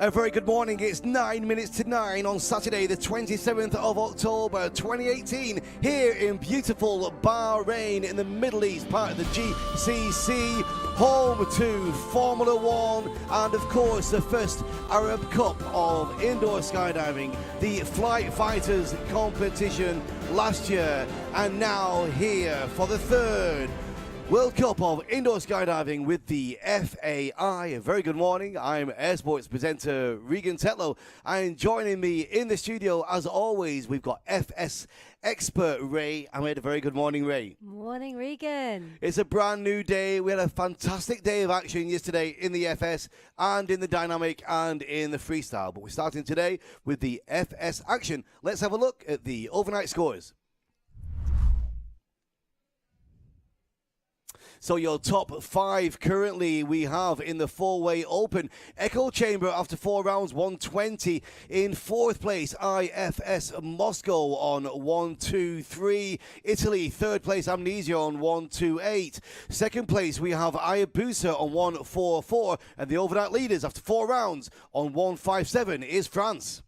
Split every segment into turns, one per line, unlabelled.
A very good morning. It's 9 minutes to 9 on Saturday, the 27th of October 2018, here in beautiful Bahrain in the Middle East, part of the GCC, home to Formula One and, of course, the first Arab Cup of indoor skydiving, the Flight Fighters competition last year, and now here for the third World Cup of Indoor Skydiving with the FAI. A very good morning. I'm Air Sports presenter Regan Tetlow, and joining me in the studio, as always, we've got FS expert Ray. I made a very good morning, Ray.
Morning, Regan.
It's a brand new day. We had a fantastic day of action yesterday in the FS and in the dynamic and in the freestyle. But we're starting today with the FS action. Let's have a look at the overnight scores. So your top five currently we have in the four-way open. Echo Chamber after 4 rounds, 120. In fourth place, IFS Moscow on 123. Italy, third place, Amnesia on 128. Second place, we have Hayabusa on 144. And the overnight leaders after 4 rounds on 157 is France.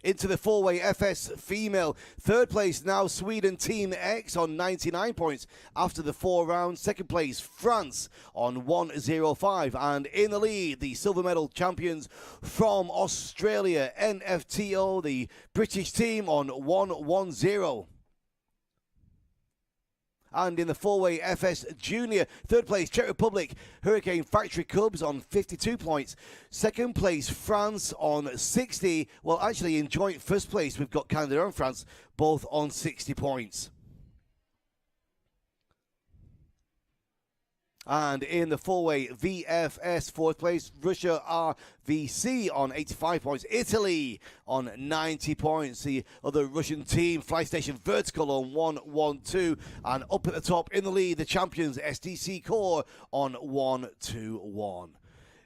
Into the four-way FS female. Third place now Sweden Team X on 99 points after the 4 rounds. Second place France on 105. And in the lead, the silver medal champions from Australia, NFTO, the British team on 110. And in the four-way FS Junior, third place, Czech Republic, Hurricane Factory Cubs on 52 points. Second place, France on 60. Well, actually, in joint first place, we've got Canada and France, both on 60 points. And in the four-way VFS, fourth place, Russia RVC on 85 points. Italy on 90 points. The other Russian team, Fly Station Vertical on 112. And up at the top in the lead, the champions, SDC Core on 121.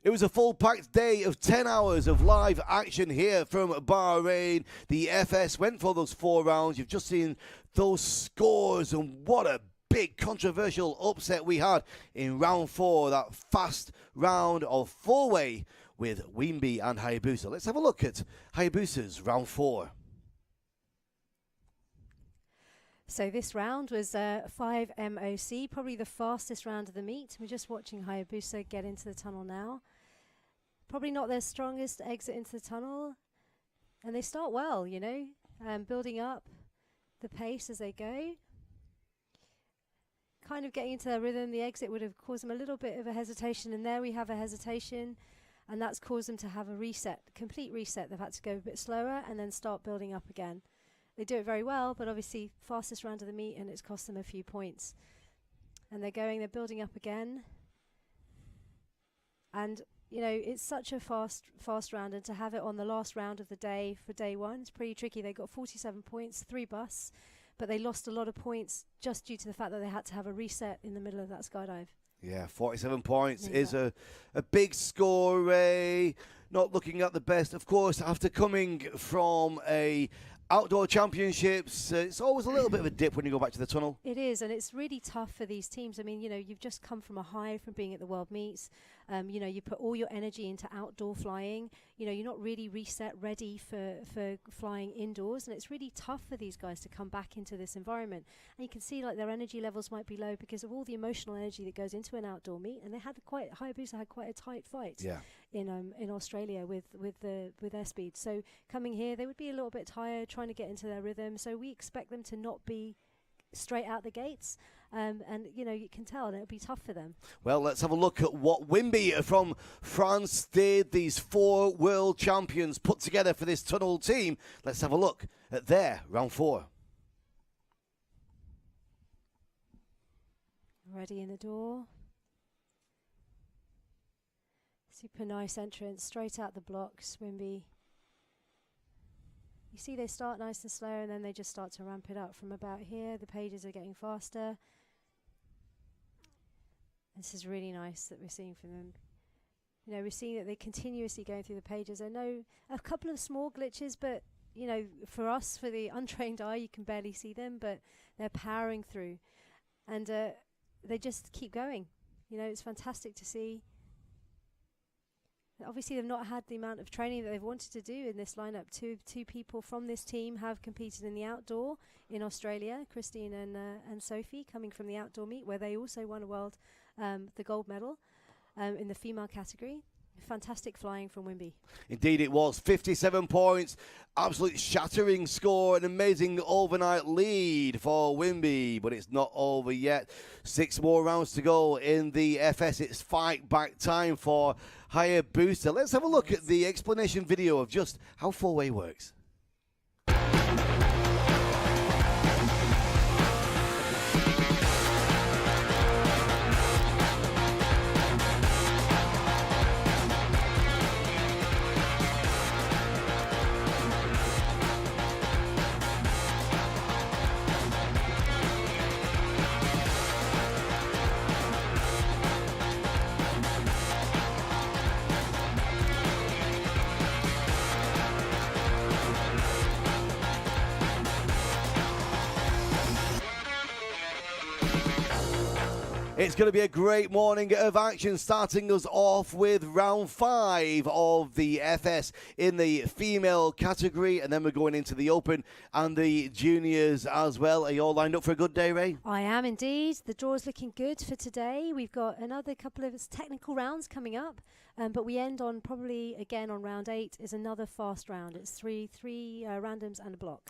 It was a full-packed day of 10 hours of live action here from Bahrain. The FS went for those 4 rounds. You've just seen those scores, and what a big controversial upset we had in round 4, that fast round of four-way with Wimby and Hayabusa. Let's have a look at Hayabusa's round 4.
So this round was 5 MOC, probably the fastest round of the meet. We're just watching Hayabusa get into the tunnel now. Probably not their strongest exit into the tunnel. And they start well, you know, building up the pace as they go. Kind of getting into their rhythm. The exit would have caused them a little bit of a hesitation, and there we have a hesitation, and that's caused them to have a reset, complete reset. They've had to go a bit slower and then start building up again. They do it very well, but obviously fastest round of the meet, and it's cost them a few points. And they're building up again. And you know, it's such a fast round, and to have it on the last round of the day for day one, it's pretty tricky. They got 47 points, 3 busts. But they lost a lot of points just due to the fact that they had to have a reset in the middle of that skydive. Yeah,
47 points is a big score, Ray. Not looking at the best. Of course, after coming from a outdoor championships, it's always a little bit of a dip when you go back to the tunnel.
It is, and it's really tough for these teams. I mean, you know, you've just come from a high from being at the World Meets. You know, you put all your energy into outdoor flying. You know, you're not really reset ready for flying indoors, and it's really tough for these guys to come back into this environment. And you can see like their energy levels might be low because of all the emotional energy that goes into an outdoor meet. And they had Hayabusa had quite a tight fight in Australia with their speed. So coming here, they would be a little bit tired, trying to get into their rhythm. So we expect them to not be straight out the gates, and you know, you can tell, and it'll be tough for them.
Well, let's have a look at what Wimby from France did. These 4 world champions put together for this tunnel team. Let's have a look at their round 4.
Ready in the door. Super nice entrance, straight out the blocks, Wimby. You see they start nice and slow, and then they just start to ramp it up from about here. The pages are getting faster. This is really nice that we're seeing from them. You know, we're seeing that they're continuously going through the pages. I know a couple of small glitches, but, you know, for us, for the untrained eye, you can barely see them, but they're powering through. And they just keep going. You know, it's fantastic to see. obviously they've not had the amount of training that they've wanted to do in this lineup. Two people from this team have competed in the outdoor in Australia, Christine and Sophie, coming from the outdoor meet where they also won the gold medal in the female category. Fantastic flying from Wimby.
Indeed it was. 57 points. Absolute shattering score. An amazing overnight lead for Wimby. But it's not over yet. 6 more rounds to go in the FS. It's fight back time for Hayabusa. Let's have a look at the explanation video of just how four-way works. It's going to be a great morning of action, starting us off with round 5 of the FS in the female category, and then we're going into the Open and the juniors as well. Are you all lined up for a good day, Ray?
I am indeed. The draw is looking good for today. We've got another couple of technical rounds coming up, but we end on probably, again, on round 8 is another fast round. It's three randoms and a block.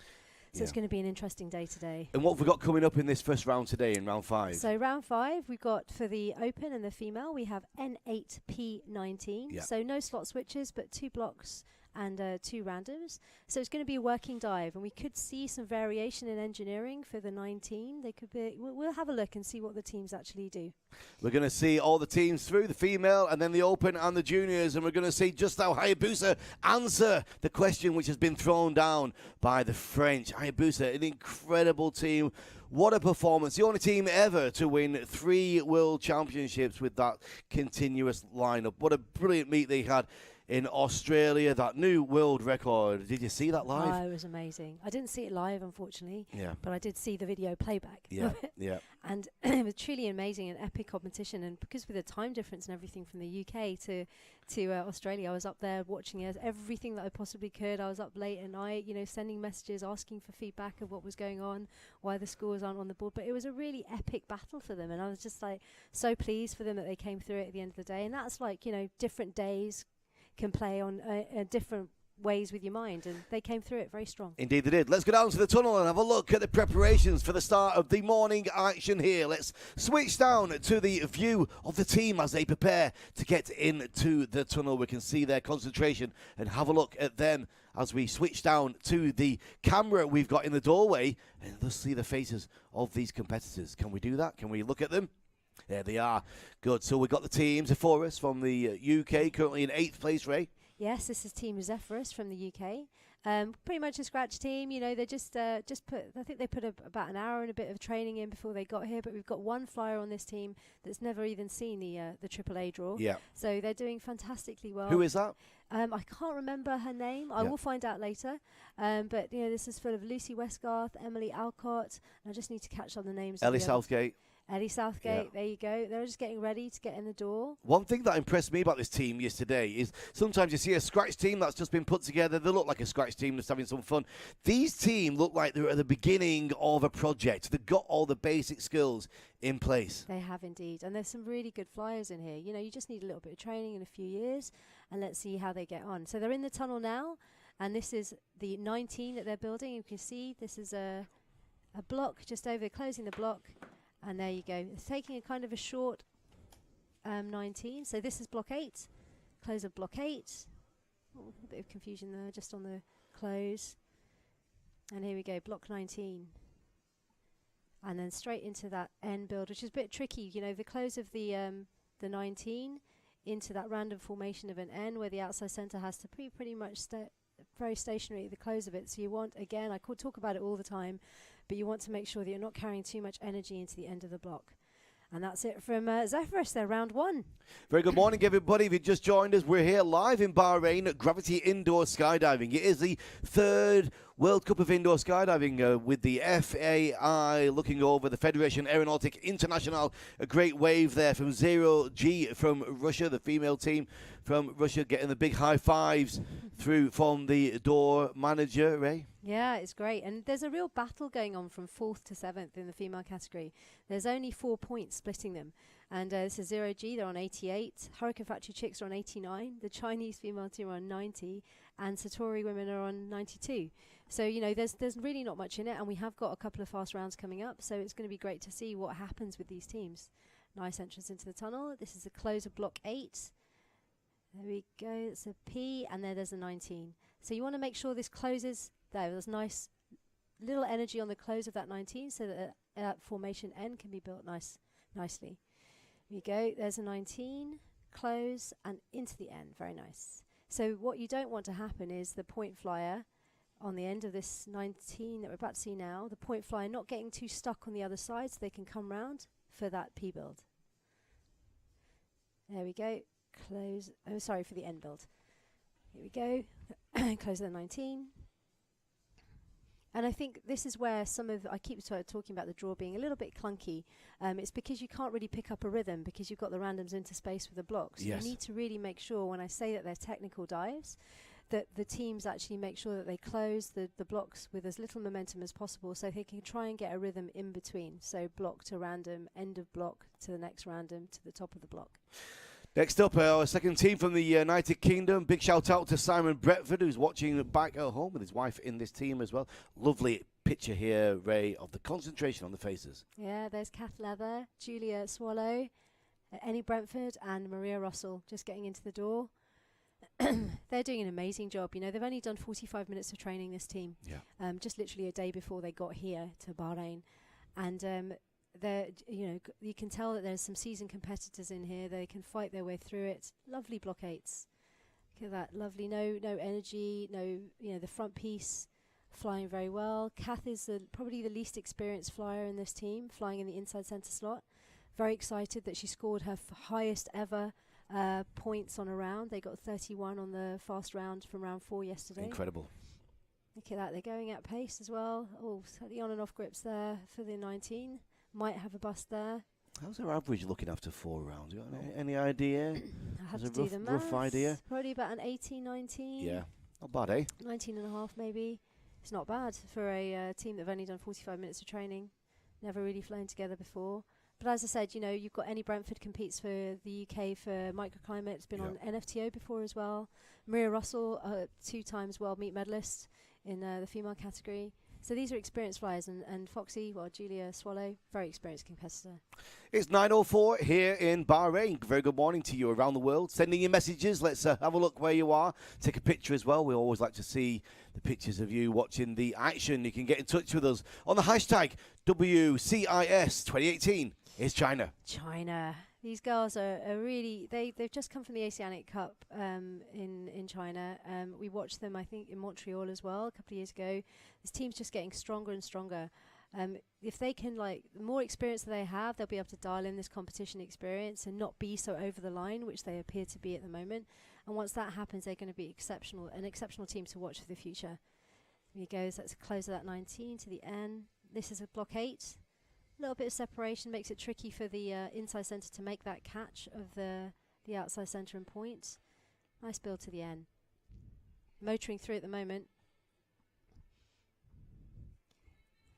So it's going to be an interesting day today.
And what have we got coming up in this first round today in round 5?
So round 5, we've got for the Open and the female, we have N8P19.
Yeah.
So no slot switches, but 2 blocks and 2 randoms. So it's going to be a working dive, and we could see some variation in engineering for the 19. They could be. We'll have a look and see what the teams actually do.
We're going to see all the teams through, the female and then the Open and the juniors, and we're going to see just how Hayabusa answer the question which has been thrown down by the French. Hayabusa, an incredible team. What a performance. The only team ever to win 3 world championships with that continuous lineup. What a brilliant meet they had in Australia, that new world record. Did you see that live?
Oh, it was amazing. I didn't see it live, unfortunately.
Yeah.
But I did see the video playback.
Yeah, yeah.
And it was truly amazing, an epic competition. And because with the time difference and everything from the UK to Australia, I was up there watching everything that I possibly could. I was up late at night, sending messages, asking for feedback of what was going on, why the scores aren't on the board. But it was a really epic battle for them. And I was just so pleased for them that they came through it at the end of the day. And that's different days can play on different ways with your mind, and they came through it very strong.
Indeed they did. Let's go down to the tunnel and have a look at the preparations for the start of the morning action here. Let's switch down to the view of the team as they prepare to get into the tunnel. We can see their concentration and have a look at them as we switch down to the camera we've got in the doorway, and let's see the faces of these competitors. Can we do that? Can we look at them? There they are. Good. So we've got the teams before us from the UK, currently in 8th place, Ray.
Yes, this is Team Zephyrus from the UK. Pretty much a scratch team. They just put, I think they put about an hour and a bit of training in before they got here, but we've got one flyer on this team that's never even seen the AAA draw.
Yeah. So
they're doing fantastically well.
Who is that?
I can't remember her name. I will find out later. But this is full of Lucy Westgarth, Emily Alcott. I just need to catch on the names.
Ellie Southgate.
Eddie Southgate, There you go. They're just getting ready to get in the door.
One thing that impressed me about this team yesterday is sometimes you see a scratch team that's just been put together. They look like a scratch team just having some fun. These teams look like they're at the beginning of a project. They've got all the basic skills in place.
They have indeed. And there's some really good flyers in here. You just need a little bit of training in a few years, and let's see how they get on. So they're in the tunnel now, and this is the 19 that they're building. You can see this is a block just over, closing the block. And there you go. It's taking a kind of a short 19. So this is block 8. Close of block 8. Oh, a bit of confusion there, just on the close. And here we go, block 19. And then straight into that N build, which is a bit tricky. The close of the 19 into that random formation of an N, where the outside center has to be pretty much very stationary at the close of it. So you want, again, I could talk about it all the time, but you want to make sure that you're not carrying too much energy into the end of the block. And that's it from Zephyrus. They're round 1.
Very good morning, everybody. If you just joined us, we're here live in Bahrain at Gravity Indoor Skydiving. It is the 3rd World Cup of Indoor Skydiving with the FAI looking over the Federation Aeronautique Internationale. A great wave there from Zero G from Russia, the female team from Russia, getting the big high fives through from the door manager, Ray.
Yeah, it's great. And there's a real battle going on from 4th to 7th in the female category. There's only 4 points splitting them. And this is Zero G, they're on 88. Hurricane Factory Chicks are on 89. The Chinese female team are on 90. And Satori women are on 92. So, you know, there's really not much in it. And we have got a couple of fast rounds coming up. So it's going to be great to see what happens with these teams. Nice entrance into the tunnel. This is the close of block 8. There we go. It's a P. And there's a 19. So you want to make sure this closes. There's nice little energy on the close of that 19 so that that formation N can be built nicely. Here we go. There's a 19, close, and into the N. Very nice. So what you don't want to happen is the point flyer on the end of this 19 that we're about to see now, the point flyer not getting too stuck on the other side so they can come round for that P build. There we go. Close. Oh, sorry, for the N build. Here we go. Close the 19. And I think this is where I keep talking about the draw being a little bit clunky. It's because you can't really pick up a rhythm because you've got the randoms interspaced with the blocks.
Yes.
You need to really make sure when I say that they're technical dives, that the teams actually make sure that they close the blocks with as little momentum as possible so they can try and get a rhythm in between. So block to random, end of block to the next random to the top of the block.
Next up, our second team from the United Kingdom. Big shout out to Simon Bretford, who's watching back at home with his wife in this team as well. Lovely picture here, Ray, of the concentration on the faces.
Yeah, there's Kath Leather, Julia Swallow, Annie Brentford, and Maria Russell just getting into the door. They're doing an amazing job. You know, they've only done 45 minutes of training, this team.
Yeah.
Just literally a day before they got here to Bahrain. And you can tell that there's some seasoned competitors in here. They can fight their way through it. Lovely block 8s. Look at that, lovely. No energy. The front piece flying very well. Kath is probably the least experienced flyer in this team, flying in the inside center slot. Very excited that she scored her highest ever points on a round. They got 31 on the fast round from round 4 yesterday.
Incredible.
Look at that. They're going at pace as well. Oh, the on and off grips there for the 19. Might have a bust there.
How's her average looking after 4 rounds? You got any idea?
I have to do the maths.
Rough idea?
Probably about an 18, 19.
Yeah. Not bad, eh?
19 and a half maybe. It's not bad for a team that have only done 45 minutes of training. Never really flown together before. But as I said, you know, you've got Annie Brentford competes for the UK for microclimate. It's been on NFTO before as well. Maria Russell, 2 times world meet medalist in the female category. So these are experienced flyers, and Foxy, Julia Swallow, very experienced competitor.
It's 9:04 here in Bahrain. Very good morning to you around the world. Sending you messages. Let's have a look where you are. Take a picture as well. We always like to see the pictures of you watching the action. You can get in touch with us on the hashtag WCIS2018. It's China.
China. These girls are really, they've just come from the Oceanic Cup in China. We watched them, I think, in Montreal as well a couple of years ago. This team's just getting stronger and stronger. If they can, the more experience that they have, they'll be able to dial in this competition experience and not be so over the line, which they appear to be at the moment. And once that happens, they're going to be an exceptional team to watch for the future. Here goes. That's a close of that 19 to the N. This is a block 8. A little bit of separation makes it tricky for the inside centre to make that catch of the outside centre and point. Nice build to the N. Motoring through at the moment.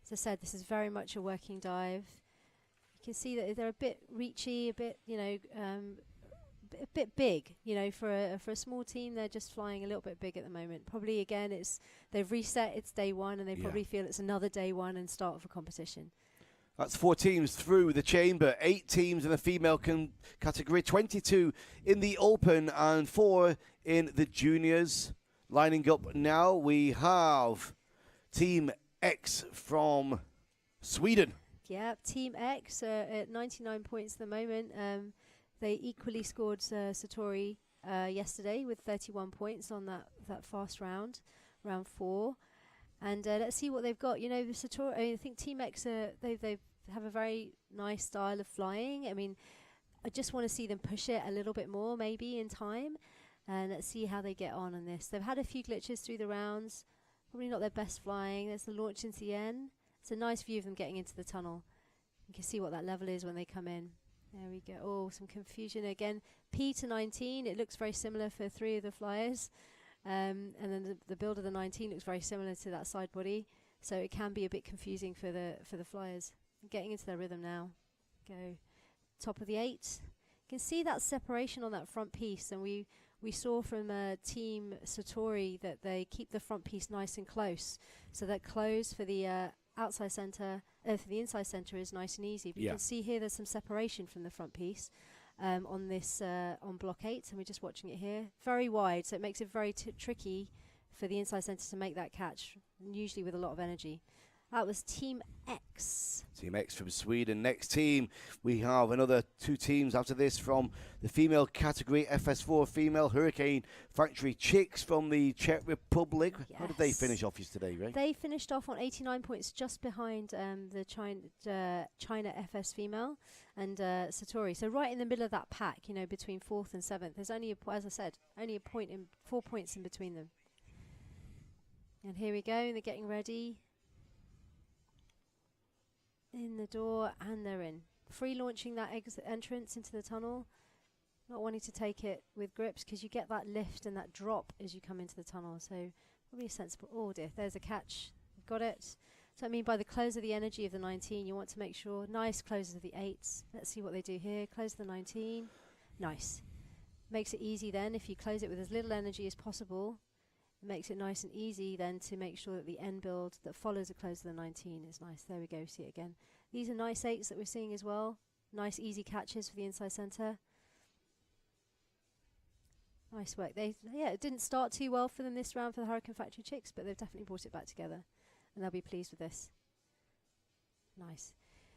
As I said, this is very much a working dive. You can see that they're a bit reachy, a bit, a bit big. For a small team, they're just flying a little bit big at the moment. Probably again, they've reset. It's day 1, and they probably feel it's another day 1 and start of a competition.
That's 4 teams through the chamber, 8 teams in the female category, 22 in the open and 4 in the juniors. Lining up now, we have Team X from Sweden.
Yeah, Team X at 99 points at the moment. They equally scored Satori yesterday with 31 points on that fast round 4. And let's see what they've got. The Satori, I think Team X, they have a very nice style of flying. I mean, I just want to see them push it a little bit more, maybe in time. And let's see how they get on this. They've had a few glitches through the rounds, Probably not their best flying. There's the launch into the N. It's a nice view of them getting into the tunnel. You can see what that level is when they come in. There we go. Oh, some confusion again. P to 19. It looks very similar for 3 of the flyers. And then the build of the 19 looks very similar to that side body. So it can be a bit confusing for the flyers. Getting into their rhythm now. Go. Top of the 8. You can see that separation on that front piece. And we saw from Team Satori that they keep the front piece nice and close. So that close for the outside center, for the inside center is nice and easy. But you can see here there's some separation from the front piece on this on block 8, and we're just watching it here. Very wide, so it makes it very tricky for the inside center to make that catch, usually with a lot of energy. That was Team X.
Team X from Sweden. Next team, we have another 2 teams after this from the female category, FS4 female Hurricane Factory Chicks from the Czech Republic.
Yes.
How did they finish off yesterday, Ray?
They finished off on 89 points, just behind the China FS female and Satori. So right in the middle of that pack, you know, between 4th and 7th. There's only, as I said, only 4 points in between them. And here we go. They're getting ready. In the door, and they're in. Free launching that entrance into the tunnel. Not wanting to take it with grips because you get that lift and that drop as you come into the tunnel. So probably a sensible. Oh dear, there's a catch. Got it. So I mean, by the close of the energy of the 19, you want to make sure nice closes of the 8s. Let's see what they do here. Close the 19. Nice. Makes it easy then if you close it with as little energy as possible. It makes it nice and easy then to make sure that the end build that follows the close of the 19 is nice. There we go, see it again. These are nice 8s that we're seeing as well. Nice easy catches for the inside center. Nice work. It didn't start too well for them this round for the Hurricane Factory Chicks, but they've definitely brought it back together. And they'll be pleased with this. Nice.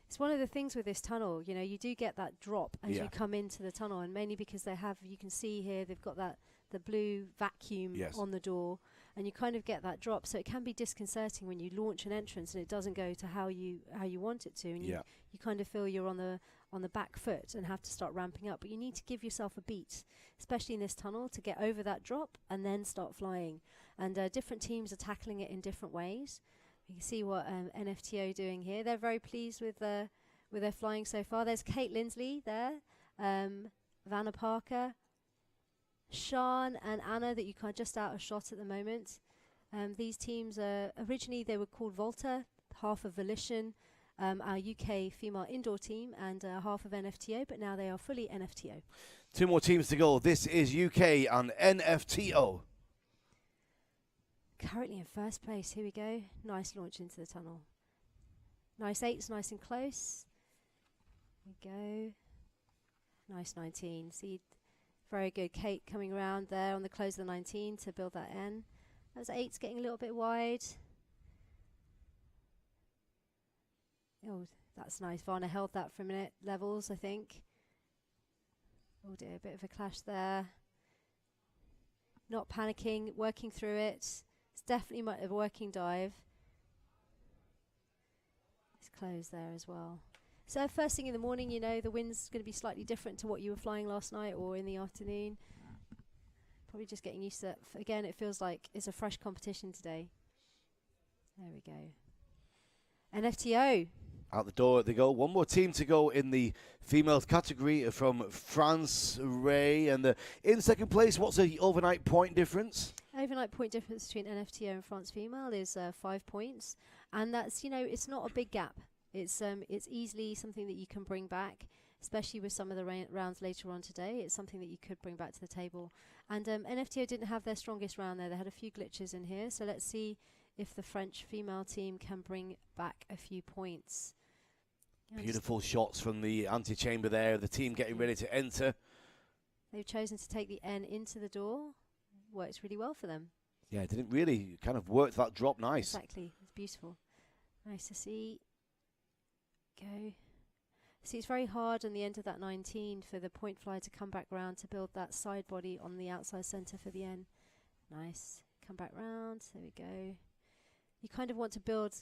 It's one of the things with this tunnel, you know, you do get that drop as you come into the tunnel, and mainly because they have, you can see here, they've got that the blue vacuum on the door, and you kind of get that drop, so it can be disconcerting when you launch an entrance and it doesn't go to how you want it to, and you kind of feel you're on the back foot and have to start ramping up. But you need to give yourself a beat, especially in this tunnel, to get over that drop and then start flying. And different teams are tackling it in different ways. You can see what NFTO doing here. They're very pleased with their flying so far. There's Kate Lindsley there, Vanna Parker, Sean and Anna that you can't just out of shot at the moment. These teams originally they were called Volta, half of Volition, our UK female indoor team, and half of NFTO, but now they are fully NFTO.
2 more teams to go. This is UK and NFTO.
Currently in first place. Here we go. Nice launch into the tunnel. Nice 8s, nice and close. Here we go. Nice 19. See, very good. Kate coming around there on the close of the 19 to build that N. Those 8s getting a little bit wide. Oh, that's nice. Varna held that for a minute. Levels, I think. Oh dear, a bit of a clash there. Not panicking, working through it. It's definitely a working dive. It's closed there as well. So first thing in the morning, you know, the wind's going to be slightly different to what you were flying last night or in the afternoon. Probably just getting used to it. Again, it feels like it's a fresh competition today. There we go. NFTO.
Out the door they go. 1 more team to go in the female category from France, Ray. And in second place, what's the overnight point difference?
Overnight point difference between NFTO and France female is 5 points. And that's, you know, it's not a big gap. It's easily something that you can bring back, especially with some of the rounds later on today. It's something that you could bring back to the table. And NFTO didn't have their strongest round there. They had a few glitches in here. So let's see if the French female team can bring back a few points.
Beautiful shots from the antechamber there. The team getting ready to enter.
They've chosen to take the N into the door. Works really well for them.
Yeah, it didn't really kind of work that drop nice.
Exactly. It's beautiful. Nice to see. Go. See, it's very hard on the end of that 19 for the point flyer to come back round to build that side body on the outside centre for the N. Nice. Come back round. There we go. You kind of want to build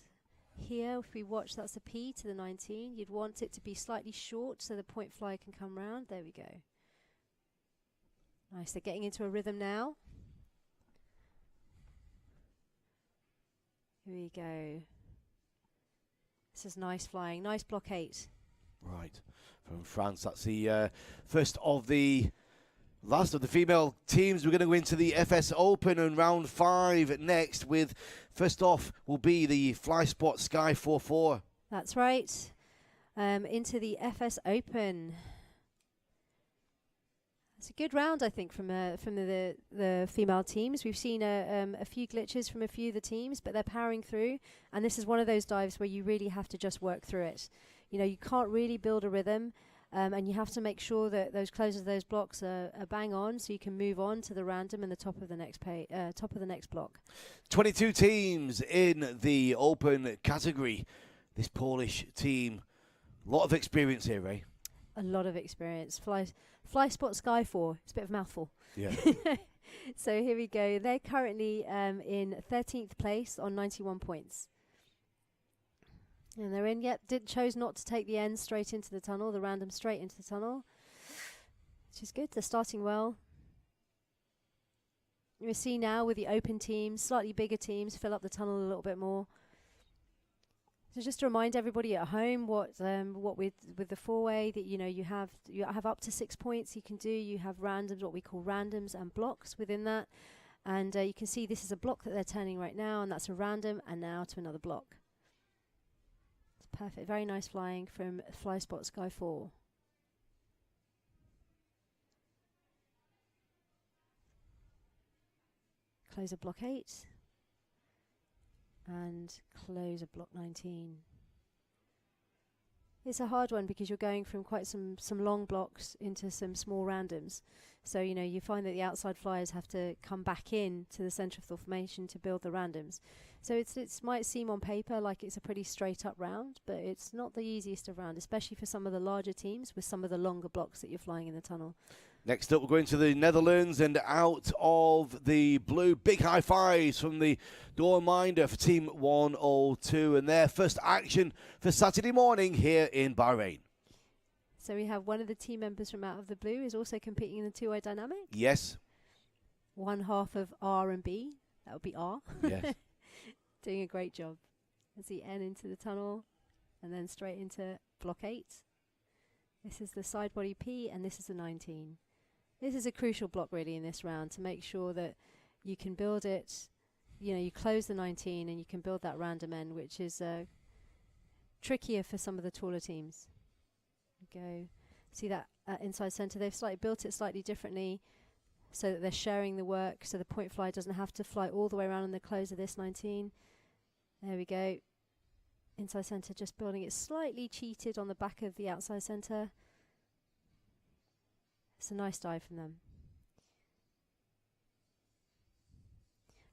here. If we watch, that's a P to the 19. You'd want it to be slightly short so the point flyer can come round. There we go. Nice. They're getting into a rhythm now. Here we go. This is nice flying. Nice block 8.
Right, from France. That's the first of the last of the female teams. We're going to go into the FS Open and round 5 next. With first off will be the Fly Spot Sky 4-4.
That's right. Into the FS Open. It's a good round, I think, from the female teams. We've seen a few glitches from a few of the teams, but they're powering through. And this is one of those dives where you really have to just work through it. You know, you can't really build a rhythm, and you have to make sure that those closes of those blocks are bang on, so you can move on to the random and the top of the next block.
22 teams in the open category. This Polish team, a lot of experience here, Ray.
A lot of experience. Fly Spot Sky 4. It's a bit of a mouthful.
Yeah.
So here we go. They're currently in 13th place on 91 points. And they're in. Yep, chose not to take the end straight into the tunnel, the random straight into the tunnel, which is good. They're starting well. You see now with the open teams, slightly bigger teams, fill up the tunnel a little bit more. So just to remind everybody at home what with the 4-way, that you have up to 6 points you can do. You have randoms, what we call randoms, and blocks within that. And you can see this is a block that they're turning right now, and that's a random, and now to another block. It's perfect. Very nice flying from Fly Spot Sky 4. Close a block 8. And close a block 19. It's a hard one because you're going from quite some long blocks into some small randoms. So, you find that the outside flyers have to come back in to the centre of the formation to build the randoms. So it might seem on paper like it's a pretty straight up round, but it's not the easiest of round, especially for some of the larger teams with some of the longer blocks that you're flying in the tunnel.
Next up, we're going to the Netherlands, and out of the blue, big high fives from the door minder for Team 102, and their first action for Saturday morning here in Bahrain.
So we have one of the team members from out of the blue is also competing in the 2-way dynamic.
Yes.
One half of R and B. That would be R.
Yes.
Doing a great job. As the N into the tunnel, and then straight into block 8. This is the side body P, and this is the 19. This is a crucial block really in this round to make sure that you can build it. You close the 19 and you can build that random N, which is trickier for some of the taller teams. Go. See that inside center? They've built it slightly differently so that they're sharing the work, so the point fly doesn't have to fly all the way around on the close of this 19. There we go. Inside center, just building it slightly cheated on the back of the outside center. It's a nice dive from them.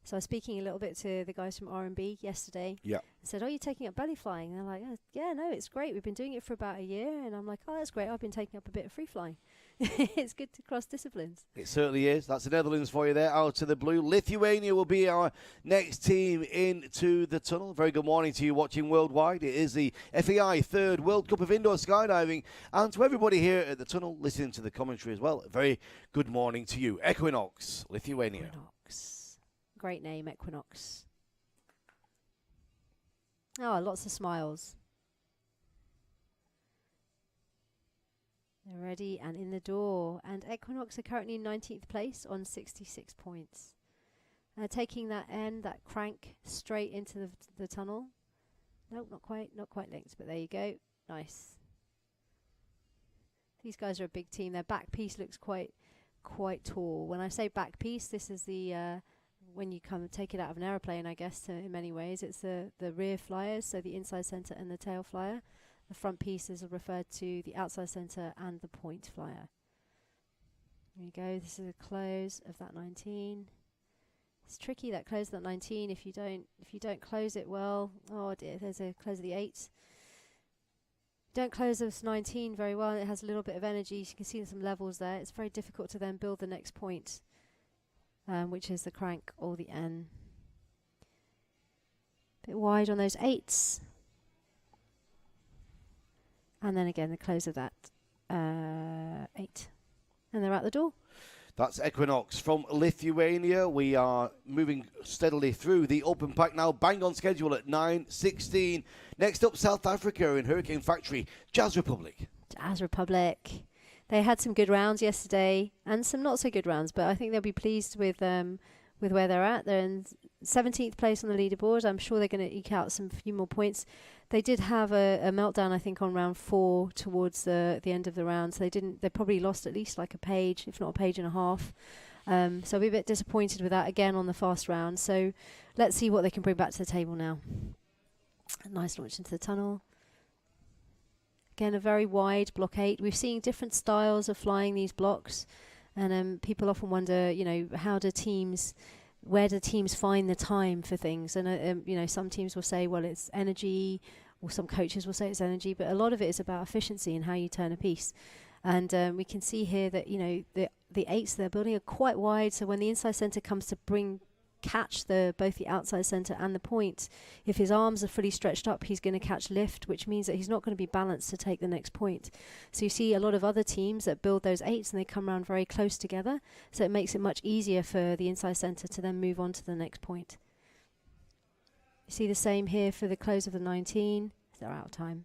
So I was speaking a little bit to the guys from R&B yesterday.
Yeah.
I said, "Are you taking up belly flying?" And they're like, "Yeah, no, it's great. We've been doing it for about a year." And I'm like, "Oh, that's great. I've been taking up a bit of free flying." It's good to cross disciplines.
It certainly is. That's the Netherlands for you there, out to the blue. Lithuania will be our next team into the tunnel. Very good morning to you watching worldwide. It is the FEI 3rd World Cup of Indoor Skydiving. And to everybody here at the tunnel listening to the commentary as well, a very good morning to you. Equinox, Lithuania.
Equinox. Great name, Equinox. Oh, lots of smiles. They're ready and in the door. And Equinox are currently in 19th place on 66 points. Taking that end, that crank, straight into the tunnel. Nope, not quite linked, but there you go. Nice. These guys are a big team. Their back piece looks quite tall. When I say back piece, this is the when you come and take it out of an aeroplane, I guess, in many ways. It's the rear flyers, so the inside center and the tail flyer. The front piece is referred to the outside center and the point flyer. There you go. This is a close of that 19. It's tricky, that close of that 19. If you don't close it well, oh dear, there's a close of the 8. Don't close this 19 very well. It has a little bit of energy. You can see some levels there. It's very difficult to then build the next point, which is the crank or the N. Bit wide on those 8s. And then again, the close of that 8. And they're out the door.
That's Equinox from Lithuania. We are moving steadily through the open pack now, bang on schedule at 9:16. Next up, South Africa in Hurricane Factory, Jazz Republic.
Jazz Republic. They had some good rounds yesterday and some not so good rounds, but I think they'll be pleased with where they're at. They're in 17th place on the leaderboard. I'm sure they're going to eke out some few more points. They did have a meltdown, I think, on round 4 towards the end of the round. So they probably lost at least like a page, if not a page and a half. So I'll be a bit disappointed with that again on the fast round. So let's see what they can bring back to the table now. A nice launch into the tunnel. Again, a very wide block 8. We've seen different styles of flying these blocks. And people often wonder, where do teams find the time for things? And, some teams will say, well, it's energy, or some coaches will say it's energy, but a lot of it is about efficiency and how you turn a piece. And we can see here that, the 8s they're building are quite wide, so when the inside centre comes to catch both the outside centre and the point, if his arms are fully stretched up, he's going to catch lift, which means that he's not going to be balanced to take the next point. So you see a lot of other teams that build those 8s and they come around very close together, so it makes it much easier for the inside centre to then move on to the next point. You see the same here for the close of the 19. They're out of time.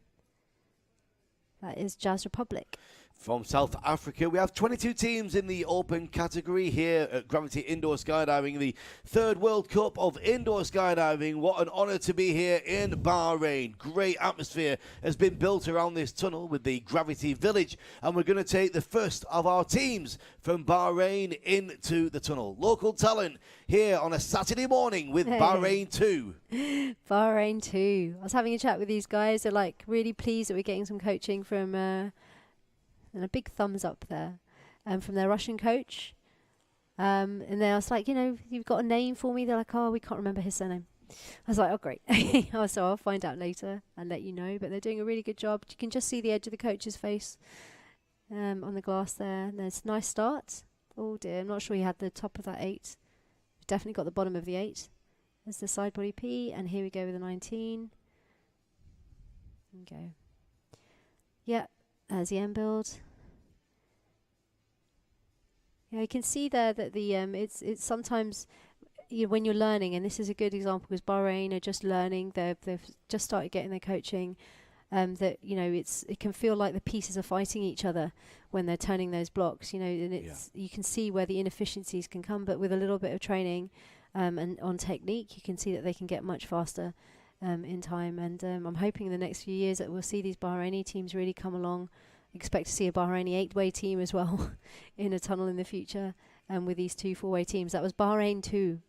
That is Jazz Republic.
From South Africa, we have 22 teams in the open category here at Gravity Indoor Skydiving, the 3rd World Cup of Indoor Skydiving. What an honour to be here in Bahrain. Great atmosphere has been built around this tunnel with the Gravity Village, and we're going to take the first of our teams from Bahrain into the tunnel. Local talent here on a Saturday morning with Bahrain 2.
Bahrain 2. I was having a chat with these guys. They're really pleased that we're getting some coaching from... and a big thumbs up there from their Russian coach. And then I was like, you've got a name for me? They're like, oh, we can't remember his surname. I was like, oh, great. So I'll find out later and let you know. But they're doing a really good job. You can just see the edge of the coach's face on the glass there. And there's a nice start. Oh, dear. I'm not sure he had the top of that 8. Definitely got the bottom of the 8. There's the side body P. And here we go with the 19. There we go. Yeah. As the end build. Yeah, you can see there that the it's sometimes when you're learning, and this is a good example because Bahrain are just learning. They've just started getting their coaching. That it can feel like the pieces are fighting each other when they're turning those blocks. And you can see where the inefficiencies can come, but with a little bit of training and on technique, you can see that they can get much faster. In time, and I'm hoping in the next few years that we'll see these Bahraini teams really come along. Expect to see a Bahraini 8-way team as well in a tunnel in the future, with these 2 4-way teams. That was Bahrain 2.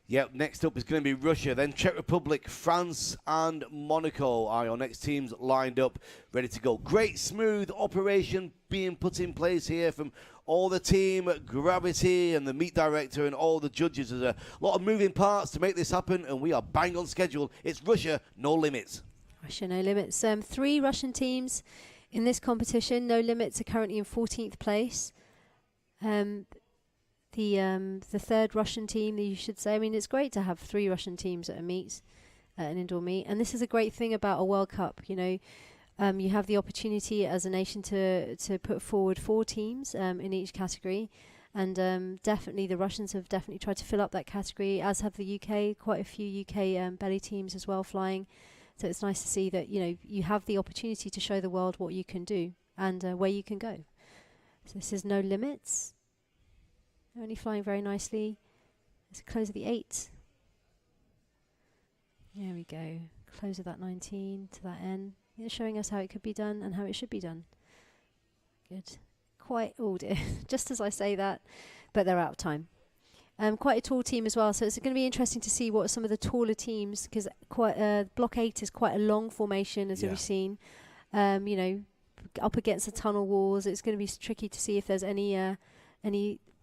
Yep, next up is going to be Russia, then Czech Republic, France and Monaco are your next teams lined up, ready to go. Great smooth operation being put in place here from all the team at Gravity and the meet director and all the judges. There's a lot of moving parts to make this happen, and we are bang on schedule. It's Russia, no limits.
Russia, no limits. 3 Russian teams in this competition. No limits are currently in 14th place. The 3rd Russian team, you should say. I mean, it's great to have 3 Russian teams at a meet, an indoor meet. And this is a great thing about a World Cup, you have the opportunity as a nation to put forward 4 teams in each category, and definitely the Russians have definitely tried to fill up that category, as have the UK. Quite a few UK belly teams as well flying. So it's nice to see that you have the opportunity to show the world what you can do and where you can go. So this is no limits. Only flying very nicely. It's a close of the 8. There we go. Close of that 19 to that N. It's showing us how it could be done and how it should be done. Good. Quite, oh dear, just as I say that, but they're out of time. Quite a tall team as well, so it's going to be interesting to see what some of the taller teams, because Block 8 is quite a long formation, as we've seen. Up against the tunnel walls, it's going to be tricky to see if there's any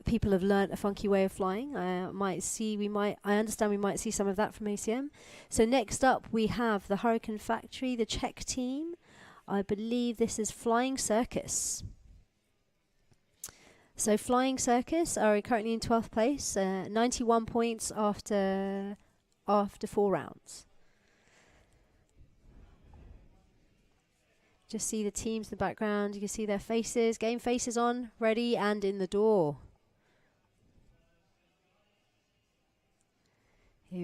people have learnt a funky way of flying. I understand we might see some of that from ACM. So next up we have the Hurricane Factory, the Czech team. I believe this is Flying Circus. So Flying Circus are currently in 12th place, 91 points after 4 rounds. Just see the teams in the background. You can see their faces, game faces on, ready and in the door.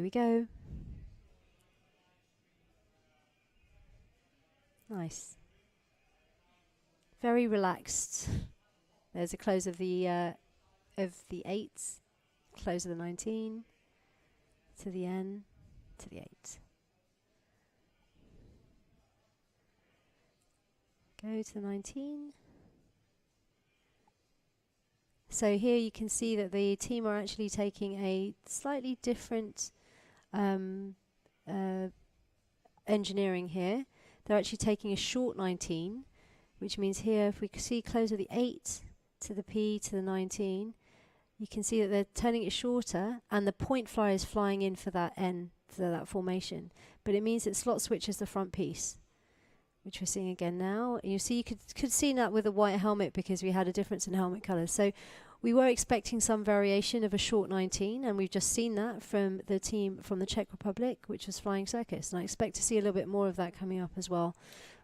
we go. Nice. Very relaxed. There's a close of the 8s, close of the 19, to the N, to the 8. Go to the 19. So here you can see that the team are actually taking a slightly different engineering here. They're actually taking a short 19, which means here if we see close of the 8 to the P to the 19, you can see that they're turning it shorter and the point flyer is flying in for that N, for that formation. But it means it slot switches the front piece, which we're seeing again now. And you see, you could see that with a white helmet because we had a difference in helmet colours. So we were expecting some variation of a short 19, and we've just seen that from the team from the Czech Republic, which was flying circus. And I expect to see a little bit more of that coming up as well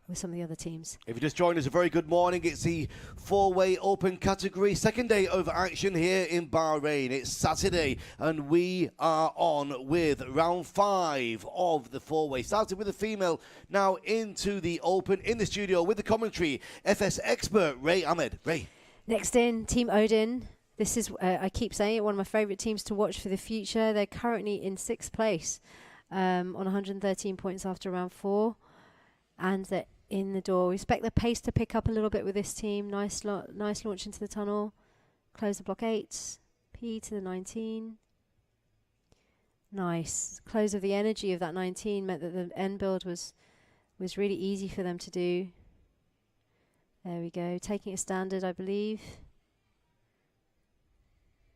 with some of the other teams.
If you just joined us, a very good morning. It's the four-way open category, second day of action here in Bahrain. It's Saturday, and we are on with round 5 of the four-way. Started with the female, now into the open. In the studio with the commentary, FS expert Ray Ahmed. Ray.
Next in, Team Odin. This is, I keep saying it, one of my favourite teams to watch for the future. They're currently in 6th place on 113 points after round 4. And they're in the door. We expect the pace to pick up a little bit with this team. Nice launch into the tunnel. Close the block 8. P to the 19. Nice. Close of the energy of that 19 meant that the end build was really easy for them to do. There we go. Taking it standard, I believe.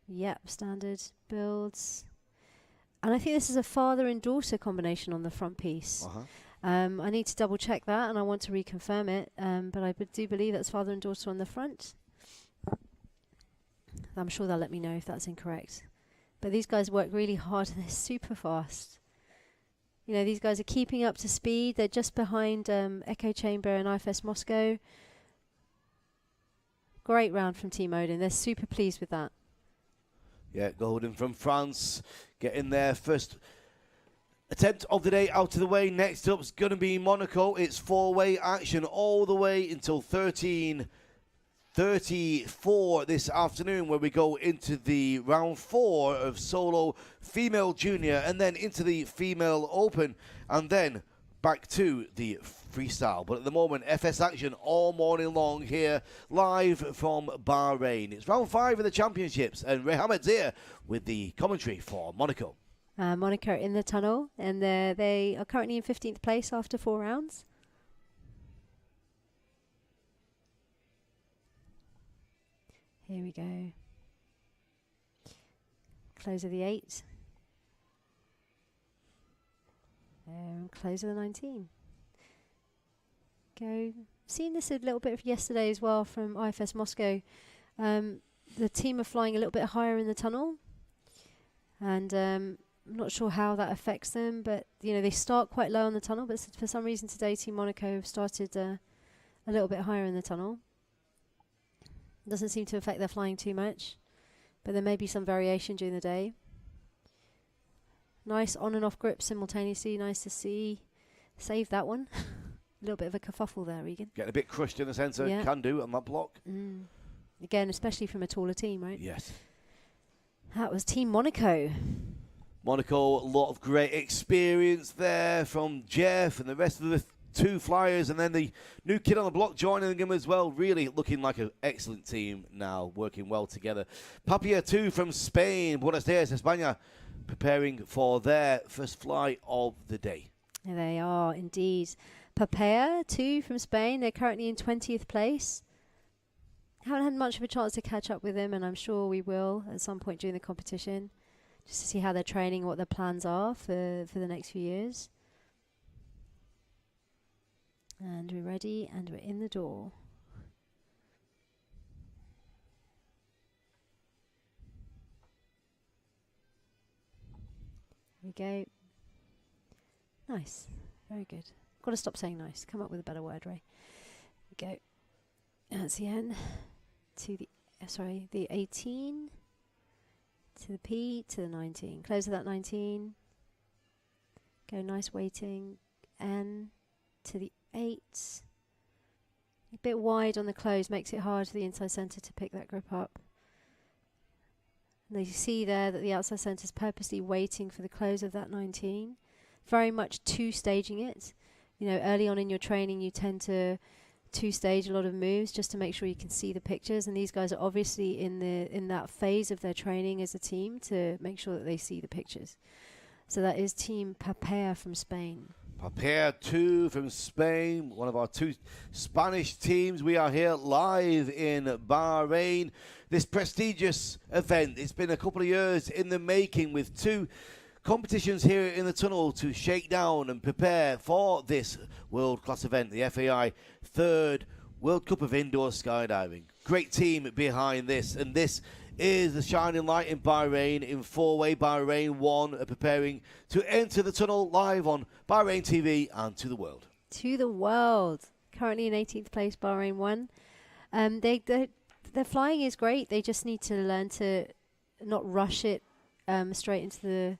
Yep, standard builds. And I think this is a father and daughter combination on the front piece. I need to double check that, and I want to reconfirm it. But I do believe that's father and daughter on the front. I'm sure they'll let me know if that's incorrect. But these guys work really hard and they're super fast. You know, these guys are keeping up to speed. They're just behind Echo Chamber and IFS Moscow. Great round from Team Odin. They're super pleased with that.
Yeah, Golden from France getting their first attempt of the day out of the way. Next up is going to be Monaco. It's four-way action all the way until 13:34 this afternoon, where we go into the round 4 of solo female junior, and then into the female open, and then back to the freestyle. But at the moment, FS action all morning long here, live from Bahrain. It's round 5 of the championships, and Ray Hamed's here with the commentary for Monaco.
Monaco in the tunnel, and they are currently in 15th place after 4 rounds. Here we go. Close of the 8. Close of the 19. Go. Seen this a little bit yesterday as well from IFS Moscow. The team are flying a little bit higher in the tunnel, and I'm not sure how that affects them, but you know, they start quite low on the tunnel, but for some reason today Team Monaco have started a little bit higher in the tunnel. Doesn't seem to affect their flying too much, but there may be some variation during the day. Nice on and off grip simultaneously, nice to see. Save that one. A little bit of a kerfuffle there, Regan.
Getting a bit crushed in the centre,
yeah.
Can do on that block.
Again, especially from a taller team, right?
Yes.
That was Team Monaco.
Monaco, a lot of great experience there from Jeff and the rest of the 2 flyers, and then the new kid on the block joining them as well. Really looking like an excellent team now, working well together. Papia 2 from Spain, Buenos Aires, España, preparing for their first fly of the day.
There they are, indeed. Papaya 2 from Spain, they're currently in 20th place. Haven't had much of a chance to catch up with them, and I'm sure we will at some point during the competition, just to see how they're training, what their plans are for the next few years. And we're ready, and we're in the door. Here we go. Nice. Very good. Got to stop saying nice. Come up with a better word, Ray. Here we go. That's the N to the, the 18 to the P to the 19. Close of that 19. Go nice weighting. N to the 8. A bit wide on the close, makes it hard for the inside centre to pick that grip up. And you see there that the outside centre is purposely waiting for the close of that 19. Very much two-staging it. You know, early on in your training, you tend to two-stage a lot of moves just to make sure you can see the pictures. And these guys are obviously in that phase of their training as a team to make sure that they see the pictures. So that is Team Papaya from Spain.
Papaya 2 from Spain, one of our 2 Spanish teams. We are here live in Bahrain. This prestigious event, it's been a couple of years in the making with 2 competitions here in the tunnel to shake down and prepare for this world-class event, the FAI 3rd World Cup of Indoor Skydiving. Great team behind this, and this is the shining light in Bahrain in 4-way. Bahrain 1 are preparing to enter the tunnel live on Bahrain TV and to the world.
To the world. Currently in 18th place, Bahrain 1. Their flying is great. They just need to learn to not rush it straight into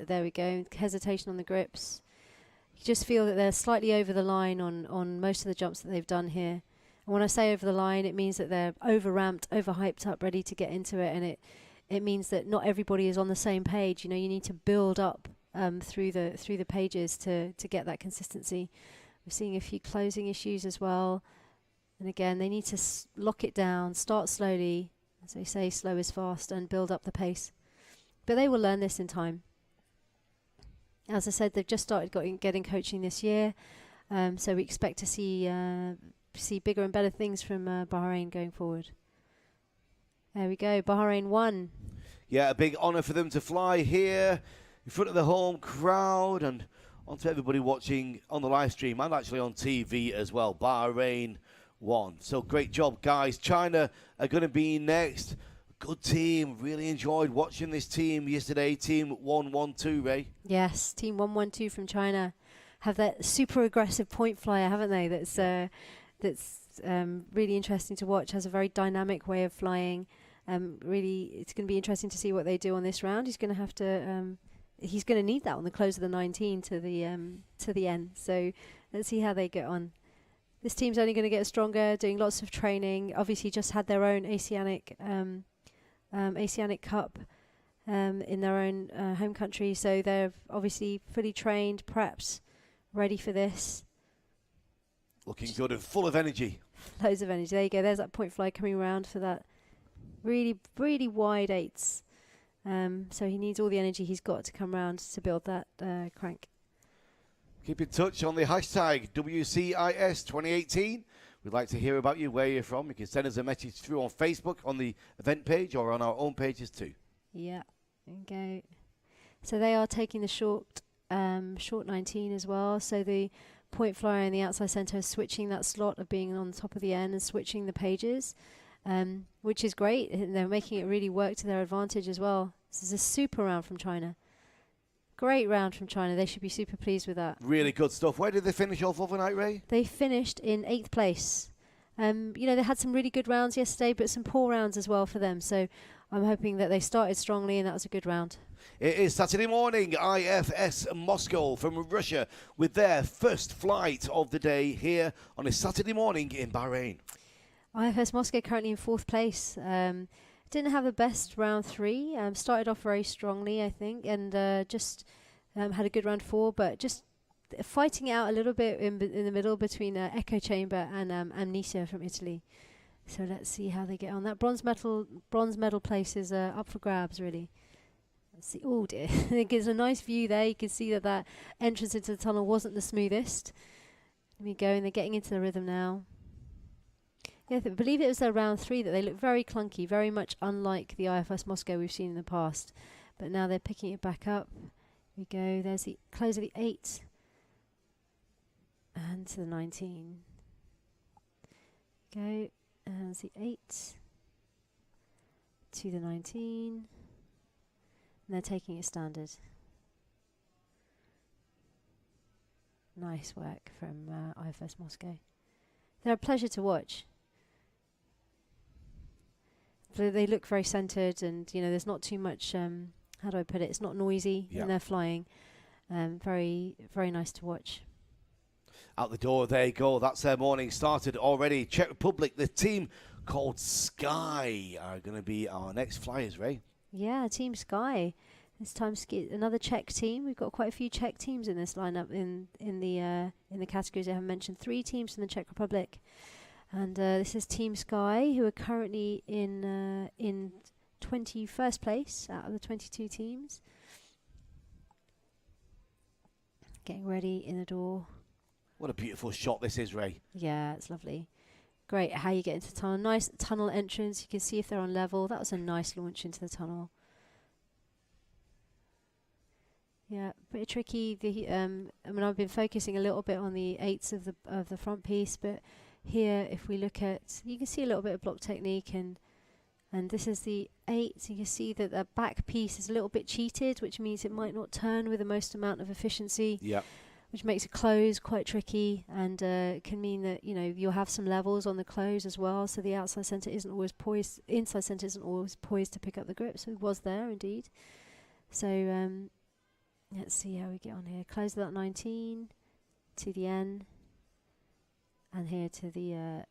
there we go. Hesitation on the grips. You just feel that they're slightly over the line on most of the jumps that they've done here. And when I say over the line, it means that they're over-ramped, over-hyped up, ready to get into it. And it means that not everybody is on the same page. You know, you need to build up through the pages to get that consistency. We're seeing a few closing issues as well. And again, they need to lock it down, start slowly, as they say, slow is fast, and build up the pace. But they will learn this in time. As I said, they've just started getting coaching this year. So we expect to see bigger and better things from Bahrain going forward. There we go, Bahrain 1.
Yeah, a big honour for them to fly here in front of the home crowd and on to everybody watching on the live stream and actually on TV as well. Bahrain 1. So great job, guys. China are going to be next. Good team. Really enjoyed watching this team yesterday. Team 112, Ray.
Yes, Team 112 from China have that super aggressive point flyer, haven't they? That's really interesting to watch. Has a very dynamic way of flying. Really, it's going to be interesting to see what they do on this round. He's going to have to. He's going to need that on the close of the 19 to the end. So let's see how they get on. This team's only going to get stronger, doing lots of training. Obviously, just had their own Oceanic Cup in their own home country, so they're obviously fully trained, prepped, ready for this.
Looking good and full of energy.
Loads of energy. There you go. There's that point fly coming around for that really, really wide 8s. So he needs all the energy he's got to come around to build that crank.
Keep in touch on the hashtag WCIS2018. We'd like to hear about you, where you're from. You can send us a message through on Facebook on the event page or on our own pages too.
Yeah, there you go. So they are taking the short 19 as well. So the point flyer and the outside centre is switching that slot of being on the top of the N and switching the pages, which is great. And they're making it really work to their advantage as well. This is a super round from China. Great round from China. They should be super pleased with that.
Really good stuff. Where did they finish off overnight, Ray?
They finished in 8th place. You know, they had some really good rounds yesterday, but some poor rounds as well for them. So I'm hoping that they started strongly and that was a good round.
It is Saturday morning, IFS Moscow from Russia with their first flight of the day here on a Saturday morning in Bahrain.
IFS Moscow currently in 4th place. Didn't have the best round 3. Started off very strongly, I think, and just had a good round 4, but just fighting it out a little bit in the middle between Echo Chamber and Amnesia from Italy. So let's see how they get on. That bronze medal place is up for grabs, really. Let's see. Oh dear, it gives a nice view there. You can see that entrance into the tunnel wasn't the smoothest. Let me go, and they're getting into the rhythm now. Yeah, I believe it was their round 3 that they look very clunky, very much unlike the IFS Moscow we've seen in the past. But now they're picking it back up. Here we go. There's the close of the 8. And to the 19. Go. And there's the 8. To the 19. And they're taking it standard. Nice work from IFS Moscow. They're a pleasure to watch. They look very centered, and you know, there's not too much. How do I put it? It's not noisy when they're flying, Very, very nice to watch.
Out the door they go. That's their morning started already. Czech Republic, the team called Sky are going to be our next flyers, Ray.
Yeah, Team Sky. This time another Czech team. We've got quite a few Czech teams in this lineup in the categories I haven't mentioned. 3 teams from the Czech Republic, and this is Team Sky, who are currently in 21st place out of the 22 teams. Getting ready in the door.
What a beautiful shot this is, Ray.
Yeah, it's lovely. Great how you get into the tunnel. Nice tunnel entrance. You can see if they're on level. That was a nice launch into the tunnel. Yeah, pretty tricky. I mean, I've been focusing a little bit on the 8s of the front piece, but here, if we look at, you can see a little bit of block technique, and this is the 8. So you can see that the back piece is a little bit cheated, which means it might not turn with the most amount of efficiency.
Yeah.
Which makes a close quite tricky, and can mean that you'll have some levels on the close as well. So the outside centre isn't always poised, inside centre isn't always poised to pick up the grip. So it was there indeed. So let's see how we get on here. Close that 19 to the N, and here to the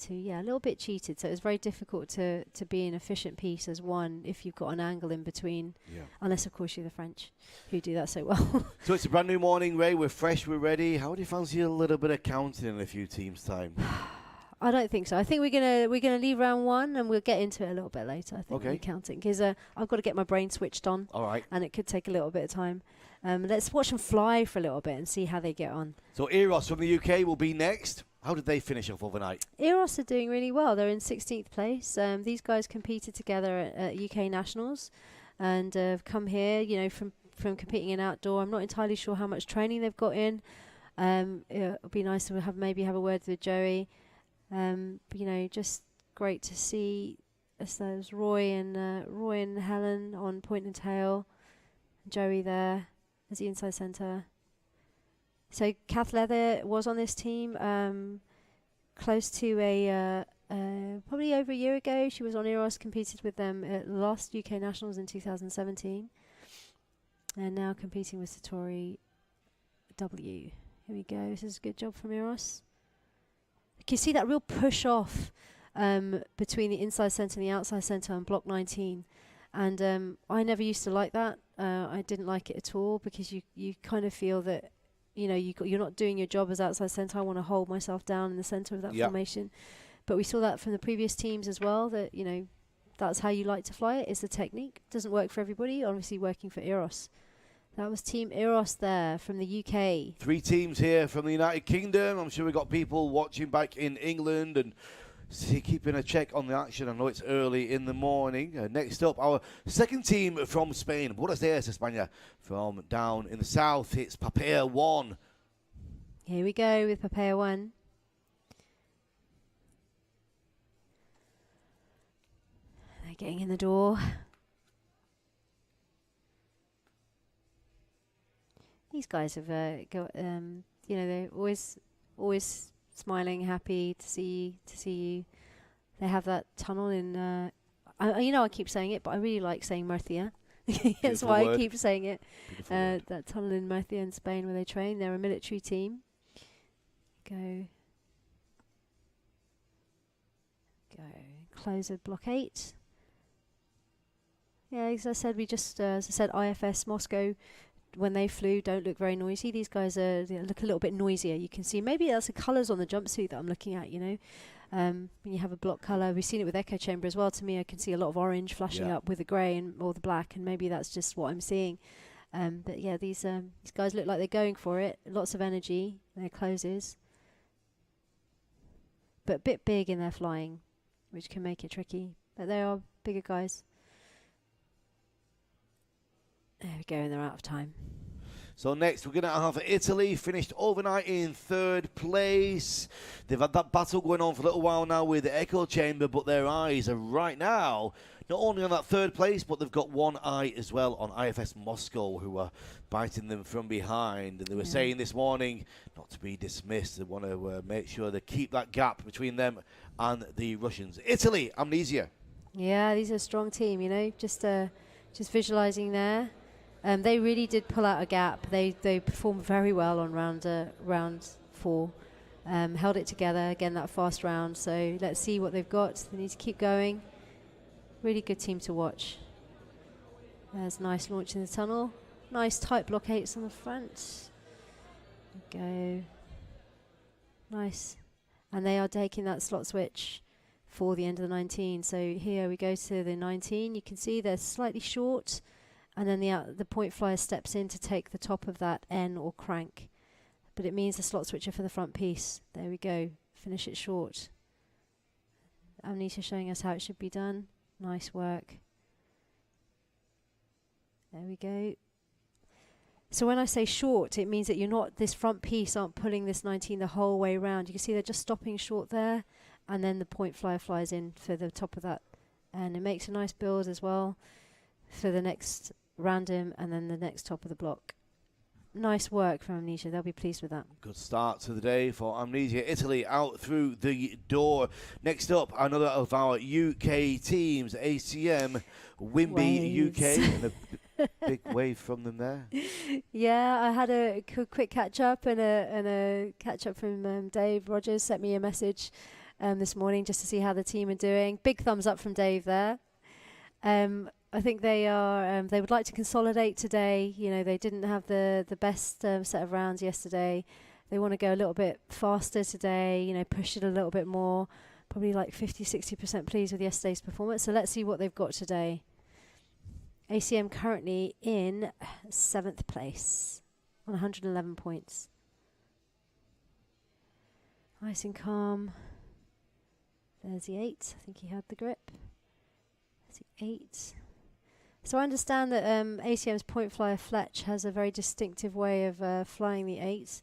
a little bit cheated. So it's very difficult to be an efficient piece as one if you've got an angle in between.
Yeah.
Unless of course you're the French, who do that so well.
So it's a brand new morning, Ray. We're fresh, we're ready. How do you fancy a little bit of counting in a few teams' time?
I don't think so. I think we're gonna leave round 1 and we'll get into it a little bit later. I think
Okay.
we're counting because I've got to get my brain switched on.
All right.
And it could take a little bit of time. Let's watch them fly for a little bit and see how they get on.
So Eros from the UK will be next. How did they finish off overnight?
Eros are doing really well. They're in 16th place. These guys competed together at UK Nationals and have come here, from competing in outdoor. I'm not entirely sure how much training they've got in. It would be nice to maybe have a word with Joey. Just great to see. There's Roy and Helen on point and tail. Joey there as the inside centre. So Kath Leather was on this team close to probably over a year ago. She was on Eros, competed with them at the last UK Nationals in 2017, and now competing with Satori W. Here we go. This is a good job from Eros. You can see that real push off between the inside centre and the outside centre on block 19. And I never used to like that. I didn't like it at all because you kind of feel that you're not doing your job as outside centre. I want to hold myself down in the centre of that formation. But we saw that from the previous teams as well, that that's how you like to fly it, is the technique. Doesn't work for everybody, obviously working for Eros. That was Team Eros there from the UK. 3
teams here from the United Kingdom. I'm sure we've got people watching back in England and keeping a check on the action. I know it's early in the morning. Next up, our second team from Spain. Buenos Aires, España. From down in the south, it's Papaya 1.
Here we go with Papaya 1. They're getting in the door. These guys have they're always smiling, happy to see you. They have that tunnel in. I keep saying it, but I really like saying Murcia. That's why I keep saying it. That tunnel in Murcia in Spain where they train. They're a military team. Go. Close at block 8. Yeah, as I said, IFS Moscow, when they flew, don't look very noisy. These guys look a little bit noisier. You can see maybe that's the colours on the jumpsuit that I'm looking at. When you have a block colour, we've seen it with Echo Chamber as well. To me, I can see a lot of orange flashing up with the grey or the black, and maybe that's just what I'm seeing. But yeah, these guys look like they're going for it. Lots of energy. Their closes, but a bit big in their flying, which can make it tricky. But they are bigger guys. There we go, and they're out of time.
So next, we're going to have Italy, finished overnight in 3rd place. They've had that battle going on for a little while now with the Echo Chamber, but their eyes are right now not only on that 3rd place, but they've got one eye as well on IFS Moscow, who are biting them from behind. And they were saying this morning not to be dismissed. They want to make sure they keep that gap between them and the Russians. Italy, Amnesia.
Yeah, these are a strong team, just visualising there. They really did pull out a gap. They performed very well on round 4. Held it together, again, that fast round. So let's see what they've got. They need to keep going. Really good team to watch. There's a nice launch in the tunnel. Nice tight block 8s on the front. Go. Nice. And they are taking that slot switch for the end of the 19. So here we go to the 19. You can see they're slightly short. And then the point flyer steps in to take the top of that N or crank. But it means the slot switcher for the front piece. There we go. Finish it short. Amnesia showing us how it should be done. Nice work. There we go. So when I say short, it means that you're not, this front piece aren't pulling this 19 the whole way around. You can see they're just stopping short there. And then the point flyer flies in for the top of that. And it makes a nice build as well for the next random and then the next top of the block. Nice work from Amnesia. They'll be pleased with that.
Good start to the day for Amnesia Italy out through the door. Next up, another of our UK teams, ACM, Wimby UK. And a big wave from them there.
Yeah, I had a quick catch up and a catch up from Dave Rogers. Sent me a message this morning just to see how the team are doing. Big thumbs up from Dave there. I think they are. They would like to consolidate today. You know, they didn't have the best set of rounds yesterday. They want to go a little bit faster today. You know, push it a little bit more. Probably like 50-60% pleased with yesterday's performance. So let's see what they've got today. ACM currently in 7th place on 111 points. Nice and calm. There's the 8. I think he had the grip. There's the 8. So I understand that ACM's point flyer Fletch has a very distinctive way of flying the 8.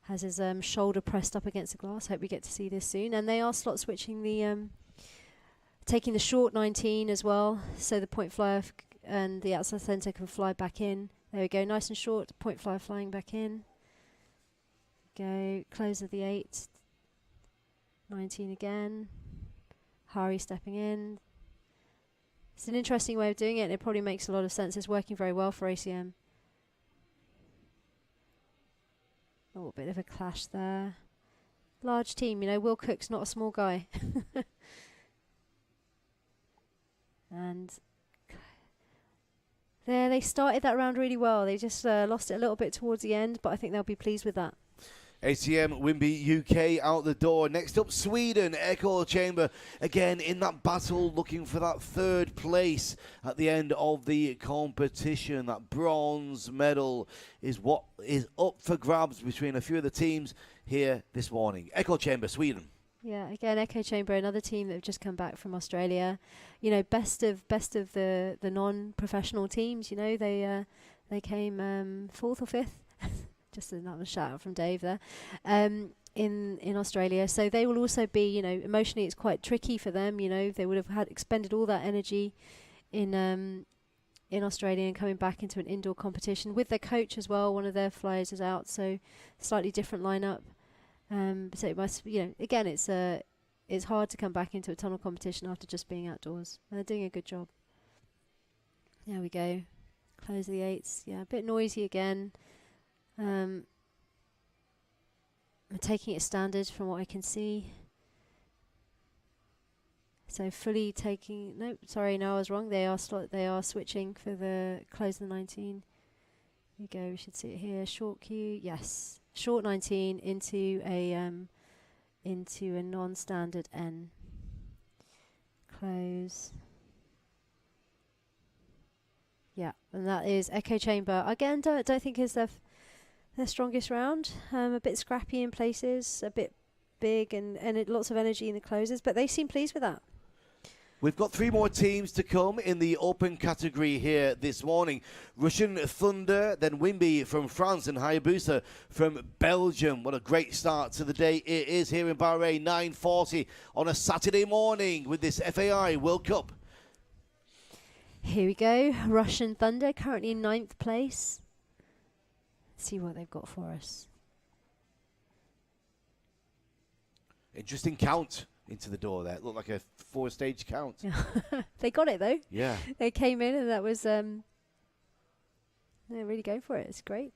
Has his shoulder pressed up against the glass. Hope we get to see this soon. And they are slot switching the, taking the short 19 as well. So the point flyer and the outside centre can fly back in. There we go, nice and short. Point flyer flying back in. Go, close of the 8. 19 again. Hari stepping in. It's an interesting way of doing it, and it probably makes a lot of sense. It's working very well for ACM. Oh, a bit of a clash there. Large team, you know, Will Cook's not a small guy. And there, they started that round really well. They just lost it a little bit towards the end, but I think they'll be pleased with that.
ACM, Wimby UK out the door. Next up, Sweden, Echo Chamber. Again, in that battle, looking for that 3rd place at the end of the competition. That bronze medal is what is up for grabs between a few of the teams here this morning. Echo Chamber, Sweden.
Yeah, again, Echo Chamber, another team that have just come back from Australia. You know, best of the non-professional teams. You know, they came 4th or 5th. Just another shout out from Dave there, in Australia. So they will also be, you know, emotionally it's quite tricky for them. You know, they would have had expended all that energy in Australia and coming back into an indoor competition with their coach as well. One of their flyers is out, so slightly different lineup. So it must, you know, again, it's hard to come back into a tunnel competition after just being outdoors. And they're doing a good job. There we go. Close the 8s. Yeah, a bit noisy again. I'm taking it standard from what I can see. So fully taking, no, sorry, no, I was wrong. They are switching for the close of the 19. Here we go, we should see it here. Short queue, yes. Short 19 into a non-standard N. Close. Yeah, and that is Echo Chamber. Again, don't think is their strongest round. A bit scrappy in places, a bit big, and lots of energy in the closes, but they seem pleased with that.
We've got 3 more teams to come in the open category here this morning. Russian Thunder, then Wimby from France, and Hayabusa from Belgium. What a great start to the day it is here in Bahrain, 9:40 on a Saturday morning with this FAI World Cup.
Here we go. Russian Thunder currently in 9th place. Let's see what they've got for us.
Interesting count into the door there. It looked like a 4-stage count.
They got it though.
Yeah.
They came in and that was They're really going for it. It's great.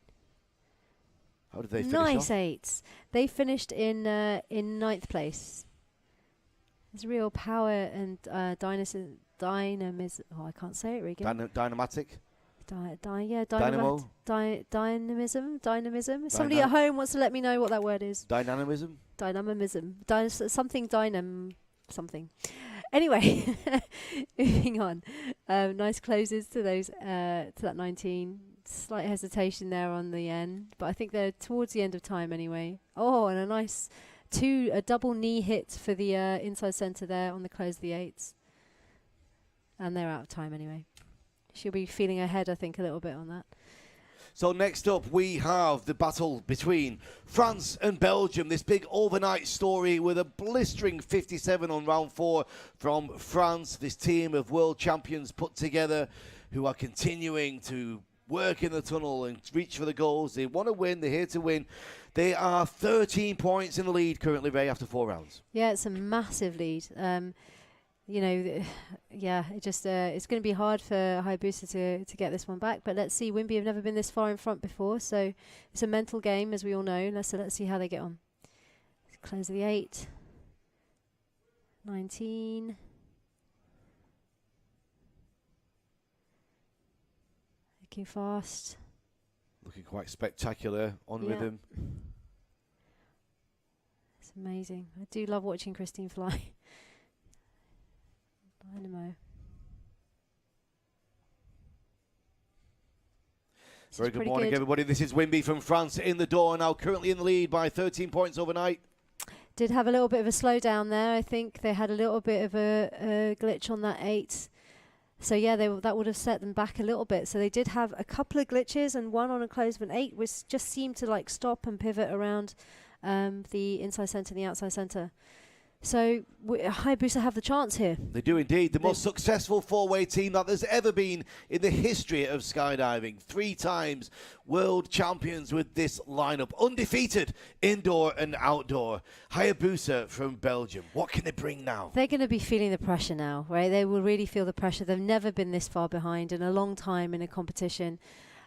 How did they finish
Nice
off?
8s. They finished in 9th place. There's real power and dynamism. Oh, I can't say it really.
Dynamatic?
Dynamism. Somebody at home wants to let me know what that word is.
Dynamism?
Dynamism. Something. Anyway, moving on. Nice closes to those to that 19. Slight hesitation there on the end, but I think they're towards the end of time anyway. Oh, and a nice a double knee hit for the inside centre there on the close of the 8s. And they're out of time anyway. She'll be feeling ahead, I think, a little bit on that.
So next up, we have the battle between France and Belgium. This big overnight story with a blistering 57 on round 4 from France. This team of world champions put together who are continuing to work in the tunnel and reach for the goals. They want to win. They're here to win. They are 13 points in the lead currently, Ray, after 4 rounds.
Yeah, it's a massive lead. It's going to be hard for Hayabusa to get this one back. But let's see. Wimby have never been this far in front before, so it's a mental game, as we all know. Let's see how they get on. Close of the 8. 19. Looking fast.
Looking quite spectacular, on rhythm.
It's amazing. I do love watching Christine fly. Dynamo.
Very good morning, everybody. This is Wimby from France in the door, now currently in the lead by 13 points overnight.
Did have a little bit of a slowdown there. I think they had a little bit of a glitch on that 8. So yeah, that would have set them back a little bit. So they did have a couple of glitches, and one on a close of an 8 which just seemed to like stop and pivot around the inside centre and the outside centre. So Hayabusa have the chance here.
They do indeed. The most successful 4-way team that there's ever been in the history of skydiving. 3 times world champions with this lineup. Undefeated indoor and outdoor. Hayabusa from Belgium. What can they bring now?
They're going to be feeling the pressure now, right? They will really feel the pressure. They've never been this far behind in a long time in a competition.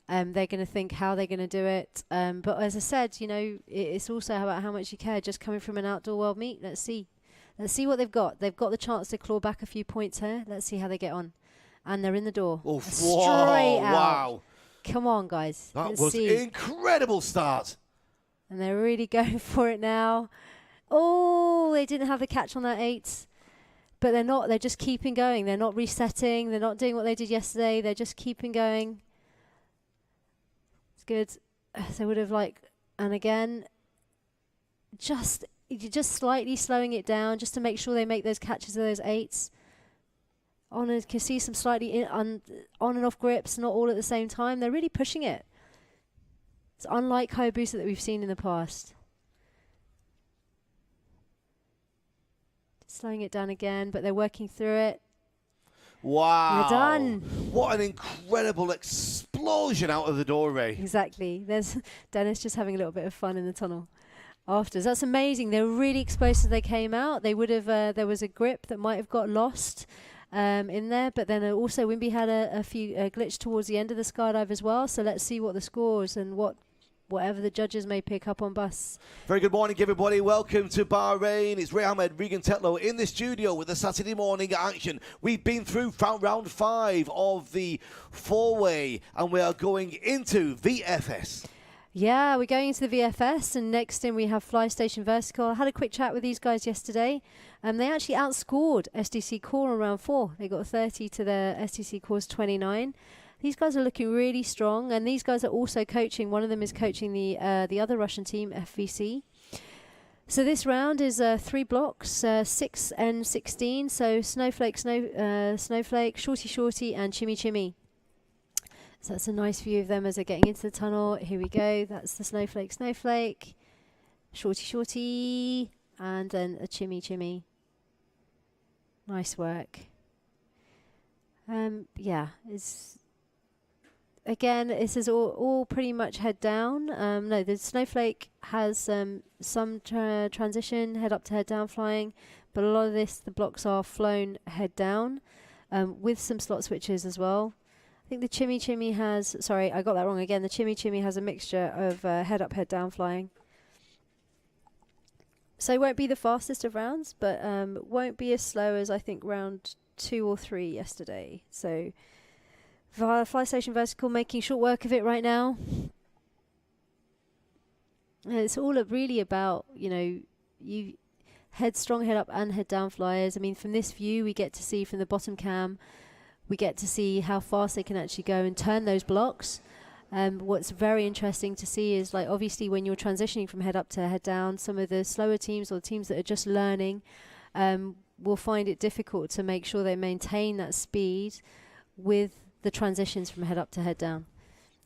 They're going to think how they're going to do it. But as I said, it's also about how much you care. Just coming from an outdoor world meet, let's see. Let's see what they've got. They've got the chance to claw back a few points here. Let's see how they get on. And they're in the door.
Oh,
straight out.
Wow.
Come on, guys.
That was an incredible start.
And they're really going for it now. Oh, they didn't have the catch on that 8. But they're not. They're just keeping going. They're not resetting. They're not doing what they did yesterday. They're just keeping going. It's good. They would have and again, you're just slightly slowing it down just to make sure they make those catches of those 8s. You can see some slightly on and off grips, not all at the same time. They're really pushing it. It's unlike Hayabusa that we've seen in the past. Slowing it down again, but they're working through it.
Wow.
They're done.
What an incredible explosion out of the door, Ray.
Exactly. There's Dennis just having a little bit of fun in the tunnel. Afterwards. That's amazing. They were really explosive. They came out. They would have. There was a grip that might have got lost in there, but then also Wimby had a few glitch towards the end of the skydive as well. So let's see what the scores and whatever the judges may pick up on bus.
Very good morning, everybody. Welcome to Bahrain. It's Ray Ahmed, Regan Tetlow in the studio with the Saturday morning action. We've been through round 5 of the 4-way, and we are going into VFS.
Yeah, we're going into the VFS, and next in we have Fly Station Vertical. I had a quick chat with these guys yesterday. They actually outscored SDC Core on round 4. They got 30 to the SDC Core's 29. These guys are looking really strong, and these guys are also coaching. One of them is coaching the other Russian team, FVC. So this round is 3 blocks, 6 and 16. So Snowflake, Snowflake, Shorty Shorty, and Chimmy Chimmy. So that's a nice view of them as they're getting into the tunnel. Here we go. That's the Snowflake, Snowflake, Shorty Shorty, and then a Chimmy Chimmy. Nice work. Yeah, this is all pretty much head down. No, the Snowflake has some transition, head up to head down flying, but a lot of the blocks are flown head down with some slot switches as well. I think the Chimmy Chimmy has, sorry, I got that wrong again. The Chimmy Chimmy has a mixture of head up, head down flying. So it won't be the fastest of rounds, but won't be as slow as I think round 2 or 3 yesterday. So Fly Station Vertical making short work of it right now. And it's all really about, you know, you strong head up and head down flyers. I mean, from this view, we get to see from the bottom cam, we get to see how fast they can actually go and turn those blocks. What's very interesting to see is, like, obviously when you're transitioning from head up to head down, some of the slower teams or teams that are just learning will find it difficult to make sure they maintain that speed with the transitions from head up to head down.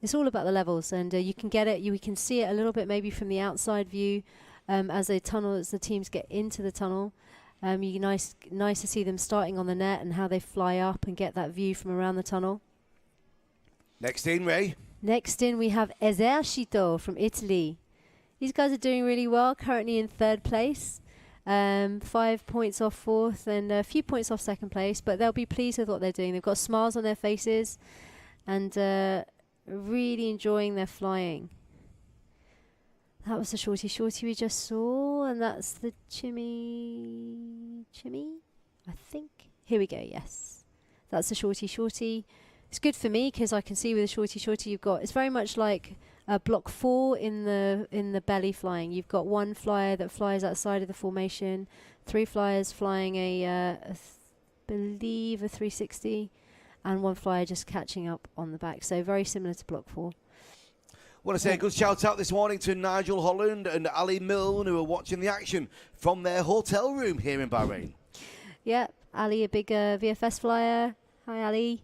It's all about the levels, and you can get it. We can see it a little bit maybe from the outside view as the teams get into the tunnel. Nice to see them starting on the net and how they fly up and get that view from around the tunnel.
Next in, Ray.
Next in, we have Esercito from Italy. These guys are doing really well, currently in 3rd place. 5 points off 4th and a few points off 2nd place, but they'll be pleased with what they're doing. They've got smiles on their faces and really enjoying their flying. That was the shorty we just saw, and that's the Chimmy, I think. Here we go, yes. That's the shorty. It's good for me because I can see with the shorty you've got, it's very much like block 4 in the belly flying. You've got 1 flyer that flies outside of the formation, 3 flyers flying I believe a 360, and 1 flyer just catching up on the back. So very similar to block 4.
I want to say a good shout out this morning to Nigel Holland and Ali Milne, who are watching the action from their hotel room here in Bahrain.
Yeah, Ali, a big VFS flyer. Hi, Ali.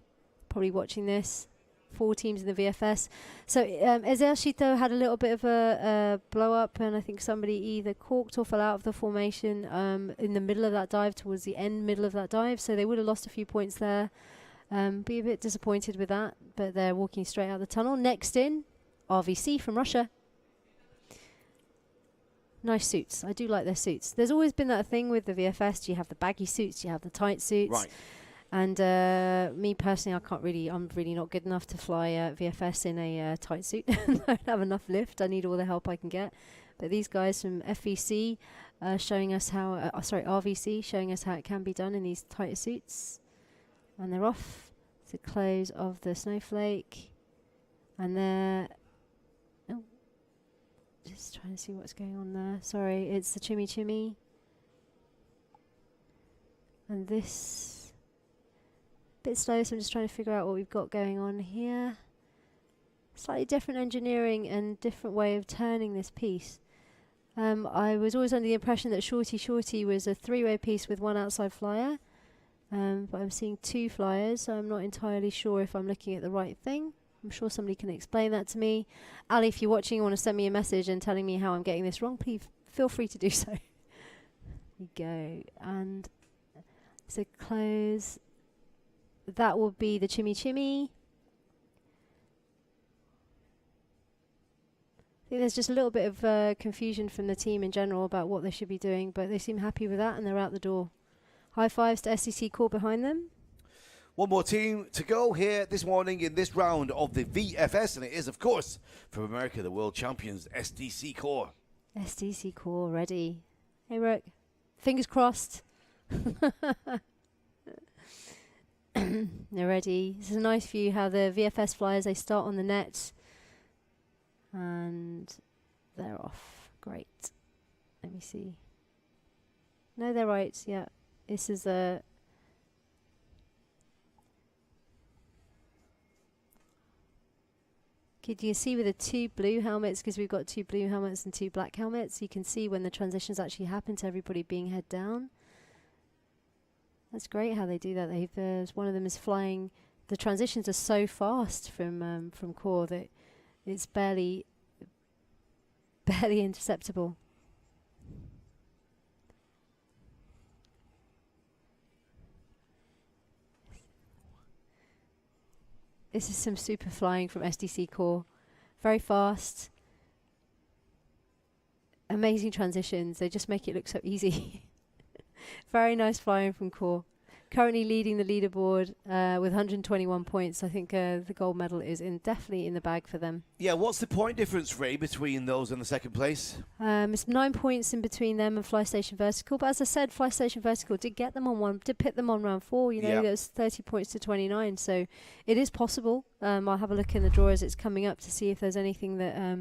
Probably watching this. 4 teams in the VFS. So Esercito had a little bit of a blow up, and I think somebody either corked or fell out of the formation in the middle of that dive, towards the middle of that dive. So they would have lost a few points there. Be a bit disappointed with that, but they're walking straight out the tunnel. Next in, RVC from Russia. Nice suits. I do like their suits. There's always been that thing with the VFS. You have the baggy suits, you have the tight suits.
Right.
And me personally, I'm really not good enough to fly VFS in a tight suit. I don't have enough lift. I need all the help I can get. But these guys from FVC showing us how, RVC showing us how it can be done in these tighter suits. And they're off to close of the snowflake. And they're, just trying to see what's going on there. Sorry, it's the Chimmy. And this, bit slow, so I'm just trying to figure out what we've got going on here. Slightly different engineering and different way of turning this piece. I was always under the impression that shorty was a 3-way piece with 1 outside flyer, but I'm seeing 2 flyers, so I'm not entirely sure if I'm looking at the right thing. I'm sure somebody can explain that to me. Ali, if you're watching and want to send me a message and telling me how I'm getting this wrong, please feel free to do so. Here we go, and so close. That will be the Chimmy. I think there's just a little bit of confusion from the team in general about what they should be doing, but they seem happy with that and they're out the door. High fives to SCC Core behind them.
One more team to go here this morning in this round of the VFS, and it is, of course, from America, the world champions, SDC Core.
SDC Core ready. Hey, Rook. Fingers crossed. They're ready. This is a nice view how the VFS flyers, they start on the net and they're off. Great. Let me see. No, they're right. Yeah. This is a... Could you see with the 2 blue helmets, because we've got 2 blue helmets and 2 black helmets, you can see when the transitions actually happen to everybody being head down. That's great how they do that. One of them is flying. The transitions are so fast from core that it's barely interceptable. This is some super flying from SDC Core. Very fast. Amazing transitions. They just make it look so easy. Very nice flying from Core. currently leading the leaderboard with 121 points. I think the gold medal is definitely in the bag for them.
Yeah, what's the point difference, Ray, between those in the second place?
It's 9 points in between them and Fly Station Vertical. But as I said, Fly Station Vertical did get them on did pit them on round 4. You know, there's 30 points to 29. So it is possible. I'll have a look in the draw as it's coming up to see if there's anything that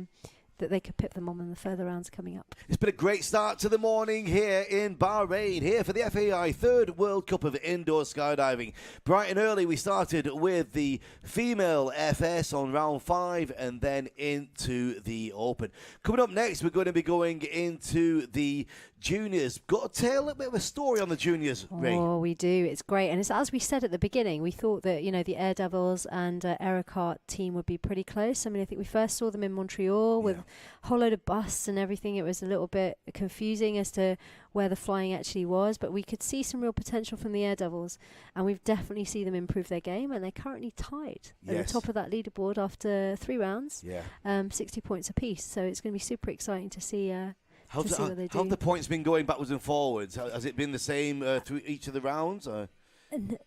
that they could pip them on in the further rounds coming up.
It's been a great start to the morning here in Bahrain, here for the FAI Third World Cup of Indoor Skydiving. Bright and early, we started with the female FS on round 5 and then into the Open. Coming up next, we're going to be going into the juniors. Got to tell a little bit of a story on the juniors, Ray.
Oh, we do. It's great. And it's as we said at the beginning, we thought that, you know, the Air Devils and Aerocart team would be pretty close. I mean, I think we first saw them in Montreal with a whole load of busts and everything. It was a little bit confusing as to where the flying actually was, but we could see some real potential from the Air Devils, and we've definitely seen them improve their game, and they're currently tied at the top of that leaderboard after 3 rounds, 60 points apiece. So it's going to be super exciting to see how have
the points been going backwards and forwards? Has it been the same through each of the rounds? Or?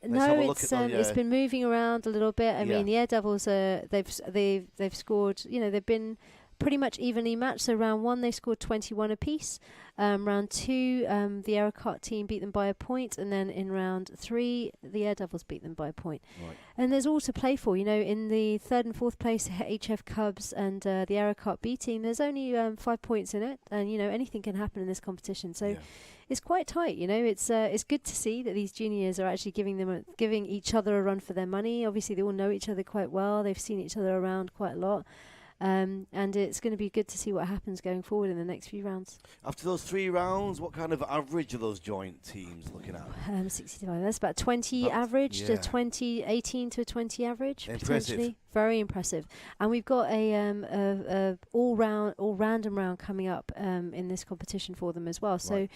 No, it's been moving around a little bit. I mean, the Air Devils they've scored. You know, they've been pretty much evenly matched. So round 1 they scored 21 apiece. Round 2 the Aerocart team beat them by a point, and then in round 3 the Air Devils beat them by a point. Right. And there's all to play for. You know, in the 3rd and 4th place HF Cubs and the Aerocart B team, there's only 5 points in it, and you know anything can happen in this competition. So it's quite tight. You know, it's good to see that these juniors are actually giving each other a run for their money. Obviously, they all know each other quite well. They've seen each other around quite a lot. And it's going to be good to see what happens going forward in the next few rounds.
After those 3 rounds, what kind of average are those joint teams looking at?
65. That's about 20 average to 18 to a 20 average.
Impressive.
Very impressive. And we've got a random round coming up in this competition for them as well. So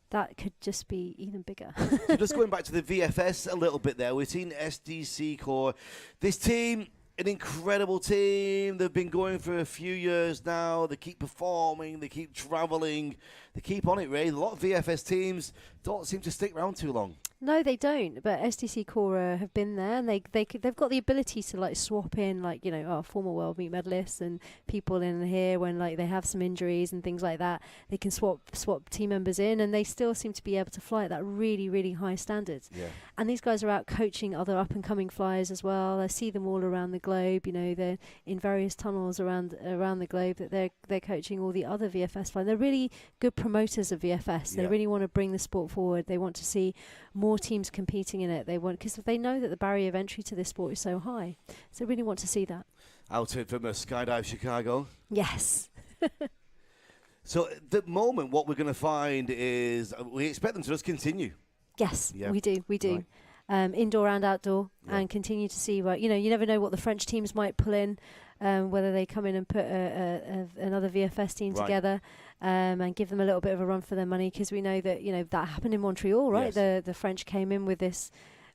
that could just be even bigger.
So just going back to the VFS a little bit there, we've seen SDC Core. This team, an incredible team. They've been going for a few years now. They keep performing. They keep traveling. They keep on it, Ray. A lot of VFS teams don't seem to stick around too long.
No, they don't. But SDC Core have been there, and they've got the ability to like swap in, like, you know, our former world meet medalists and people in here when like they have some injuries and things like that. They can swap team members in, and they still seem to be able to fly at that really, really high standards. Yeah. And these guys are out coaching other up and coming flyers as well. I see them all around the globe. You know, they're in various tunnels around the globe that they're coaching all the other VFS flyers. They're really good promoters of VFS. They really want to bring the sport forward. They want to see more teams competing in it. They want, because they know that the barrier of entry to this sport is so high. So they really want to see that. Out
from Skydive Chicago.
Yes.
So at the moment, what we're going to find is we expect them to just continue.
Yes, we do. Right. Indoor and outdoor, and continue to see. Well, you know, you never know what the French teams might pull in, whether they come in and put another VFS team together, and give them a little bit of a run for their money, because we know that, you know, that happened in Montreal, right? Yes. The French came in with this,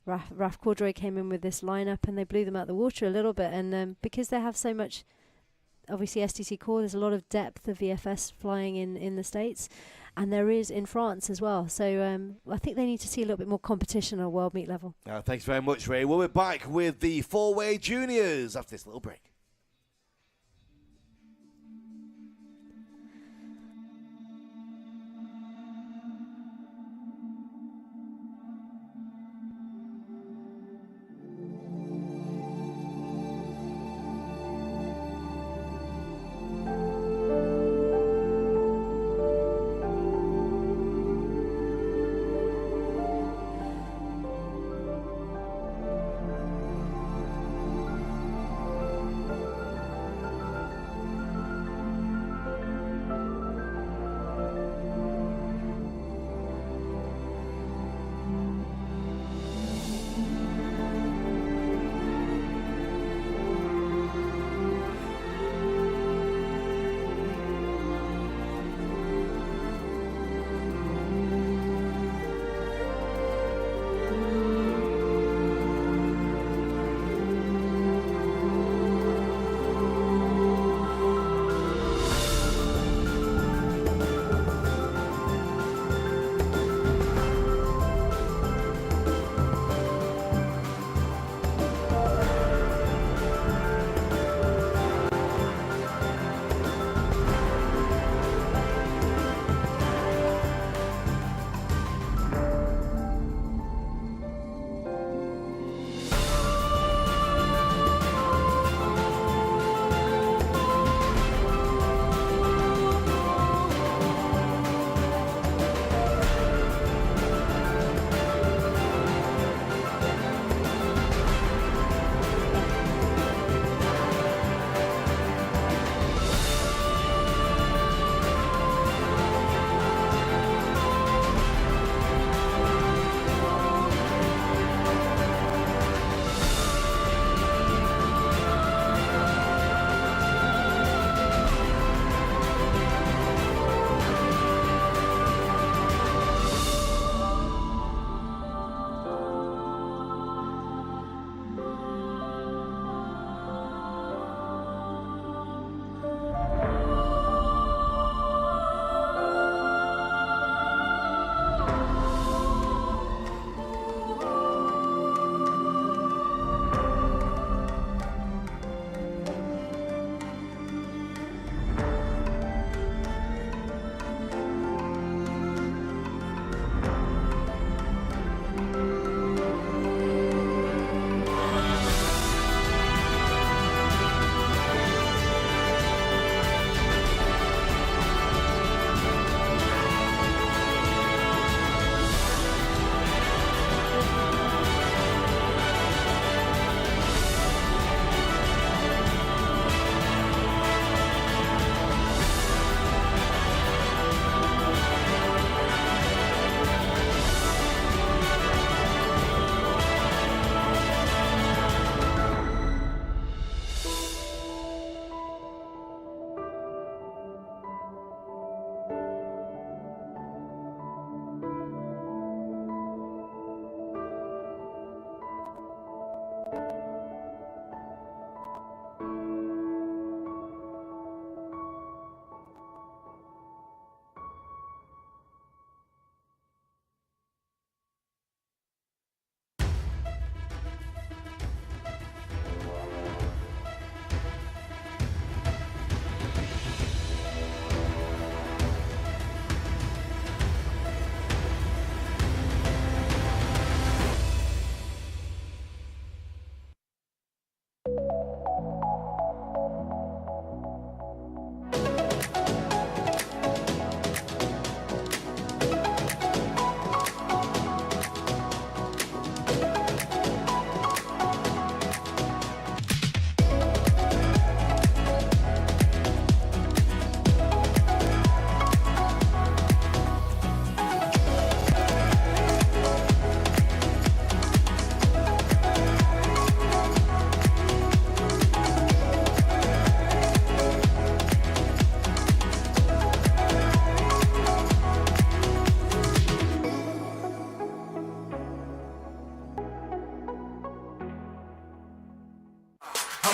Raf Cordray came in with this lineup, and they blew them out the water a little bit, and because they have so much, obviously STC Core, there's a lot of depth of VFS flying in the States. And there is in France as well. So I think they need to see a little bit more competition on world meet level.
Thanks very much, Ray. We'll be back with the 4-way juniors after this little break.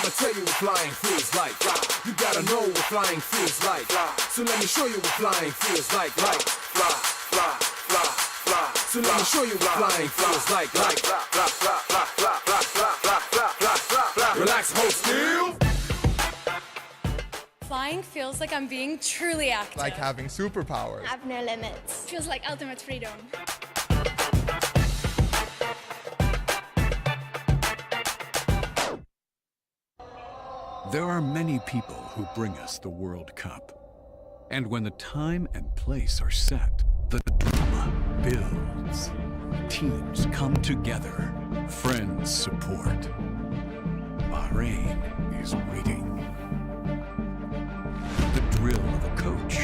I'ma tell you what flying feels like. You gotta know what flying feels like. So let me show you what flying feels like. Fly, fly, fly, fly, fly. So let me show you what flying feels like. Relax, hold still.
Flying feels like I'm being truly active.
Like having superpowers.
Have no limits.
Feels like ultimate freedom.
There are many people who bring us the World Cup. And when the time and place are set, the drama builds. Teams come together. Friends support. Bahrain is waiting. The drill of a coach.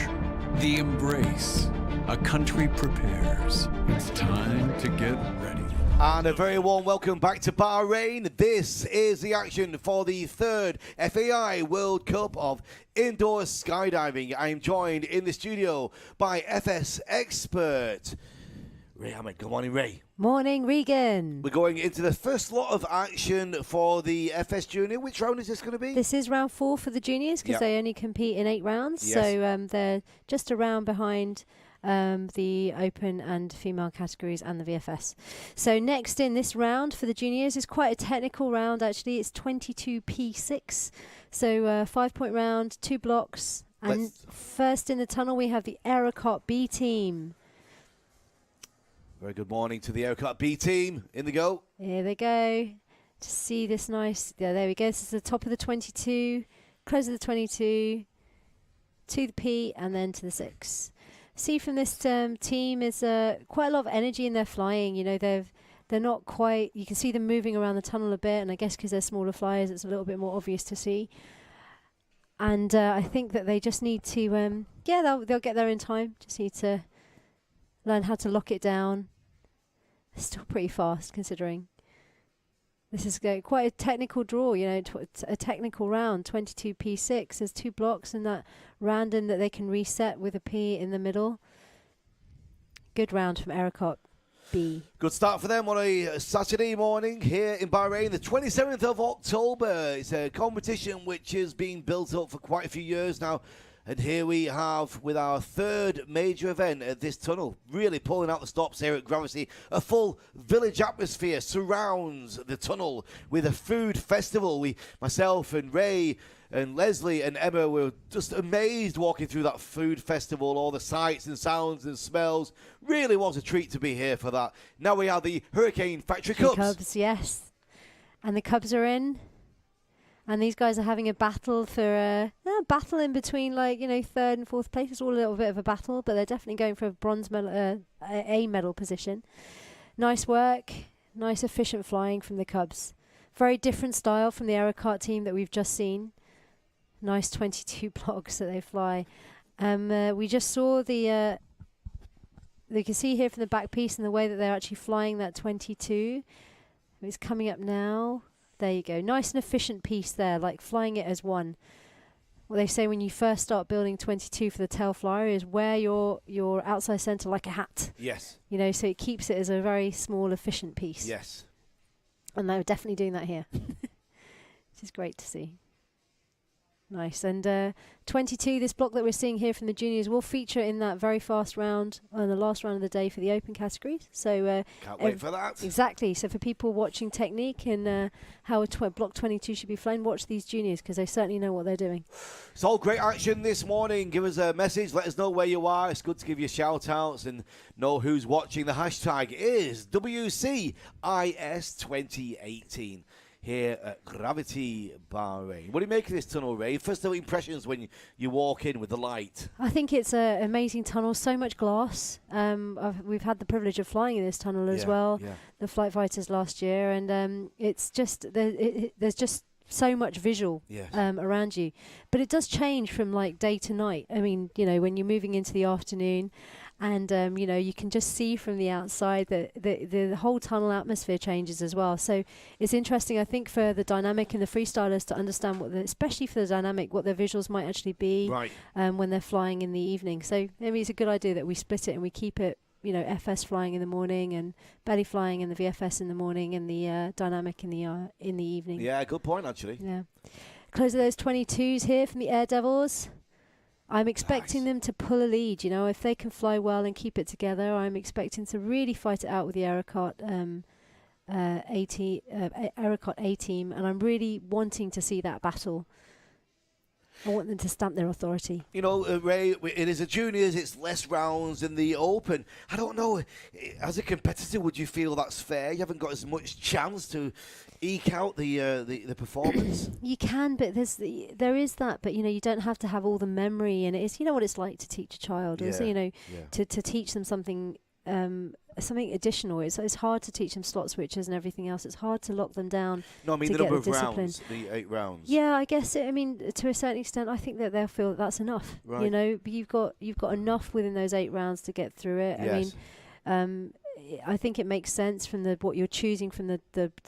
The embrace. A country prepares. It's time to get ready.
And a very warm welcome back to Bahrain. This is the action for the third FAI World Cup of Indoor Skydiving. I am joined in the studio by FS expert Ray Ahmed. Good morning, Ray.
Morning, Regan.
We're going into the first lot of action for the FS Junior. Which round is this going to be?
This is round 4 for the juniors because they only compete in 8 rounds.
Yes.
So they're just a round behind the open and female categories and the VFS. So next in this round for the juniors is quite a technical round actually. It's 22P6. So 5-point round, 2 blocks. And first in the tunnel we have the Aerocot B team.
Very good morning to the Aerocot B team. In the go.
Here they go. To see this nice, there we go. This is the top of the 22, close of the 22, to the P and then to the 6. See from this team is quite a lot of energy in their flying. You know, they're not quite. You can see them moving around the tunnel a bit, and I guess because they're smaller flyers, it's a little bit more obvious to see. And I think that they just need to, they'll get there in time. Just need to learn how to lock it down. It's still pretty fast considering. This is quite a technical draw, you know, a technical round, 22P6. There's 2 blocks and that random that they can reset with a P in the middle. Good round from Aerocot B.
Good start for them on a Saturday morning here in Bahrain, the 27th of October. It's a competition which has been built up for quite a few years now. And here we have, with our third major event at this tunnel, really pulling out the stops here at Gravity. A full village atmosphere surrounds the tunnel with a food festival. Myself and Ray and Leslie and Emma were just amazed walking through that food festival, all the sights and sounds and smells. Really was a treat to be here for that. Now we have the Hurricane Factory Cubs.
Cubs, yes. And the Cubs are in. And these guys are having a battle for a battle in between, like, you know, 3rd and 4th place. It's all a little bit of a battle, but they're definitely going for a bronze medal, a medal position. Nice work, nice efficient flying from the Cubs. Very different style from the Aerocart team that we've just seen. Nice 22 blocks that they fly. We just saw the. You can see here from the back piece and the way that they're actually flying that 22. It's coming up now. There you go. Nice and efficient piece there, like flying it as one. What they say when you first start building 22 for the tail flyer is wear your outside center like a hat.
Yes.
You know, so it keeps it as a very small, efficient piece.
Yes.
And they're definitely doing that here. Which is great to see. Nice. And 22, this block that we're seeing here from the juniors will feature in that very fast round on the last round of the day for the open categories. So
can't wait for that.
Exactly. So for people watching technique and how a block 22 should be flown, watch these juniors because they certainly know what they're doing.
It's all great action this morning. Give us a message. Let us know where you are. It's good to give you shout outs and know who's watching. The hashtag is WCIS2018. Here at Gravity Bahrain. What do you make of this tunnel, Ray? First impressions when you walk in with the light.
I think it's an amazing tunnel, so much glass. We've had the privilege of flying in this tunnel as well, the Flight Fighters last year, and it's just, there's just so much visual around you. But it does change from like day to night. I mean, you know, when you're moving into the afternoon, and you know, you can just see from the outside that the whole tunnel atmosphere changes as well. So it's interesting, I think, for the dynamic and the freestylers to understand especially for the dynamic, what their visuals might actually be when they're flying in the evening. So maybe it's a good idea that we split it and we keep it FS flying in the morning and belly flying in the VFS in the morning and the dynamic in the evening.
Yeah, good point, actually.
Yeah. Close of those 22s here from the Air Devils. I'm expecting them to pull a lead. If they can fly well and keep it together, I'm expecting to really fight it out with the Aerocot A team, and I'm really wanting to see that battle. I want them to stamp their authority.
Ray, it is a juniors, it's less rounds in the open. I don't know, as a competitor, would you feel that's fair? You haven't got as much chance to eke out the performance.
You can, but there is that, but you don't have to have all the memory, and it's what it's like to teach a child, to teach them something additional. It's hard to teach them slot switches and everything else. It's hard to lock them down.
No, I mean
the
number of rounds, the 8 rounds.
Yeah, I guess. To a certain extent, I think that they'll feel that's enough.
Right.
But you've got enough within those 8 rounds to get through it.
Yes.
I think it makes sense from what you're choosing from the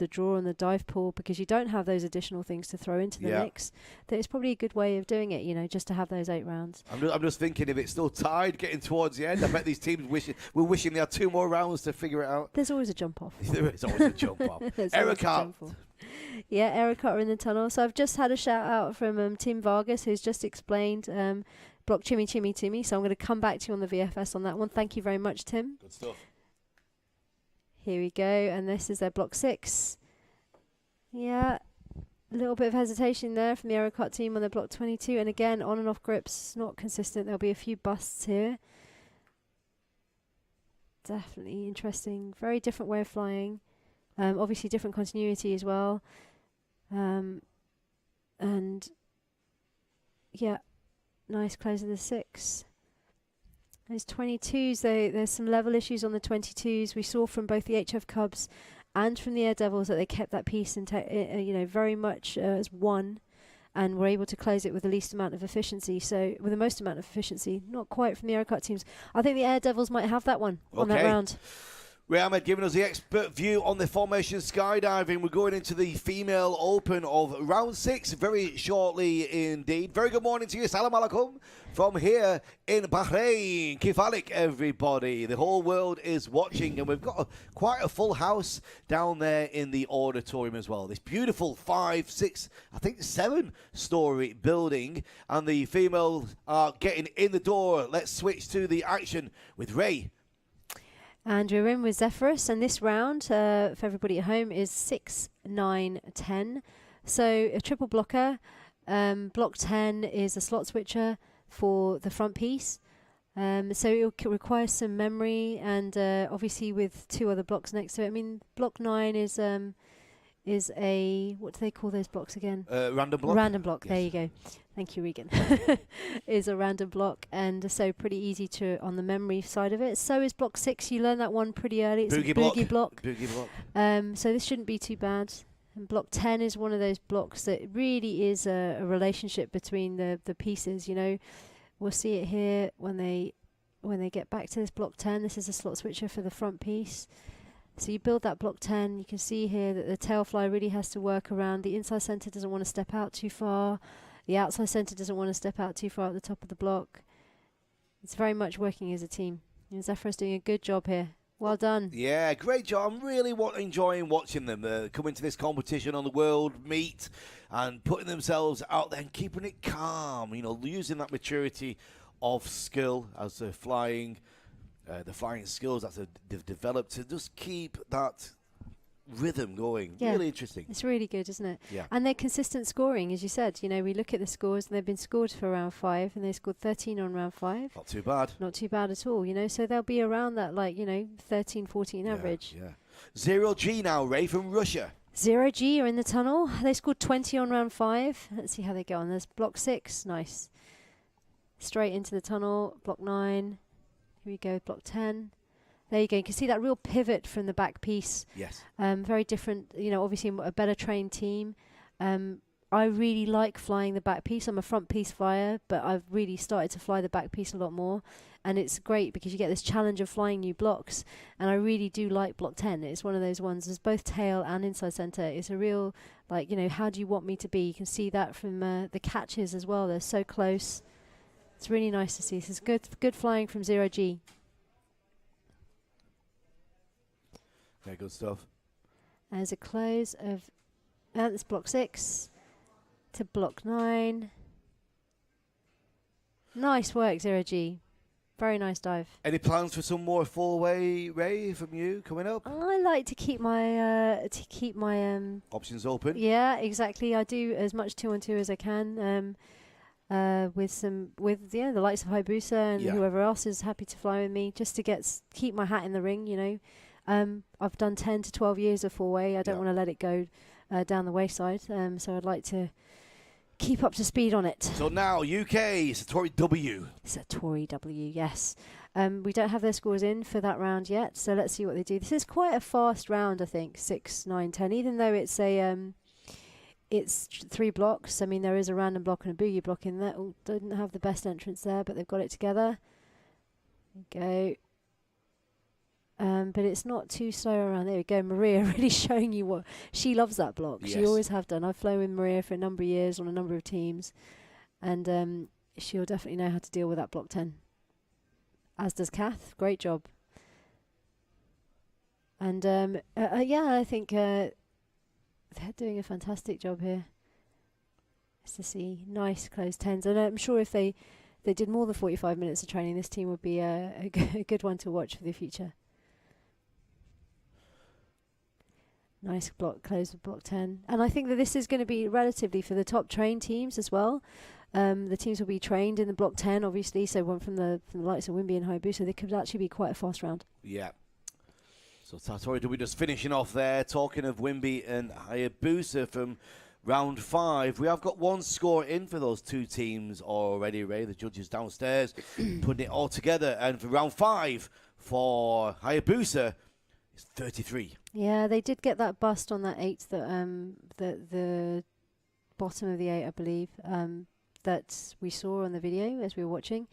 draw and the dive pool, because you don't have those additional things to throw into the mix. That it's probably a good way of doing it, just to have those 8 rounds.
I'm just thinking, if it's still tied getting towards the end, I bet these teams wishing they had 2 more rounds to figure it out.
There's always a jump off.
There is always a jump off. Ericott.
Yeah, Ericott are in the tunnel. So I've just had a shout out from Tim Vargas, who's just explained block Chimmy Chimmy Timmy. So I'm going to come back to you on the VFS on that one. Thank you very much, Tim.
Good stuff.
Here we go, and this is their block 6. Yeah, a little bit of hesitation there from the Aerocot team on their block 22, and again, on and off grips, not consistent. There'll be a few busts here. Definitely interesting. Very different way of flying. Obviously different continuity as well. And yeah, nice close of the 6. Those 22s, there's some level issues on the 22s. We saw from both the HF Cubs and from the Air Devils that they kept that piece very much as one, and were able to close it with the least amount of efficiency. So with the most amount of efficiency, not quite from the Aerocot teams. I think the Air Devils might have that one on that round.
Ray Ahmed giving us the expert view on the formation skydiving. We're going into the female open of round 6 very shortly indeed. Very good morning to you. Salam alaikum from here in Bahrain. Kifalik, everybody. The whole world is watching, and we've got quite a full house down there in the auditorium as well. This beautiful 5, 6, I think 7-story building, and the females are getting in the door. Let's switch to the action with Ray.
And we're in with Zephyrus, and this round, for everybody at home, is 6, 9, 10. So a triple blocker. Block 10 is a slot switcher for the front piece. So it requires some memory, and obviously with 2 other blocks next to it. I mean, block 9 is a, what do they call those blocks again?
Random block.
Random block,
yes.
There you go. Thank you, Regan. Is a random block, and so pretty easy to on the memory side of it. So is block 6. You learn that one pretty early. It's
Boogie
a boogie block.
Boogie block.
So this shouldn't be too bad. And block 10 is one of those blocks that really is a relationship between the pieces. We'll see it here when they get back to this block 10. This is a slot switcher for the front piece. So you build that block 10. You can see here that the tail fly really has to work around. The inside center doesn't want to step out too far. The outside center doesn't want to step out too far at the top of the block. It's very much working as a team. And Zephyrus doing a good job here. Well done.
Yeah, great job. I'm really enjoying watching them coming to this competition on the world meet and putting themselves out there and keeping it calm, using that maturity of skill as they're flying. The flying skills that they've developed to just keep that rhythm going.
Yeah.
Really interesting.
It's really good, isn't it?
Yeah.
And they're consistent scoring, as you said. We look at the scores, and they've been scored for round 5, and they scored 13 on round 5.
Not too bad.
Not too bad at all, So they'll be around that, 13, 14 average.
Yeah. 0G now, Ray, from Russia.
0G are in the tunnel. They scored 20 on round 5. Let's see how they go on. There's block 6. Nice. Straight into the tunnel. Block 9. Here we go, block 10. There you go. You can see that real pivot from the back piece.
Yes.
Very different, obviously a better trained team. I really like flying the back piece. I'm a front piece flyer, but I've really started to fly the back piece a lot more. And it's great because you get this challenge of flying new blocks. And I really do like block 10. It's one of those ones. There's both tail and inside center. It's a real, how do you want me to be? You can see that from the catches as well. They're so close. It's really nice to see. This is good flying from 0G.
Yeah, good stuff.
As a close of that's block 6 to block 9. Nice work, 0G. Very nice dive.
Any plans for some more four-way, Ray, from you coming up?
I like to keep my
Options open.
Yeah, exactly. I do as much 2-on-2 as I can. With the likes of Hayabusa and whoever else is happy to fly with me, just to keep my hat in the ring. You know, I've done 10 to 12 years of four-way. I don't want to let it go down the wayside. So I'd like to keep up to speed on it.
So now UK Satori W.
Satori W, yes. We don't have their scores in for that round yet, so let's see what they do. This is quite a fast round, I think, 6, 9, 10. Even though it's it's 3 blocks. I mean, there is a random block and a boogie block in there. Oh, didn't have the best entrance there, but they've got it together. There we go. But it's not too slow around. There we go. Maria really showing you what she loves that block.
Yes.
She always have done. I've flown with Maria for a number of years on a number of teams, and she'll definitely know how to deal with that block 10. As does Kath. Great job. And I think they're doing a fantastic job here. Nice to see. Nice close 10s. And I'm sure if they did more than 45 minutes of training, this team would be a good one to watch for the future. Nice block close with block 10. And I think that this is going to be relatively for the top trained teams as well. The teams will be trained in the block 10, obviously, so one from the likes of Wimby and Hayabusa. They could actually be quite a fast round.
Yeah. So Satori, do we just finishing off there, talking of Wimby and Hayabusa from round 5. We have got one score in for those two teams already, Ray. The judges downstairs putting it all together. And for round 5 for Hayabusa, it's 33. Yeah,
they did get that bust on that 8, the bottom of the 8, I believe, that we saw on the video as we were watching.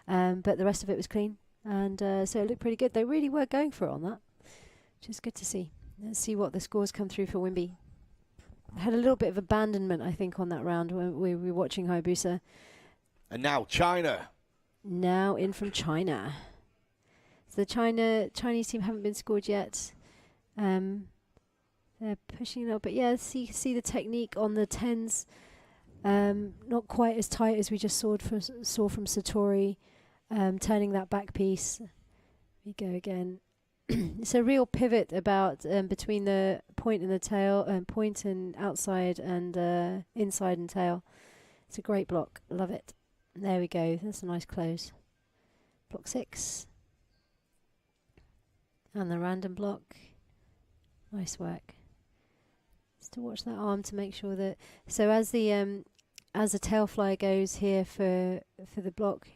But the rest of it was clean. And so it looked pretty good. They really were going for it on that, which is good to see. Let's see what the scores come through for Wimby. Had a little bit of abandonment, I think, on that round when we were watching Hayabusa.
And now China.
Now in from China. So the Chinese team haven't been scored yet. They're pushing a little bit. Yeah, see the technique on the 10s. Not quite as tight as we just saw from Satori. Turning that back piece. We go again. It's a real pivot about between the point and the tail, point and outside and inside and tail. It's a great block. Love it. There we go. That's a nice close. Block 6. And the random block. Nice work. Just to watch that arm to make sure that... So as the tail flyer goes here for the block,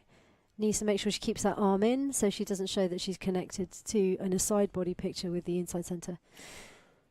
needs to make sure she keeps that arm in so she doesn't show that she's connected to a side body picture with the inside center.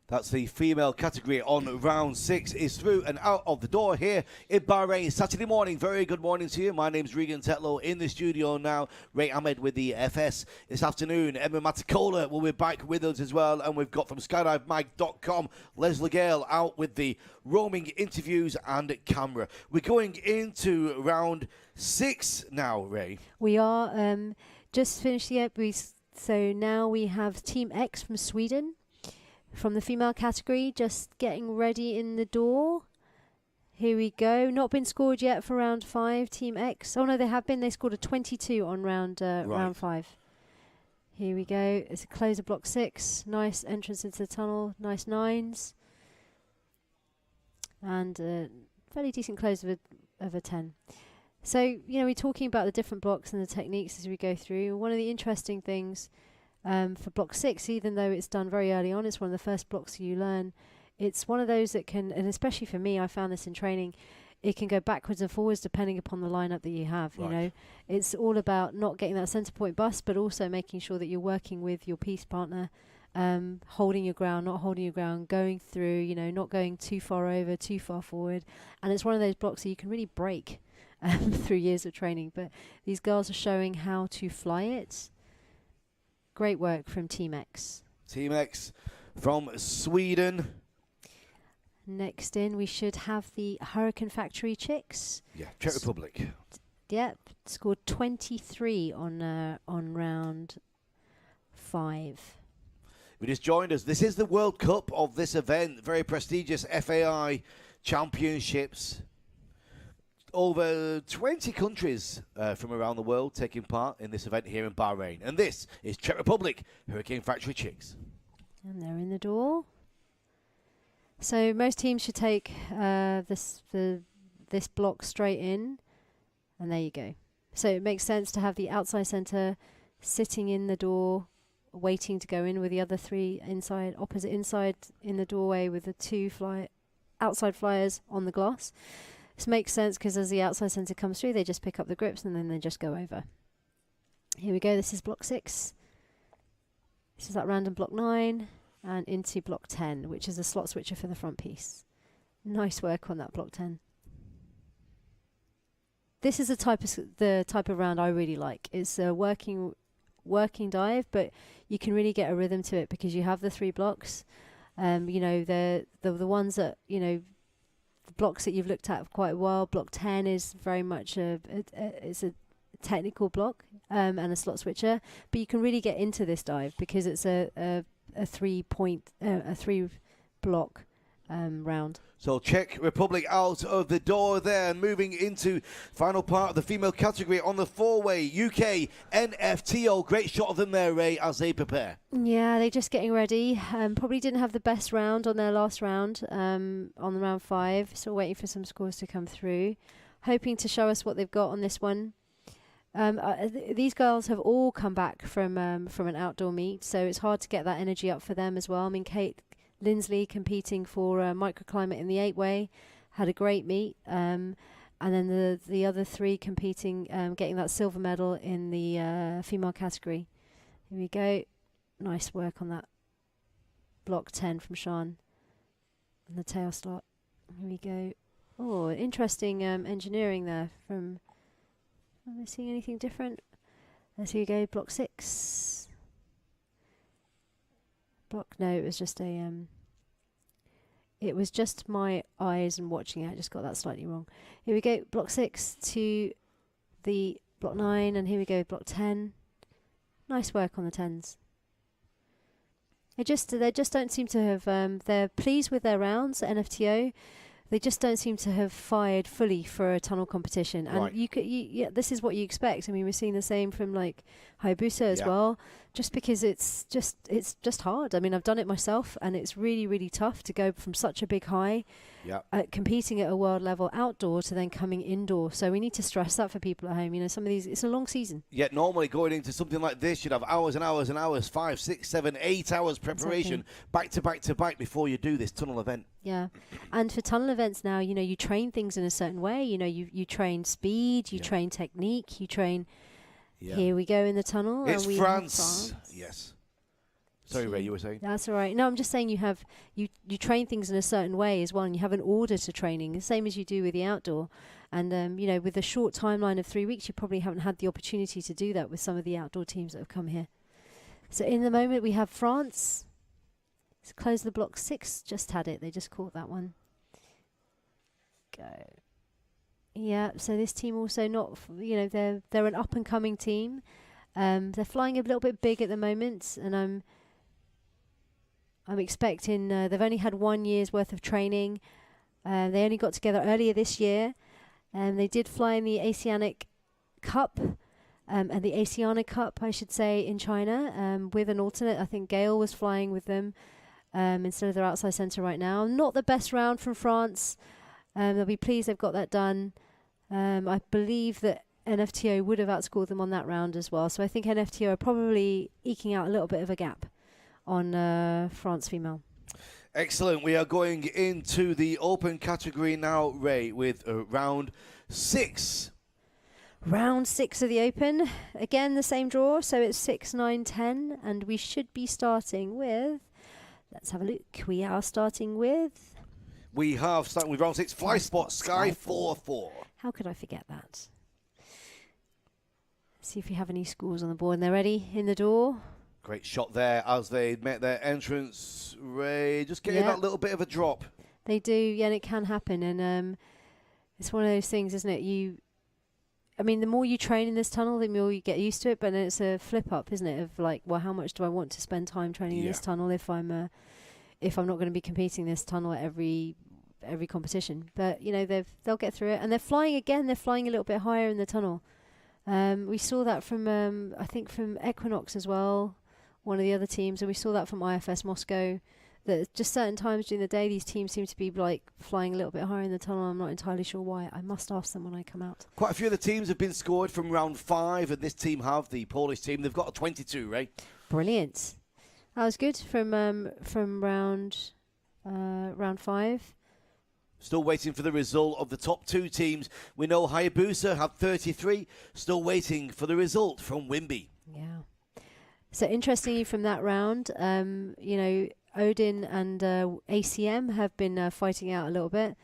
That's the female category on round 6 is through and out of the door here in Bahrain. Saturday morning. Very good morning to you. My name's Regan Tetlow in the studio now. Ray Ahmed with the FS this afternoon. Emma Matacola will be back with us as well. And we've got from skydivemag.com Leslie Gale out with the roaming interviews and camera. We're going into round 6 now, Ray.
We are just finished the so now we have Team X from Sweden. From the female category, just getting ready in the door. Here we go. Not been scored yet for round 5, Team X. Oh no, they have been. They scored a 22 on round 5. Here we go. It's a close of block 6. Nice entrance into the tunnel. Nice 9s. And a fairly decent close of a 10. So, you know, we're talking about the different blocks and the techniques as we go through. One of the interesting things for block 6, even though it's done very early on, it's one of the first blocks you learn. It's one of those that can, and especially for me, I found this in training, it can go backwards and forwards depending upon the lineup that you have.
Right.
You know, it's all about not getting that center point bust, but also making sure that you're working with your piece partner, holding your ground, not holding your ground, going through, you know, not going too far over, too far forward. And it's one of those blocks that you can really break through years of training. But these girls are showing how to fly it. Great work from Team X.
Team X from Sweden.
Next in, we should have the Hurricane Factory chicks.
Yeah, Czech Republic.
Yep, scored 23 on round 5.
we just joined us, this is the World Cup of this event, very prestigious FAI Championships. Over 20 countries from around the world taking part in this event here in Bahrain. And this is Czech Republic Hurricane Factory Chicks.
And they're in the door. So most teams should take this block straight in. And there you go. So it makes sense to have the outside centre sitting in the door, waiting to go in with the other three opposite inside in the doorway with the two outside flyers on the glass. This makes sense because as the outside centre comes through, they just pick up the grips and then they just go over. Here we go. This is block 6. This is that random block 9 and into block 10, which is a slot switcher for the front piece. Nice work on that block 10. This is the type of round I really like. It's a working dive, but you can really get a rhythm to it because you have the 3 blocks. You know, the ones that, you know, the blocks that you've looked at for quite a while. Block 10 is very much it's a technical block and a slot switcher, but you can really get into this dive because it's a 3 block round.
So Czech Republic out of the door there, moving into final part of the female category on the 4-way. UK NFTO, great shot of them there, Ray, as they prepare.
Yeah, they're just getting ready. Probably didn't have the best round on their last round, on the round 5. Still waiting for some scores to come through. Hoping to show us what they've got on this one. These girls have all come back from an outdoor meet, so it's hard to get that energy up for them as well. I mean, Kate Lindsley competing for microclimate in the 8-way had a great meet, and then the other 3 competing, getting that silver medal in the female category. Here we go. Nice work on that block 10 from Sean and the tail slot. Here we go. Oh, interesting engineering there from... Am I seeing anything different? Here we go, block 6. No, it was just it was just my eyes and watching it. I just got that slightly wrong. Here we go, block 6 to the block 9, and here we go, block 10. Nice work on the 10s. They just don't seem to have. They're pleased with their rounds at NFTO. They just don't seem to have fired fully for a tunnel competition, and
right.
this is what you expect. I mean, we're seeing the same from like Hayabusa as well, just because it's just hard. I mean, I've done it myself, and it's really, really tough to go from such a big high, competing at a world level outdoor to then coming indoor. So we need to stress that for people at home. You know, some of these, it's a long season.
Yeah, normally going into something like this, you'd have hours and hours and hours, 5, 6, 7, 8 hours preparation, back to back to back before you do this tunnel event.
Yeah, and for tunnel events now, you know, you train things in a certain way. You know, you train speed, you train technique, you train. Yeah. Here we go in the tunnel.
It's
and we
France. Yes. Sorry, Ray, you were saying?
That's all right. No, I'm just saying you train things in a certain way as well, and you have an order to training, the same as you do with the outdoor. And, you know, with a short timeline of 3 weeks, you probably haven't had the opportunity to do that with some of the outdoor teams that have come here. So in the moment, we have France. Let's close the block 6. Just had it. They just caught that one. Go. Yeah, so this team also not, you know, they're an up-and-coming team. They're flying a little bit big at the moment, and I'm expecting they've only had 1 year's worth of training. They only got together earlier this year, and they did fly in the Asianic Cup, and the Asiana Cup, I should say, in China, with an alternate. I think Gail was flying with them instead of their outside centre right now. Not the best round from France. They'll be pleased they've got that done. I believe that NFTO would have outscored them on that round as well. So I think NFTO are probably eking out a little bit of a gap on France female.
Excellent. We are going into the open category now, Ray, with round 6.
Round 6 of the open. Again, the same draw. So it's 6, 9, 10. And we should be starting with... Let's have a look. We are starting with...
We have, starting with round 6, Fly Spot Sky 4-4.
How could I forget that? See if we have any scores on the board. And they're ready in the door.
Great shot there as they met their entrance. Ray, just getting that little bit of a drop.
They do, yeah, and it can happen. And it's one of those things, isn't it? I mean, the more you train in this tunnel, the more you get used to it. But then it's a flip up, isn't it? Of like, well, how much do I want to spend time training in this tunnel if I'm not going to be competing this tunnel at every competition? But you know, they'll get through it, and they're flying again. They're flying a little bit higher in the tunnel. We saw that from I think from Equinox as well, one of the other teams, and we saw that from IFS Moscow. That just certain times during the day, these teams seem to be like flying a little bit higher in the tunnel. I'm not entirely sure why. I must ask them when I come out.
Quite a few of the teams have been scored from round 5, and this team have, the Polish team. They've got a 22, right?
Brilliant. That was good from round 5.
Still waiting for the result of the top 2 teams. We know Hayabusa have 33. Still waiting for the result from Wimby.
Yeah. So interestingly, from that round, you know, Odin and ACM have been fighting out a little bit,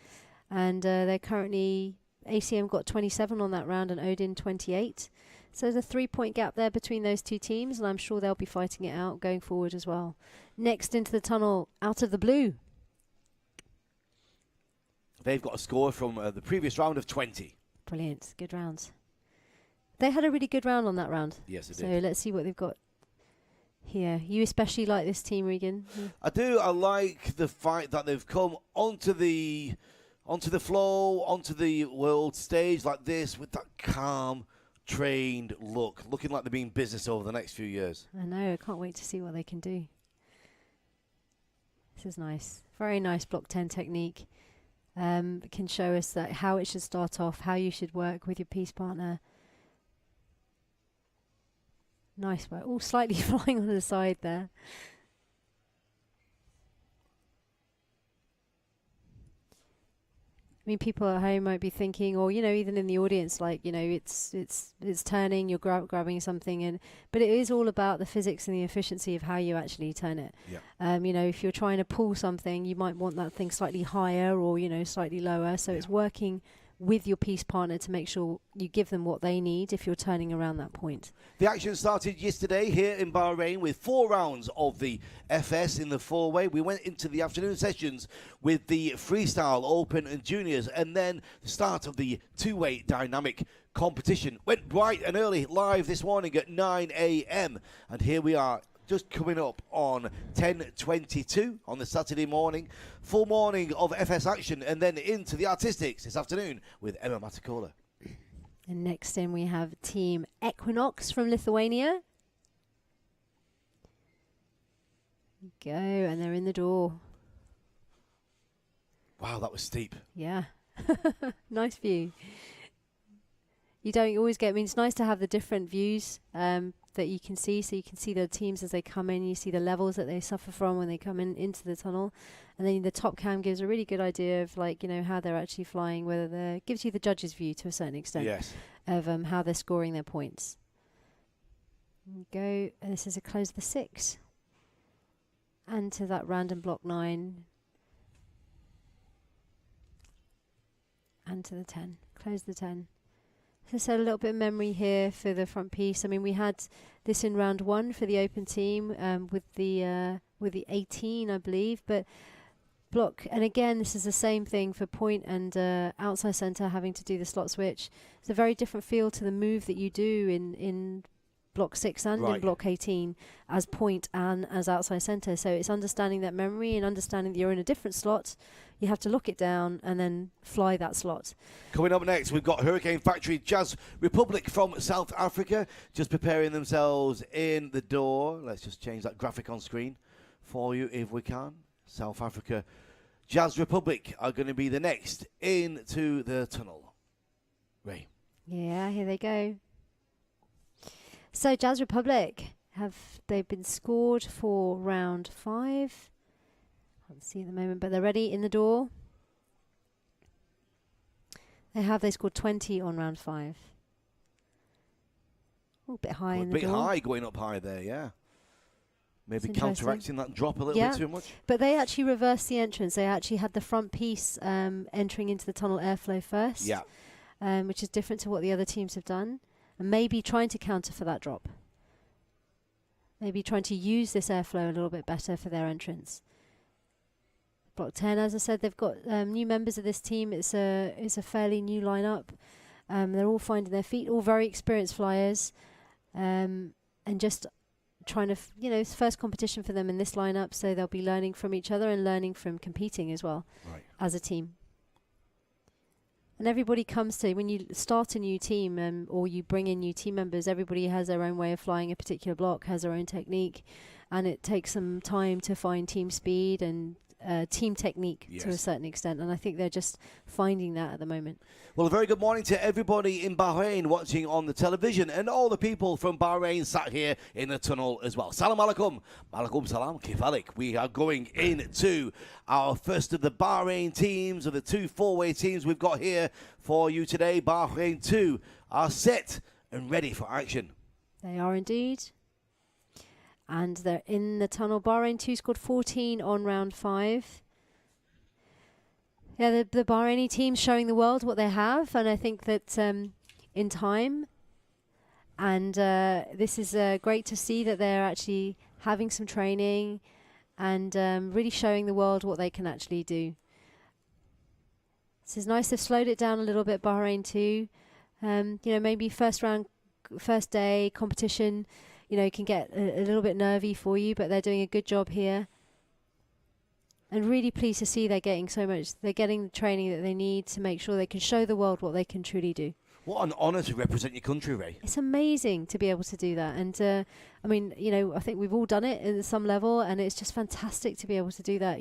and they're currently, ACM got 27 on that round and Odin 28. So there's a 3-point gap there between those 2 teams, and I'm sure they'll be fighting it out going forward as well. Next into the tunnel, out of the blue.
They've got a score from the previous round of 20.
Brilliant. Good rounds. They had a really good round on that round.
Yes, they
so
did.
Let's see what they've got here. You especially like this team, Regan.
I do. I like the fact that they've come onto the flow, onto the world stage like this with that calm, trained look, looking like they're being business over the next few years.
I know. I can't wait to see what they can do. This is nice. Very nice block 10 technique. Can show us that how it should start off, how you should work with your piece partner. Nice work. All slightly flying on the side there. I mean, people at home might be thinking, or you know, even in the audience, like, you know, it's turning, you're grabbing something, but it is all about the physics and the efficiency of how you actually turn it.
Yeah.
You know, if you're trying to pull something, you might want that thing slightly higher, or you know, slightly lower. So it's working with your piece partner to make sure you give them what they need if you're turning around that point.
The action started yesterday here in Bahrain with 4 rounds of the FS in the 4-way. We went into the afternoon sessions with the freestyle open and juniors, and then the start of the 2-way dynamic competition went bright and early live this morning at 9 a.m. and here we are, just coming up on 10:22 on the Saturday morning. Full morning of FS action, and then into the artistics this afternoon with Emma Matakola.
And next in we have Team Equinox from Lithuania. Go, and they're in the door.
Wow, that was steep.
Yeah. Nice view. You don't always get, I mean, it's nice to have the different views that you can see. So you can see the teams as they come in, you see the levels that they suffer from when they come into the tunnel. And then the top cam gives a really good idea of, like, you know, how they're actually flying, whether they're, gives you the judge's view to a certain extent.
Yes.
Of how they're scoring their points. Go, and this is a close the 6. And to that random block 9. And to the 10. Close the 10. So I said a little bit of memory here for the front piece. I mean, we had this in round 1 for the open team with the 18, I believe. But block, and again, this is the same thing for point and outside center having to do the slot switch. It's a very different feel to the move that you do in block 6 and in block 18 as point and as outside center. So it's understanding that memory and understanding that you're in a different slot. You have to lock it down and then fly that slot.
Coming up next, we've got Hurricane Factory Jazz Republic from South Africa, just preparing themselves in the door. Let's just change that graphic on screen for you if we can. South Africa Jazz Republic are going to be the next into the tunnel. Ray.
Yeah, here they go. So Jazz Republic, they've been scored for round 5. Can't see at the moment, but they're ready in the door. They scored 20 on round 5. A bit high in the door.
A bit high, going up high there, yeah. Maybe counteracting that drop a little bit too much.
But they actually reversed the entrance. They actually had the front piece entering into the tunnel airflow first.
Yeah.
Which is different to what the other teams have done. And maybe trying to counter for that drop. Maybe trying to use this airflow a little bit better for their entrance. Block 10, as I said, they've got new members of this team. It's a fairly new lineup. They're all finding their feet, all very experienced flyers, and just trying to, it's first competition for them in this lineup, so they'll be learning from each other and learning from competing as well as a team. And everybody comes to, when you start a new team or you bring in new team members, everybody has their own way of flying a particular block, has their own technique, and it takes some time to find team speed and team technique to a certain extent, and I think they're just finding that at the moment.
Well, a very good morning to everybody in Bahrain watching on the television, and all the people from Bahrain sat here in the tunnel as well. Salam alaikum. Alaikum salam. Kifalik. We are going into our first of the Bahrain teams, of the two four-way teams we've got here for you today. Bahrain 2 are set and ready for action.
They are indeed. And they're in the tunnel. Bahrain 2 scored 14 on round 5. Yeah, the Bahraini team showing the world what they have, and I think that in time, and this is great to see that they're actually having some training and really showing the world what they can actually do. This is nice. They've slowed it down a little bit, Bahrain 2. Maybe first day competition, can get a little bit nervy for you, but they're doing a good job here. And really pleased to see they're getting the training that they need to make sure they can show the world what they can truly do.
What an honour to represent your country, Ray.
It's amazing to be able to do that. And, I think we've all done it at some level, and it's just fantastic to be able to do that,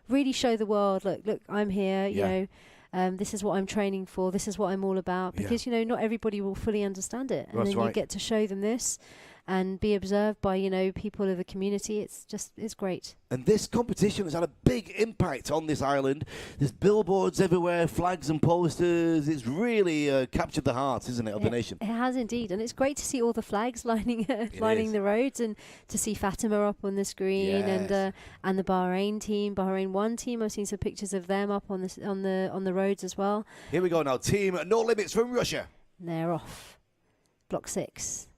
really show the world, look, I'm here, this is what I'm training for, this is what I'm all about. Because, not everybody will fully understand it. And then you get to show them this and be observed by, people of the community. It's great.
And this competition has had a big impact on this island. There's billboards everywhere, flags and posters. It's really captured the heart, isn't it, of the nation?
It has indeed. And it's great to see all the flags lining the roads, and to see Fatima up on the screen, and the Bahrain team, Bahrain 1 team. I've seen some pictures of them up on the roads as well.
Here we go now. Team No Limits from Russia.
They're off. Block 6.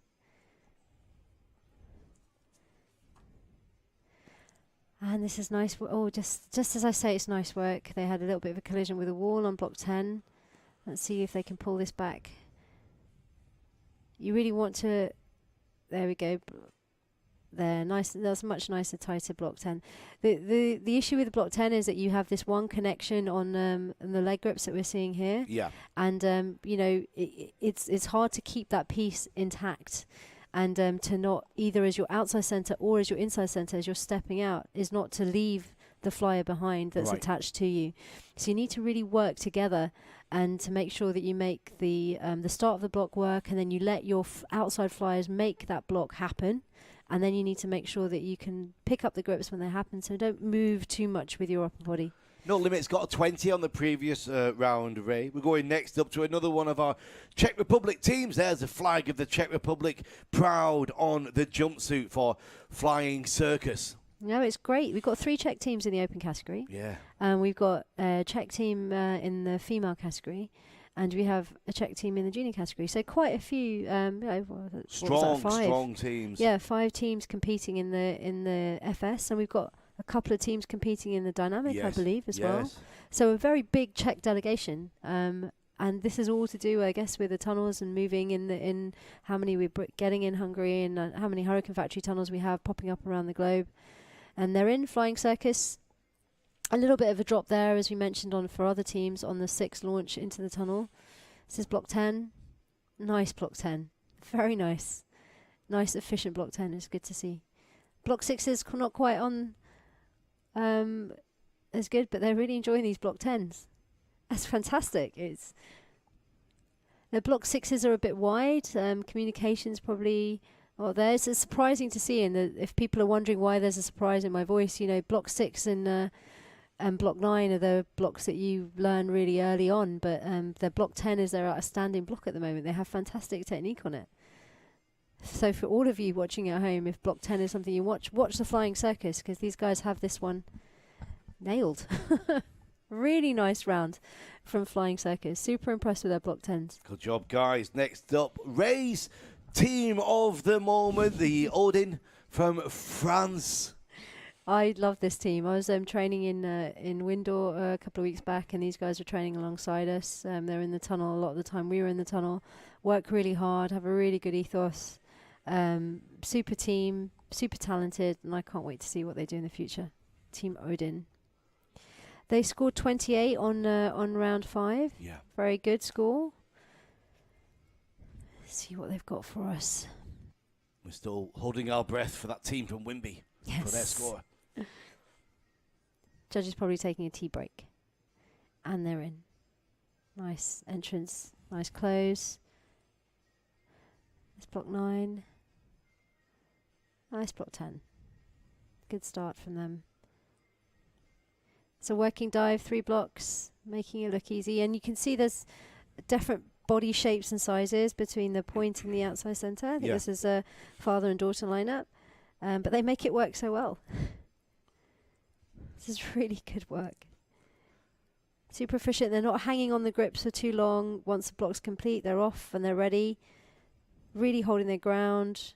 And this is nice. Oh, just as I say, it's nice work. They had a little bit of a collision with a wall on block 10. Let's see if they can pull this back. You really want to... There we go. There, nice. That's much nicer, tighter block 10. The issue with block 10 is that you have this one connection on the leg grips that we're seeing here.
Yeah.
And it's hard to keep that piece intact. And to not, either as your outside centre or as your inside centre, as you're stepping out, is not to leave the flyer behind that's attached to you. So you need to really work together, and to make sure that you make the start of the block work, and then you let your outside flyers make that block happen. And then you need to make sure that you can pick up the grips when they happen, so don't move too much with your upper body.
No Limits got a 20 on the previous round, Ray. We're going next up to another one of our Czech Republic teams. There's the flag of the Czech Republic, proud on the jumpsuit for Flying Circus.
No, it's great. We've got 3 Czech teams in the open category.
Yeah.
And we've got a Czech team in the female category. And we have a Czech team in the junior category. So quite a few
strong teams.
Yeah, 5 teams competing in the FS, and we've got a couple of teams competing in the dynamic, I believe, as well. So a very big Czech delegation. And this is all to do, I guess, with the tunnels and moving in how many we're getting in Hungary, and how many Hurricane Factory tunnels we have popping up around the globe. And they're in Flying Circus. A little bit of a drop there, as we mentioned, for other teams on the 6th launch into the tunnel. This is block 10. Nice block 10. Very nice. Nice, efficient block 10. It's good to see. Block 6 is not quite on as good, but they're really enjoying these block 10s. That's fantastic. The block 6s are a bit wide. Communications probably... Well, it's surprising to see, and if people are wondering why there's a surprise in my voice, block 6 and block 9 are the blocks that you learn really early on, but the block 10 is their outstanding block at the moment. They have fantastic technique on it. So for all of you watching at home, if block 10 is something you watch the Flying Circus, because these guys have this one nailed. Really nice round from Flying Circus. Super impressed with their block 10s.
Good job, guys. Next up, Ray's team of the moment, the Odin from France.
I love this team. I was training in Windor a couple of weeks back, and these guys were training alongside us. They're in the tunnel a lot of the time. We were in the tunnel, work really hard, have a really good ethos. Super team, super talented, and I can't wait to see what they do in the future. Team Odin. They scored 28 on round 5.
Yeah.
Very good score. Let's see what they've got for us.
We're still holding our breath for that team from Wimby for their score.
Judge is probably taking a tea break. And they're in. Nice entrance, nice close. That's block 9. Nice block 10. Good start from them. It's a working dive, 3 blocks, making it look easy. And you can see there's different body shapes and sizes between the point and the outside centre. I think this is a father and daughter lineup. But they make it work so well. This is really good work. Super efficient. They're not hanging on the grips for too long. Once the block's complete, they're off and they're ready. Really holding their ground.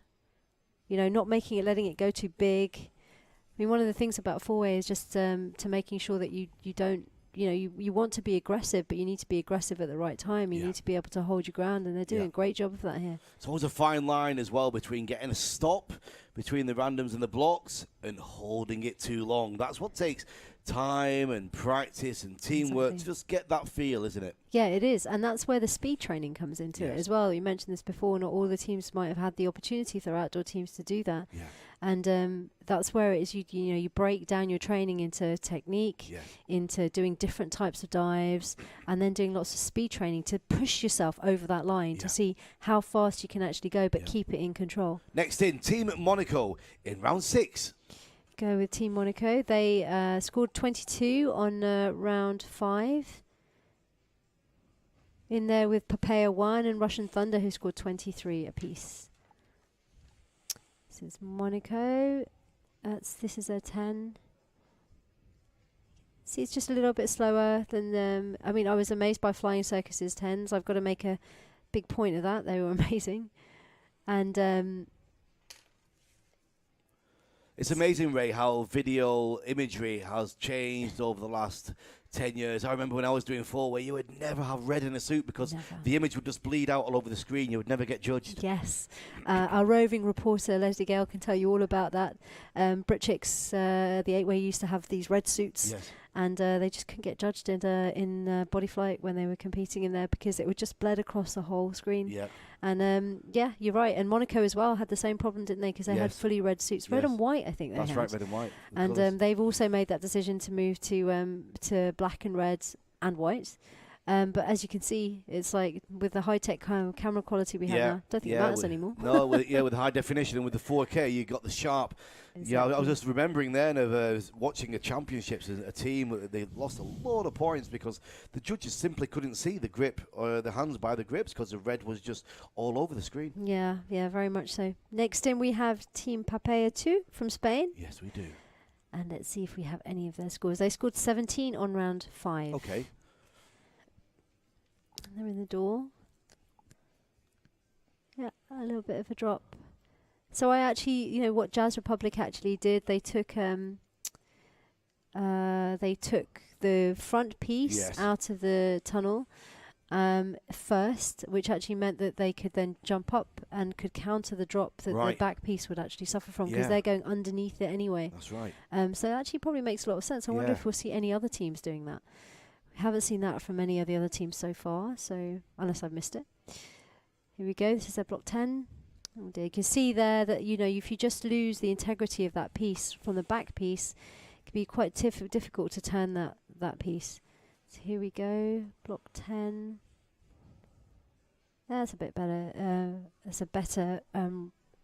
You know, not making it, letting it go too big. I mean, one of the things about four-way is just to making sure that you don't, you know, you want to be aggressive, but you need to be aggressive at the right time. You need to be able to hold your ground, and they're doing a great job of that here.
It's always a fine line as well between getting a stop between the randoms and the blocks and holding it too long. That's what takes time and practice and teamwork to just get that feel, isn't it?
Yeah, it is. And that's where the speed training comes into it as well. You mentioned this before, not all the teams might have had the opportunity for outdoor teams to do that.
Yeah.
And that's where it is, you know, you break down your training into technique, into doing different types of dives, and then doing lots of speed training to push yourself over that line to see how fast you can actually go, but keep it in control.
Next in, Team Monaco in round 6.
Go with Team Monaco. They scored 22 on round 5. In there with Papaya 1 and Russian Thunder, who scored 23 apiece. This is Monaco. This is a 10. See, it's just a little bit slower than I mean, I was amazed by Flying Circus's 10s. I've got to make a big point of that. They were amazing. And
it's amazing, Ray, how video imagery has changed over the last 10 years. I remember when I was doing four-way, you would never have red in a suit because the image would just bleed out all over the screen. You would never get judged.
Yes. Our roving reporter, Leslie Gale, can tell you all about that. Britchicks, the 8-way, used to have these red suits.
Yes.
And they just couldn't get judged in body flight when they were competing in there because it would just bled across the whole screen.
Yeah.
And yeah, you're right. And Monaco as well had the same problem, didn't they? Because they had fully red suits, red and white, I think they had.
That's right, red and white.
And they've also made that decision to move to black and red and white. But as you can see, it's like with the high-tech camera quality we have now, don't think it matters anymore.
No, with high definition and with the 4K, you got the sharp.
Exactly.
Yeah, I was just remembering then of watching a championships, a team, they lost a lot of points because the judges simply couldn't see the grip or the hands by the grips because the red was just all over the screen.
Yeah, very much so. Next in we have Team Papaya 2 from Spain.
Yes, we do.
And let's see if we have any of their scores. They scored 17 on round 5.
Okay.
And they're in the door. Yeah, a little bit of a drop. So I actually, you know, what Jazz Republic actually did, they took the front piece out of the tunnel first, which actually meant that they could then jump up and could counter the drop that the back piece would actually suffer from because they're going underneath it anyway.
That's right.
So it actually probably makes a lot of sense. I wonder if we'll see any other teams doing that. We haven't seen that from any of the other teams so far, so unless I've missed it. Here we go. This is their block 10. Oh dear. You can see there that, you know, if you just lose the integrity of that piece from the back piece, it can be quite difficult to turn that piece. So here we go. Block 10. That's a bit better. That's a better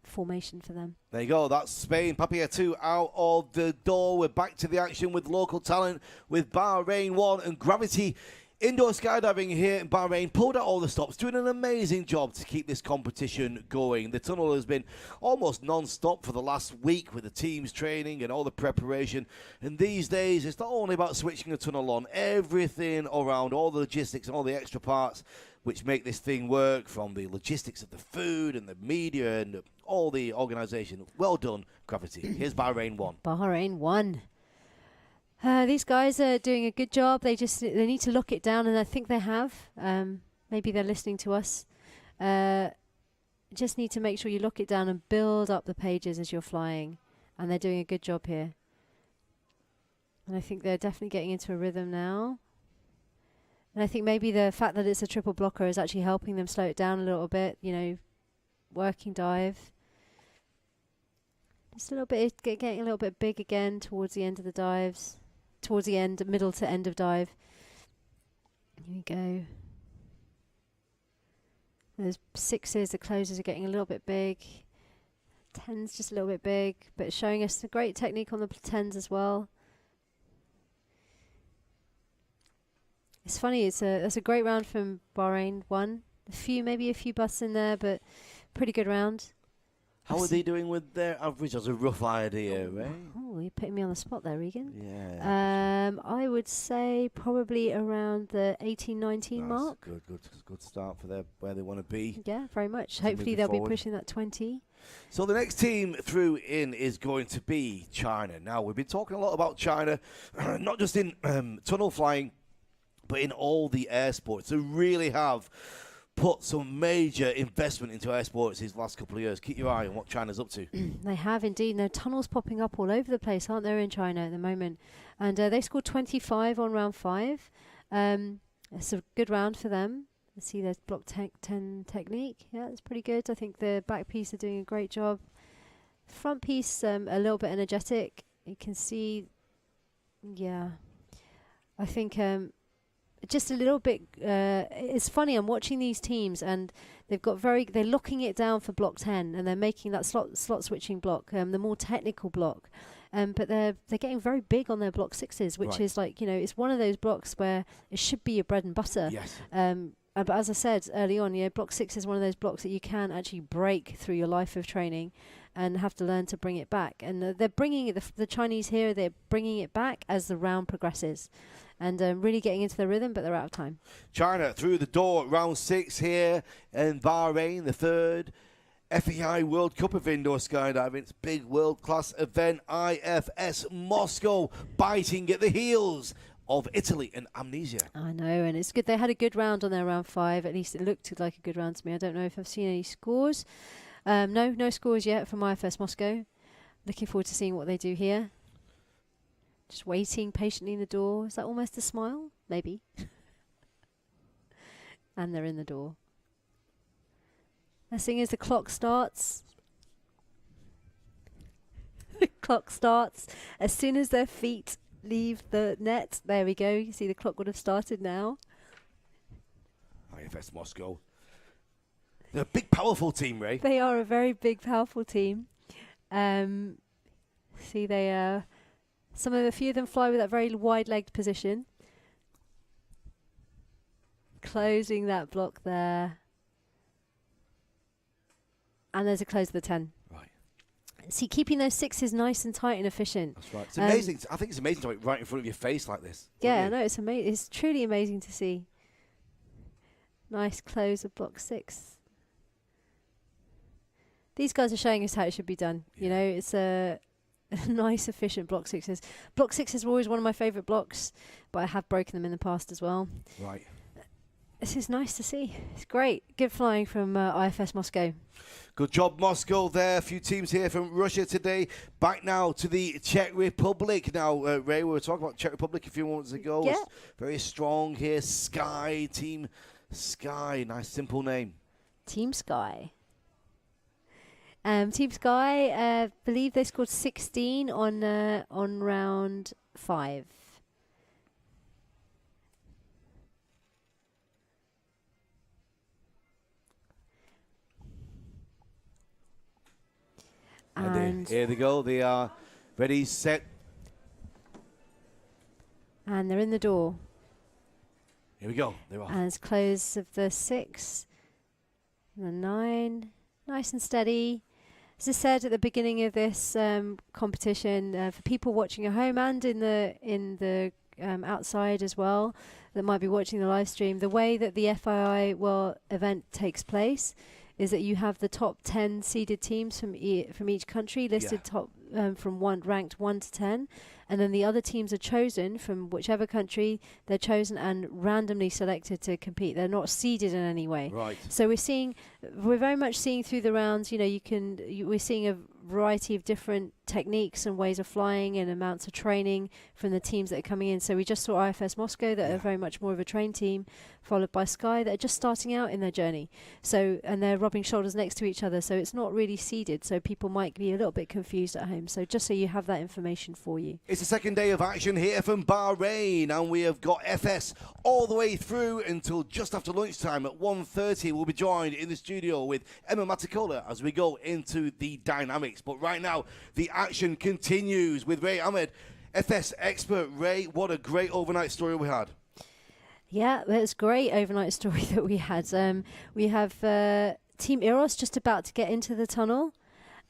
formation for them.
There you go. That's Spain. Papaya 2 out of the door. We're back to the action with local talent with Bahrain 1 and Gravity. Indoor skydiving here in Bahrain pulled out all the stops, doing an amazing job to keep this competition going. The tunnel has been almost non-stop for the last week with the teams training and all the preparation. And these days, it's not only about switching the tunnel on, everything around, all the logistics and all the extra parts which make this thing work, from the logistics of the food and the media and all the organisation. Well done. gravity. Here's Bahrain 1.
Bahrain 1. These guys are doing a good job. They need to lock it down, and I think they have. Maybe they're listening to us. Just need to make sure you lock it down and build up the pages as you're flying, and they're doing a good job here. And I think they're definitely getting into a rhythm now. And I think maybe the fact that it's a triple blocker is actually helping them slow it down a little bit, you know, working dive. Just a little bit, getting a little bit big again towards the end of the dives. Towards the end, middle to end of dive. Here we go. Those 6s, the closes are getting a little bit big. 10s just a little bit big, but it's showing us a great technique on the 10s as well. It's funny, that's a great round from Bahrain 1. Maybe a few busts in there, but pretty good round.
How are they doing with their average? That's a rough idea, right?
Oh, you're putting me on the spot there, Regan.
Yeah.
I would say probably around the 18-19 mark.
Good start for where they want to be.
Yeah, very much.
So
Hopefully
moving
they'll
forward.
be pushing that 20.
So the next team through in is going to be China. Now, we've been talking a lot about China, not just in tunnel flying, but in all the air sports. They really have put some major investment into air sports these last couple of years. Keep your eye on what China's up to.
They have indeed. No tunnels popping up all over the place, aren't there, in China at the moment? And they scored 25 on round 5. It's a good round for them. Let's see there's block 10 technique. Yeah, it's pretty good. I think the back piece are doing a great job. Front piece a little bit energetic. You can see, yeah. I think just a little bit. It's funny. I'm watching these teams, and they're locking it down for block 10, and they're making that slot switching block, the more technical block. But they're getting very big on their block 6s, which is like, you know, it's one of those blocks where it should be your bread and butter.
Yes.
But as I said early on, you know, block 6 is one of those blocks that you can actually break through your life of training, and have to learn to bring it back. And they're bringing it. The Chinese here, they're bringing it back as the round progresses. And really getting into the rhythm, but they're out of time. China
through the door, round 6 here in Bahrain, the third FEI World Cup of Indoor Skydiving. It's a big world-class event. IFS Moscow biting at the heels of Italy and Amnesia.
I know, and it's good. They had a good round on their round 5. At least it looked like a good round to me. I don't know if I've seen any scores. No scores yet from IFS Moscow. Looking forward to seeing what they do here. Just waiting patiently in the door. Is that almost a smile? Maybe. And they're in the door. As soon as the clock starts. The clock starts. As soon as their feet leave the net. There we go. You see the clock would have started now.
IFS Moscow. They're a big, powerful team, Ray.
They are a very big, powerful team. See, they are... a few of them fly with that very wide-legged position. Closing that block there. And there's a close of the 10.
Right.
See, keeping those 6s nice and tight and efficient.
That's right. It's amazing. I think it's amazing to have it right in front of your face like this.
Yeah, I know. It's amazing. It's truly amazing to see. Nice close of block 6. These guys are showing us how it should be done. Yeah. You know, it's a nice, efficient block 6s. Block 6s were always one of my favourite blocks, but I have broken them in the past as well.
Right.
This is nice to see. It's great. Good flying from IFS Moscow.
Good job, Moscow there. A few teams here from Russia today. Back now to the Czech Republic. Now, Ray, we were talking about Czech Republic a few moments ago.
Yeah.
Very strong here. Sky, Team Sky. Nice, simple name.
Team Sky. Team Sky, believe they scored 16 on round 5. And
here they go. They are ready, set.
And they're in the door.
Here we go. They're off.
And it's close of the 6. And the 9. Nice and steady. As I said at the beginning of this competition, for people watching at home and in the outside as well, that might be watching the live stream, the way that the FII World event takes place is that you have the top 10 seeded teams from each country listed top from ranked 1 to 10, and then the other teams are chosen from whichever country. They're chosen and randomly selected to compete. They're not seeded in any way.
Right.
So we're very much seeing through the rounds. We're seeing a variety of different techniques and ways of flying and amounts of training from the teams that are coming in. So we just saw IFS Moscow that are very much more of a trained team, followed by Sky that are just starting out in their journey. So, and they're rubbing shoulders next to each other. So it's not really seeded. So people might be a little bit confused at home. So just so you have that information for you.
It's the second day of action here from Bahrain, and we have got FS all the way through until just after lunchtime at 1:30. We'll be joined in the studio with Emma Maticola as we go into the dynamics. But right now, the action continues with Ray Ahmed, FS expert. Ray, what a great overnight story we had.
Yeah, that's a great overnight story that we had. We have Team Eros just about to get into the tunnel,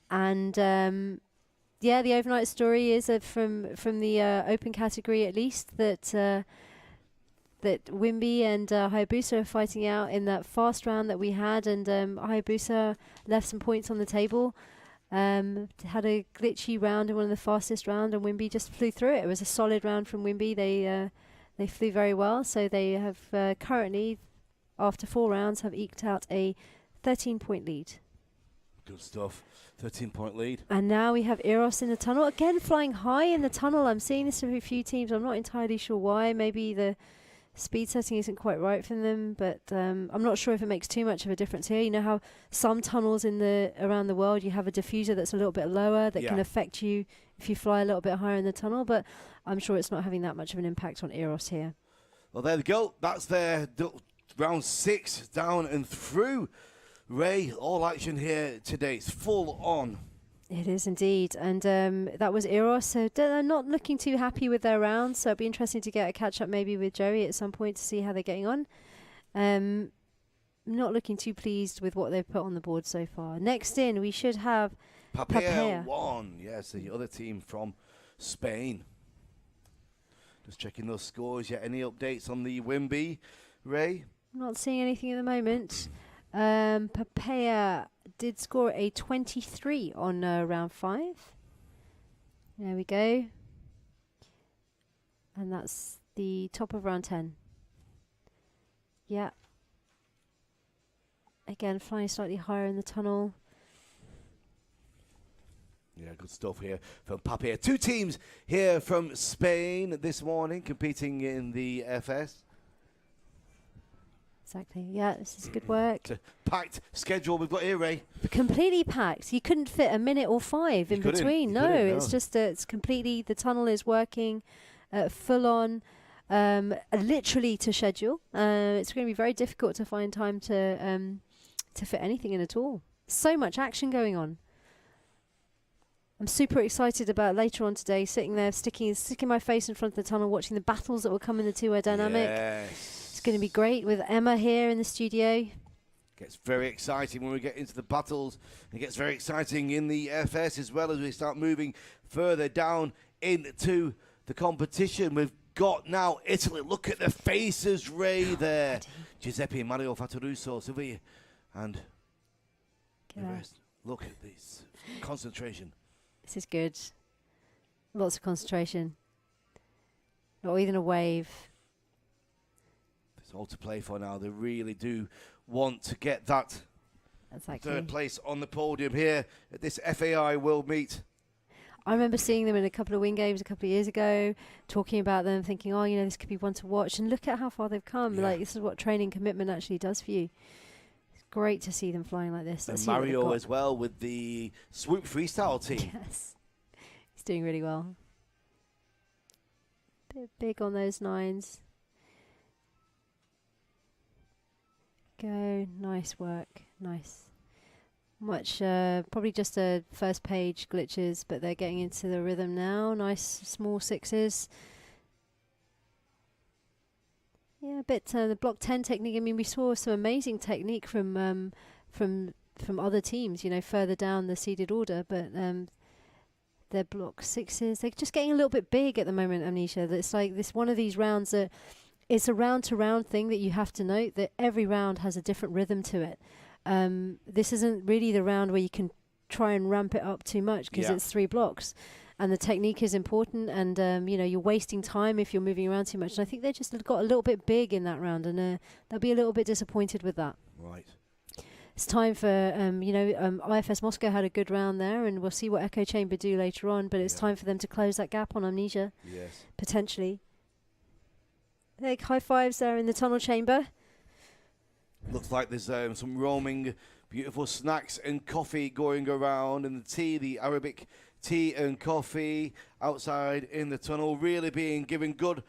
and the overnight story is from the open category at least that Wimby and Hayabusa are fighting out in that fast round that we had, and Hayabusa left some points on the table. Had a glitchy round in one of the fastest round, and Wimby just flew through it. It was a solid round from Wimby. They flew very well, so they have currently, after 4 rounds, have eked out a 13-point lead.
Good stuff. 13-point lead.
And now we have Eros in the tunnel. Again, flying high in the tunnel. I'm seeing this with a few teams. I'm not entirely sure why. Maybe the speed setting isn't quite right for them, but I'm not sure if it makes too much of a difference here. You know how some tunnels around the world, you have a diffuser that's a little bit lower that can affect you if you fly a little bit higher in the tunnel, but I'm sure it's not having that much of an impact on Eros here.
Well, there we go. That's their round 6 down and through. Ray, all action here today. It's full on.
It is indeed, and that was Eros, so they're not looking too happy with their round, so it'll be interesting to get a catch-up maybe with Joey at some point to see how they're getting on. Not looking too pleased with what they've put on the board so far. Next in, we should have
Papaya 1. Yes, the other team from Spain. Just checking those scores. Yeah, any updates on the Wimby, Ray?
Not seeing anything at the moment. Papaya did score a 23 on round 5. There we go. And that's the top of round 10. Yeah. Again, flying slightly higher in the tunnel.
Yeah, good stuff here from Papaya. 2 teams here from Spain this morning competing in the FS.
Exactly. Yeah, this is good work.
It's a packed schedule we've got here, Ray.
Completely packed. You couldn't fit a minute or 5 in between. No, it's just it's completely, the tunnel is working full on, literally to schedule. It's going to be very difficult to find time to fit anything in at all. So much action going on. I'm super excited about later on today, sitting there, sticking my face in front of the tunnel, watching the battles that will come in the 2-way dynamic.
Yes.
It's going to be great with Emma here in the studio.
Gets very exciting when we get into the battles. It gets very exciting in the FS as well as we start moving further down into the competition. We've got now Italy. Look at the faces, Ray, there. Giuseppe, Mario Fatoruso, Silvia, and the rest. Look at this concentration.
This is good. Lots of concentration. Not even a wave.
It's all to play for now. They really do want to get that third place on the podium here at this FAI World Meet.
I remember seeing them in a couple of wing games a couple of years ago, talking about them, thinking, oh, this could be one to watch. And look at how far they've come.
Yeah.
Like, this is what training commitment actually does for you. It's great to see them flying like this.
And Mario as well with the swoop freestyle team.
Yes. He's doing really well. Bit big on those 9s. Go. Nice work. Nice. Much, probably just a first page glitches, but they're getting into the rhythm now. Nice small 6s. Yeah, a bit the block 10 technique. I mean, we saw some amazing technique from other teams, further down the seeded order, but their block 6s, they're just getting a little bit big at the moment, Amnesia. It's like this one of these rounds that it's a round to round thing that you have to note that every round has a different rhythm to it. This isn't really the round where you can try and ramp it up too much because it's 3 blocks. And the technique is important, and you're wasting time if you're moving around too much. And I think they just got a little bit big in that round, and they'll be a little bit disappointed with that.
Right.
It's time for IFS Moscow had a good round there, and we'll see what Echo Chamber do later on. But it's time for them to close that gap on Amnesia.
Yes.
Potentially. Like high fives there in the tunnel chamber.
Looks like there's some roaming, beautiful snacks and coffee going around, and the Arabic tea and coffee outside in the tunnel, really being given good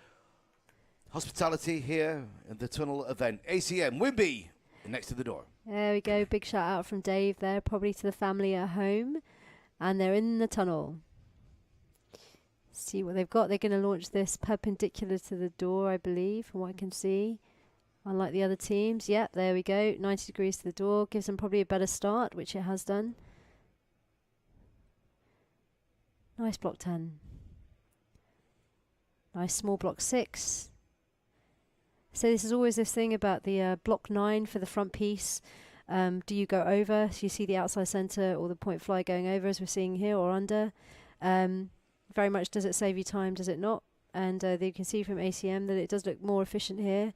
hospitality here at the tunnel event. ACM, Wimby, next to the door.
There we go. Big shout out from Dave there, probably to the family at home. And they're in the tunnel. See what they've got. They're going to launch this perpendicular to the door, I believe, from what I can see. Unlike the other teams. Yep, there we go. 90 degrees to the door. Gives them probably a better start, which it has done. Nice block 10. Nice small block 6. So this is always this thing about the block 9 for the front piece. Do you go over? So you see the outside centre or the point fly going over, as we're seeing here, or under. Very much does it save you time, does it not? And you can see from ACM that it does look more efficient here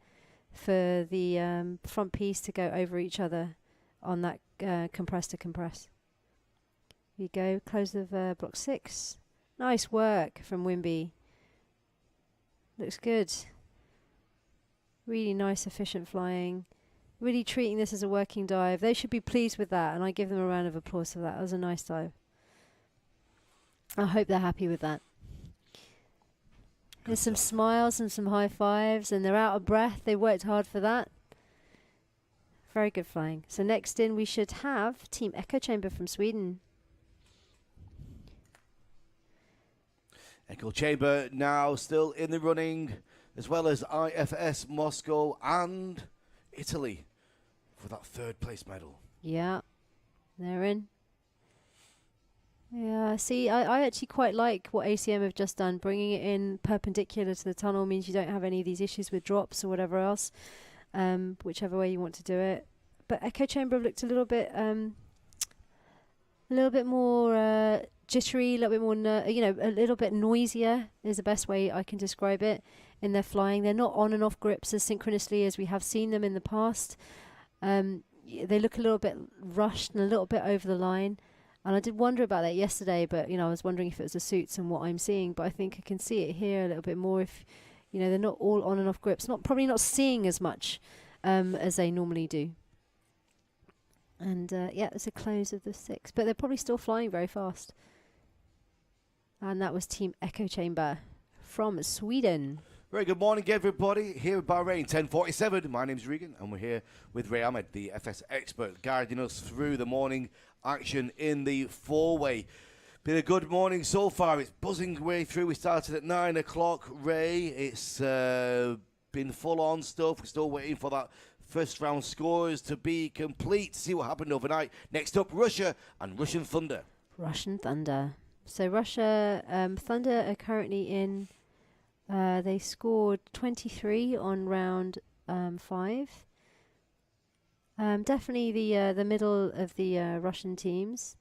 for the front piece to go over each other on that compress to compress. Here you go, close of block 6. Nice work from Wimby. Looks good. Really nice, efficient flying. Really treating this as a working dive. They should be pleased with that, and I give them a round of applause for that. That was a nice dive. I hope they're happy with that. There's some smiles and some high fives, and they're out of breath. They worked hard for that. Very good flying. So next in we should have Team Echo Chamber from Sweden.
Echo Chamber now still in the running, as well as IFS Moscow and Italy for that 3rd place medal.
Yeah, they're in. Yeah, see, I actually quite like what ACM have just done. Bringing it in perpendicular to the tunnel means you don't have any of these issues with drops or whatever else, whichever way you want to do it. But Echo Chamber have looked a little bit more jittery, a little bit more, a little bit noisier is the best way I can describe it in their flying. They're not on and off grips as synchronously as we have seen them in the past. They look a little bit rushed and a little bit over the line. And I did wonder about that yesterday, but, I was wondering if it was the suits and what I'm seeing. But I think I can see it here a little bit more if, they're not all on and off grips. Probably not seeing as much as they normally do. And, it's a close of the 6. But they're probably still flying very fast. And that was Team Echo Chamber from Sweden.
Very good morning, everybody. Here in Bahrain, 10:47. My name's Regan, and we're here with Ray Ahmed, the FS expert, guiding us through the morning action in the 4-way. Been a good morning so far. It's buzzing way through. We started at 9 o'clock, Ray. It's been full-on stuff. We're still waiting for that first round scores to be complete, to see what happened overnight. Next up, Russia and Russian Thunder.
Russian Thunder. So Russia, Thunder are currently in... they scored 23 on round 5. Definitely the middle of the Russian teams.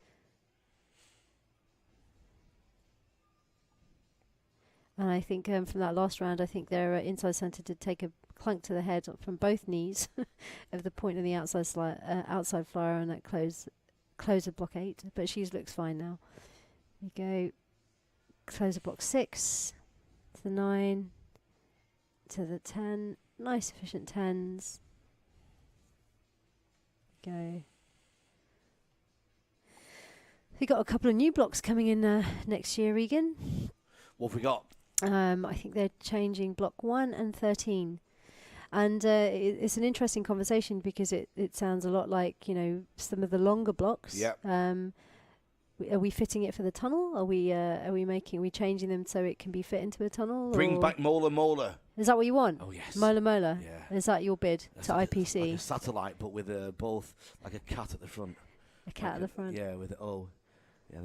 And I think from that last round, I think their inside centre did take a clunk to the head from both knees of the point of the outside flyer on that close of block 8. But she looks fine now. We go close of block 6. To the 9, to the 10, nice efficient 10s. Go. We got a couple of new blocks coming in next year, Regan.
What have we got?
I think they're changing block 1 and 13. And it's an interesting conversation because it sounds a lot like, some of the longer blocks.
Yep.
Are we fitting it for the tunnel? Are we changing them so it can be fit into the tunnel?
Bring back Mola.
Is that what you want?
Oh, yes.
Mola.
Yeah.
Is that your bid
That's
to
like
IPC?
like a satellite, but with both, like a cat at the front.
A cat at the front?
Yeah, with the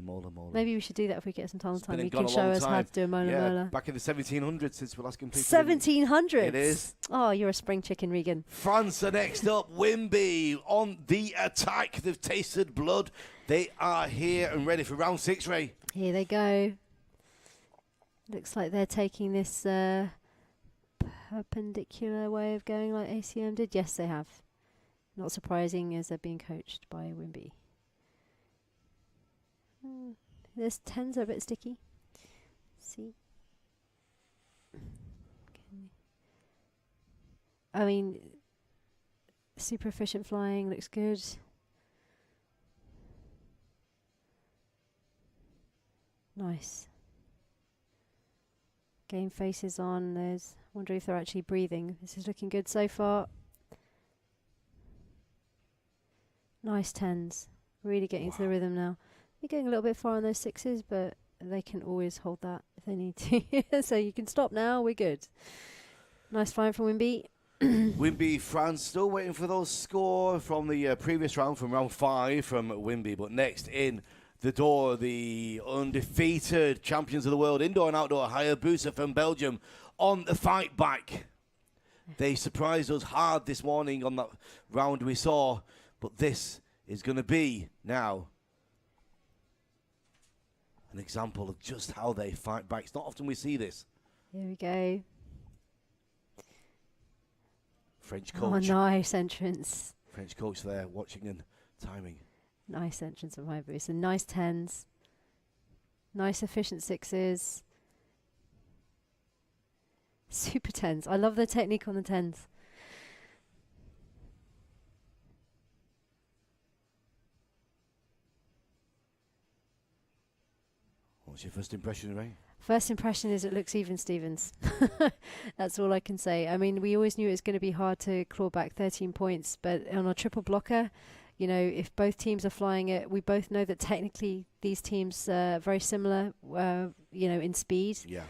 Mola.
Maybe we should do that if we get some tunnel time. You
gone
can
a
show
long
us how
time.
to do a Mola.
Back in the 1700s since we're last competing.
1700s?
It is.
Oh, you're a spring chicken, Regan.
France are next up. Wimby on the attack. They've tasted blood. They are here and ready for round 6, Ray.
Here they go. Looks like they're taking this perpendicular way of going like ACM did. Yes, they have. Not surprising as they're being coached by Wimby. This 10s are a bit sticky. See? I mean, super efficient flying, looks good. Nice. Game faces on. There's. Wonder if they're actually breathing. This is looking good so far. Nice 10s. Really getting into the rhythm now. You're going a little bit far on those 6s, but they can always hold that if they need to. So you can stop now. We're good. Nice flying from Wimby.
Wimby, France, still waiting for those score from the previous round, from round 5 from Wimby. But next in the door, the undefeated champions of the world, indoor and outdoor, Hayabusa from Belgium, on the fight back. They surprised us hard this morning on that round we saw, but this is going to be now an example of just how they fight back. It's not often we see this.
Here we go.
French coach.
Oh, nice entrance.
French coach there, watching and timing.
Nice entrance of Hayabusa. And nice 10s. Nice efficient 6s. Super 10s. I love the technique on the 10s.
What's your first impression, Ray?
First impression is it looks even Stevens. That's all I can say. I mean, we always knew it was going to be hard to claw back 13 points, but on a triple blocker, you know, if both teams are flying it, we both know that technically these teams are very similar, you know, in speed.
Yeah.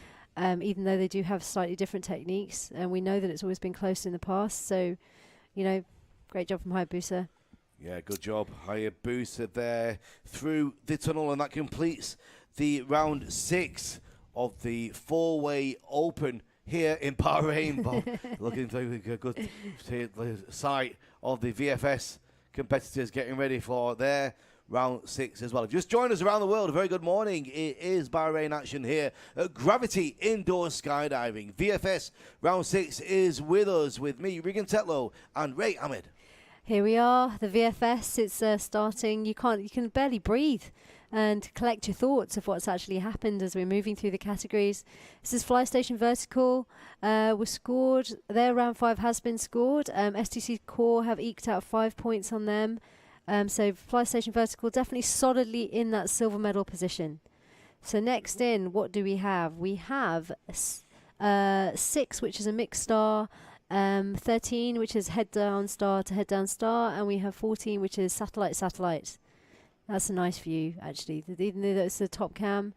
Even though they do have slightly different techniques, and we know that it's always been close in the past. So, you know, great job from Hayabusa.
Yeah, good job. Hayabusa there through the tunnel, and that completes the round 6 of the four-way open here in Bahrain. Looking like a good sight of the VFS competitors getting ready for their round 6 as well. If you just joined us around the world, a very good morning. It is Bahrain action here at Gravity Indoor Skydiving. VFS round 6 is with us, with me, Regan Tetlow, and Ray Ahmed.
Here we are, the VFS. It's starting. You can barely breathe and collect your thoughts of what's actually happened as we're moving through the categories. This is Fly Station Vertical. Was scored. Their round 5 has been scored. STC Core have eked out 5 points on them. So Fly Station Vertical definitely solidly in that silver medal position. So next in, what do we have? We have 6, which is a mixed star. 13, which is head down star to head down star, and we have 14, which is satellite. That's a nice view, actually. Even though it's the top cam,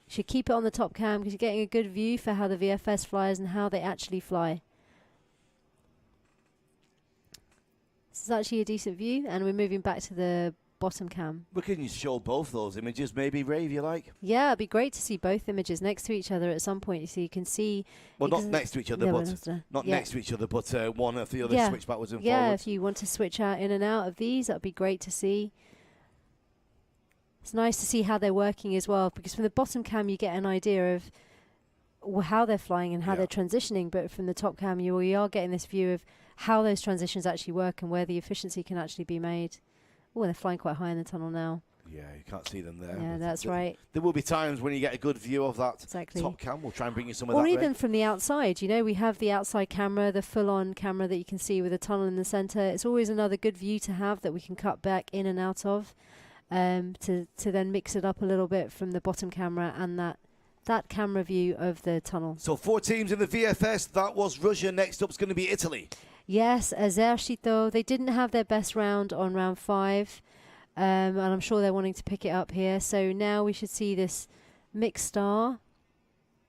you should keep it on the top cam because you're getting a good view for how the VFS flies and how they actually fly. This is actually a decent view, and we're moving back to the bottom cam.
We can show both those images, maybe, Ray, if you like.
Yeah, it'd be great to see both images next to each other at some point. So you can see.
Well, not next to each other, but next to each other, but one of the other switch backwards and forwards.
Yeah, if you want to switch out in and out of these, that'd be great to see. It's nice to see how they're working as well, because from the bottom cam you get an idea of how they're flying and how they're transitioning, but from the top cam you are getting this view of how those transitions actually work and where the efficiency can actually be made. Oh, they're flying quite high in the tunnel now.
Yeah, you can't see them there.
Yeah, that's right.
There will be times when you get a good view of that top cam. We'll try and bring you some of that.
Or even from the outside. You know, we have the outside camera, the full-on camera that you can see with a tunnel in the center. It's always another good view to have that we can cut back in and out of, to then mix it up a little bit from the bottom camera and that camera view of the tunnel.
So 4 teams in the VFS. That was Russia. Next up is going to be Italy.
Yes, Esercito. They didn't have their best round on round 5. And I'm sure they're wanting to pick it up here. So now we should see this mixed star,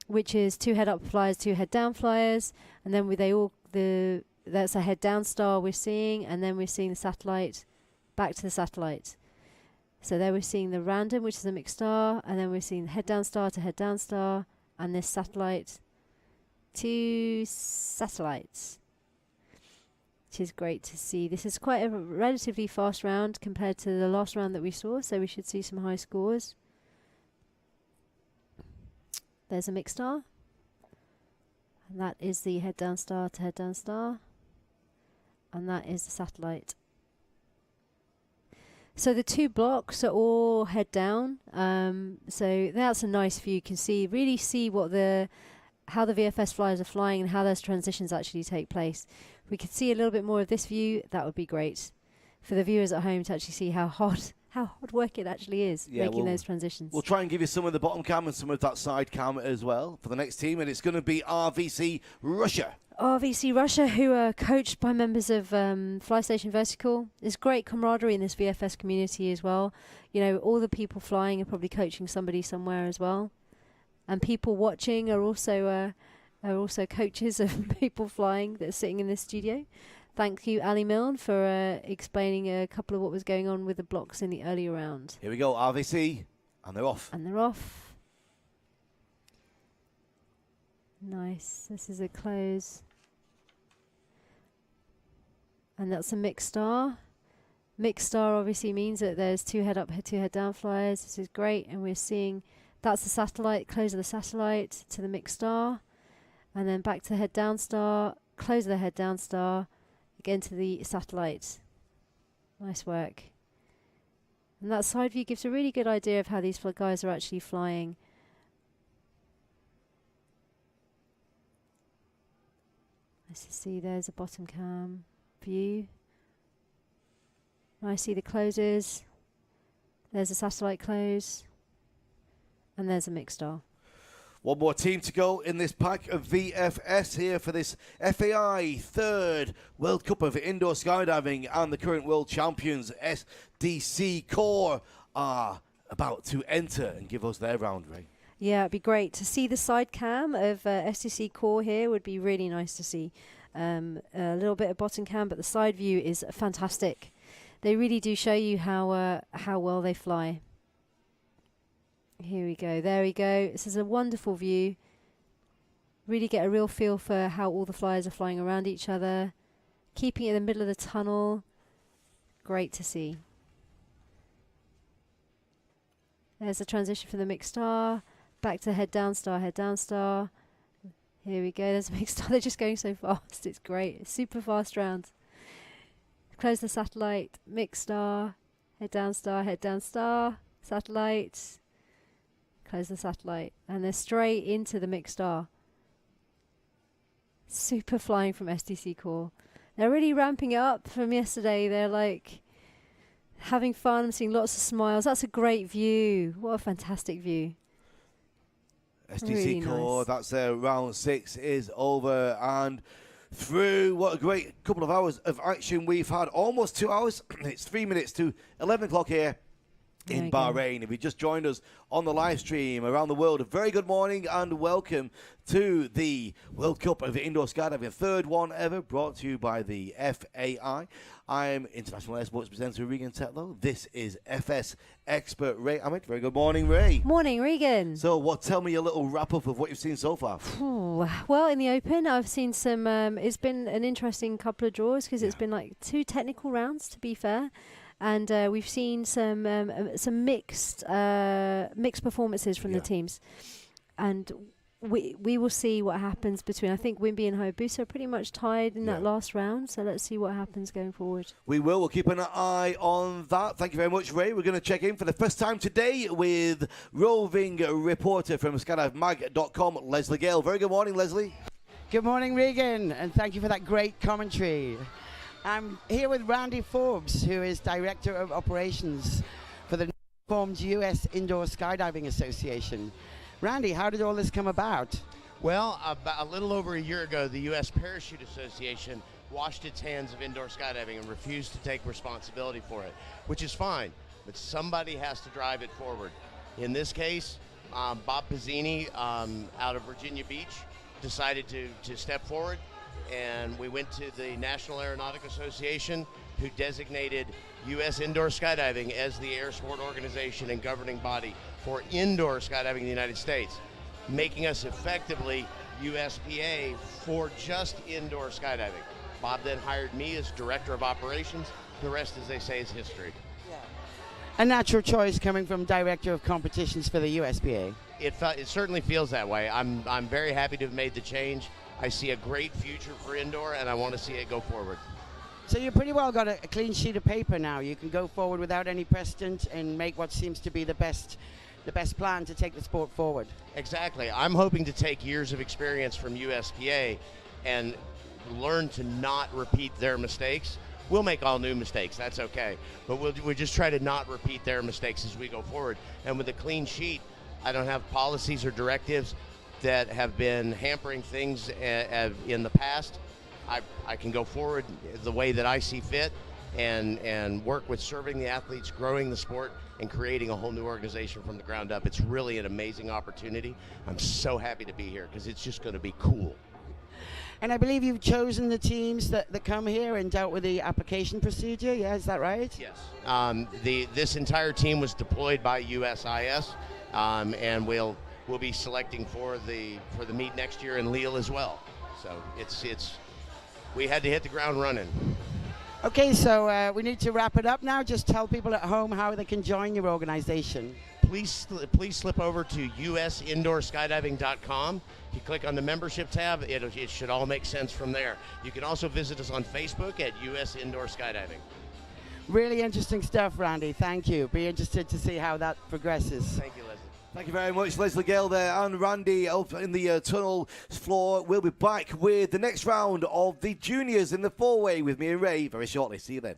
which is 2 head-up flyers, 2 head-down flyers. And then that's a head-down star we're seeing. And then we're seeing the satellite, back to the satellite. So there we're seeing the random, which is a mixed star. And then we're seeing head-down star to head-down star. And this satellite to satellites. which is great to see. This is quite a relatively fast round compared to the last round that we saw, so we should see some high scores. There's a mixed star. And that is the head down star to head down star. And that is the satellite. So the two blocks are all head down. So that's a nice view. You can see, really see what how the VFS flyers are flying and how those transitions actually take place. If we could see a little bit more of this view, that would be great for the viewers at home to actually see how hard work it actually is making those transitions.
We'll try and give you some of the bottom cam and some of that side cam as well for the next team, and it's going to be RVC Russia.
RVC Russia, who are coached by members of Fly Station Vertical. There's great camaraderie in this VFS community as well. You know, all the people flying are probably coaching somebody somewhere as well. And people watching are also coaches of people flying that are sitting in this studio. Thank you, Ali Milne, for explaining a couple of what was going on with the blocks in the earlier round.
Here we go, RVC, and they're off.
And they're off. Nice. This is a close. And that's a mixed star. Mixed star obviously means that there's two head up, two head down flyers. This is great, and we're seeing that's the satellite, close of the satellite to the mixed star, and then back to the head down star, close of the head down star, again to the satellite. Nice work. And that side view gives a really good idea of how these guys are actually flying. Nice to see, there's a bottom cam view. I see the closes. There's a satellite close. And there's a mixed star.
One more team to go in this pack of VFS here for this FAI third World Cup of Indoor Skydiving, and the current world champions SDC Core are about to enter and give us their round, Ray.
Yeah, it'd be great to see the side cam of SDC Core here. Would be really nice to see. A little bit of bottom cam, but the side view is fantastic. They really do show you how well they fly. Here we go. There we go. This is a wonderful view. Really get a real feel for how all the flyers are flying around each other. Keeping it in the middle of the tunnel. Great to see. There's a transition from the mixed star. Back to head down star, head down star. Here we go. There's a mixed star. They're just going so fast. It's great. It's super fast round. Close the satellite. Mixed star. Head down star. Satellite. Close the satellite, and they're straight into the mixed star. Super flying from SDC Core. They're really ramping it up from yesterday. They're like having fun. I'm seeing lots of smiles. That's a great view. What a fantastic view.
SDC
really
Core,
nice.
that's round 6 is over and through. What a great couple of hours of action we've had. Almost 2 hours. It's 3 minutes to 11 o'clock here in Bahrain. If you just joined us on the live stream around the world, a very good morning and welcome to the World Cup of Indoor Skydiving, third one ever, brought to you by the FAI. I'm International Air Sports presenter Regan Tetlow. This is FS expert Ray Ahmed. Very good morning, Ray.
Morning, Regan.
So, tell me a little wrap-up of what you've seen so far.
Well, in the Open, I've seen some, it's been an interesting couple of draws because it's been like 2 technical rounds, to be fair. And we've seen some mixed performances from the teams, and we will see what happens between. I think Wimby and Hayabusa are pretty much tied in that last round, so let's see what happens going forward.
We will. We'll keep an eye on that. Thank you very much, Ray. We're going to check in for the first time today with roving reporter from skydivemag.com, Leslie Gale. Very good morning, Leslie.
Good morning, Regan, and thank you for that great commentary. I'm here with Randy Forbes, who is Director of Operations for the formed U.S. Indoor Skydiving Association. Randy, how did all this come about?
Well, about a little over a year ago, the U.S. Parachute Association washed its hands of indoor skydiving and refused to take responsibility for it, which is fine, but somebody has to drive it forward. In this case, Bob Pizzini out of Virginia Beach decided to step forward, and we went to the National Aeronautic Association, who designated U.S. Indoor Skydiving as the air sport organization and governing body for indoor skydiving in the United States, making us effectively USPA for just indoor skydiving. Bob then hired me as director of operations. The rest, as they say, is history.
A natural choice coming from director of competitions for the USPA.
It certainly feels that way. I'm very happy to have made the change. I see a great future for indoor, and I want to see it go forward.
So you pretty well got a clean sheet of paper now. You can go forward without any precedent and make what seems to be the best plan to take the sport forward.
Exactly. I'm hoping to take years of experience from USPA and learn to not repeat their mistakes. We'll make all new mistakes, that's okay. But we'll just try to not repeat their mistakes as we go forward. And with a clean sheet, I don't have policies or directives that have been hampering things in the past. I can go forward the way that I see fit and work with serving the athletes, growing the sport, and creating a whole new organization from the ground up. It's really an amazing opportunity. I'm so happy to be here because it's just going to be cool.
And I believe you've chosen the teams that come here and dealt with the application procedure. Yeah, is that right?
Yes. This entire team was deployed by WCIS, and we'll be selecting for the meet next year in Lille as well. So we had to hit the ground running.
Okay, so we need to wrap it up now. Just tell people at home how they can join your organization.
Please slip over to usindoorskydiving.com. If you click on the membership tab, it should all make sense from there. You can also visit us on Facebook at US Indoor Skydiving.
Really interesting stuff, Randy. Thank you. Be interested to see how that progresses.
Thank you, Leslie.
Thank you very much, Leslie Gale there and Randy up in the tunnel floor. We'll be back with the next round of the juniors in the four-way with me and Ray very shortly. See you then.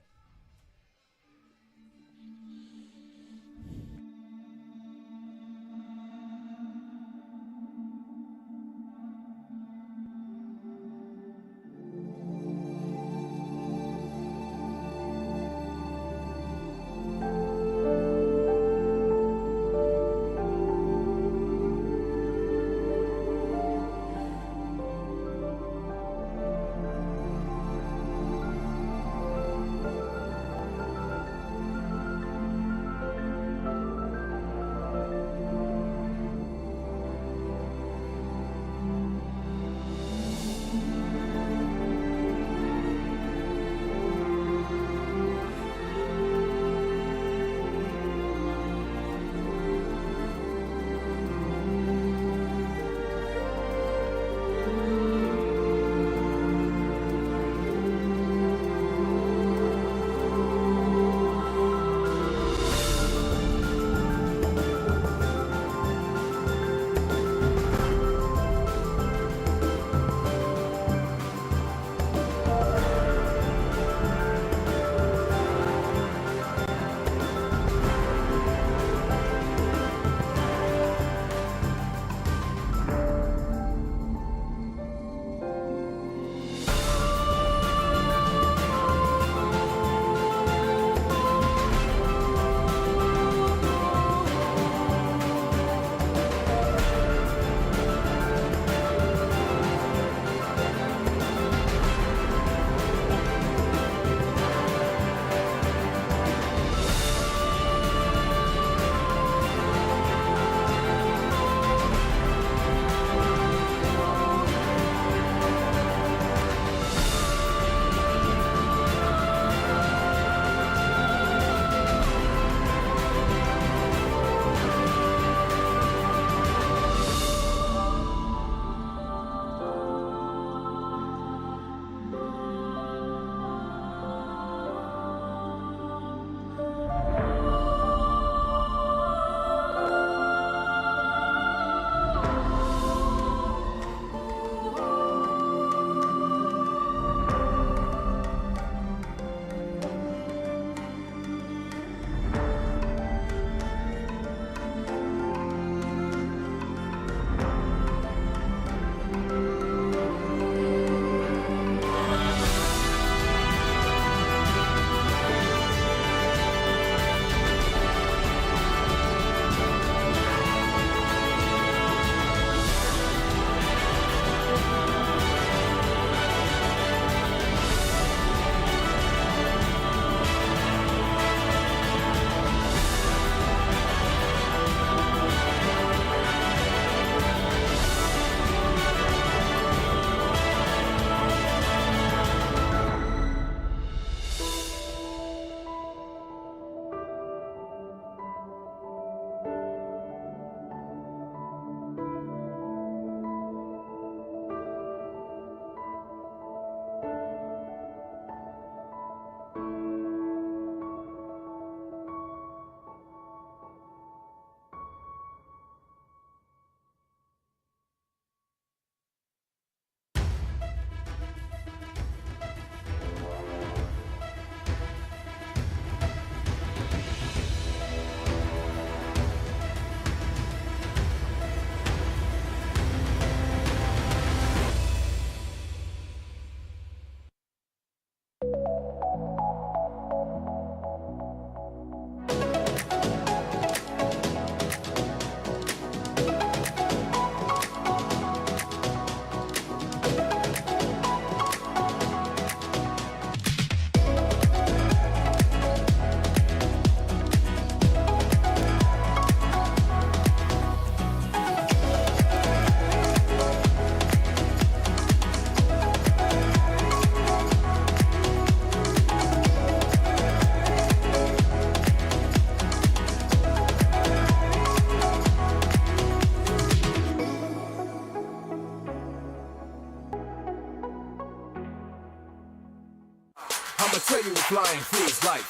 I'ma tell you what flying feels like.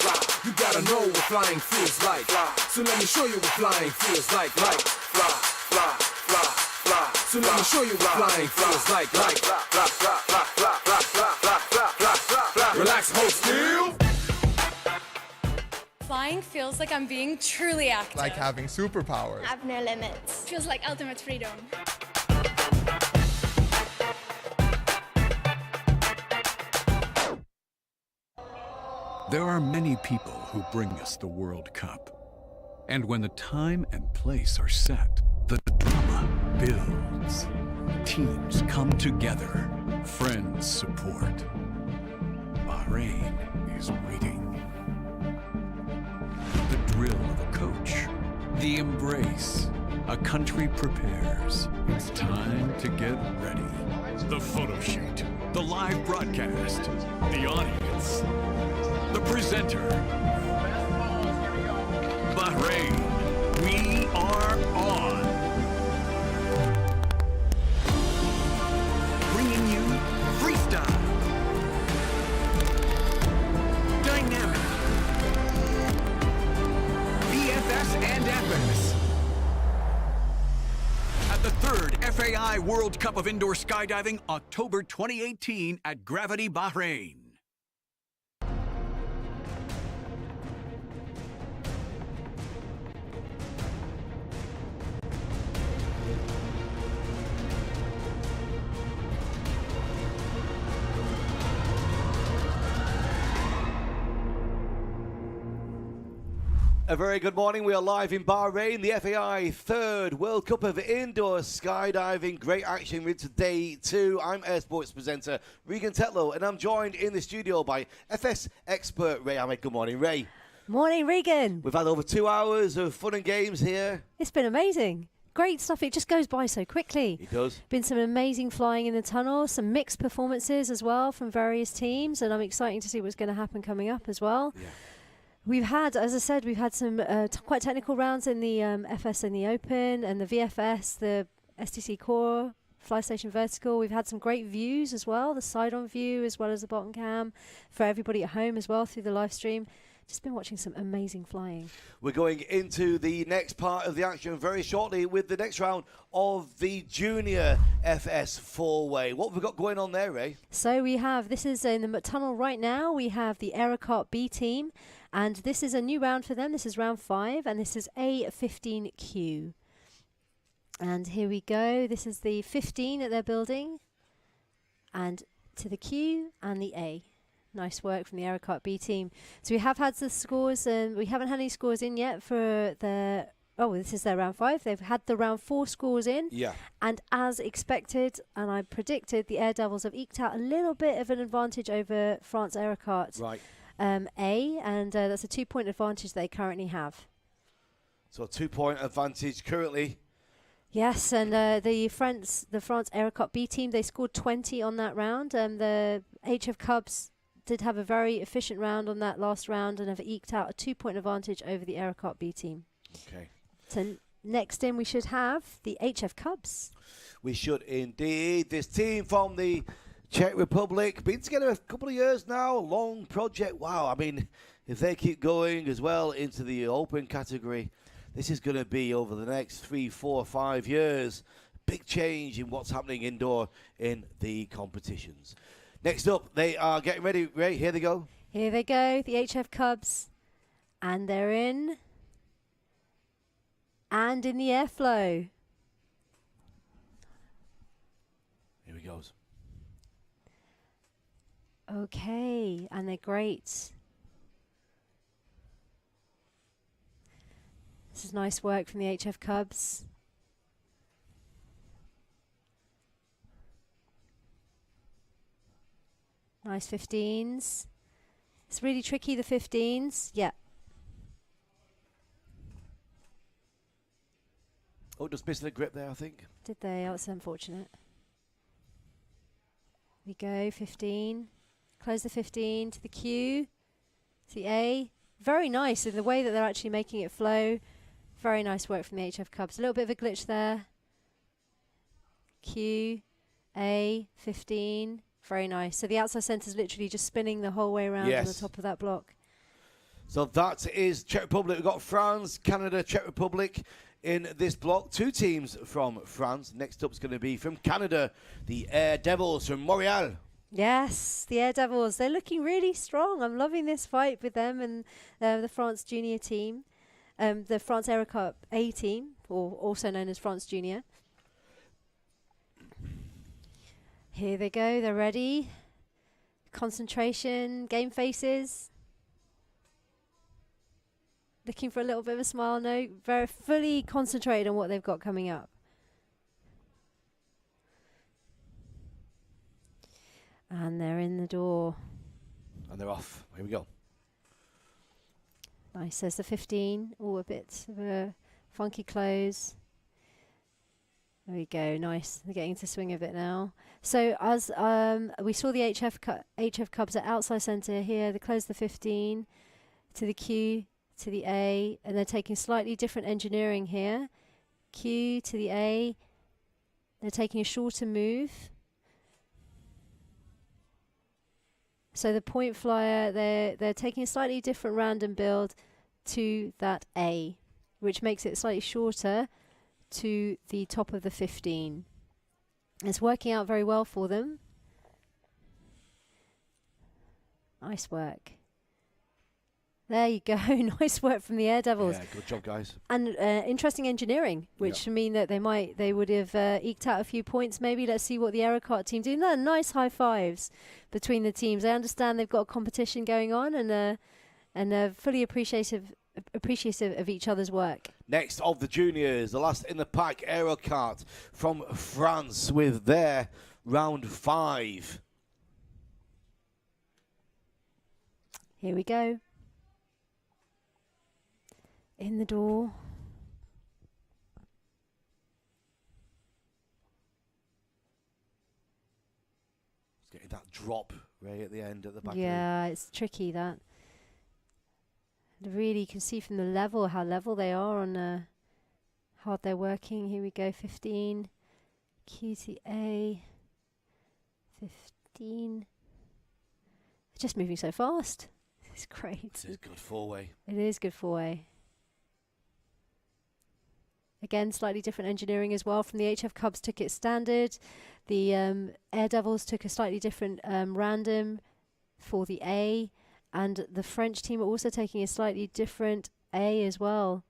You gotta know what flying feels like. So let me show you what flying feels like. Fly, fly, fly, fly. So let me show you what flying feels like. Relax, hold still.
Flying feels like I'm being truly active.
Like having superpowers.
Have no limits.
Feels like ultimate freedom.
There are many people who bring us the World Cup. And when the time and place are set, the drama builds. Teams come together. Friends support. Bahrain is waiting. The drill of a coach. The embrace. A country prepares. It's time to get ready. The photo shoot. The live broadcast. The audience. The presenter. Bahrain. We are on. Bringing you freestyle. Dynamic. VFS and FS. At the third FAI World Cup of Indoor Skydiving, October 2018 at Gravity, Bahrain.
A very good morning. We are live in Bahrain, the FAI third World Cup of Indoor Skydiving. Great action into day 2. I'm Air Sports presenter Regan Tetlow, and I'm joined in the studio by FS expert Ray Ahmed. Good morning, Ray.
Morning, Regan.
We've had over 2 hours of fun and games here.
It's been amazing. Great stuff. It just goes by so quickly.
It does.
Been some amazing flying in the tunnel, some mixed performances as well from various teams, and I'm excited to see what's going to happen coming up as well.
Yeah.
We've had, as I said, we've had some quite technical rounds in the FS in the Open and the VFS, the STC Core, Fly Station Vertical. We've had some great views as well, the side-on view as well as the bottom cam for everybody at home as well through the live stream. Just been watching some amazing flying.
We're going into the next part of the action very shortly with the next round of the Junior FS 4-way. What have we got going on there, Ray?
So we have, this is in the tunnel right now, we have the Aerocart B team, and this is a new round for them. This is round 5, and this is A15Q. And here we go. This is the 15 that they're building, and to the Q and the A. Nice work from the Aerocart B team. So we have had the scores, and we haven't had any scores in yet for the... Oh, this is their round 5. They've had the round 4 scores in.
Yeah.
And as expected, and I predicted, the Air Devils have eked out a little bit of an advantage over France Aerocart
Right.
A, and that's a 2-point advantage they currently have.
So a 2-point advantage currently.
Yes, and the France Aerocart B team, they scored 20 on that round. The HF Cubs did have a very efficient round on that last round and have eked out a 2-point advantage over the Aerocart B team.
Okay.
So next in we should have the HF Cubs.
We should indeed. This team from the Czech Republic, been together a couple of years now, a long project. Wow, I mean, if they keep going as well into the open category, this is going to be over the next 3, 4, 5 years. Big change in what's happening indoor in the competitions. Next up, they are getting ready. Ray, here they go.
Here they go, the HF Cubs. And they're in. And in the airflow.
Here he goes.
Okay, and they're great. This is nice work from the HF Cubs. Nice 15s. It's really tricky, the 15s. Yeah.
Oh, just missing a grip there, I think.
Did they? Oh, it's unfortunate. We go, 15. Close the 15 to the Q, to the A. Very nice in the way that they're actually making it flow. Very nice work from the HF Cubs. A little bit of a glitch there. Q, A, 15, Very nice. So the outside centre is literally just spinning the whole way around on the
Yes.
top of that block.
So that is Czech Republic. We've got France, Canada, Czech Republic in this block. 2 teams from France. Next up is going to be from Canada, the Air Devils from Montreal.
Yes, the Air Devils. They're looking really strong. I'm loving this fight with them and the France junior team, the France Aero Cup A team, or also known as France Junior. Here they go. They're ready. Concentration, game faces. Looking for a little bit of a smile. No, very fully concentrated on what they've got coming up. And they're in the door.
And they're off. Here we go.
Nice. There's the 15. Oh, a bit of a funky close. There we go. Nice. They're getting into swing of it now. So as we saw the HF Cubs at outside centre here. They close the 15 to the Q to the A, and they're taking slightly different engineering here. Q to the A. They're taking a shorter move. So the point flyer, they're taking a slightly different random build to that A, which makes it slightly shorter to the top of the 15. It's working out very well for them. Nice work. There you go. Nice work from the Air Devils.
Yeah, good job, guys.
And interesting engineering, which mean that they would have eked out a few points maybe. Let's see what the Aerocart team do. No, nice high fives between the teams. I understand they've got a competition going on and fully appreciative of each other's work.
Next of the juniors, the last in the pack, Aerocart from France with their round 5.
Here we go. In the door.
It's getting that drop right at the end at the back.
Yeah, it's tricky that. Really, you can see from the level how level they are on hard they're working. Here we go, 15. QTA. 15. They're just moving so fast. It's great.
This is good 4-way.
It is good 4-way. Again, slightly different engineering as well. From the HF Cubs took it standard. The Air Devils took a slightly different random for the A. And the French team are also taking a slightly different A as well.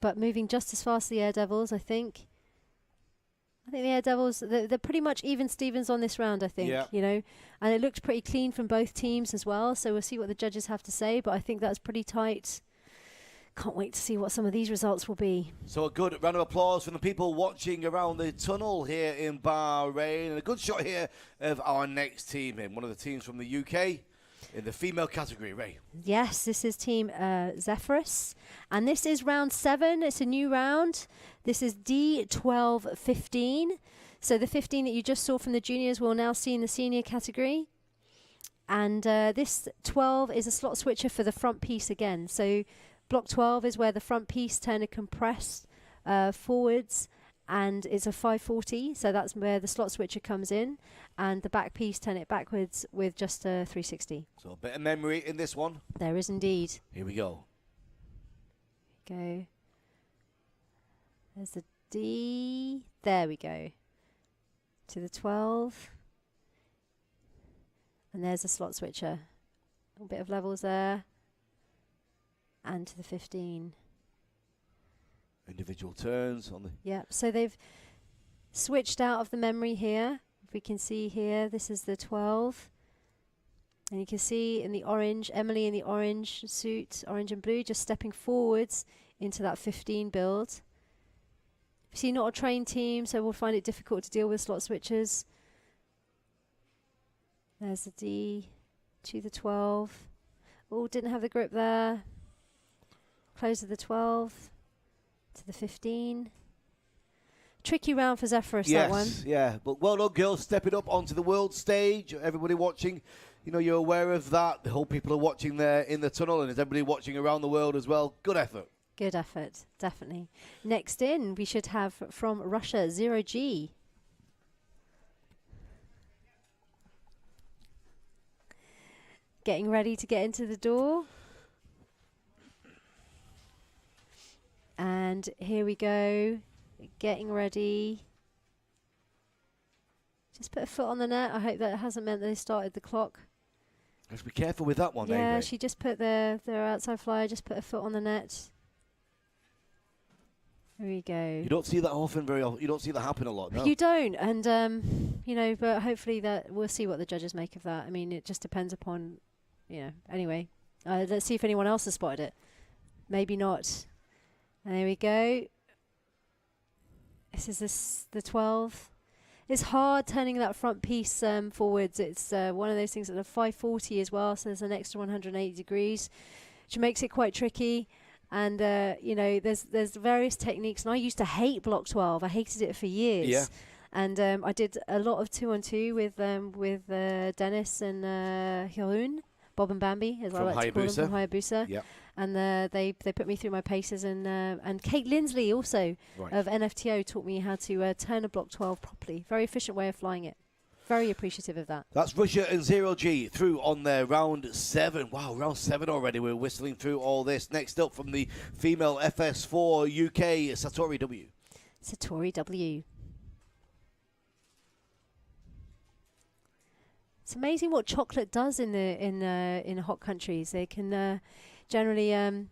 But moving just as fast as the Air Devils, I think. I think the Air Devils, they're pretty much even Stevens on this round, I think.
Yeah.
You know, and it looked pretty clean from both teams as well. So we'll see what the judges have to say. But I think that's pretty tight. Can't wait to see what some of these results will be.
So a good round of applause from the people watching around the tunnel here in Bahrain. And a good shot here of our next team in one of the teams from the UK in the female category, Ray.
Yes, this is Team Zephyrus. And this is round 7. It's a new round. This is D12-15. So the 15 that you just saw from the juniors we'll now see in the senior category. And this 12 is a slot switcher for the front piece again. So block 12 is where the front piece turn a compress forwards, and it's a 540, so that's where the slot switcher comes in, and the back piece turn it backwards with just a 360.
So a bit of memory in this one.
There is indeed.
Here we go.
Go. There's the D. There we go. To the 12. And there's the slot switcher. A little bit of levels there. And to the 15.
Individual turns on the...
Yep, so they've switched out of the memory here. If we can see here, this is the 12. And you can see in the orange, Emily in the orange suit, orange and blue, just stepping forwards into that 15 build. You see, not a trained team, so we'll find it difficult to deal with slot switches. There's the D to the 12. Oh, didn't have the grip there. Close of the 12 to the 15. Tricky round for Zephyrus, that one.
Yeah. But well done, girls, stepping up onto the world stage. Everybody watching, you know, you're aware of that. The whole people are watching there in the tunnel, and there's everybody watching around the world as well. Good effort.
Good effort, definitely. Next in, we should have from Russia, 0G. getting ready to get into the door. And here we go, getting ready. Just put a foot on the net. I hope that hasn't meant that they started the clock.
Let's be careful with that one.
Yeah,
Ray.
she just put their outside flyer, just put a foot on the net. There we go.
You don't see that often, you don't see that happen a lot, no?
You don't, and you know, but hopefully that we'll see what the judges make of that. I mean, it just depends upon, you know. Anyway, let's see if anyone else has spotted it. Maybe not. And there we go. This is the 12. It's hard turning that front piece forwards. It's one of those things at the 540 as well, so there's an extra 180 degrees, which makes it quite tricky. And you know, there's various techniques. And I used to hate block 12. I hated it for years.
Yeah.
And I did a lot of 2-on-2 with Dennis and Hirun, Bob and Bambi, as I like to call them, from Hayabusa.
Yeah.
And they put me through my paces, and Kate Lindsley also of NFTO taught me how to turn a block 12 properly. Very efficient way of flying it. Very appreciative of that.
That's Russia and 0G through on their round 7. Wow, round 7 already. We're whistling through all this. Next up from the female FS4 UK, Satori W.
Satori W. It's amazing what chocolate does in hot countries. They can generally
All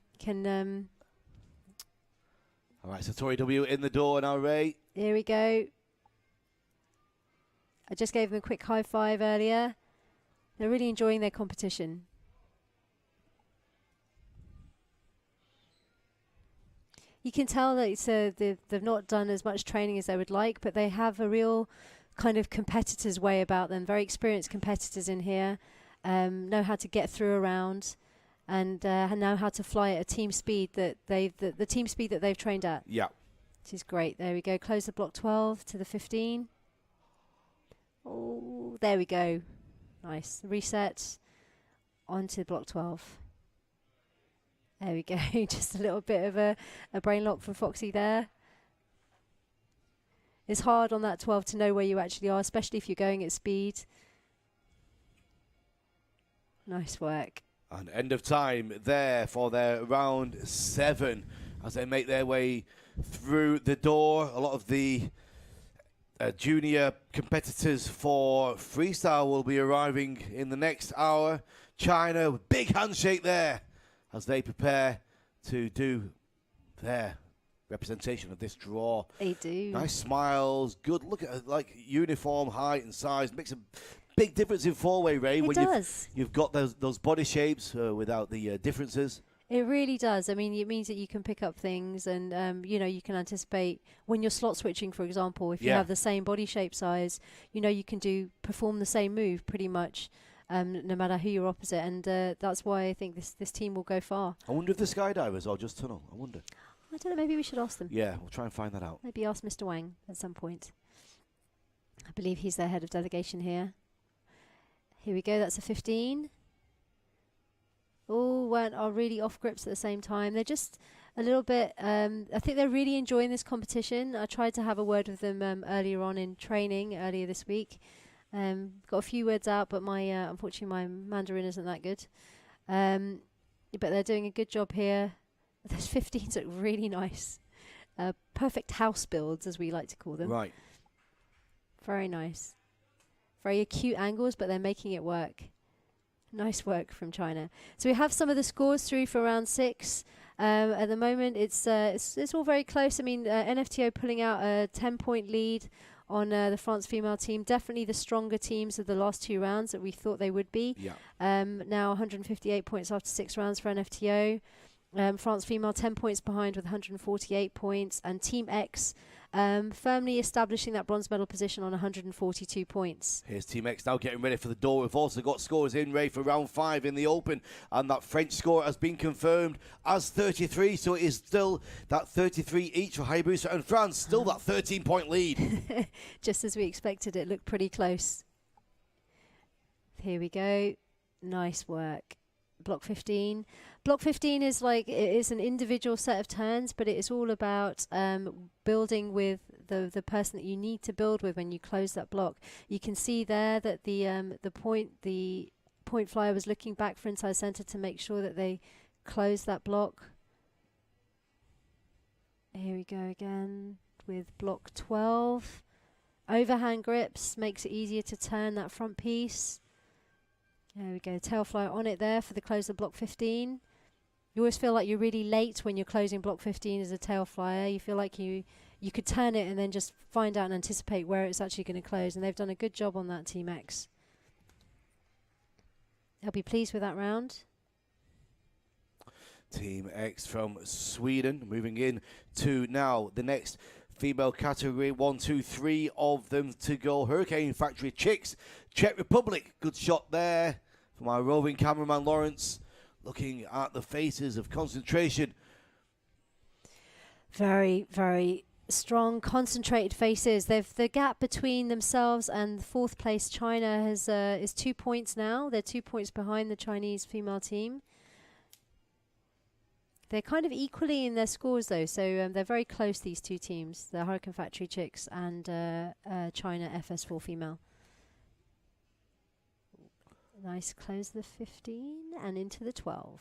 right, Satori W in the door now, Ray.
Here we go. I just gave them a quick high five earlier. They're really enjoying their competition. You can tell that it's, they've not done as much training as they would like, but they have a real kind of competitor's way about them. Very experienced competitors in here, know how to get through a round, and know how to fly at a team speed that the team speed that they've trained at.
Yeah.
Which is great. There we go. Close the block 12 to the 15. Oh, there we go. Nice. Reset onto block 12. There we go. Just a little bit of a brain lock from Foxy there. It's hard on that 12 to know where you actually are, especially if you're going at speed. Nice work.
And end of time there for their round 7 as they make their way through the door. A lot of the junior competitors for freestyle will be arriving in the next hour. China, big handshake there as they prepare to do their representation of this draw.
They do.
Nice smiles, good look at like uniform height and size. Makes a big difference in four-way, Ray.
It
when
does.
You've got those body shapes without the differences.
It really does. I mean, it means that you can pick up things, and you know, you can anticipate when you're slot switching, for example. If you have the same body shape size, you know, you can perform the same move pretty much, no matter who you're opposite. And that's why I think this team will go far.
I wonder if the skydivers or just tunnel. I wonder.
I don't know. Maybe we should ask them.
Yeah, we'll try and find that out.
Maybe ask Mr. Wang at some point. I believe he's their head of delegation here. Here we go. That's a 15. All are really off grips at the same time. They're just a little bit, I think they're really enjoying this competition. I tried to have a word with them earlier on in training, earlier this week. Got a few words out, but unfortunately my Mandarin isn't that good. But they're doing a good job here. Those 15s look really nice. Perfect house builds, as we like to call them.
Right.
Very nice. Very acute angles, but they're making it work. Nice work from China. So we have some of the scores through for round 6. At the moment, it's all very close. I mean, NFTO pulling out a 10-point lead on the France female team. Definitely the stronger teams of the last 2 rounds that we thought they would be.
Yeah.
Now 158 points after 6 rounds for NFTO. France female 10 points behind with 148 points. And Team X firmly establishing that bronze medal position on 142 points.
Here's Team X now getting ready for the door. We've also got scores in, Ray, for round 5 in the open. And that French score has been confirmed as 33. So it is still that 33 each for Hayabusa and France. Still that 13-point lead.
Just as we expected, it looked pretty close. Here we go. Nice work. Block 15. Block 15 is like, it is an individual set of turns, but it is all about building with the person that you need to build with when you close that block. You can see there that the point 2-point flyer was looking back for inside center to make sure that they closed that block. Here we go again with block 12. Overhand grips makes it easier to turn that front piece. There we go, tail flyer on it there for the close of block 15. You always feel like you're really late when you're closing block 15 as a tail flyer. You feel like you could turn it and then just find out and anticipate where it's actually going to close, and they've done a good job on that, Team X. They'll be pleased with that round.
Team X from Sweden moving in to now the next female category. 1, 2, 3 of them to go. Hurricane Factory Chicks, Czech Republic. Good shot there for my roving cameraman Lawrence, looking at the faces of concentration.
Very, very strong, concentrated faces. The gap between themselves and fourth place China is 2 points now. They're 2 points behind the Chinese female team. They're kind of equally in their scores though, so they're very close, these two teams, the Hurricane Factory Chicks and China FS4 female. Nice close the 15 and into the 12.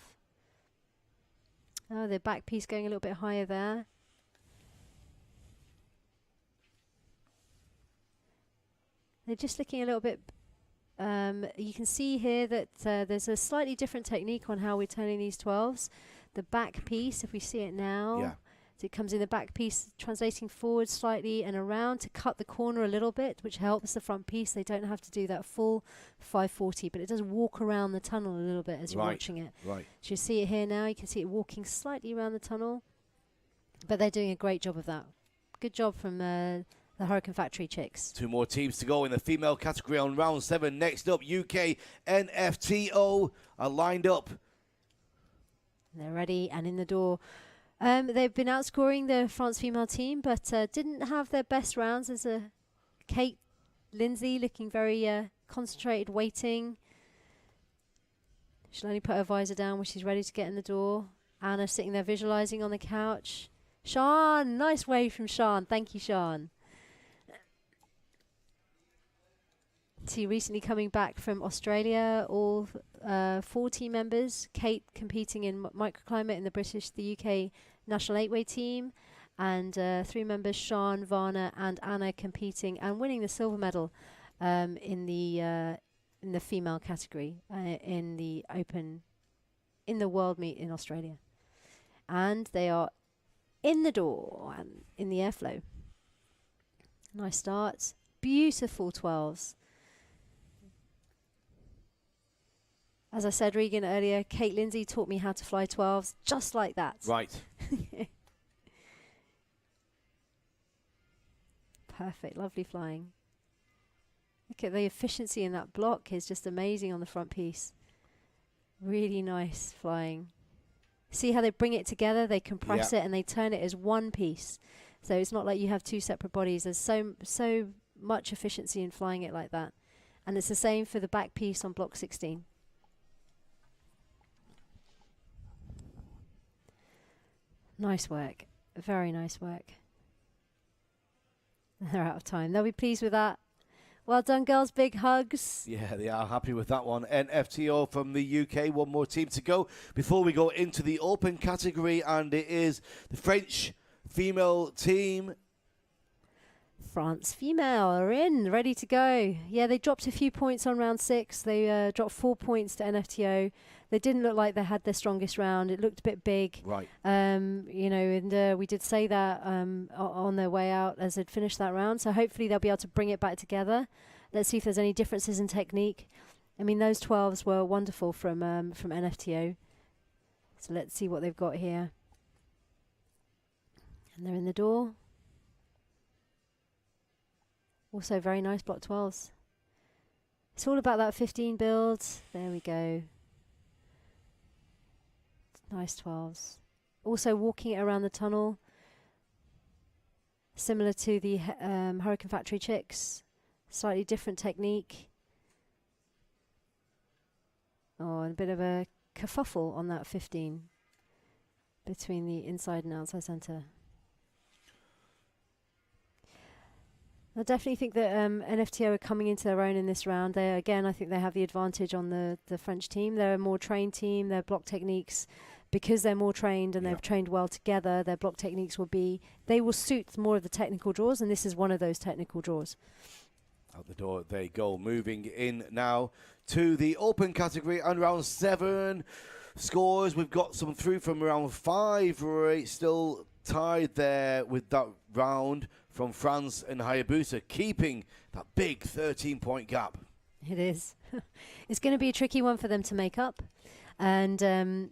Oh, the back piece going a little bit higher there. They're just looking a little bit, you can see here that there's a slightly different technique on how we're turning these 12s. The back piece, if we see it now,
Yeah.
so it comes in the back piece, translating forward slightly and around to cut the corner a little bit, which helps the front piece. They don't have to do that full 540, but it does walk around the tunnel a little bit as you're watching it.
Right.
So you see it here now, you can see it walking slightly around the tunnel, but they're doing a great job of that. Good job from the Hurricane Factory Chicks.
2 more teams to go in the female category on round 7. Next up, UK NFTO are lined up.
They're ready and in the door. They've been outscoring the France female team, but didn't have their best rounds. There's a Kate Lindsay looking very concentrated, waiting. She'll only put her visor down when she's ready to get in the door. Anna sitting there visualizing on the couch. Sean, nice wave from Sean. Thank you, Sean. See, recently coming back from Australia, all 4 team members. Kate competing in microclimate in the UK national 8-way team, and 3 members, Sean, Varna, and Anna, competing and winning the silver medal in the female category in the world meet in Australia. And they are in the door and in the airflow. Nice start. Beautiful 12s. As I said, Regan, earlier, Kate Lindsay taught me how to fly 12s just like that.
Right.
Perfect. Lovely flying. Look at the efficiency in that block is just amazing on the front piece. Really nice flying. See how they bring it together? They compress it and they turn it as one piece. So it's not like you have 2 separate bodies. There's so much efficiency in flying it like that. And it's the same for the back piece on block 16. Nice work. Very nice work. They're out of time. They'll be pleased with that. Well done, girls. Big hugs.
Yeah, they are happy with that one. NFTO from the UK. 1 more team to go before we go into the open category, and it is the French female team.
France female are in, ready to go. Yeah, they dropped a few points on round 6. They dropped 4 points to NFTO. They didn't look like they had their strongest round. It looked a bit big.
Right.
And we did say that on their way out as they'd finished that round. So hopefully they'll be able to bring it back together. Let's see if there's any differences in technique. I mean, those 12s were wonderful from NFTO. So let's see what they've got here. And they're in the door. Also very nice block 12s. It's all about that 15 build. There we go. Nice 12s. Also walking it around the tunnel. Similar to the Hurricane Factory Chicks. Slightly different technique. Oh, and a bit of a kerfuffle on that 15 between the inside and outside centre. I definitely think that NFTO are coming into their own in this round. They again, I think they have the advantage on the French team. They're a more trained team. Their block techniques, because they're more trained and they've trained well together, their block techniques they will suit more of the technical draws, and this is one of those technical draws.
Out the door they go. Moving in now to the open category and round 7 scores. We've got some through from round 5. Right, still tied there with that round from France and Hayabusa, keeping that big 13-point gap.
It is. It's going to be a tricky one for them to make up, and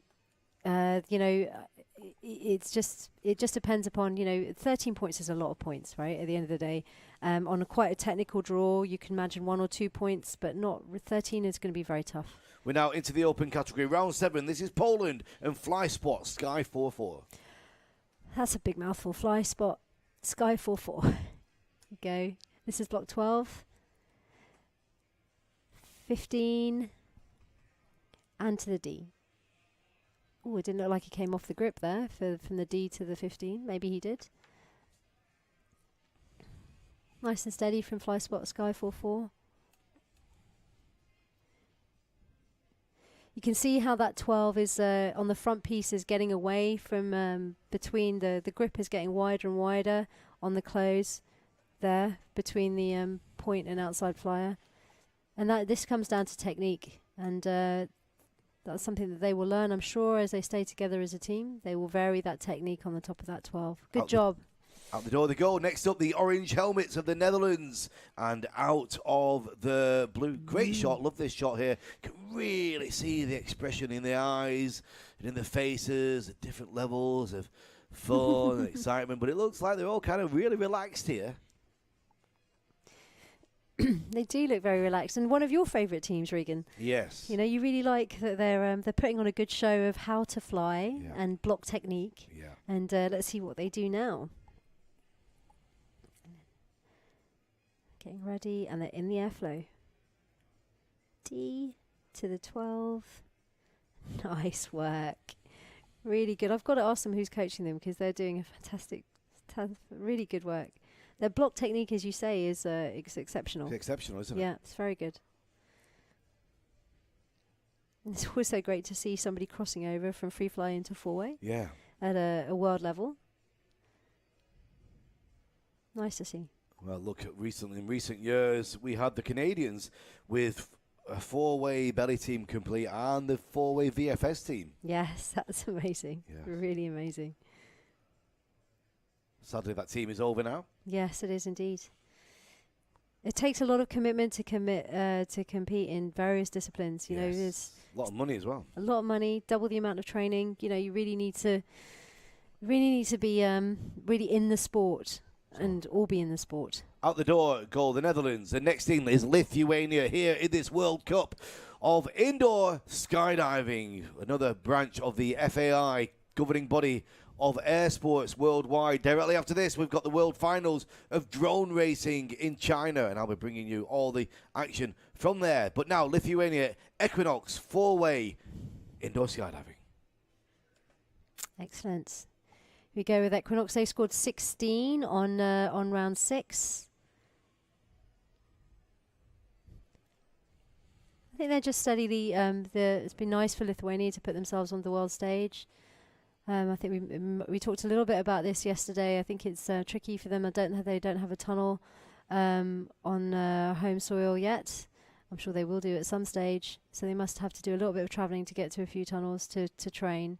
it just depends upon 13 points is a lot of points, right? At the end of the day, on quite a technical draw, you can imagine 1 or 2 points, but not 13 is going to be very tough.
We're now into the open category, round 7. This is Poland and Fly Spot Sky 4-4.
That's a big mouthful. Fly Spot Sky 4-4. Go. This is block 12, 15, and to the D. Oh, it didn't look like he came off the grip there from the D to the 15. Maybe he did. Nice and steady from Fly Spot Sky 4-4. You can see how that 12 is on the front piece is getting away from between the grip is getting wider and wider on the close there between the point and outside flyer, and this comes down to technique, and that's something that they will learn, I'm sure, as they stay together as a team. They will vary that technique on the top of that 12. Good job.
Out the door they go. Next up, the orange helmets of the Netherlands. And out of the blue. Great shot. Love this shot here. You can really see the expression in the eyes and in the faces at different levels of fun and excitement. But it looks like they're all kind of really relaxed here.
They do look very relaxed. And one of your favourite teams, Regan.
Yes.
You really like that they're putting on a good show of how to fly and block technique.
Yeah.
And let's see what they do now. Getting ready, and they're in the airflow. D to the 12. Nice work. Really good. I've got to ask them who's coaching them, because they're doing a fantastic, really good work. Their block technique, as you say, is exceptional.
It's exceptional, isn't it?
Yeah, it's very good. And it's also great to see somebody crossing over from free fly into four-way.
Yeah.
At a world level. Nice to see.
Well, look, in recent years, we had the Canadians with a four-way belly team complete and the four-way VFS team.
Yes, that's amazing. Yeah. Really amazing.
Sadly, that team is over now.
Yes, it is indeed. It takes a lot of commitment to compete in various disciplines. You know, there's
a lot of money as well.
A lot of money, double the amount of training. You know, you really need to be really in the sport. And all be in the sport.
Out the door go the Netherlands. The next team is Lithuania here in this World Cup of indoor skydiving. Another branch of the FAI, governing body of air sports worldwide. Directly after this, we've got the World Finals of drone racing in China. And I'll be bringing you all the action from there. But now, Lithuania, Equinox, four-way indoor skydiving.
Excellent. We go with Equinox. They scored 16 on round 6. I think they're just steadily. It's been nice for Lithuania to put themselves on the world stage. I think we talked a little bit about this yesterday. I think it's tricky for them. They don't have a tunnel on home soil yet. I'm sure they will do at some stage. So they must have to do a little bit of travelling to get to a few tunnels to train.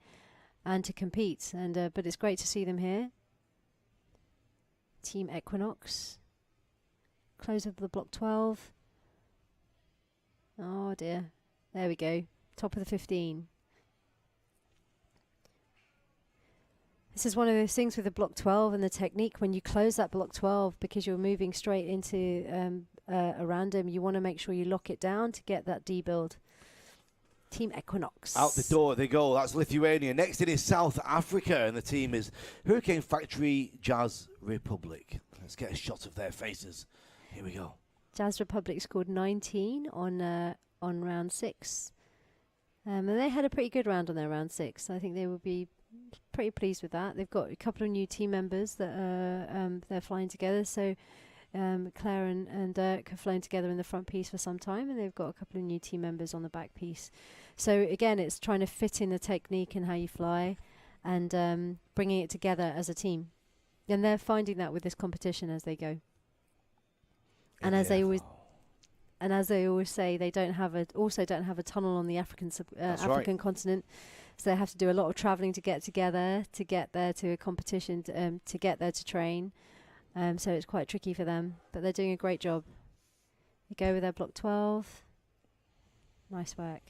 And to compete, but it's great to see them here. Team Equinox. Close of the block 12. Oh dear. There we go. Top of the 15. This is one of those things with the block 12 and the technique. When you close that block 12, because you're moving straight into a random, you want to make sure you lock it down to get that D build. Team Equinox.
Out the door they go. That's Lithuania. Next it is South Africa, and the team is Hurricane Factory Jazz Republic. Let's get a shot of their faces. Here we go.
Jazz Republic scored 19 on round 6. And they had a pretty good round on their round 6. I think they will be pretty pleased with that. They've got a couple of new team members that they're flying together. So Claire and Dirk have flown together in the front piece for some time, and they've got a couple of new team members on the back piece. So again, it's trying to fit in the technique and how you fly, and bringing it together as a team. And they're finding that with this competition as they go. And as they always say, they don't have a tunnel on the African continent, so they have to do a lot of traveling to get together, to get there to a competition, to get there to train. So it's quite tricky for them, but they're doing a great job. They go with their block 12. Nice work.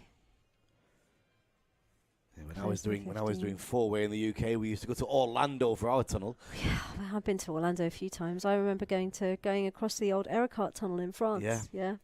Yeah, when I was doing four-way in the UK, we used to go to Orlando for our tunnel.
Yeah, well, I've been to Orlando a few times. I remember going across the old Ericart tunnel in France. Yeah.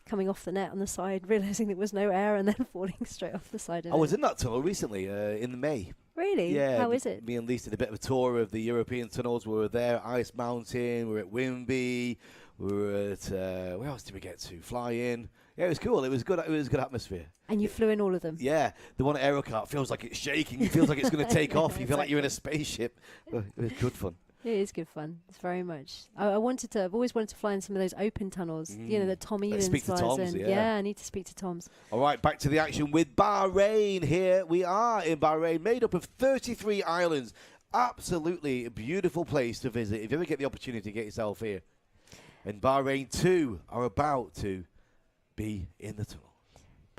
Coming off the net on the side, realizing there was no air, and then falling straight off the side of it.
I was in that tunnel recently in May.
Really?
Yeah.
How is it?
Me and Lisa did a bit of a tour of the European tunnels. We were there, Ice Mountain. We were at Wimby. We were at where else did we get to? Fly in. Yeah, it was cool. It was good. It was a good atmosphere.
And you flew in all of them?
Yeah. The one at Aerocart feels like it's shaking. It feels like it's going to take off. You feel like you're in a spaceship. It was good fun.
It is good fun. It's very much. I've always wanted to fly in some of those open tunnels. You know, that Tom Evans flies in. Yeah, I need to speak to Tom's.
All right, back to the action with Bahrain. Here we are in Bahrain, made up of 33 islands. Absolutely beautiful place to visit if you ever get the opportunity to get yourself here. And Bahrain 2 are about to be in the tunnel.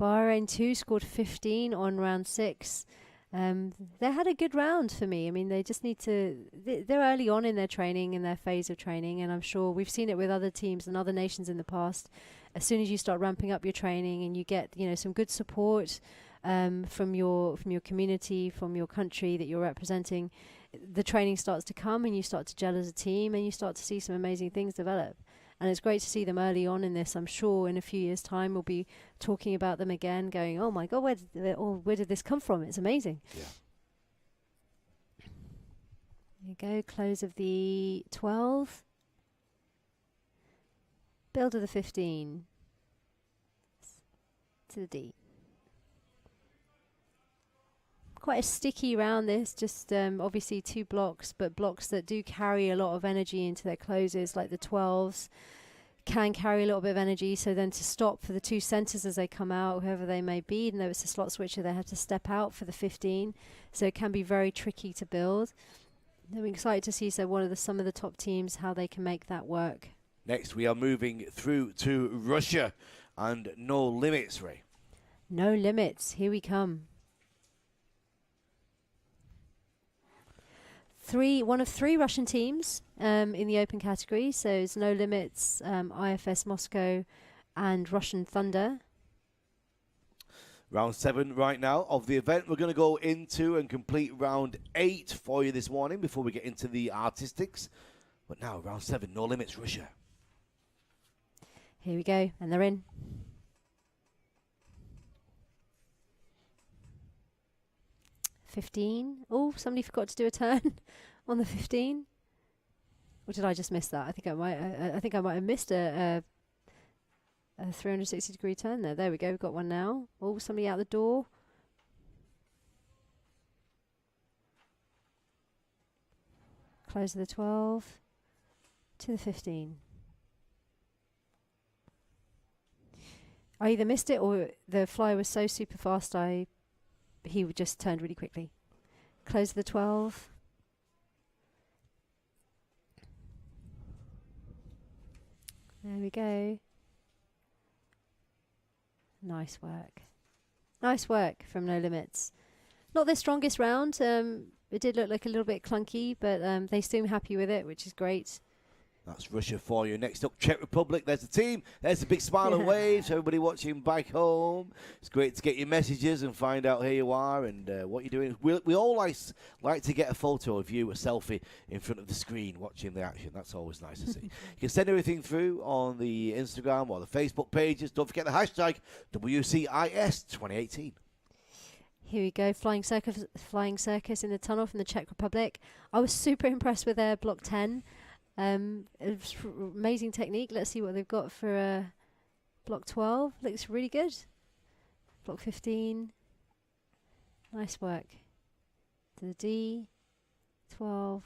Bahrain 2 scored 15 on round 6. They had a good round for me. I mean, they just need to... They're early on in their training, in their phase of training, and I'm sure we've seen it with other teams and other nations in the past. As soon as you start ramping up your training and you get, some good support from your community, from your country that you're representing, the training starts to come and you start to gel as a team and you start to see some amazing things develop. And it's great to see them early on in this. I'm sure in a few years' time we'll be talking about them again, going, oh my God, where did this come from? It's amazing.
Yeah.
There you go, close of the 12. Build of the 15. To the D. Quite a sticky round this, just obviously 2 blocks, but blocks that do carry a lot of energy into their closes, like the 12s can carry a little bit of energy. So then to stop for the 2 centres as they come out, whoever they may be, even though it's a slot switcher, they have to step out for the 15. So it can be very tricky to build. I'm excited to see some of the top teams, how they can make that work.
Next, we are moving through to Russia and No Limits, Ray.
No Limits, here we come. One of 3 Russian teams in the open category. So it's No Limits, IFS Moscow, and Russian Thunder.
Round 7 right now of the event. We're going to go into and complete round 8 for you this morning before we get into the artistics. But now, round 7, No Limits, Russia.
Here we go, and they're in. Oh, somebody forgot to do a turn on the 15. Or did I just miss that? I think I might have missed a 360-degree turn there. There we go. We've got one now. Oh, somebody out the door. Close to the 12 to the 15. I either missed it or the fly was so super fast he just turned really quickly. Close the 12. There we go. Nice work. Nice work from No Limits. Not their strongest round. It did look like a little bit clunky, but they seem happy with it, which is great.
That's Russia for you. Next up, Czech Republic. There's the team. There's the big smile and waves. Everybody watching back home. It's great to get your messages and find out who you are and what you're doing. We all like to get a photo of you, a selfie, in front of the screen watching the action. That's always nice to see. You can send everything through on the Instagram or the Facebook pages. Don't forget the hashtag WCIS2018.
Here we go, flying circus in the tunnel from the Czech Republic. I was super impressed with their block 10. It's amazing technique. Let's see what they've got for block 12. Looks really good. Block 15. Nice work. To the D. 12.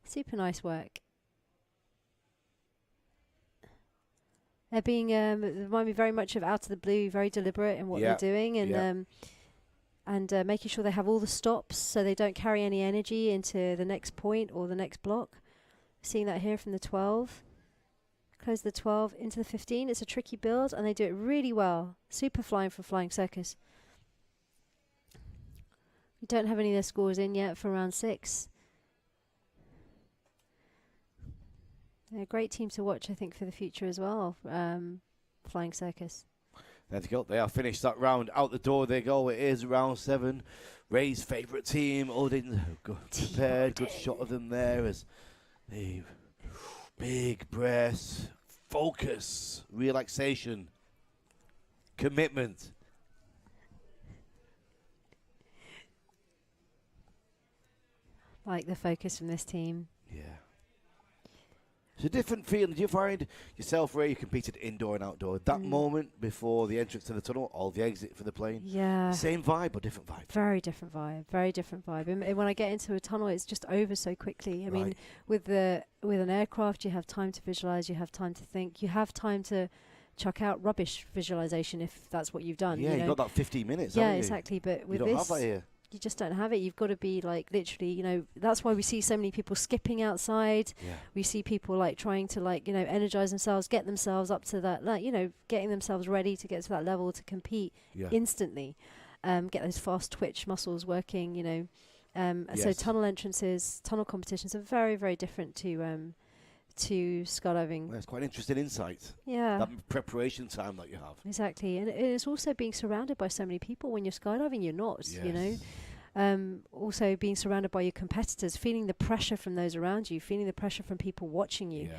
Super nice work. They're being remind me very much of Out of the Blue, very deliberate in what they're doing, and making sure they have all the stops so they don't carry any energy into the next point or the next block. Seeing that here from the 12. Close the 12 into the 15. It's a tricky build, and they do it really well. Super flying for Flying Circus. We don't have any of their scores in yet for round 6. They're a great team to watch, I think, for the future as well. Flying Circus.
There they go. They are finished that round. Out the door they go. It is round 7. Ray's favourite team. Odin, good prepared. Good shot of them there as they big breaths, focus, relaxation, commitment.
Like the focus from this team.
Yeah. It's a different feeling. Do you find yourself, Ray, you competed indoor and outdoor? That moment before the entrance to the tunnel, or the exit for the plane?
Yeah.
Same vibe or different vibe?
Very different vibe. Very different vibe. And when I get into a tunnel, it's just over so quickly. I mean, with an aircraft, you have time to visualize, you have time to think, you have time to chuck out rubbish visualization if that's what you've done.
Yeah,
you
you've
know?
got that 15 minutes,
Yeah,
haven't you?
exactly. But with
you don't
this,
have that here.
you just don't have it. You've got to be like literally, you know, that's why we see so many people skipping outside.
Yeah.
We see people like trying to like, you know, energize themselves, get themselves up to that, like, you know, getting themselves ready to get to that level to compete instantly. Get those fast twitch muscles working, you know. So tunnel entrances, tunnel competitions are very, very different to skydiving.
That's quite an interesting insight.
Yeah.
That preparation time that you have.
Exactly. And it's also being surrounded by so many people. When you're skydiving, you're not, you know. Also being surrounded by your competitors, feeling the pressure from those around you, feeling the pressure from people watching you.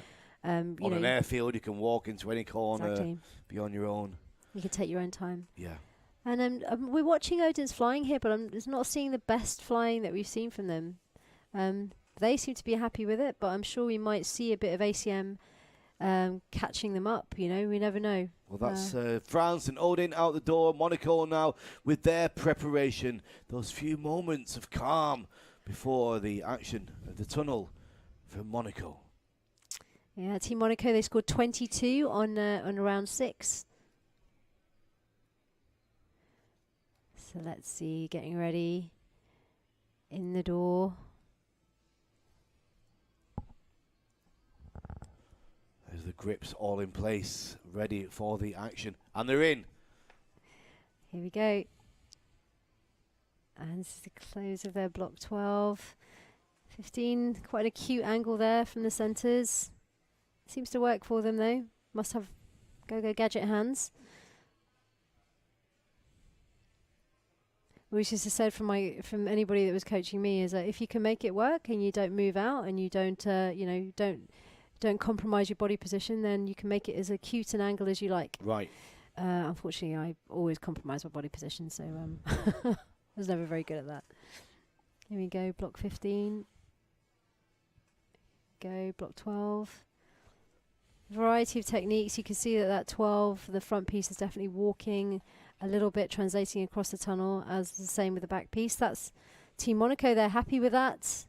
On an airfield, you can walk into any corner, be on your own.
You can take your own time.
Yeah.
And we're watching Odin's flying here, but I'm just not seeing the best flying that we've seen from them. They seem to be happy with it, but I'm sure we might see a bit of ACM catching them up, you know, we never know.
Well, that's France and Odin out the door. Monaco now with their preparation. Those few moments of calm before the action of the tunnel for Monaco.
Yeah, Team Monaco, they scored 22 on round 6. So let's see, getting ready in the door.
There's the grips all in place, ready for the action. And they're in.
Here we go. And this is the close of their block 12. 15, quite a cute angle there from the centres. Seems to work for them though. Must have go-go gadget hands. Which is said from anybody that was coaching me is that if you can make it work and you don't move out and you don't don't compromise your body position, then you can make it as a cute an angle as you like.
Right.
Unfortunately, I always compromise my body position, so I was never very good at that. Here we go, block 15. Go, block 12. Variety of techniques. You can see that 12, the front piece is definitely walking a little bit, translating across the tunnel, as the same with the back piece. That's Team Monaco. They're happy with that.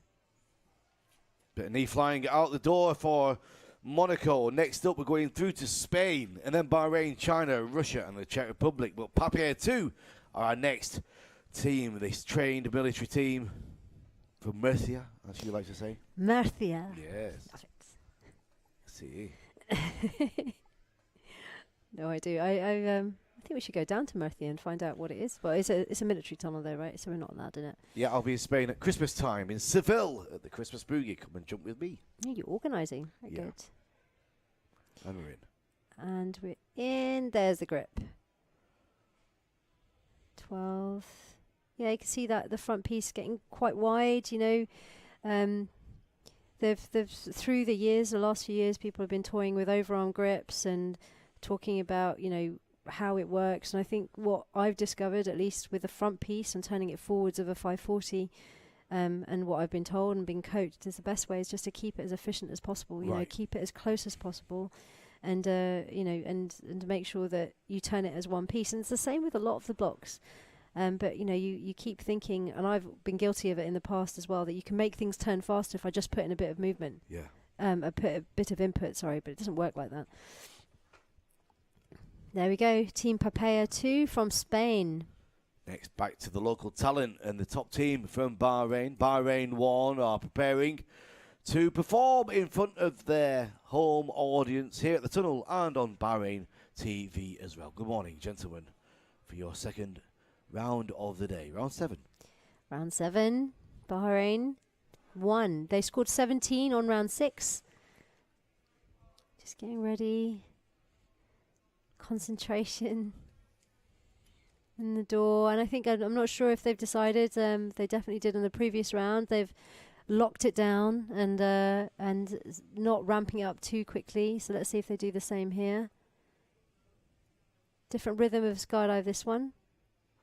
Bit of knee flying out the door for Monaco. Next up, we're going through to Spain, and then Bahrain, China, Russia, and the Czech Republic. But Papier 2 are our next team, this trained military team from Murcia, as you like to say.
Murcia.
Yes. Love it. See.
No, I do. I think we should go down to Murcia and find out what it is. But it's a military tunnel there, right? So we're not allowed in it.
Yeah, I'll be in Spain at Christmas time in Seville at the Christmas Boogie. Come and jump with me.
Yeah, you're organising. Very good.
And we're in.
And we're in. There's the grip. 12. Yeah, you can see that the front piece getting quite wide, you know. They've through the years, the last few years, people have been toying with overarm grips and talking about, you know, how it works. And I think what I've discovered, at least with the front piece and turning it forwards of a 540, and what I've been told and been coached, is the best way is just to keep it as efficient as possible. You know, keep it as close as possible, and you know, and to make sure that you turn it as one piece. And it's the same with a lot of the blocks. But you know, you keep thinking, and I've been guilty of it in the past as well, that you can make things turn faster if I just put in a bit of movement.
Yeah.
I put a bit of input, sorry, but it doesn't work like that. There we go. Team Papaya 2 from Spain.
Next, back to the local talent and the top team from Bahrain. Bahrain 1 are preparing to perform in front of their home audience here at the tunnel and on Bahrain TV as well. Good morning, gentlemen, for your second round of the day. Round 7.
Round 7. Bahrain 1. They scored 17 on round 6. Just getting ready. Concentration in the door. And I think, I'm not sure if they've decided. They definitely did in the previous round. They've locked it down and not ramping it up too quickly. So let's see if they do the same here. Different rhythm of skydive, this one.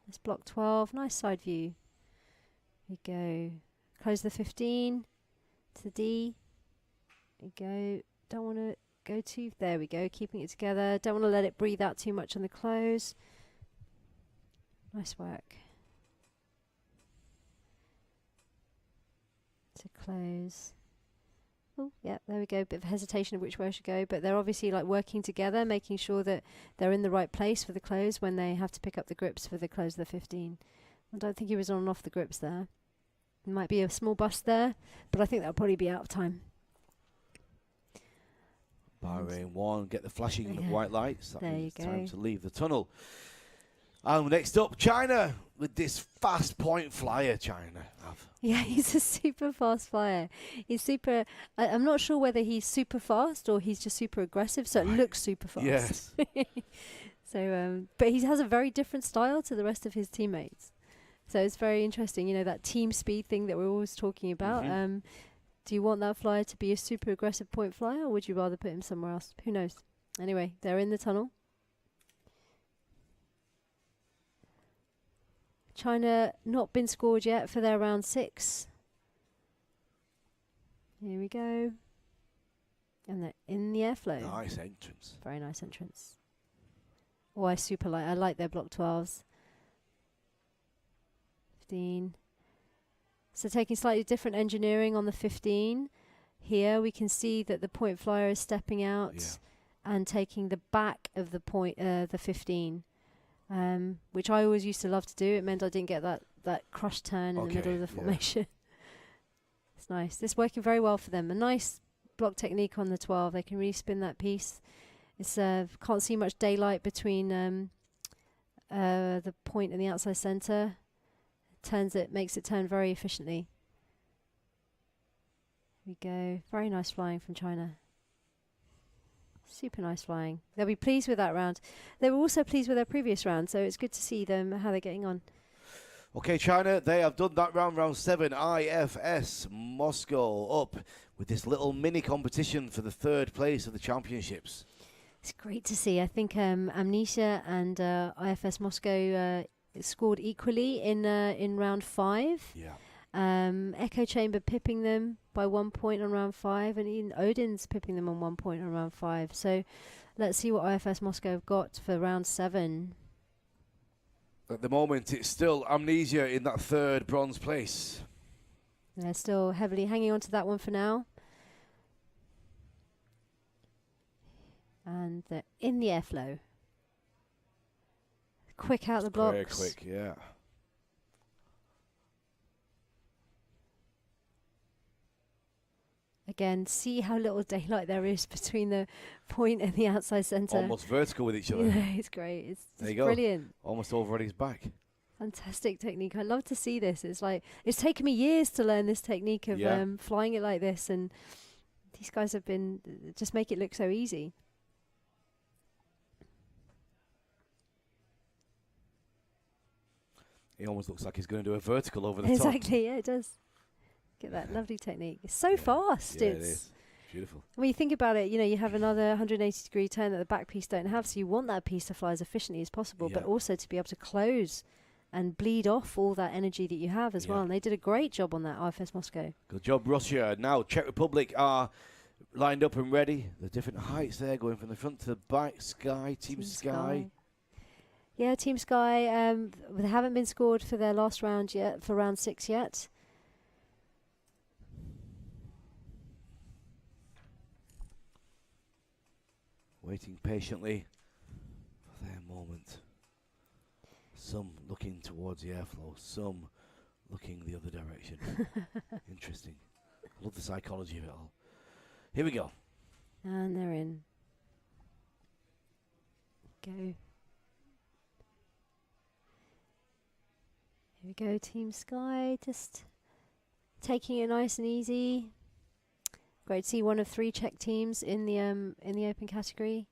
It's block 12. Nice side view. Here we go. Close the 15 to the D. There we go. Don't want to go too. There we go. Keeping it together. Don't want to let it breathe out too much on the close. Nice work. To close. Oh, yeah, there we go. Bit of hesitation of which way I should go, but they're obviously like working together, making sure that they're in the right place for the close when they have to pick up the grips for the close of the 15. I don't think he was on and off the grips there. Might be a small bust there, but I think that'll probably be out of time.
Bahrain 1, get the flashing of white lights. That
there
means
you
it's time
go.
to leave the tunnel. And next up, China, with this fast point flyer, China.
Yeah, he's a super fast flyer. He's super, I'm not sure whether he's super fast or he's just super aggressive, so it looks super fast.
Yes.
So, but he has a very different style to the rest of his teammates. So it's very interesting, you know, that team speed thing that we're always talking about. Do you want that flyer to be a super aggressive point flyer, or would you rather put him somewhere else? Who knows? Anyway, they're in the tunnel. China not been scored yet for their round 6. Here we go. And they're in the airflow.
Nice entrance.
Very nice entrance. Oh, I super like. I like their block 12s. 15. So taking slightly different engineering on the 15. Here we can see that the point flyer is stepping out and taking the back of the point, the 15. Which I always used to love to do. It meant I didn't get that crush turn in the middle of the formation. It's nice. This is working very well for them. A nice block technique on the 12. They can really spin that piece. It's can't see much daylight between the point and the outside center. Makes it turn very efficiently. Here we go. Very nice flying from China. Super nice flying. They'll be pleased with that round. They were also pleased with their previous round, so it's good to see them, how they're getting on.
Okay, China, they have done that round, round 7. IFS Moscow up with this little mini competition for the 3rd place of the championships.
It's great to see. I think Amnesia and IFS Moscow scored equally in round 5.
Yeah.
Echo Chamber pipping them by 1 point on round 5, and even Odin's pipping them on 1 point on round 5. So let's see what IFS Moscow have got for round 7.
At the moment, it's still Amnesia in that 3rd bronze place.
They're still heavily hanging on to that one for now. And they're in the airflow. Quick out the blocks.
Very quick, yeah.
Again, see how little daylight there is between the point and the outside centre.
Almost vertical with each other.
Yeah, it's great. It's
there you go.
Brilliant.
Almost over on his back.
Fantastic technique. I love to see this. It's like, it's taken me years to learn this technique of flying it like this, and these guys have been, just make it look so easy.
He almost looks like he's going to do a vertical over the top.
Exactly, yeah, it does. Get that lovely technique. It's so fast.
Yeah,
it's
it is. Beautiful.
When you think about it, you know, you have another 180-degree turn that the back piece don't have, so you want that piece to fly as efficiently as possible, but also to be able to close and bleed off all that energy that you have as well. And they did a great job on that, IFS Moscow.
Good job, Russia. Now, Czech Republic are lined up and ready. The different heights there, going from the front to the back. Team Sky.
Yeah, Team Sky, they haven't been scored for their last round yet, for round 6 yet.
Waiting patiently for moment. Some looking towards the airflow, some looking the other direction. Interesting. I love the psychology of it all. Here we go.
And they're in. Go. Here we go, Team Sky. Just taking it nice and easy. Great to see one of 3 Czech teams in the open category.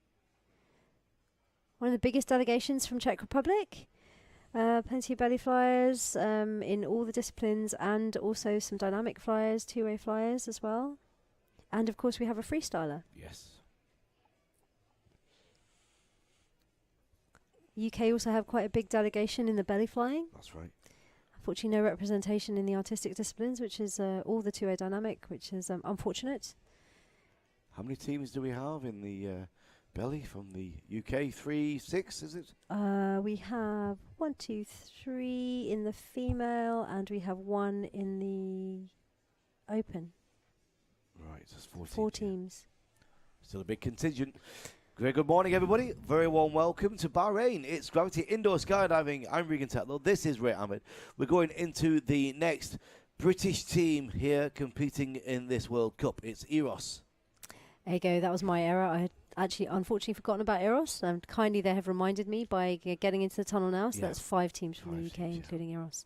One of the biggest delegations from Czech Republic. Plenty of belly flyers in all the disciplines, and also some dynamic flyers, 2-way flyers as well. And of course we have a freestyler.
Yes.
UK also have quite a big delegation in the belly flying.
That's right.
Unfortunately, no representation in the artistic disciplines, which is all the 2-way dynamic, which is unfortunate.
How many teams do we have in the belly from the UK? 3, 6, is it?
We have 1, 2, 3 in the female, and we have 1 in the open.
Right, so it's
4 teams.
Still a big contingent. Very good morning, everybody. Very warm welcome to Bahrain. It's Gravity Indoor Skydiving. I'm Regan Tetlow. This is Ray Ahmed. We're going into the next British team here competing in this World Cup. It's Eros.
There you go. That was my error. I had actually, unfortunately, forgotten about Eros. Kindly, they have reminded me by getting into the tunnel now. So that's 5 teams from the UK, including Eros.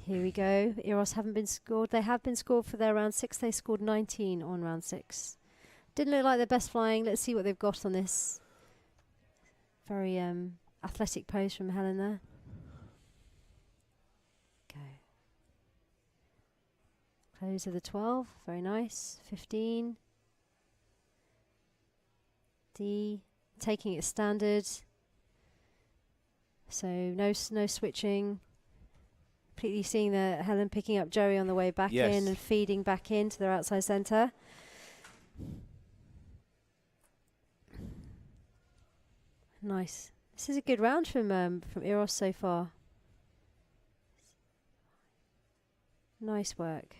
Here we go. Eros haven't been scored. They have been scored for their round 6. They scored 19 on round 6. Didn't look like their best flying. Let's see what they've got on this. Very athletic pose from Helen there. Go. Close of the 12. Very nice. 15. D. Taking it standard. So no switching. Completely seeing the Helen picking up Joey on the way back in and feeding back into their outside centre. Nice. This is a good round from Eros so far. Nice work.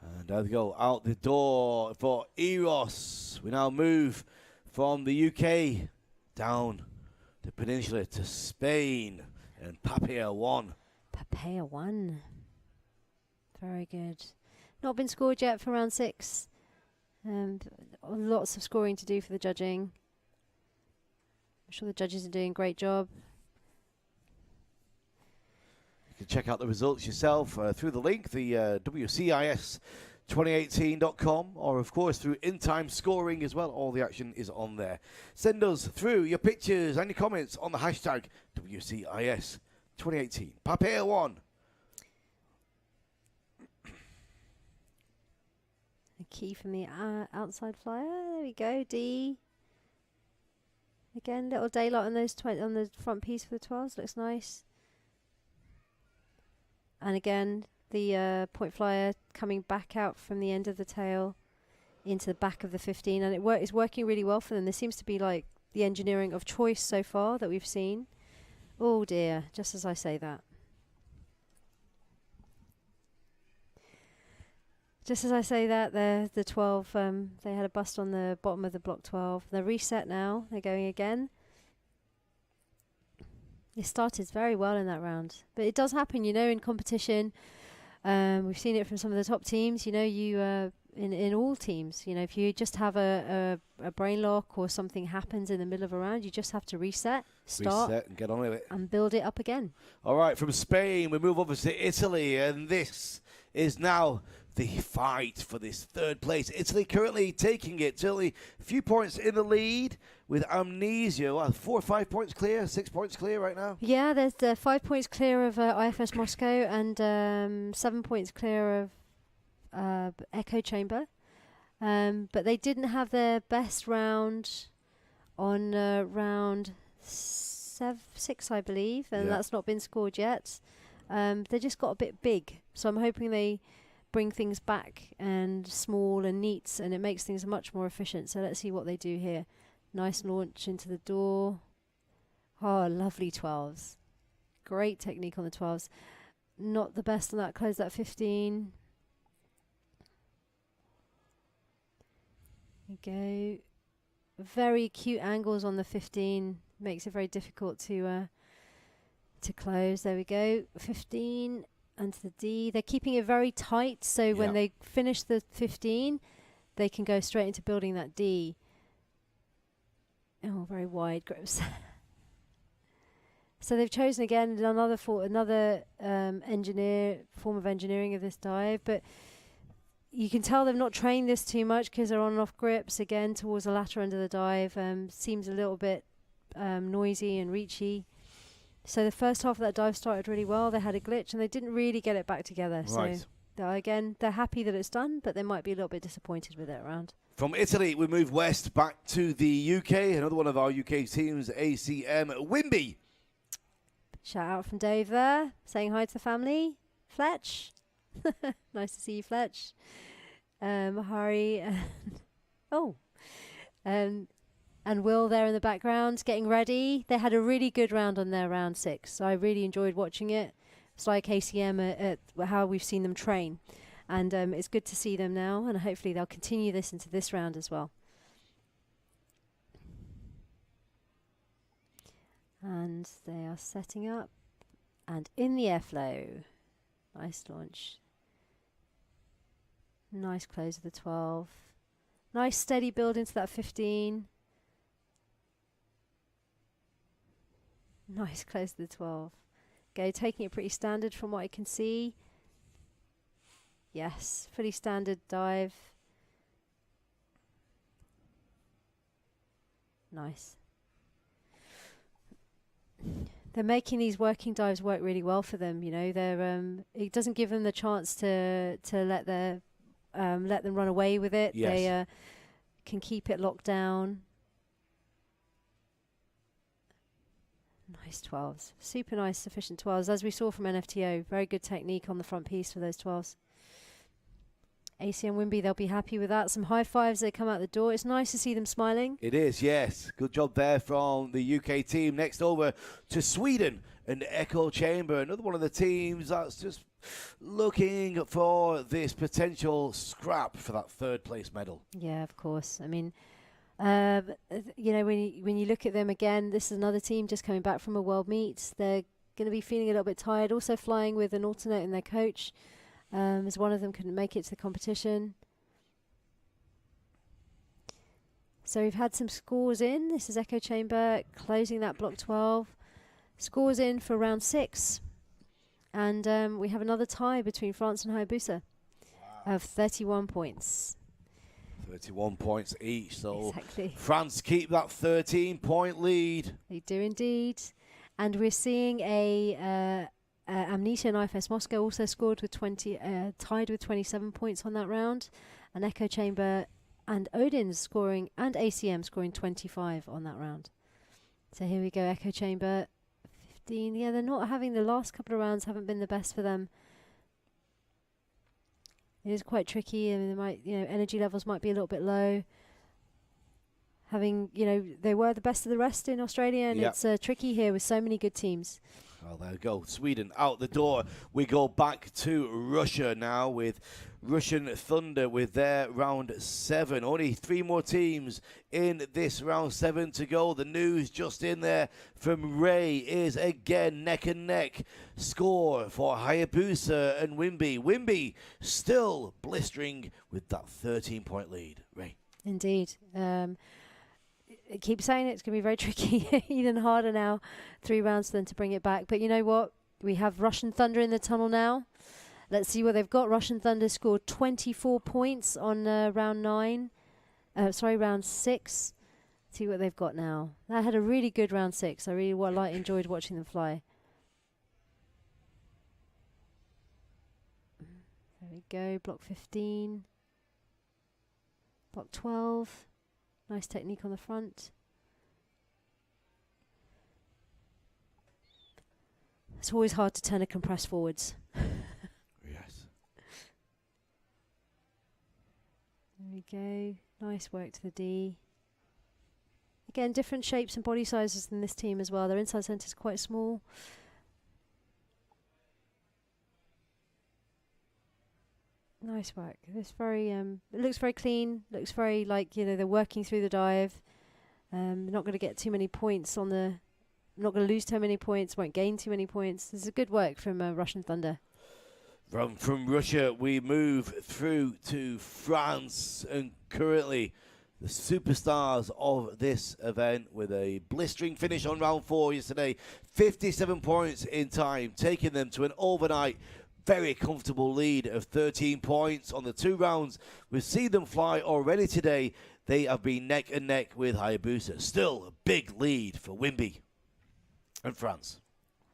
And there we go, out the door for Eros. We now move from the UK down the peninsula to Spain and Papaya 1.
Papaya 1. Very good. Not been scored yet for round 6. Lots of scoring to do for the judging. I'm sure the judges are doing a great job.
You can check out the results yourself through the link, the WCIS2018.com, or of course through in-time scoring as well. All the action is on there. Send us through your pictures and your comments on the hashtag WCIS2018. Papaya 1.
A key from the outside flyer. There we go. D. Again, little daylight on those on the front piece for the 12s. Looks nice. And again, the point flyer coming back out from the end of the tail into the back of the 15, and it's working really well for them. This seems to be like the engineering of choice so far that we've seen. Oh dear! Just as I say that. Just as I say that, the 12, they had a bust on the bottom of the block 12. They're reset now. They're going again. It started very well in that round. But it does happen, in competition. We've seen it from some of the top teams. In all teams, if you just have a brain lock or something happens in the middle of a round, you just have to reset, start,
and get on with it.
And build it up again.
All right, from Spain, we move over to Italy, and this is now the fight for this 3rd place. Italy currently taking it. Italy a few points in the lead with Amnesia. 4 or 5 points clear, 6 points clear right now.
Yeah, there's 5 points clear of IFS Moscow and 7 points clear of Echo Chamber. But they didn't have their best round on round 6, I believe, and that's not been scored yet. They just got a bit big, so I'm hoping they bring things back and small and neat, and it makes things much more efficient. So let's see what they do here. Nice launch into the door. Oh, lovely 12s. Great technique on the 12s. Not the best on that, close that 15. we go. Very acute angles on the 15 makes it very difficult to close. There we go. 15 onto the D. They're keeping it very tight, so when they finish the 15, they can go straight into building that D. Oh, very wide grips. So they've chosen again another form of engineering of this dive, but you can tell they've not trained this too much because they're on and off grips again towards the latter end of the dive. Seems a little bit noisy and reachy. So the first half of that dive started really well. They had a glitch and they didn't really get it back together.
Right.
So again, they're happy that it's done, but they might be a little bit disappointed with it around.
From Italy, we move west back to the UK. Another one of our UK teams, ACM Wimby.
Shout out from Dave there, saying hi to the family. Fletch. Nice to see you, Fletch. Hari and Will there in the background getting ready. They had a really good round on their round 6. So I really enjoyed watching it. It's like ACM at how we've seen them train. And it's good to see them now, and hopefully they'll continue this into this round as well. And they are setting up and in the airflow. Nice launch. Nice close of the 12. Nice steady build into that 15. Nice close to the 12. Okay, taking it pretty standard from what I can see. Yes, pretty standard dive. Nice. They're making these working dives work really well for them. You know, they're it doesn't give them the chance to let them run away with it.
Yes.
They can keep it locked down. Nice 12s, super nice, sufficient 12s, as we saw from NFTO. Very good technique on the front piece for those 12s. ACM Wimby, they'll be happy with that. Some high fives they come out the door. It's nice to see them smiling.
It is, yes. Good job there from the UK team. Next over to Sweden and Echo Chamber. Another one of the teams that's just looking for this potential scrap for that third place medal.
Yeah, of course. I mean, you know, when you look at them again, this is another team just coming back from a world meet. They're going to be feeling a little bit tired. Also flying with an alternate in their coach. As one of them couldn't make it to the competition. So we've had some scores in. This is Echo Chamber closing that block 12. Scores in for round 6. And we have another tie between France and Hayabusa of 31 points.
31 points each. So
exactly.
France keep that 13-point lead.
They do indeed. And we're seeing Amnesia and IFS Moscow also scored with tied with 27 points on that round, and Echo Chamber and Odin's scoring and ACM scoring 25 on that round. So here we go, Echo Chamber 15. Yeah, they're not having the last couple of rounds haven't been the best for them. It is quite tricky. I mean, they might, energy levels might be a little bit low. Having, they were the best of the rest in Australia, and it's tricky here with so many good teams.
Well, there we go. Sweden out the door. We go back to Russia now with Russian Thunder with their round 7. Only 3 more teams in this round 7 to go. The news just in there from Ray is again neck and neck score for Hayabusa and Wimby. Wimby still blistering with that 13-point lead. Ray.
Indeed. Keep saying it's going to be very tricky, even harder now, 3 rounds for them to bring it back. But you know what? We have Russian Thunder in the tunnel now. Let's see what they've got. Russian Thunder scored 24 points on round 6. See what they've got now. That had a really good round 6. I really enjoyed watching them fly. There we go. Block 15. Block 12. Nice technique on the front. It's always hard to turn a compress forwards.
Yes.
There we go. Nice work to the D. Again, different shapes and body sizes than this team as well. Their inside centre is quite small. Nice work. It's very, it looks very clean. Looks very like, they're working through the dive. Not going to get too many points on the, not going to lose too many points, won't gain too many points. This is a good work from Russian Thunder.
From Russia, we move through to France, and currently the superstars of this event with a blistering finish on round 4 yesterday. 57 points in time, taking them to an overnight very comfortable lead of 13 points on the 2 rounds. We've seen them fly already today. They have been neck and neck with Hayabusa. Still a big lead for Wimby and France.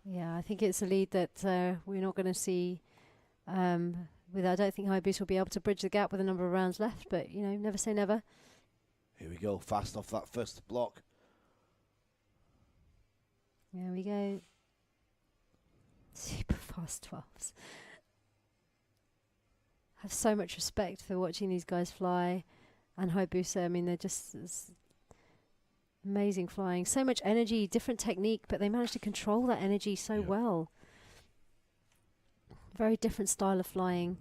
Yeah, I think it's a lead that we're not going to see. I don't think Hayabusa will be able to bridge the gap with a number of rounds left, but, never say never.
Here we go, fast off that first block.
There we go. Super fast 12s. Have so much respect for watching these guys fly. And Hayabusa, I mean, they're just amazing flying. So much energy, different technique, but they manage to control that energy so well. Very different style of flying.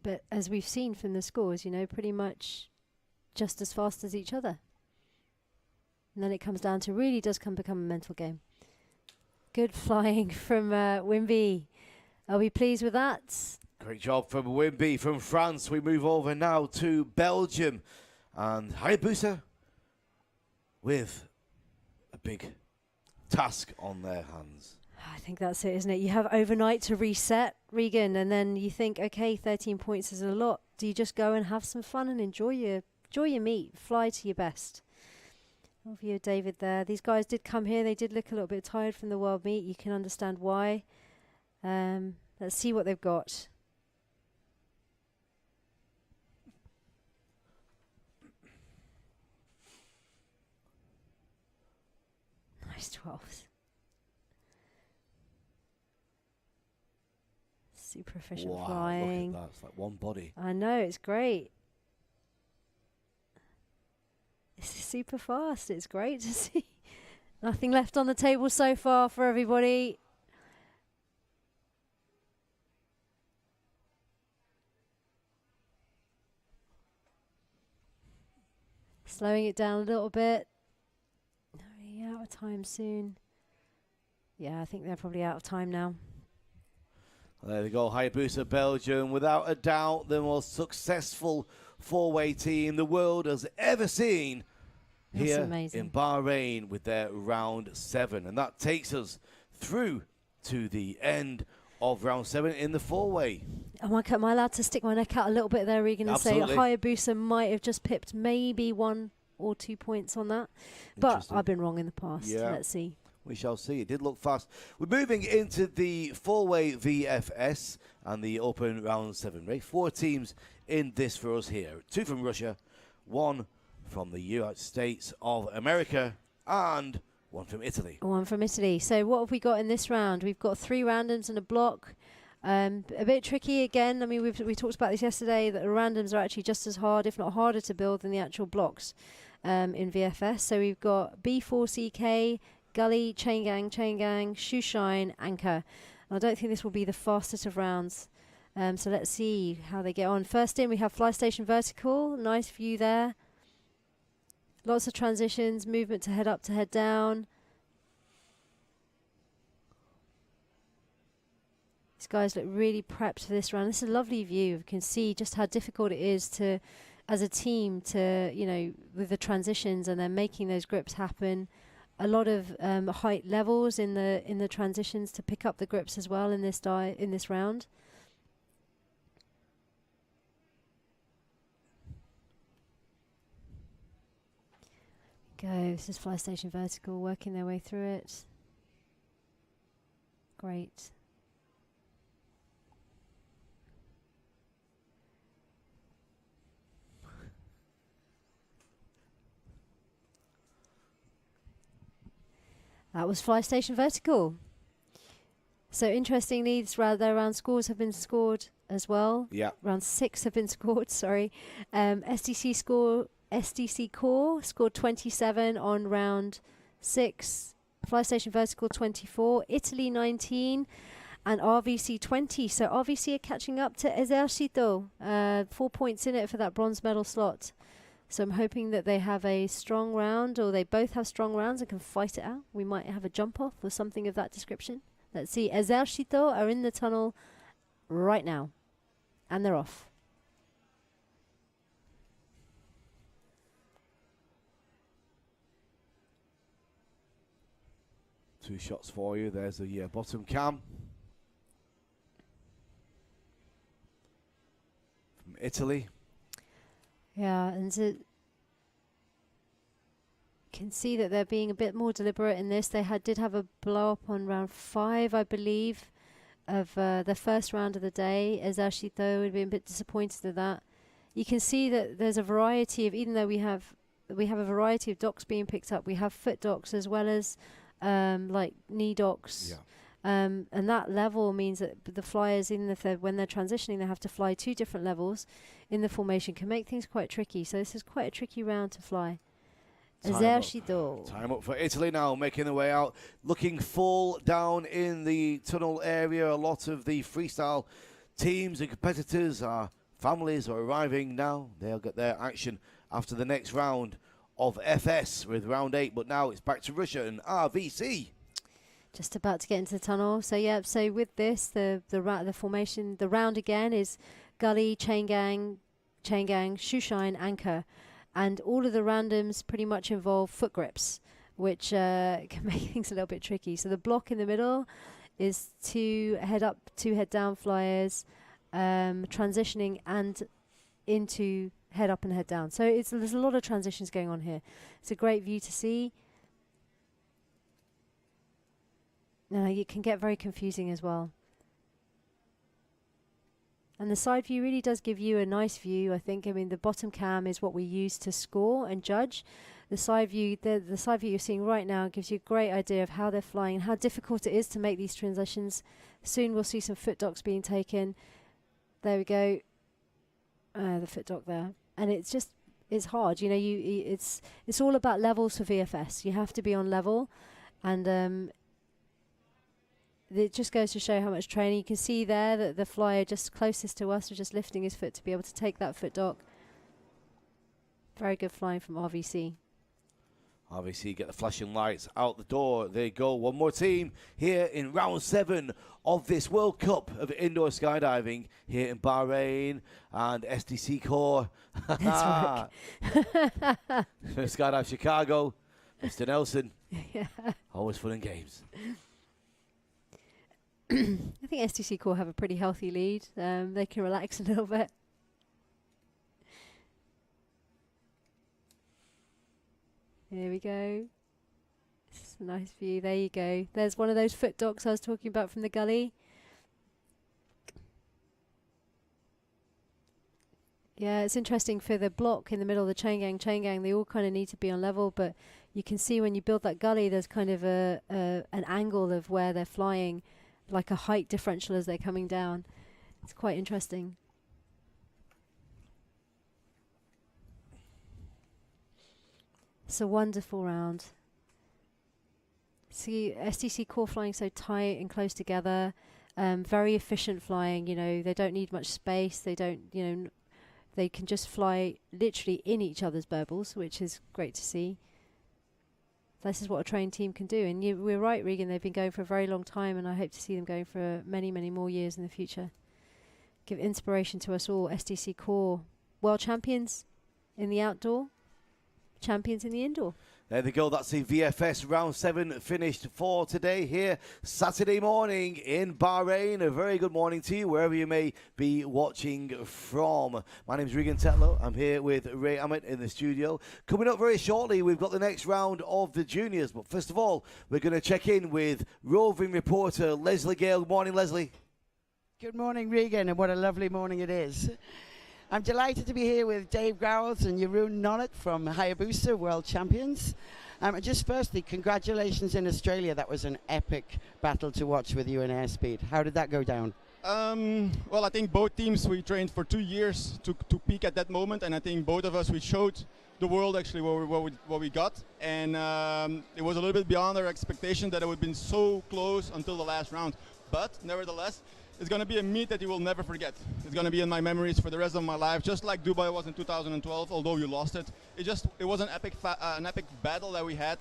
But as we've seen from the scores, pretty much just as fast as each other. And then it comes down to really does become a mental game. Good flying from Wimby. Are we pleased with that?
Great job from Wimby. From France, we move over now to Belgium. And Hayabusa with a big task on their hands.
I think that's it, isn't it? You have overnight to reset, Regan, and then you think, okay, 13 points is a lot. Do you just go and have some fun and enjoy your meet, fly to your best? Over you, David, there. These guys did come here. They did look a little bit tired from the World Meet. You can understand why. Let's see what they've got. Nice 12s. Super efficient flying.
Look at that. It's like one body.
I know, it's great. This is super fast. It's great to see. Nothing left on the table so far for everybody. Slowing it down a little bit. Are we out of time soon? Yeah, I think they're probably out of time now.
There they go, Hayabusa Belgium, without a doubt the most successful 4-way team the world has ever seen.
That's
here
amazing.
In Bahrain with their round 7. And that takes us through to the end of round 7 in the 4-way.
Am I allowed to stick my neck out a little bit there, Regan, and
Absolutely.
say Hayabusa might have just pipped maybe 1 or 2 points on that? But I've been wrong in the past.
Yeah.
Let's see.
We shall see. It did look fast. We're moving into the 4-way VFS and the open round 7 race. 4 teams in this for us here. 2 from Russia, 1 from the United States of America, and 1 from Italy.
1 from Italy. So what have we got in this round? We've got 3 randoms and a block. A bit tricky again. I mean, we talked about this yesterday, that the randoms are actually just as hard, if not harder, to build than the actual blocks in VFS. So we've got B4CK, Gully, Chain Gang, Shoeshine, Anchor. And I don't think this will be the fastest of rounds. So let's see how they get on. First in, we have Fly Station Vertical. Nice view there. Lots of transitions, movement to head up to head down. These guys look really prepped for this round. This is a lovely view. You can see just how difficult it is to, as a team, to, with the transitions and then making those grips happen. A lot of height levels in the transitions to pick up the grips as well in this round. Go. This is Fly Station Vertical, working their way through it. Great. That was Fly Station Vertical. So interestingly, their round scores have been scored as well.
Yeah.
Round 6 have been scored, sorry. SDC Core scored 27 on round 6. Fly Station Vertical 24. Italy 19. and RVC20. So RVC are catching up to Esercito. 4 points in it for that bronze medal slot. So I'm hoping that they have a strong round, or they both have strong rounds and can fight it out. We might have a jump off or something of that description. Let's see. Esercito are in the tunnel right now. And they're off.
Two shots for you. There's the bottom cam. From Italy.
Yeah, and so can see that they're being a bit more deliberate in this. They did have a blow up on round 5, I believe, of the first round of the day. Esercito would be a bit disappointed at that. You can see that there's a variety of, even though we have a variety of docks being picked up, we have foot docks as well as like knee docks.
Yeah.
And that level means that the flyers, when they're transitioning, they have to fly 2 different levels in the formation, can make things quite tricky. So this is quite a tricky round to fly. Esercito.
Time up for Italy now, making their way out, looking full down in the tunnel area. A lot of the freestyle teams and competitors, families are arriving now. They'll get their action after the next round of FS with round 8. But now it's back to Russia and RVC.
Just about to get into the tunnel. So yeah, so with this, the formation, the round again is gully, chain gang, shoe shine, anchor. And all of the randoms pretty much involve foot grips, which can make things a little bit tricky. So the block in the middle is 2 head up, 2 head down flyers, transitioning and into head up and head down. So there's a lot of transitions going on here. It's a great view to see. Now it can get very confusing as well. And the side view really does give you a nice view, I think. I mean, the bottom cam is what we use to score and judge. The side view, the side view you're seeing right now gives you a great idea of how they're flying and how difficult it is to make these transitions. Soon we'll see some foot docks being taken. There we go. The foot dock there. And it's hard. You know, it's all about levels for VFS. You have to be on level. And it just goes to show how much training. You can see there that the flyer just closest to us was just lifting his foot to be able to take that foot dock. Very good flying from RVC.
RVC get the flashing lights out the door. There you go. One more team here in round 7 of this World Cup of indoor skydiving here in Bahrain, and SDC Core.
That's right.
Skydive Chicago. Mr. Nelson.
Yeah.
Always fun and games.
I think STC Core have a pretty healthy lead. They can relax a little bit. Here we go. It's a nice view. There you go. There's one of those foot docks I was talking about from the gully. Yeah, it's interesting for the block in the middle of the chain gang, they all kind of need to be on level, but you can see when you build that gully, there's kind of an angle of where they're flying, like a height differential as they're coming down. It's quite interesting. It's a wonderful round. See STC Core flying so tight and close together. Very efficient flying, you know, they don't need much space. They don't, you know, they can just fly literally in each other's burbles, which is great to see. This is what a trained team can do. And we're right, Regan, they've been going for a very long time, and I hope to see them going for many, many more years in the future. Give inspiration to us all. STC Core, world champions in the outdoor, champions in the indoor.
There they go. That's the VFS round 7 finished for today here Saturday morning in Bahrain. A very good morning to you wherever you may be watching from. My name is Regan Tetlow. I'm here with Ray Ahmed in the studio. Coming up very shortly, we've got the next round of the juniors. But first of all, we're going to check in with roving reporter Leslie Gale. Good morning, Leslie.
Good morning, Regan, and what a lovely morning it is. I'm delighted to be here with Dave Growls and Jeroen Nonnet from Hayabusa, world champions. Just firstly, congratulations in Australia. That was an epic battle to watch with you and Airspeed. How did that go down?
Well, I think both teams, we trained for 2 years to peak at that moment, and I think both of us, we showed the world actually what we got, and it was a little bit beyond our expectation that it would have been so close until the last round. but nevertheless, it's going to be a meet that you will never forget. It's going to be in my memories for the rest of my life, just like Dubai was in 2012, although you lost it. It was an epic battle that we had,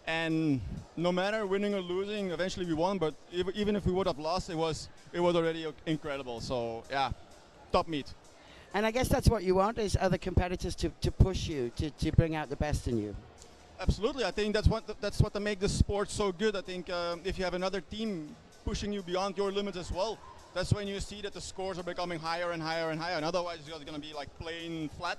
and no matter winning or losing, eventually we won, but even if we would have lost, it was already incredible. So yeah, top meet.
And I guess that's what you want, is other competitors to push you, to bring out the best in you.
Absolutely, I think that's what makes the sport so good. I think if you have another team pushing you beyond your limits as well, that's when you see that the scores are becoming higher and higher and higher, and otherwise it's just going to be like plain flat.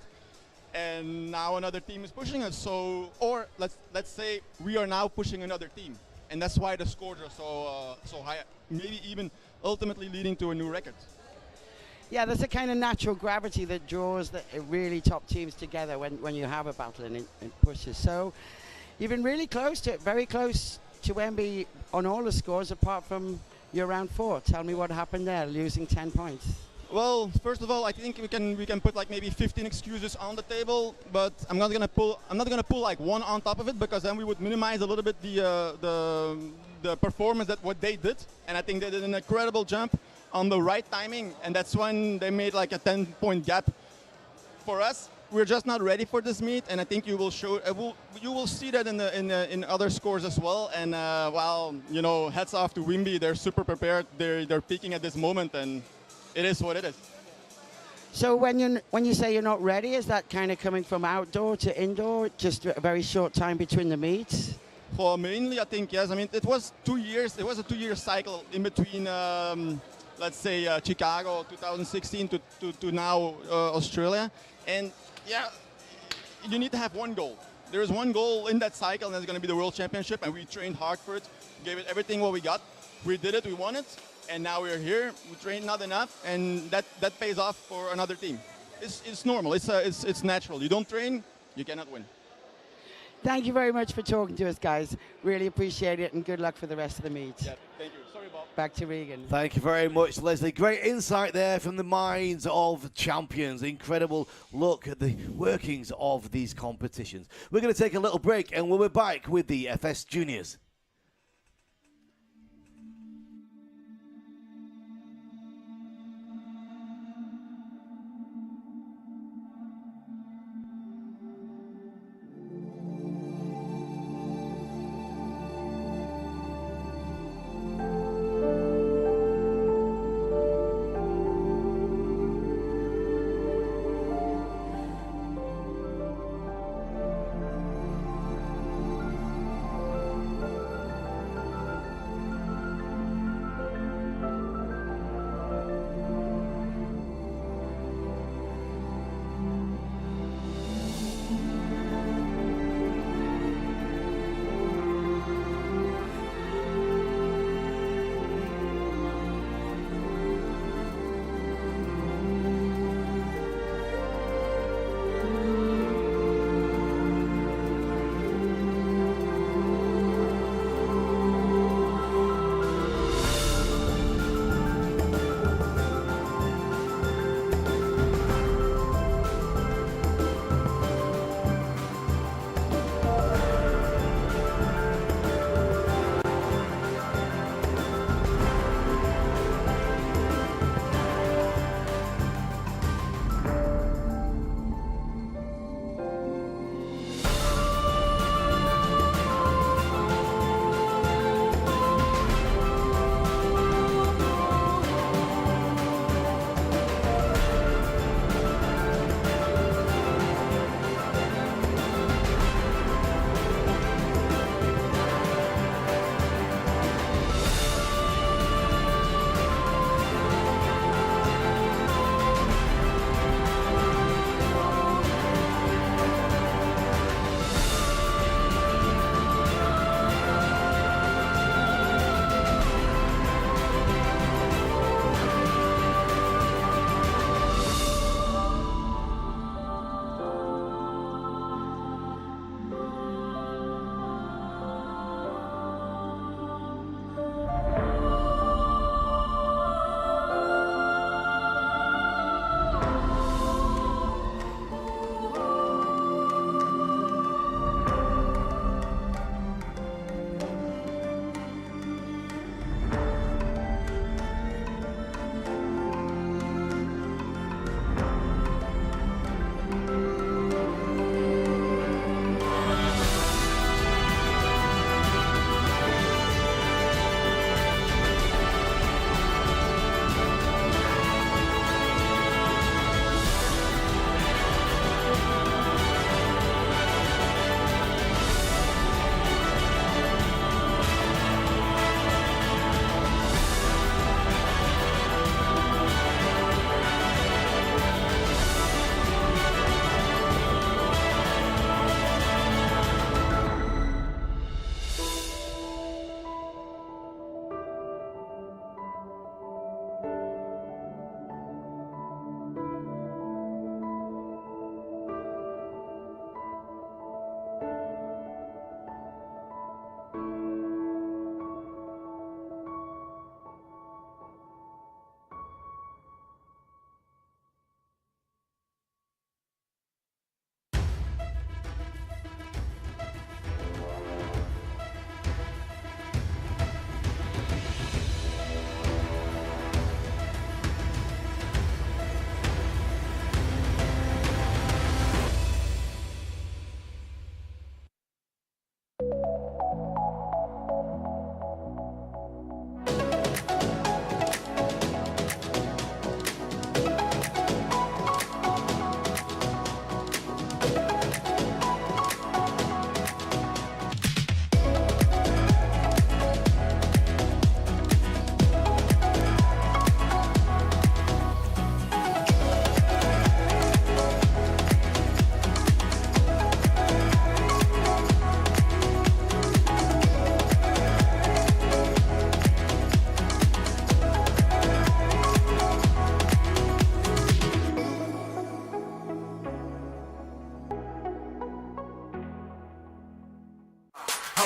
And now another team is pushing us. So, or let's say we are now pushing another team, and that's why the scores are so high. Maybe even ultimately leading to a new record.
Yeah, there's a kind of natural gravity that draws the really top teams together when you have a battle and it pushes. So you've been really close to it, very close to Wemby on all the scores apart from your round 4. Tell me what happened there, losing 10 points.
Well, first of all, I think we can put like maybe 15 excuses on the table, but I'm not gonna pull like one on top of it, because then we would minimize a little bit the performance that what they did, and I think they did an incredible jump on the right timing, and that's when they made like a 10-point gap for us. We're just not ready for this meet, and I think you will see that in other scores as well. And while hats off to Wimby, they're super prepared. They're peaking at this moment, and it is what it is.
So when you say you're not ready, is that kind of coming from outdoor to indoor, just a very short time between the meets?
Well, mainly I think yes. I mean, it was 2 years. It was a 2-year cycle in between. Let's say Chicago 2016 to now Australia, and yeah, you need to have one goal. There is one goal in that cycle, and that's going to be the World Championship, and we trained hard for it, gave it everything what we got. We did it, we won it, and now we're here. We trained not enough, and that pays off for another team. It's normal. It's natural. You don't train, you cannot win.
Thank you very much for talking to us, guys. Really appreciate it, and good luck for the rest of the meet.
Yeah, thank you. Sorry, Bob.
Back to Regan.
Thank you very much, Leslie. Great insight there from the minds of champions. Incredible look at the workings of these competitions. We're going to take a little break, and we'll be back with the FS Juniors.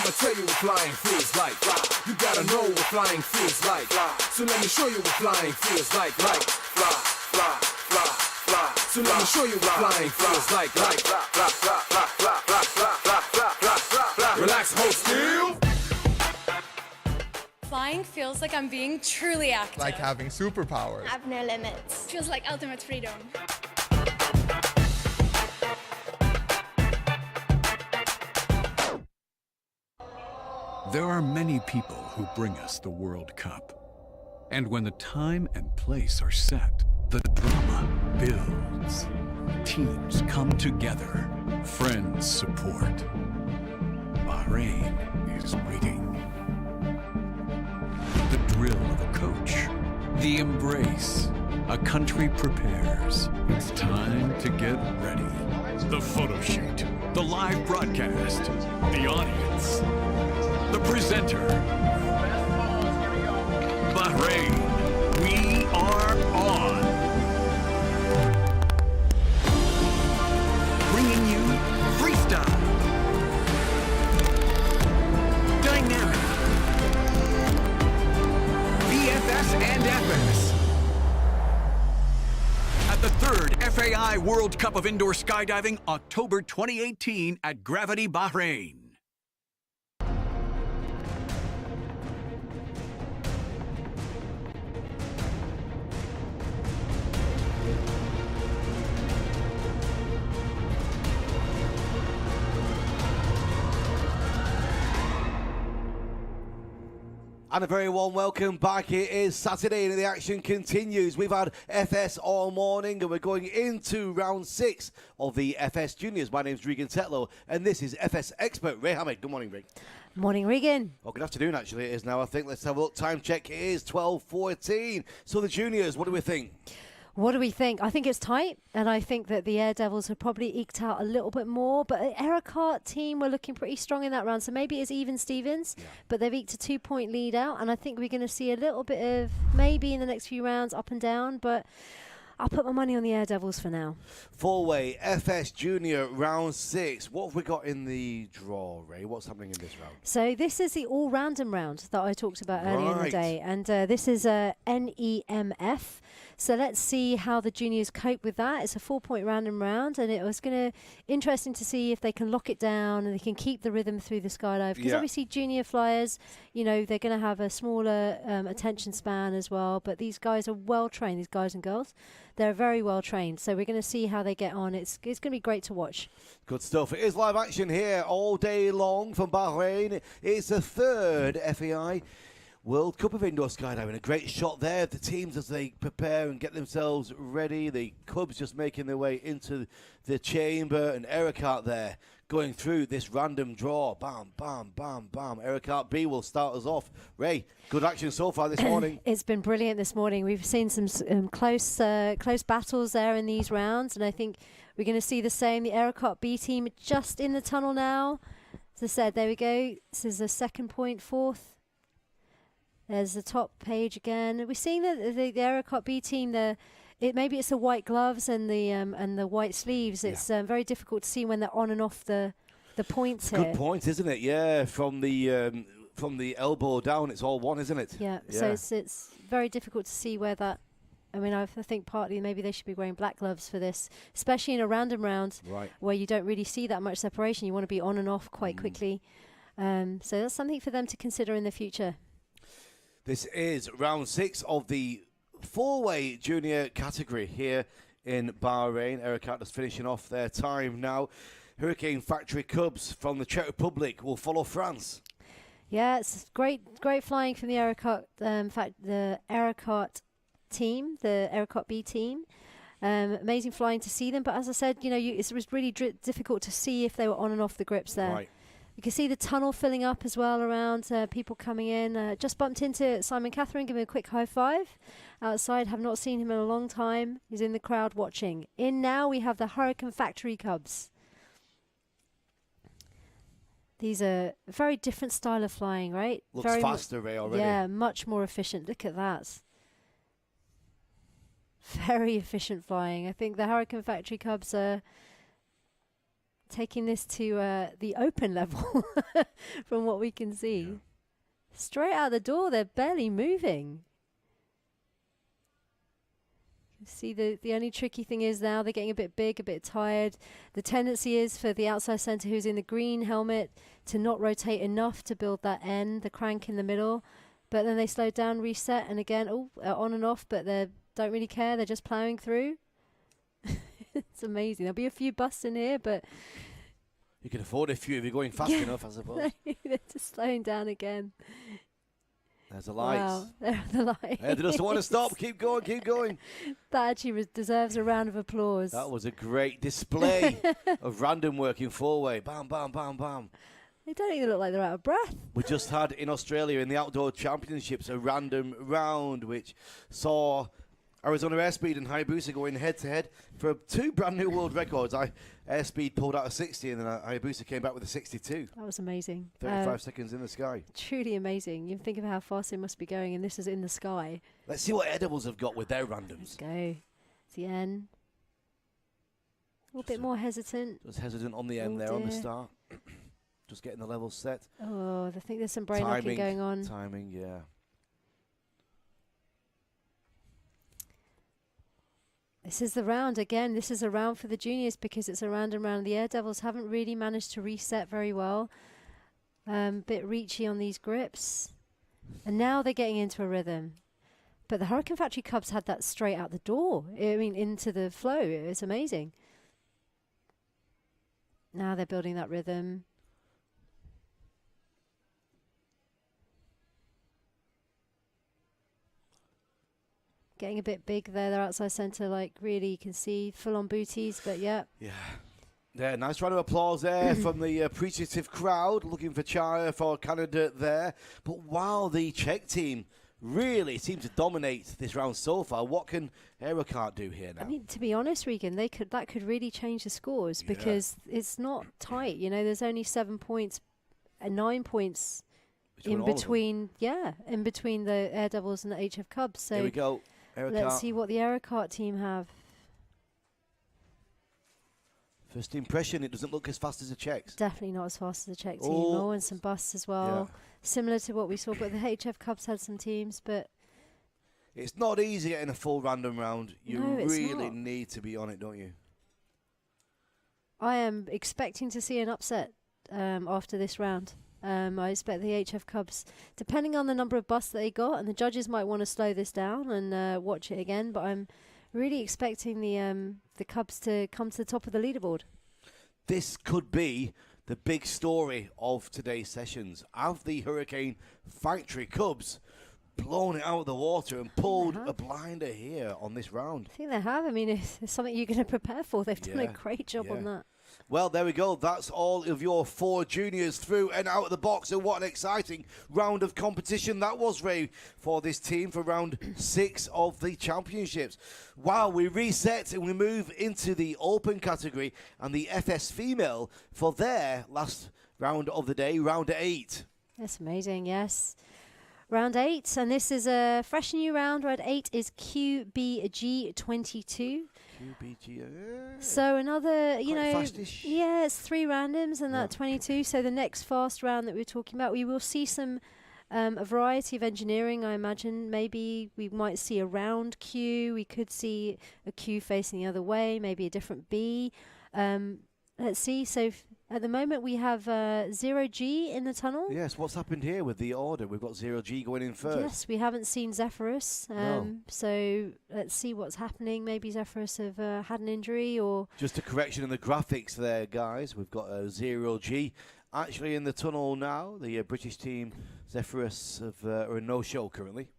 I'ma tell you what flying feels like. You gotta know what flying feels like. So let me show you what flying feels like. Fly, fly, fly, fly. So let me show you what flying feels like. Relax, hold still.
Flying feels like I'm being truly active.
Like having superpowers.
Have no limits. Feels like ultimate freedom.
There are many people who bring us the World Cup. And when the time and place are set, the drama builds. Teams come together. Friends support. Bahrain is waiting. The drill of a coach. The embrace. A country prepares. It's time to get ready. The photo shoot. The live broadcast. The audience. The presenter. Bahrain, we are on. Bringing you freestyle, dynamic, VFS and FS. At the third FAI World Cup of Indoor Skydiving, October 2018 at Gravity, Bahrain.
And a very warm welcome back. It is Saturday and the action continues. We've had FS all morning and we're going into round 6 of the FS Juniors. My name's Regan Tetlow and this is FS expert Ray Hammett. Good morning, Ray.
Morning, Regan.
Well, good afternoon, actually. It is now, I think. Let's have a look. Time check. It is 12:14. So the juniors, what do we think?
What do we think? I think it's tight, and I think that the Air Devils have probably eked out a little bit more, but the Ericart team were looking pretty strong in that round, so maybe it's even Stevens, but they've eked a 2-point lead out, and I think we're going to see a little bit of maybe in the next few rounds up and down, but I'll put my money on the Air Devils for now.
Four-way FS Junior round 6. What have we got in the draw, Ray? What's happening in this round?
So this is the all-random round that I talked about earlier in the day, and this is a NEMF. So let's see how the juniors cope with that. It's a 4-point random round, and it was interesting to see if they can lock it down and they can keep the rhythm through the skydive. Because obviously junior flyers, you know, they're going to have a smaller attention span as well. But these guys are well trained, these guys and girls. They're very well trained. So we're going to see how they get on. It's going to be great to watch.
Good stuff. It is live action here all day long from Bahrain. It's the third FAI World Cup of Indoor Skydiving. A great shot there of the teams as they prepare and get themselves ready. The Cubs just making their way into the chamber, and Ericart there going through this random draw. Bam, bam, bam, bam. Ericart B will start us off. Ray, good action so far this morning.
It's been brilliant this morning. We've seen some close battles there in these rounds, and I think we're going to see the same. The Ericart B team just in the tunnel now. As I said, there we go. This is the second point, fourth. There's the top page again. We're seeing that the Ericart B team, maybe it's the white gloves and the white sleeves. It's very difficult to see when they're on and off the points here.
Good point, isn't it? Yeah, from the elbow down, it's all one, isn't it?
Yeah. So it's very difficult to see where that. I mean, I think partly maybe they should be wearing black gloves for this, especially in a random round where you don't really see that much separation. You want to be on and off quite quickly. So that's something for them to consider in the future.
This is round 6 of the 4-way junior category here in Bahrain. Ericart is finishing off their time now. Hurricane Factory Cubs from the Czech Republic will follow France.
Yeah, it's great flying from the Ericart, the Ericart team, the Ericart B team. Amazing flying to see them, but as I said, you know, it was really difficult to see if they were on and off the grips there.
Right.
You can see the tunnel filling up as well around people coming in. Just bumped into Simon Catherine, give him a quick high five outside. Have not seen him in a long time. He's in the crowd watching. In now we have the Hurricane Factory Cubs. These are a very different style of flying, right?
Looks
very
faster, Ray, already.
Yeah, much more efficient. Look at that. Very efficient flying. I think the Hurricane Factory Cubs are taking this to the open level from what we can see.
Yeah.
Straight out the door, they're barely moving. See, the only tricky thing is now they're getting a bit big, a bit tired. The tendency is for the outside centre who's in the green helmet to not rotate enough to build that N, the crank in the middle. But then they slow down, reset, and again, on and off, but they don't really care. They're just ploughing through. It's amazing. There'll be a few busts in here, but...
You can afford a few if you're going fast enough, I suppose.
They're just slowing down again.
There's the lights.
Wow, there are the lights.
They just want to stop. Keep going, keep going.
That actually deserves a round of applause.
That was a great display of random working four-way. Bam, bam, bam, bam.
They don't even look like they're out of breath.
We just had in Australia in the Outdoor Championships a random round which saw Arizona Airspeed and Hayabusa going head-to-head for two brand new world records. Airspeed pulled out a 60 and then Hayabusa came back with a 62.
That was amazing.
35 seconds in the sky.
Truly amazing. You think of how fast they must be going, and this is in the sky.
Let's see what Air Devils have got with their randoms.
Let's go. It's the N. A little bit more hesitant.
Just hesitant on the end there on the start. Just getting the levels set.
Oh, I think there's some brain locking going on.
Timing, yeah.
This is the round again. This is a round for the juniors because it's a random round. The Air Devils haven't really managed to reset very well. Bit reachy on these grips. And now they're getting into a rhythm. But the Hurricane Factory Cubs had that straight out the door. I mean, into the flow. It's amazing. Now they're building that rhythm. Getting a bit big there. They're outside centre, like really you can see full-on booties, but yeah.
Yeah. Yeah, nice round of applause there from the appreciative crowd, looking for Chaya for Canada there. But wow, the Czech team really seem to dominate this round so far. What can Aerocart do here now?
I mean, to be honest, Regan, that could really change the scores because it's not tight. You know, there's only 7 points and 9 points in between the Air Devils and the HF Cubs. So
here we go.
Let's see what the Aerocart team have.
First impression, it doesn't look as fast as the Czechs.
Definitely not as fast as the Czech team. Oh, and some busts as well. Yeah. Similar to what we saw, but the HF Cubs had some teams, but...
It's not easy getting a full random round. You really need to be on it, don't you?
I am expecting to see an upset after this round. I expect the HF Cubs, depending on the number of busts that they got, and the judges might want to slow this down and watch it again, but I'm really expecting the Cubs to come to the top of the leaderboard.
This could be the big story of today's sessions. Have the Hurricane Factory Cubs blown it out of the water and pulled a blinder here on this round?
I think they have. I mean, it's something you're going to prepare for. They've done a great job on that.
Well, there we go. That's all of your four juniors through and out of the box. And what an exciting round of competition that was, Ray, for this team for round 6 of the championships. Wow, we reset and we move into the open category and the FS female for their last round of the day, round 8.
That's amazing, yes. Round 8, and this is a fresh new round. Round 8 is QBG22. So another,
fastish.
Yeah, it's 3 randoms and that 22. So the next fast round that we're talking about, we will see some a variety of engineering, I imagine. Maybe we might see a round Q. We could see a Q facing the other way, maybe a different B. Let's see. So at the moment we have 0G in the tunnel.
Yes, what's happened here with the order? We've got 0G going in first.
Yes, we haven't seen Zephyrus.
No.
So let's see what's happening. Maybe Zephyrus have had an injury or...
Just a correction in the graphics there, guys. We've got 0G actually in the tunnel now. The British team, Zephyrus, are a no-show currently.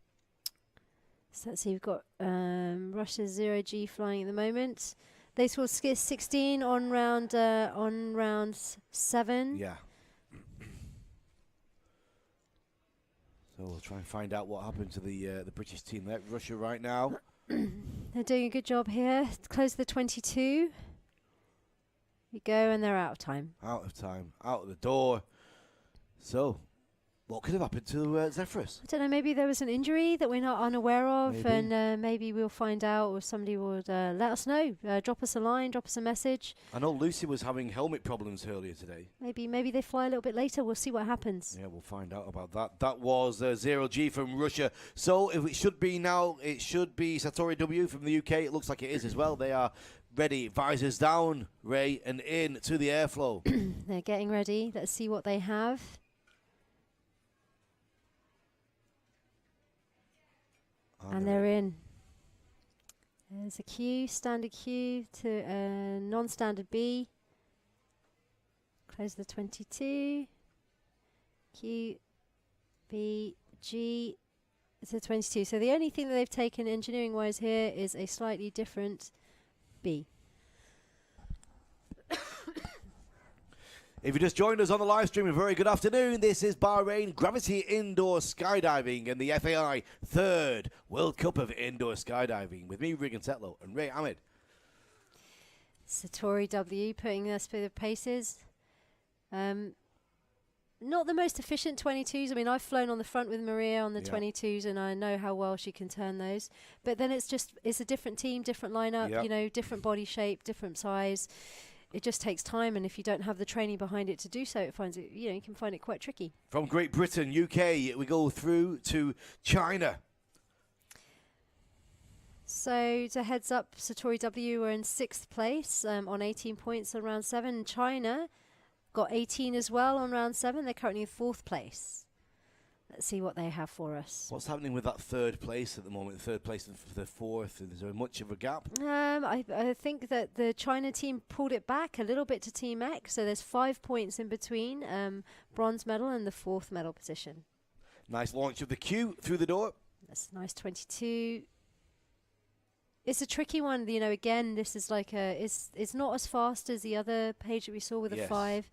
So let's see, we've got Russia's 0G flying at the moment. They scored 16 on round 7.
Yeah. So we'll try and find out what happened to the British team there. Russia right now.
They're doing a good job here. Close the 22. You go, and they're out of time.
Out of time. Out of the door. So What could have happened to Zephyrus?
I don't know, maybe there was an injury that we're not unaware of,
Maybe.
and maybe we'll find out, or somebody would let us know. Drop us a line, drop us a message.
I know Lucy was having helmet problems earlier today.
Maybe they fly a little bit later. We'll see what happens.
Yeah, we'll find out about that. That was 0G from Russia. So if it should be now, it should be Satori W from the UK. It looks like it is as well. They are ready. Visors down, Ray, and in to the airflow.
They're getting ready. Let's see what they have. And they're in. There's a Q, standard Q to a non-standard B. Close the 22. Q, B, G. It's a 22. So the only thing that they've taken engineering-wise here is a slightly different B.
If you just joined us on the live stream, a very good afternoon. This is Bahrain Gravity Indoor Skydiving and the FAI 3rd World Cup of Indoor Skydiving with me, Regan Tetlow, and Ray Ahmed.
Satori W putting us through the paces. Not the most efficient 22s. I mean, I've flown on the front with Maria on the 22s, and I know how well she can turn those. But then it's a different team, different lineup, you know, different body shape, different size. It just takes time, and if you don't have the training behind it to do so, it finds it, you know, you can find it quite tricky.
From Great Britain, UK, we go through to China.
So, to heads up, Satori W were in 6th place on 18 points on round 7. China got 18 as well on round 7. They're currently in 4th place. Let's see what they have for us.
What's happening with that 3rd place at the moment? 3rd place and the 4th. Is there much of a gap?
I think that the China team pulled it back a little bit to Team X. So there's 5 points in between bronze medal and the 4th medal position.
Nice launch of the Q through the door.
That's a nice 22. It's a tricky one, you know. Again, this is like it's not as fast as the other page that we saw with the 5.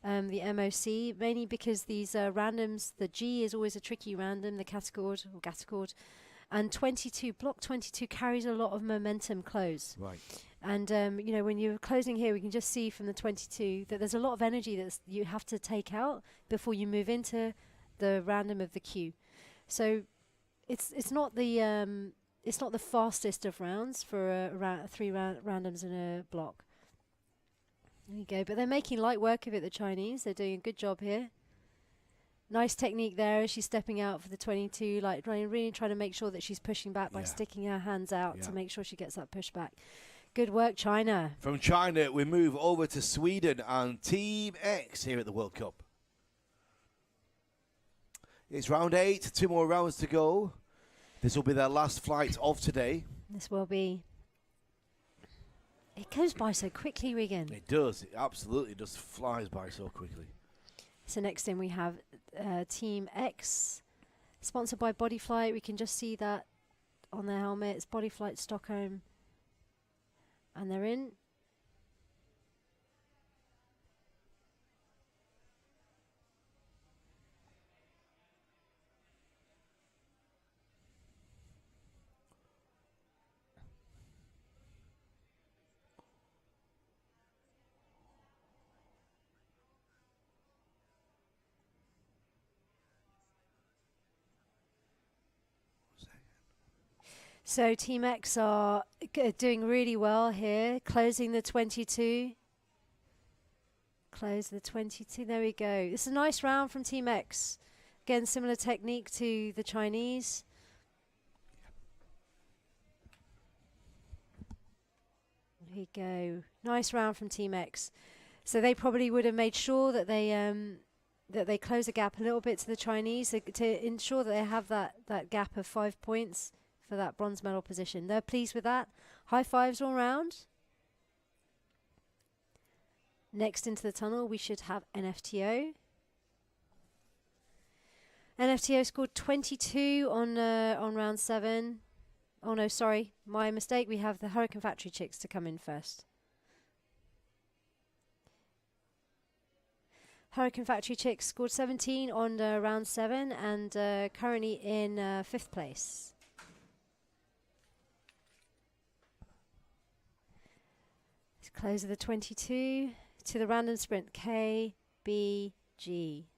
The MOC, mainly because these randoms, the G is always a tricky random, the Gataccord or Gataccord, and 22, block 22 carries a lot of momentum close.
Right.
And, you know, when you're closing here, we can just see from the 22 that there's a lot of energy that you have to take out before you move into the random of the Q. So it's not the fastest of rounds for three randoms in a block. There you go. But they're making light work of it, the Chinese. They're doing a good job here. Nice technique there as she's stepping out for the 22, like really trying to make sure that she's pushing back by sticking her hands out to make sure she gets that pushback. Good work, China.
From China, we move over to Sweden and Team X here at the World Cup. It's round 8, 2 more rounds to go. This will be their last flight of today.
This will be. It goes by so quickly, Regan.
It does. It absolutely just flies by so quickly.
So next in we have Team X, sponsored by Bodyflight. We can just see that on their helmet. It's Bodyflight Stockholm. And they're in. So Team X are doing really well here, closing the 22. Close the 22, there we go. This is a nice round from Team X. Again, similar technique to the Chinese. There we go. Nice round from Team X. So they probably would have made sure that they close the gap a little bit to the Chinese to ensure that they have that gap of 5 points for that bronze medal position. They're pleased with that. High fives all round. Next into the tunnel, we should have NFTO. NFTO scored 22 on round 7. Oh no, sorry, my mistake. We have the Hurricane Factory chicks to come in first. Hurricane Factory chicks scored 17 on round 7 and currently in 5th place. Close of the 22 to the random sprint K, B, G.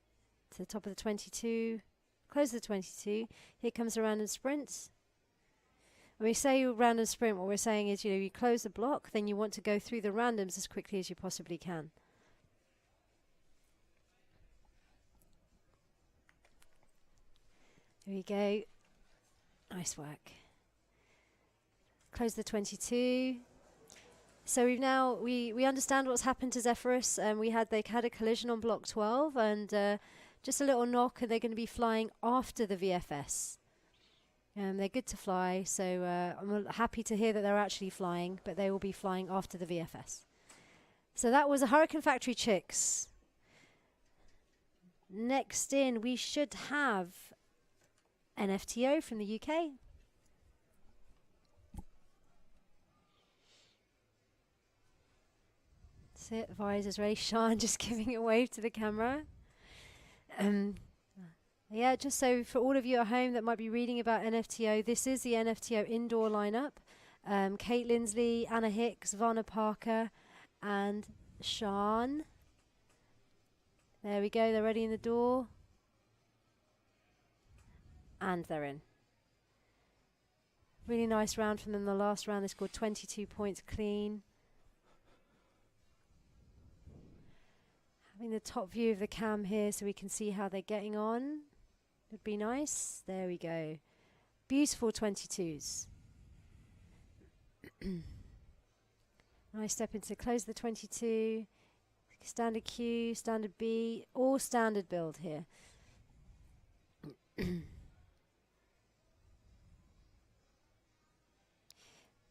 It's the top of the 22. Close the 22. Here comes a random sprint. When we say random sprint, what we're saying is, you close the block, then you want to go through the randoms as quickly as you possibly can. There we go. Nice work. Close the 22. So we understand what's happened to Zephyrus. They had a collision on block 12 and just a little knock, and they're going to be flying after the VFS. They're good to fly, so I'm happy to hear that they're actually flying, but they will be flying after the VFS. So that was a Hurricane Factory Chicks. Next in, we should have an FTO from the UK. That's it, visors ready. Sean just giving a wave to the camera. Yeah, just so for all of you at home that might be reading about NFTO, this is the NFTO indoor lineup. Kate Lindsley, Anna Hicks, Vanna Parker, and Sean. There we go, they're ready in the door. And they're in. Really nice round from them. The last round, they scored 22 points clean. Having the top view of the cam here so we can see how they're getting on would be nice. There we go. Beautiful 22s. Nice step into close the 22. Standard Q, standard B, all standard build here.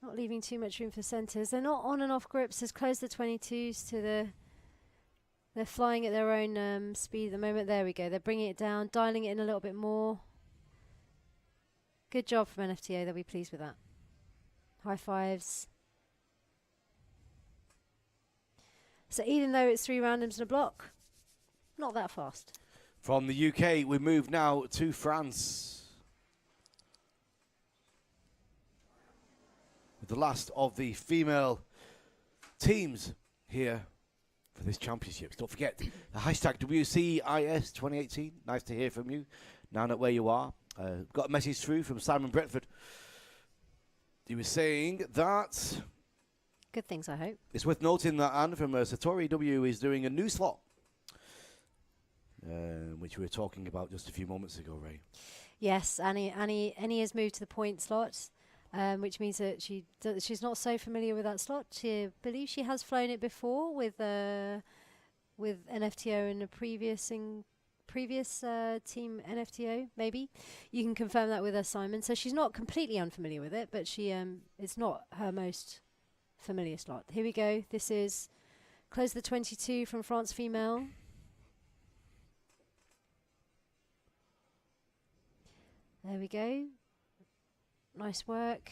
Not leaving too much room for centres. They're not on and off grips. Just close the 22s to the... They're flying at their own speed at the moment. There we go. They're bringing it down, dialing it in a little bit more. Good job from NFTO. They'll be pleased with that. High fives. So even though it's 3 randoms in a block, not that fast.
From the UK, we move now to France. With the last of the female teams here for this championships. Don't forget the hashtag WCIS2018. Nice to hear from you. Now that where you are. Got a message through from Simon Bretford. He was saying that...
Good things, I hope.
It's worth noting that Anne from Satori W is doing a new slot. Which we were talking about just a few moments ago, Ray.
Yes, Annie has moved to the point slot. Which means that she's not so familiar with that slot. She believes she has flown it before with NFTO in a previous team NFTO. Maybe you can confirm that with her, Simon. So she's not completely unfamiliar with it, but she it's not her most familiar slot. Here we go. This is close the 22 from France female. There we go. Nice work.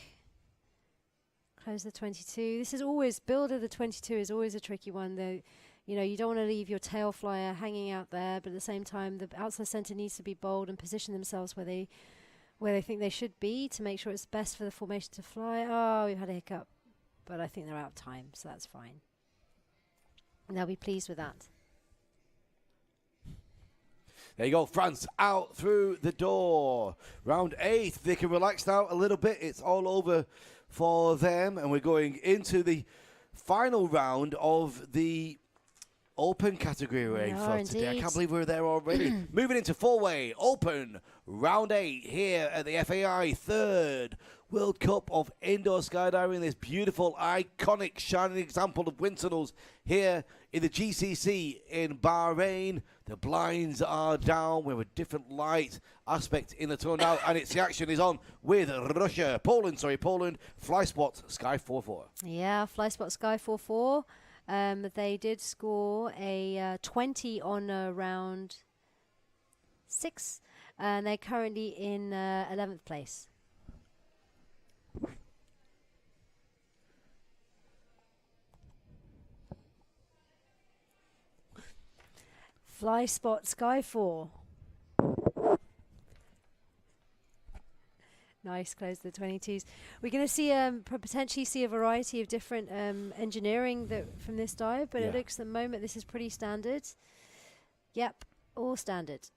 Close the 22. This is always, build of the 22 is always a tricky one. Though, you don't want to leave your tail flyer hanging out there, but at the same time, the outside center needs to be bold and position themselves where they think they should be to make sure it's best for the formation to fly. Oh, we've had a hiccup, but I think they're out of time, so that's fine. And they'll be pleased with that.
There you go, France out through the door. Round 8, they can relax now a little bit. It's all over for them. And we're going into the final round of the open category, Ray, for today. I can't believe we're there already. Moving into 4-way open, round 8 here at the FAI 3rd World Cup of Indoor Skydiving. This beautiful, iconic, shining example of wind tunnels here in the GCC in Bahrain. The blinds are down. We have a different light aspect in the tunnel now, and the action is on with Poland, Fly Spot Sky 44.
Yeah, Fly Spot Sky 44. They did score a 20 on round 6, and they're currently in 11th place. Fly Spot Sky 4. Nice, close the 22s. We're going to see potentially see a variety of different engineering from this dive, but it looks at the moment this is pretty standard. Yep, all standard.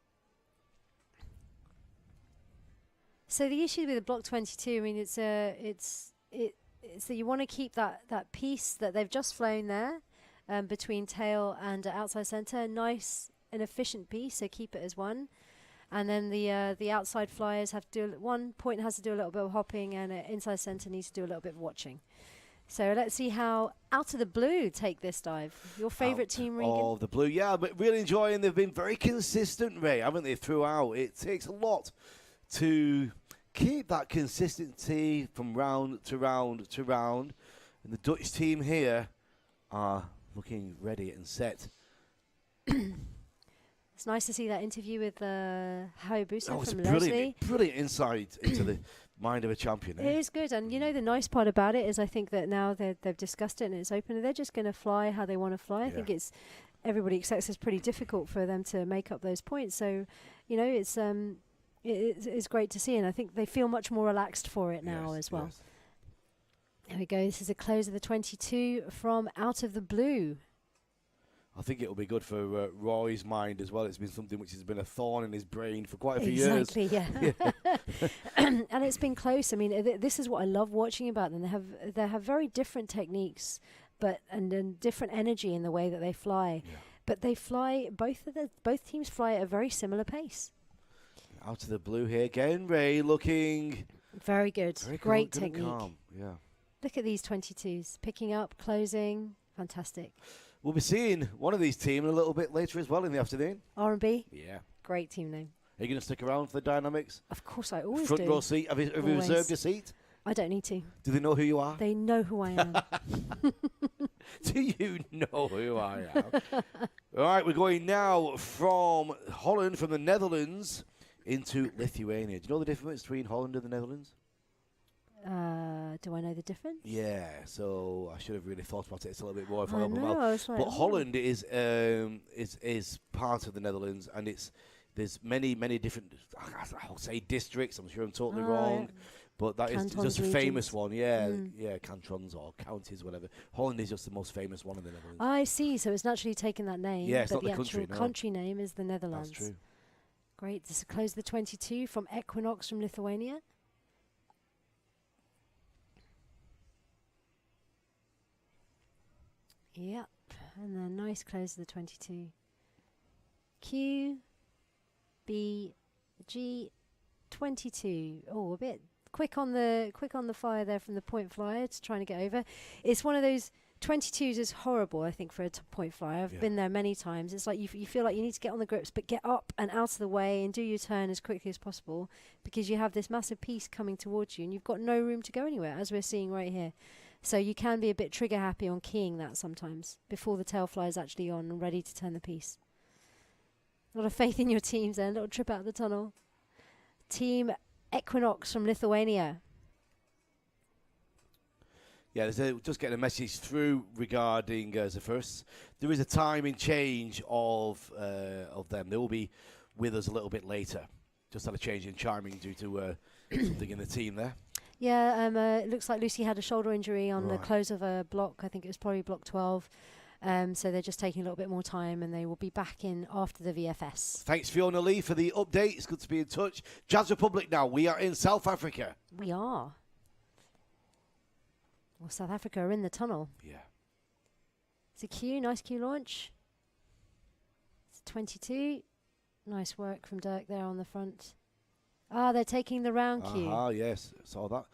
So the issue with the block 22, I mean, it's that you want to keep that piece that they've just flown there between tail and outside center, nice and efficient piece. So keep it as one, and then the outside flyers have to do one point has to do a little bit of hopping, and inside center needs to do a little bit of watching. So let's see how Out of the Blue take this dive. Your favorite team, Regan?
Oh, the Blue, yeah, but really enjoying. They've been very consistent, Ray, haven't they, throughout? It takes a lot to keep that consistency from round to round to round. And the Dutch team here are looking ready and set.
It's nice to see that interview with Hayabusa
Oh, it's
from
brilliant, brilliant insight into the mind of a champion.
It is good, and you know the nice part about it is I think that now they've discussed it and it's open, and they're just going to fly how they want to fly. I think it's everybody accepts it's pretty difficult for them to make up those points. So, you know, it's great to see, and I think they feel much more relaxed for it now as well.
Yes.
There we go. This is a close of the 22 from Out of the Blue.
I think it'll be good for Roy's mind as well. It's been something which has been a thorn in his brain for quite a few years.
Exactly, yeah. And it's been close. I mean, this is what I love watching about them. They have very different techniques, and different energy in the way that they fly.
Yeah.
But they fly. Both teams fly at a very similar pace.
Out of the Blue here again. Ray looking
very good.
Very
Great
good and
technique.
calm. Yeah.
Look at these 22s picking up, closing. Fantastic.
We'll be seeing one of these teams a little bit later as well in the afternoon.
R&B.
Yeah.
Great team name.
Are you going to stick around for the dynamics?
Of course, I always
Front
do.
row seat. Have you reserved your seat?
I don't need to.
Do they know who you are?
They know who I am.
Do you know who I am? All right, we're going now from Holland, from the Netherlands, into Lithuania. Do you know the difference between Holland and the Netherlands?
Do I know the difference?
Yeah, so I should have really thought about it. It's a little bit more.
I know, I was like,
but
oh.
Holland is part of the Netherlands, and there's many different. I'll say districts. I'm sure I'm totally wrong, but that is
Cantons,
just a
regions.
famous one. Yeah, cantons or counties, whatever. Holland is just the most famous one in the Netherlands.
I see. So it's naturally taken that name.
Yeah, it's
but
not the country,
actual
no.
country name is the Netherlands.
That's true.
Great. This is close the 22 from Equinox from Lithuania. Yep, and then nice close to the 22. Q, B, G, 22. Oh, a bit quick on the fire there from the point flyer. It's trying to get over. It's one of those 22s is horrible, I think, for a point flyer. I've been there many times. It's like you feel like you need to get on the grips, but get up and out of the way and do your turn as quickly as possible, because you have this massive piece coming towards you and you've got no room to go anywhere, as we're seeing right here. So you can be a bit trigger happy on keying that sometimes before the tail fly is actually on and ready to turn the piece. A lot of faith in your teams there. A little trip out of the tunnel. Team Equinox from Lithuania.
Yeah, just getting a message through regarding the first. There is a timing change of them. They will be with us a little bit later. Just had a change in timing due to something in the team there.
Yeah, it looks like Lucy had a shoulder injury on the close of a block. I think it was probably block 12. So they're just taking a little bit more time, and they will be back in after the VFS.
Thanks, Fiona Lee, for the update. It's good to be in touch. Jazz Republic now. We are in South Africa.
We are. Well, South Africa are in the tunnel.
Yeah.
It's a Q. Nice Q launch. It's 22. Nice work from Dirk there on the front. Ah, they're taking the round Q.
Ah, yes. Saw that.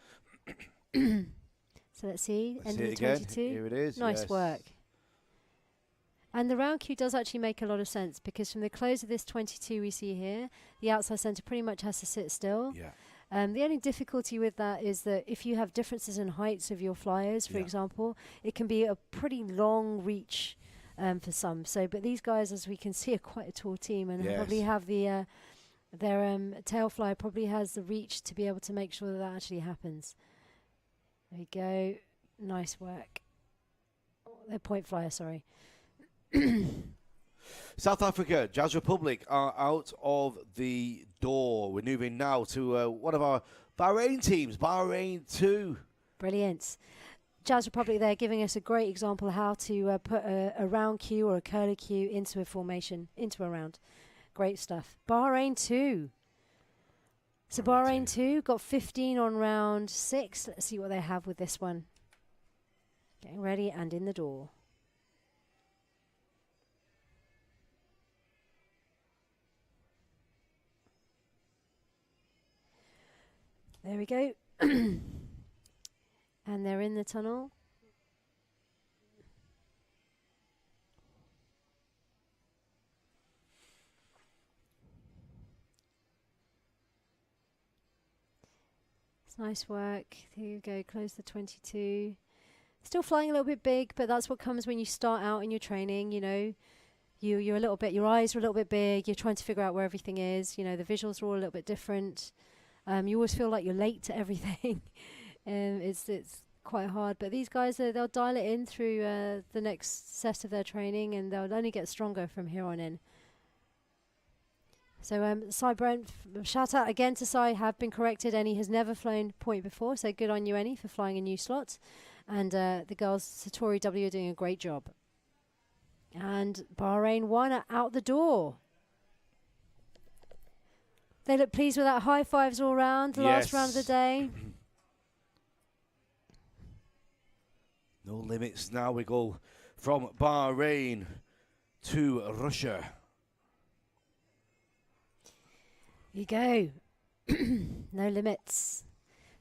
So let's see.
Let's
End
see
of
it
the
again.
22.
Here it is.
Nice
yes.
work. And the round Q does actually make a lot of sense, because from the close of this 22 we see here, the outside centre pretty much has to sit still.
Yeah.
The only difficulty with that is that if you have differences in heights of your flyers, for example, it can be a pretty long reach for some. So, but these guys, as we can see, are quite a tall team, and probably have the their tail flyer probably has the reach to be able to make sure that actually happens. There we go. Nice work. Their point flyer, sorry.
South Africa, Jazz Republic are out of the door. We're moving now to one of our Bahrain teams, Bahrain 2.
Brilliant. Jazz Republic there giving us a great example of how to put a round cue or a curly cue into a formation, into a round. Great stuff. Bahrain 2. So Bahrain 2 got 15 on round 6. Let's see what they have with this one. Getting ready and in the door. There we go. And they're in the tunnel. It's nice work. Here you go, close the 22. Still flying a little bit big, but that's what comes when you start out in your training, you know. You're a little bit, your eyes are a little bit big, you're trying to figure out where everything is, you know, the visuals are all a little bit different. You always feel like you're late to everything. It's quite hard, but these guys, they'll dial it in through the next set of their training, and they'll only get stronger from here on in. So Cy Brent, shout out again to Cy, have been corrected. Eni has never flown point before, so good on you, Eni, for flying a new slot. And the girls, Satori W, are doing a great job. And Bahrain 1 are out the door. They look pleased with that. High fives all round, the last round of the day.
No limits. Now we go from Bahrain to Russia.
Here you go. No limits.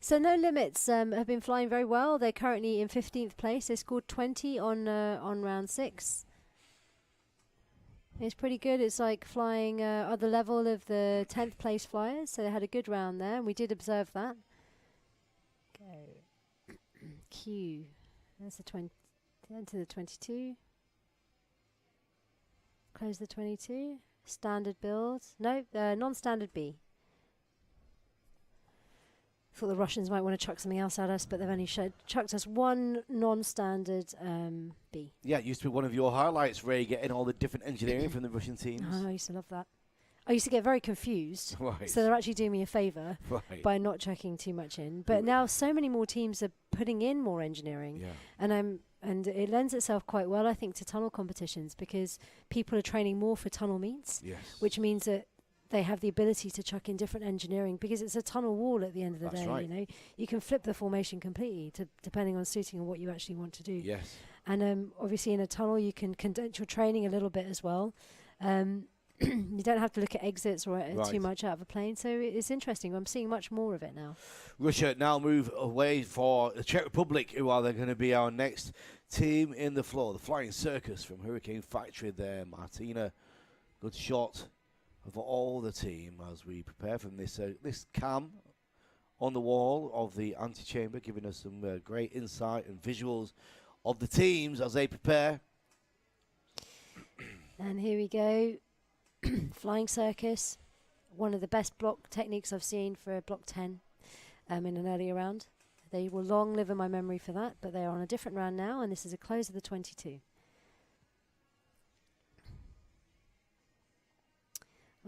So No Limits have been flying very well. They're currently in 15th place. They scored 20 on round 6. It's pretty good. It's like flying at the level of the 10th place flyers. So they had a good round there, and we did observe that. Go. Q. There's the 20. Enter the 22. Close the 22. Standard build. No, non-standard B. Thought the Russians might want to chuck something else at us, but they've only chucked us one non-standard B.
Yeah, it used to be one of your highlights, Ray, getting all the different engineering from the Russian teams.
Oh, I used to love that. I used to get very confused.
Right.
So they're actually doing me a favour by not checking too much in. But now so many more teams are putting in more engineering.
Yeah.
And it lends itself quite well, I think, to tunnel competitions, because people are training more for tunnel meets, which means that they have the ability to chuck in different engineering, because it's a tunnel wall at the end of the day. You know, you can flip the formation completely depending on suiting and what you actually want to do.
Yes.
And obviously in a tunnel you can condense your training a little bit as well. You don't have to look at exits or too much out of a plane, so it's interesting. I'm seeing much more of it now.
Russia now move away for the Czech Republic, who are going to be our next team in the floor. The Flying Circus from Hurricane Factory there. Martina, good shot of all the team as we prepare from this cam on the wall of the antechamber, giving us some great insight and visuals of the teams as they prepare.
And here we go. Flying Circus, one of the best block techniques I've seen for block 10 in an earlier round. They will long live in my memory for that, but they are on a different round now, and this is a close of the 22.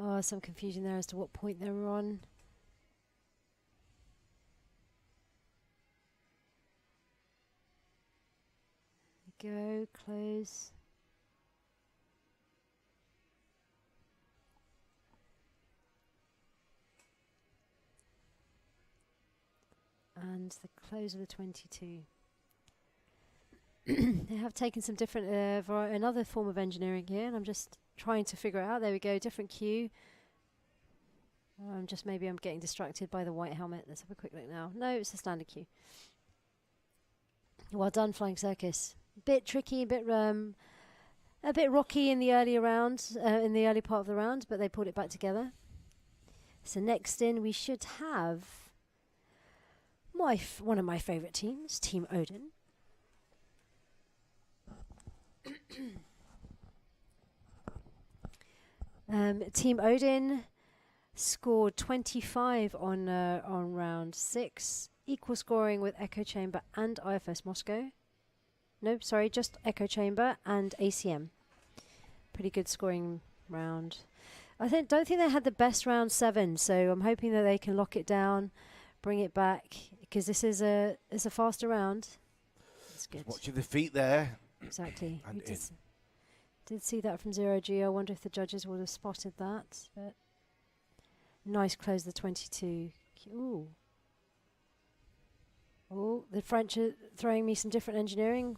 Oh, some confusion there as to what point they were on. Go, close. And the close of the 22. They have taken some different, another form of engineering here, and I'm just trying to figure it out. There we go, different cue. Maybe I'm getting distracted by the white helmet. Let's have a quick look now. No, it's a standard cue. Well done, Flying Circus. Bit tricky, a bit rocky in the earlier round, in the early part of the round, but they pulled it back together. So next in, we should have one of my favourite teams, Team Odin. Team Odin scored 25 on round 6, equal scoring with Echo Chamber and IFS Moscow. No, sorry, just Echo Chamber and ACM. Pretty good scoring round. Don't think they had the best round 7, so I'm hoping that they can lock it down, bring it back, because this is a faster round. It's good.
Watching the feet there.
Exactly. And did see that from 0G. I wonder if the judges would have spotted that. But Nice close the 22. Ooh. Oh, the French are throwing me some different engineering.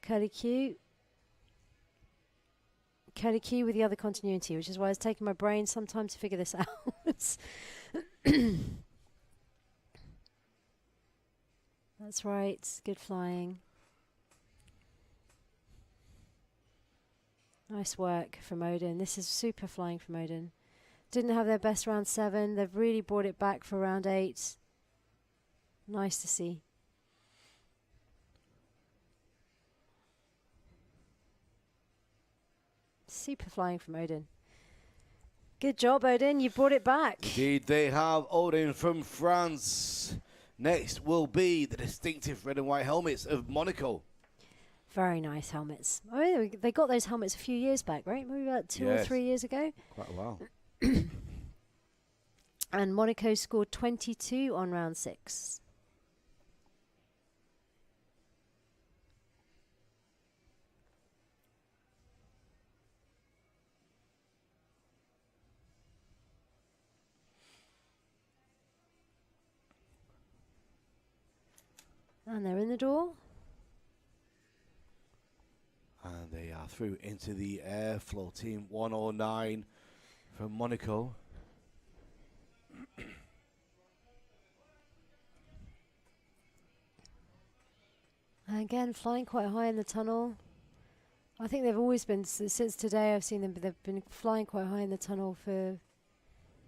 Curly Q. Curly Q with the other continuity, which is why it's taking my brain some time to figure this out. That's right. Good flying. Nice work from Odin. This is super flying from Odin. Didn't have their best round 7. They've really brought it back for round 8. Nice to see. Super flying from Odin. Good job, Odin. You brought it back.
Indeed, they have Odin from France. Next will be the distinctive red and white helmets of Monaco.
Very nice helmets. I mean, they got those helmets a few years back, right? Maybe about 2 or 3 years ago.
Quite a while.
And Monaco scored 22 on round 6. And they're in the door.
And they are through into the airflow. Team 109 from Monaco.
Again, flying quite high in the tunnel. I think they've always been, since today I've seen them, but they've been flying quite high in the tunnel for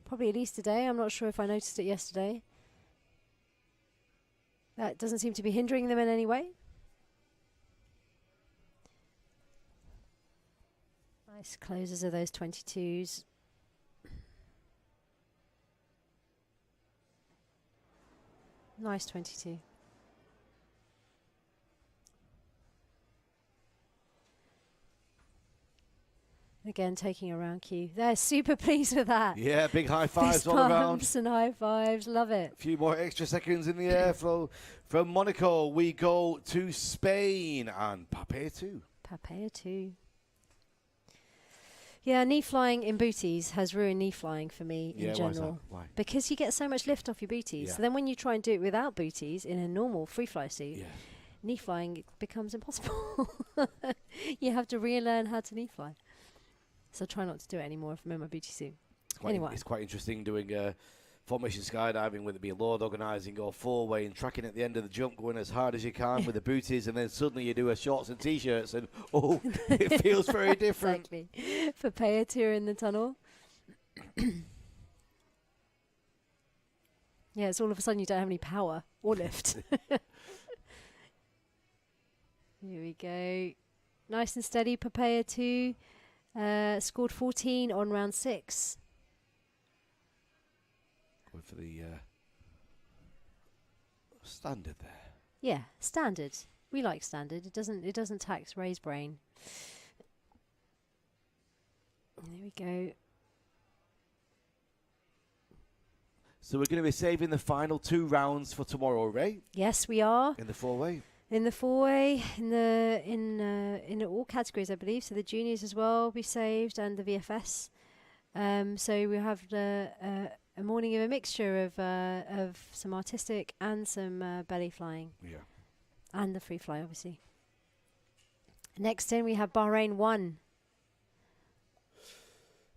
probably at least a day. I'm not sure if I noticed it yesterday. That doesn't seem to be hindering them in any way. Nice closes of those 22s. Nice 22. Again, taking a round cue. They're super pleased with that.
Yeah, big high fives
Fist
all around.
bumps and high fives. Love it.
A few more extra seconds in the airflow. From Monaco, we go to Spain and Papaya 2.
Papaya 2. Yeah, knee flying in booties has ruined knee flying for me in general.
Why?
Because you get so much lift off your booties.
Yeah.
So then when you try and do it without booties in a normal free fly suit, knee flying becomes impossible. You have to relearn how to knee fly. So I try not to do it anymore if I'm in my booty suit. Anyway.
It's quite interesting doing formation skydiving, with it being load organising or four-way and tracking at the end of the jump, going as hard as you can with the booties, and then suddenly you do a shorts and T-shirts and, oh, it feels very different.
Exactly. For Papaya 2 in the tunnel. Yeah, it's all of a sudden you don't have any power or lift. Here we go. Nice and steady, Papaya 2. Scored 14 on round 6.
Going for the standard there.
Yeah, standard. We like standard. It doesn't tax Ray's brain. There we go.
So we're going to be saving the final 2 rounds for tomorrow, Ray?
Yes, we are.
In the four-way?
In the four-way, in all categories, I believe. So the juniors as well will be saved, and the VFS. So we have a morning of a mixture of some artistic and some belly flying.
Yeah.
And the free fly, obviously. Next in, we have Bahrain 1.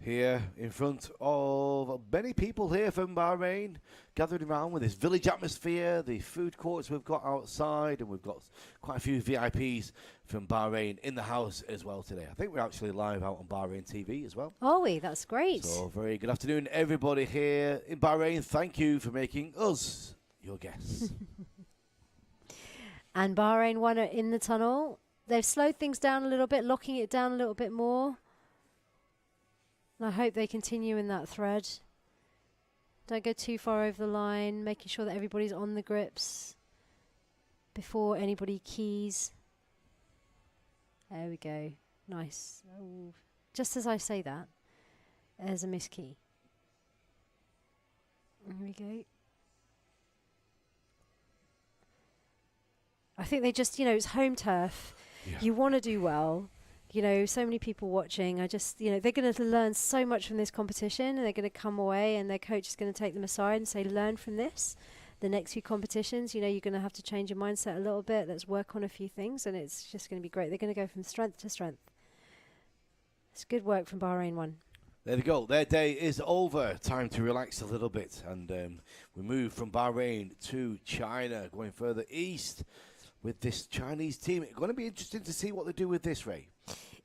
Here in front of many people here from Bahrain, gathered around with this village atmosphere, the food courts we've got outside, and we've got quite a few VIPs from Bahrain in the house as well today. I think we're actually live out on Bahrain TV as well.
Are we? That's great.
So very good afternoon, everybody here in Bahrain. Thank you for making us your guests.
And Bahrain 1 are in the tunnel. They've slowed things down a little bit, locking it down a little bit more. I hope they continue in that thread. Don't go too far over the line, making sure that everybody's on the grips before anybody keys. There we go. Nice. Oh. Just as I say that, there's a miskey. There we go. I think they just, it's home turf.
Yeah.
You want to do well. you know, so many people watching. I just, you know, they're going to learn so much from this competition, and they're going to come away, and their coach is going to take them aside and say, learn from this. The next few competitions, you know, you're going to have to change your mindset a little bit. Let's work on a few things, and it's just going to be great. They're going to go from strength to strength. It's good work from Bahrain 1.
There we go. Their day is over. Time to relax a little bit. And we move from Bahrain to China, going further east with this Chinese team. It's going to be interesting to see what they do with this, Ray.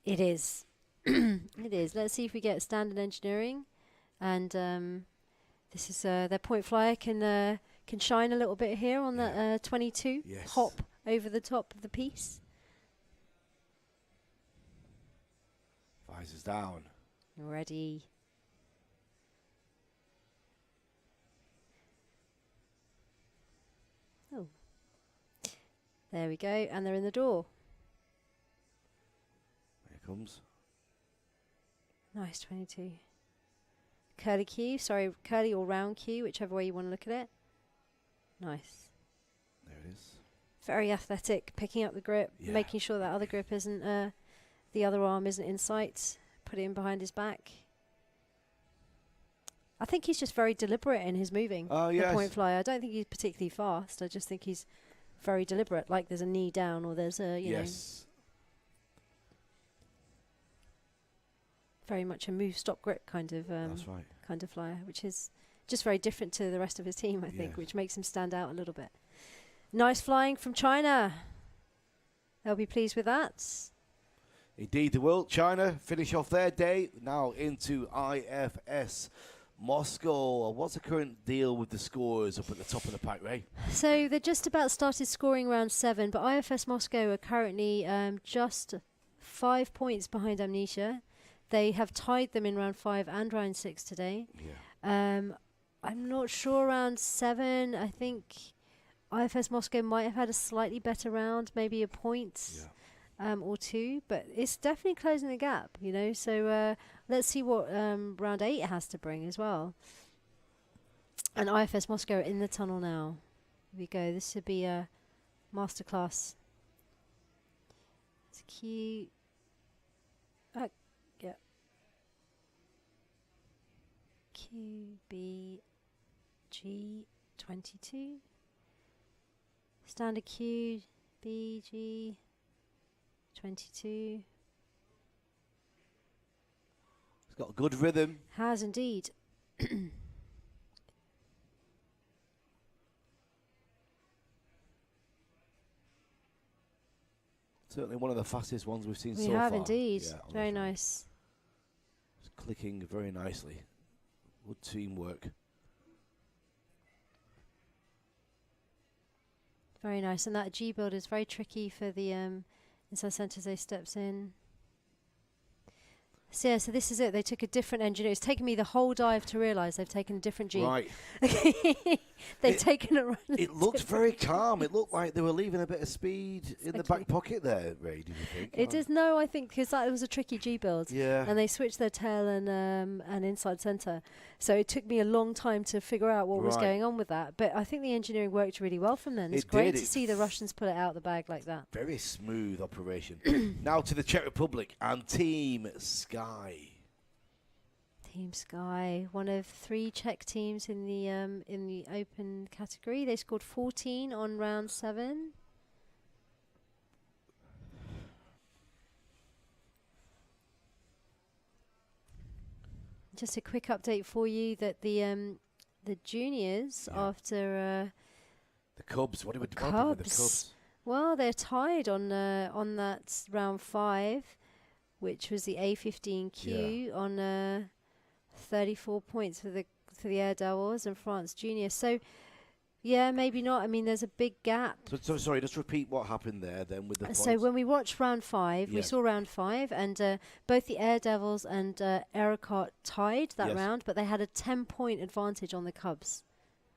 It is. It is. Let's see if we get standard engineering. And this is their point flyer can shine a little bit here on that 22.
Yes.
Hop over the top of the piece.
Visors down.
Ready. Oh. There we go. And they're in the door.
Here it comes.
Nice 22. Curly cue. Sorry, curly or round cue, whichever way you want to look at it. Nice.
There it is.
Very athletic, picking up the grip, making sure that other grip isn't, the other arm isn't in sight. Put it in behind his back. I think he's just very deliberate in his moving.
Oh,
the
yes.
point flyer. I don't think he's particularly fast. I just think he's very deliberate. Like there's a knee down or there's a, you know, very much a move, stop, grip kind of
That's right.
kind of flyer, which is just very different to the rest of his team, I think, which makes him stand out a little bit. Nice flying from China. They'll be pleased with that.
Indeed, they will. China finish off their day. Now into IFS Moscow. What's the current deal with the scores up at the top of the pack, Ray?
So they just about started scoring round 7, but IFS Moscow are currently just 5 points behind Amnesia. They have tied them in round 5 and round 6 today.
Yeah.
I'm not sure round 7. I think IFS Moscow might have had a slightly better round, maybe a point. Or 2, but it's definitely closing the gap, you know. So let's see what round 8 has to bring as well. And IFS Moscow are in the tunnel now. Here we go. This should be a masterclass. It's cute. Yeah. QBG22. Standard QBG 22.
It's got a good rhythm.
Has indeed.
Certainly one of the fastest ones we've seen so far.
We have indeed.
Yeah,
very nice.
It's clicking very nicely. Good teamwork.
Very nice. And that G build is very tricky for the inside centre as they steps in. So yeah, so this is it. They took a different engineer. It's taken me the whole dive to realise they've taken a different G.
Right.
They've taken a run.
It looked very calm. It looked like they were leaving a bit of speed in the back pocket there, Ray, do you think?
It is, no, I think, because that was a tricky G build.
Yeah.
And they switched their tail and inside centre. So it took me a long time to figure out what was going on with that. But I think the engineering worked really well from them. It's great to see the Russians pull it out of the bag like that.
Very smooth operation. Now to the Czech Republic and Team Sky.
Team Sky, one of 3 Czech teams in the open category. They scored 14 on round 7. Just a quick update for you that the juniors after
the Cubs. What are we doing with the Cubs?
Well, they're tied on that round 5, which was the A15Q on 34 points for the Air Devils and France Junior. So, yeah, maybe not. I mean, there's a big gap.
So sorry, just repeat what happened there then with the points.
So when we watched round 5, we saw round 5, and both the Air Devils and Ericot tied that round, but they had a 10-point advantage on the Cubs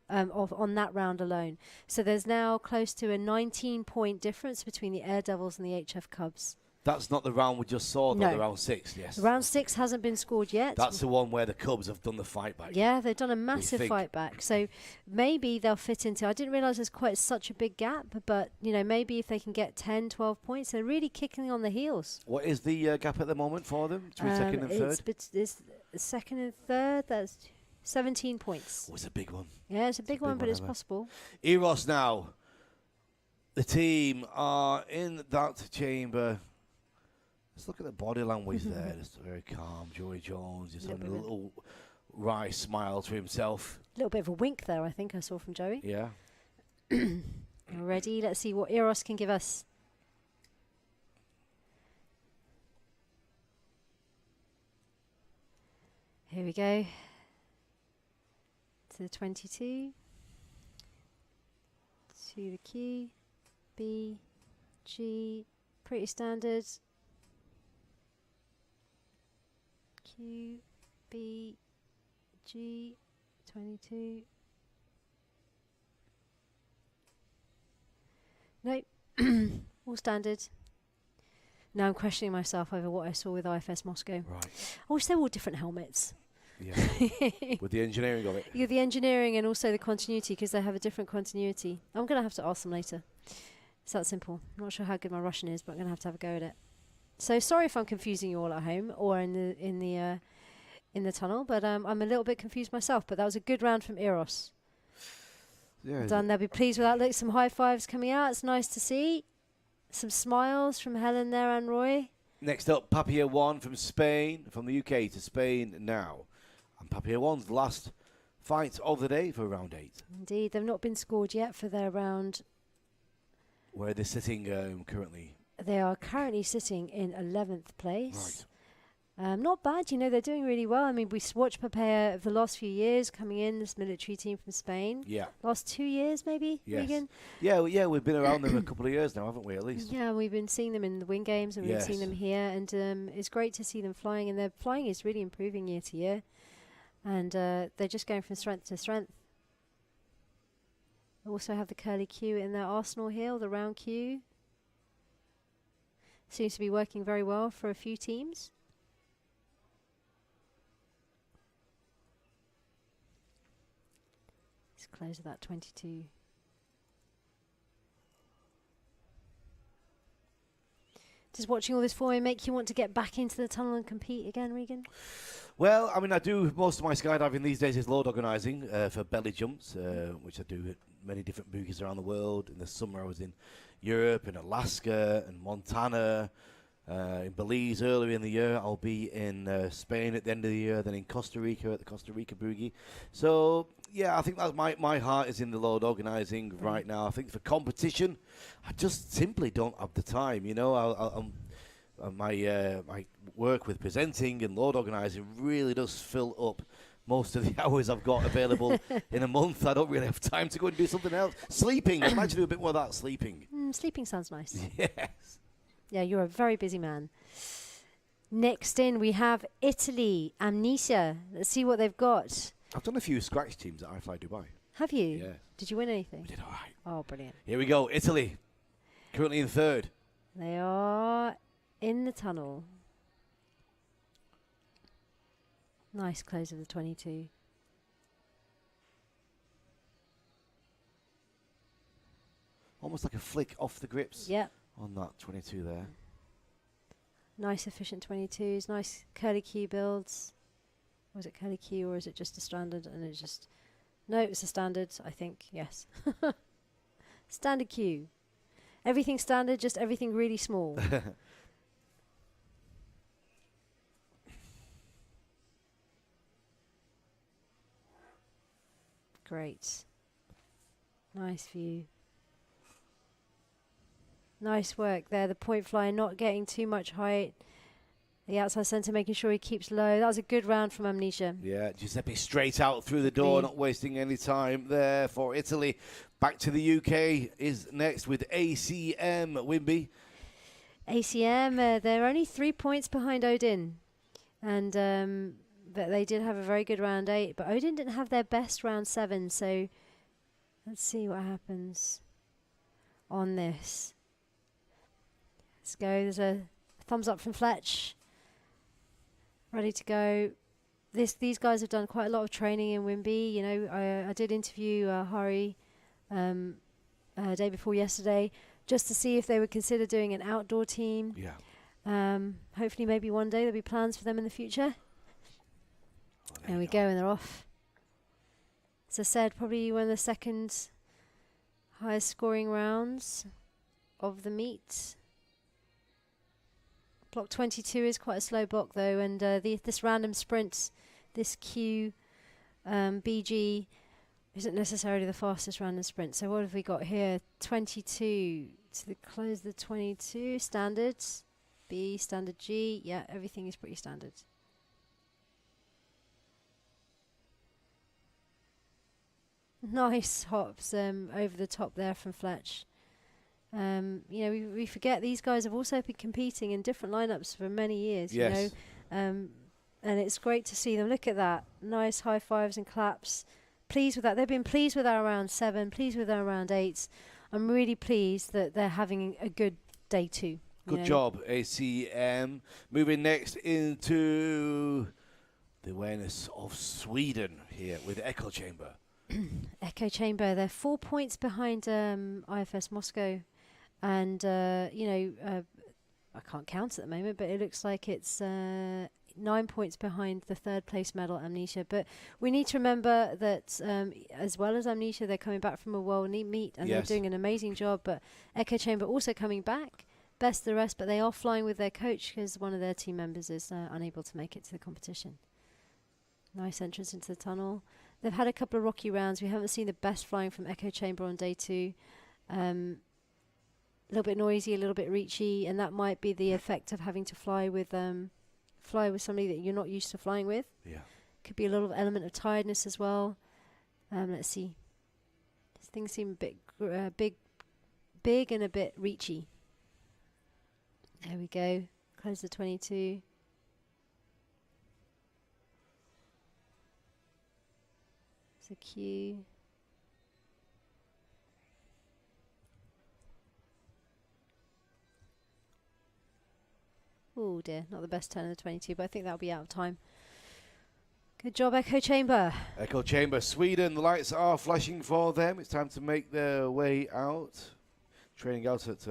on that round alone. So there's now close to a 19-point difference between the Air Devils and the HF Cubs.
That's not the round we just saw, though,
No.
the round 6, yes.
Round 6 hasn't been scored yet.
That's the one where the Cubs have done the fight back.
Yeah, they've done a massive
think.
fight back. So maybe they'll fit into... I didn't realise there's quite such a big gap, but, you know, maybe if they can get 10, 12 points, they're really kicking on the heels.
What is the gap at the moment for them between second and third?
It's second and third, that's 17 points.
Oh, it's a big one.
Yeah, it's a big one, but it's possible.
Eros now. The team are in that chamber. Let's look at the body language there. Just very calm. Joey Jones just having a little wry smile to himself.
A little bit of a wink there, I think I saw from Joey.
Yeah.
Ready? Let's see what Eros can give us. Here we go. To the 22. To the Q. B. G. Pretty standard. Q. B. G. 22. Nope. All standard. Now I'm questioning myself over what I saw with IFS Moscow.
Right.
I wish they were all different helmets.
Yeah. With the engineering of it.
Yeah, the engineering and also the continuity, because they have a different continuity. I'm going to have to ask them later. It's that simple. I'm not sure how good my Russian is, but I'm going to have a go at it. So sorry if I'm confusing you all at home or in the tunnel, but I'm a little bit confused myself. But that was a good round from Eros.
Yeah.
Done. They'll be pleased with that. Look, some high fives coming out. It's nice to see. Some smiles from Helen there and Roy.
Next up, Papia 1 from Spain, from the UK to Spain now. And Papia 1's last fight of the day for round 8.
Indeed, they've not been scored yet for their round.
Where they're sitting currently.
They are currently sitting in 11th place.
Right.
Not bad, you know, they're doing really well. I mean, we watched Papaya of the last few years coming in, this military team from Spain.
Yeah.
Last 2 years, maybe,
Yes.
Regan?
Yeah, we've been around them a couple of years now, haven't we, at least?
Yeah, we've been seeing them in the wing games and we've been seeing them here. And it's great to see them flying. And their flying is really improving year to year. And they're just going from strength to strength. They also have the curly Q in their arsenal here, the round Q. Seems to be working very well for a few teams. Let's close that 22. Does watching all this for you make you want to get back into the tunnel and compete again, Regan?
Well, I mean, I do most of my skydiving these days is load organising for belly jumps, which I do at many different boogies around the world. In the summer, I was in Europe, in Alaska, and Montana, in Belize earlier in the year. I'll be in Spain at the end of the year, then in Costa Rica at the Costa Rica boogie. So, yeah, I think that my heart is in the load organising right now. I think for competition, I just simply don't have the time. You know, my work with presenting and load organising really does fill up most of the hours I've got available in a month. I don't really have time to go and do something else. Sleeping, I'd like to do a bit more of that sleeping.
Sleeping sounds nice.
Yes.
Yeah, you're a very busy man. Next in, we have Italy, Amnesia. Let's see what they've got.
I've done a few scratch teams at iFly Dubai.
Have you?
Yeah.
Did you win anything?
We did all right.
Oh, brilliant.
Here we go, Italy. Currently in third.
They are in the tunnel. Nice close of the 22.
Almost like a flick off the grips.
Yep.
On that 22 there.
Nice efficient 22s. Nice curly Q builds. Was it curly Q or is it just a standard? And it's just... No, it's a standard, I think. Yes. Standard Q. Everything standard, just everything really small. Great. Nice view. Nice work there. The point flyer not getting too much height. The outside centre making sure he keeps low. That was a good round from Amnesia.
Yeah, Giuseppe straight out through the door, not wasting any time there for Italy. Back to the UK is next with ACM, Wimby.
ACM, they're only 3 points behind Odin. And but they did have a very good round 8. But Odin didn't have their best round 7. So let's see what happens on this. Let's go. There's a thumbs up from Fletch. Ready to go. These guys have done quite a lot of training in Wimby. You know, I did interview Hari day before yesterday just to see if they would consider doing an outdoor team.
Yeah.
Hopefully maybe one day there'll be plans for them in the future.
Well,
there we go, and they're off. As I said, probably one of the second highest scoring rounds of the meet. Block 22 is quite a slow block though, and this random sprint, this Q BG, isn't necessarily the fastest random sprint. So what have we got here? 22 to the close the 22 standards. B, standard G. Yeah, everything is pretty standard. Nice hops over the top there from Fletch. You know, we forget these guys have also been competing in different lineups for many years.
Yes.
You know, and it's great to see them. Look at that, nice high fives and claps. Pleased with that. They've been pleased with our round 7, pleased with our round 8. I'm really pleased that they're having a good day 2.
Good job, ACM. Moving next into the awareness of Sweden here with Echo Chamber.
Echo Chamber, they're 4 points behind IFS Moscow, and you know, I can't count at the moment, but it looks like it's 9 points behind the 3rd place medal, Amnesia. But we need to remember that as well as Amnesia, they're coming back from a world meet, and they're doing an amazing job. But Echo Chamber also coming back, best of the rest, but they are flying with their coach because one of their team members is unable to make it to the competition. Nice entrance into the tunnel. They've had a couple of rocky rounds. We haven't seen the best flying from Echo Chamber on day 2. A little bit noisy, a little bit reachy, and that might be the effect of having to fly with somebody that you're not used to flying with.
Yeah.
Could be a little element of tiredness as well. Let's see. Things seem a bit big and a bit reachy. There we go. Close the 22. It's a Q. Oh dear, not the best turn of the 22, but I think that'll be out of time. Good job, Echo Chamber.
Echo Chamber, Sweden. The lights are flashing for them. It's time to make their way out. Training out at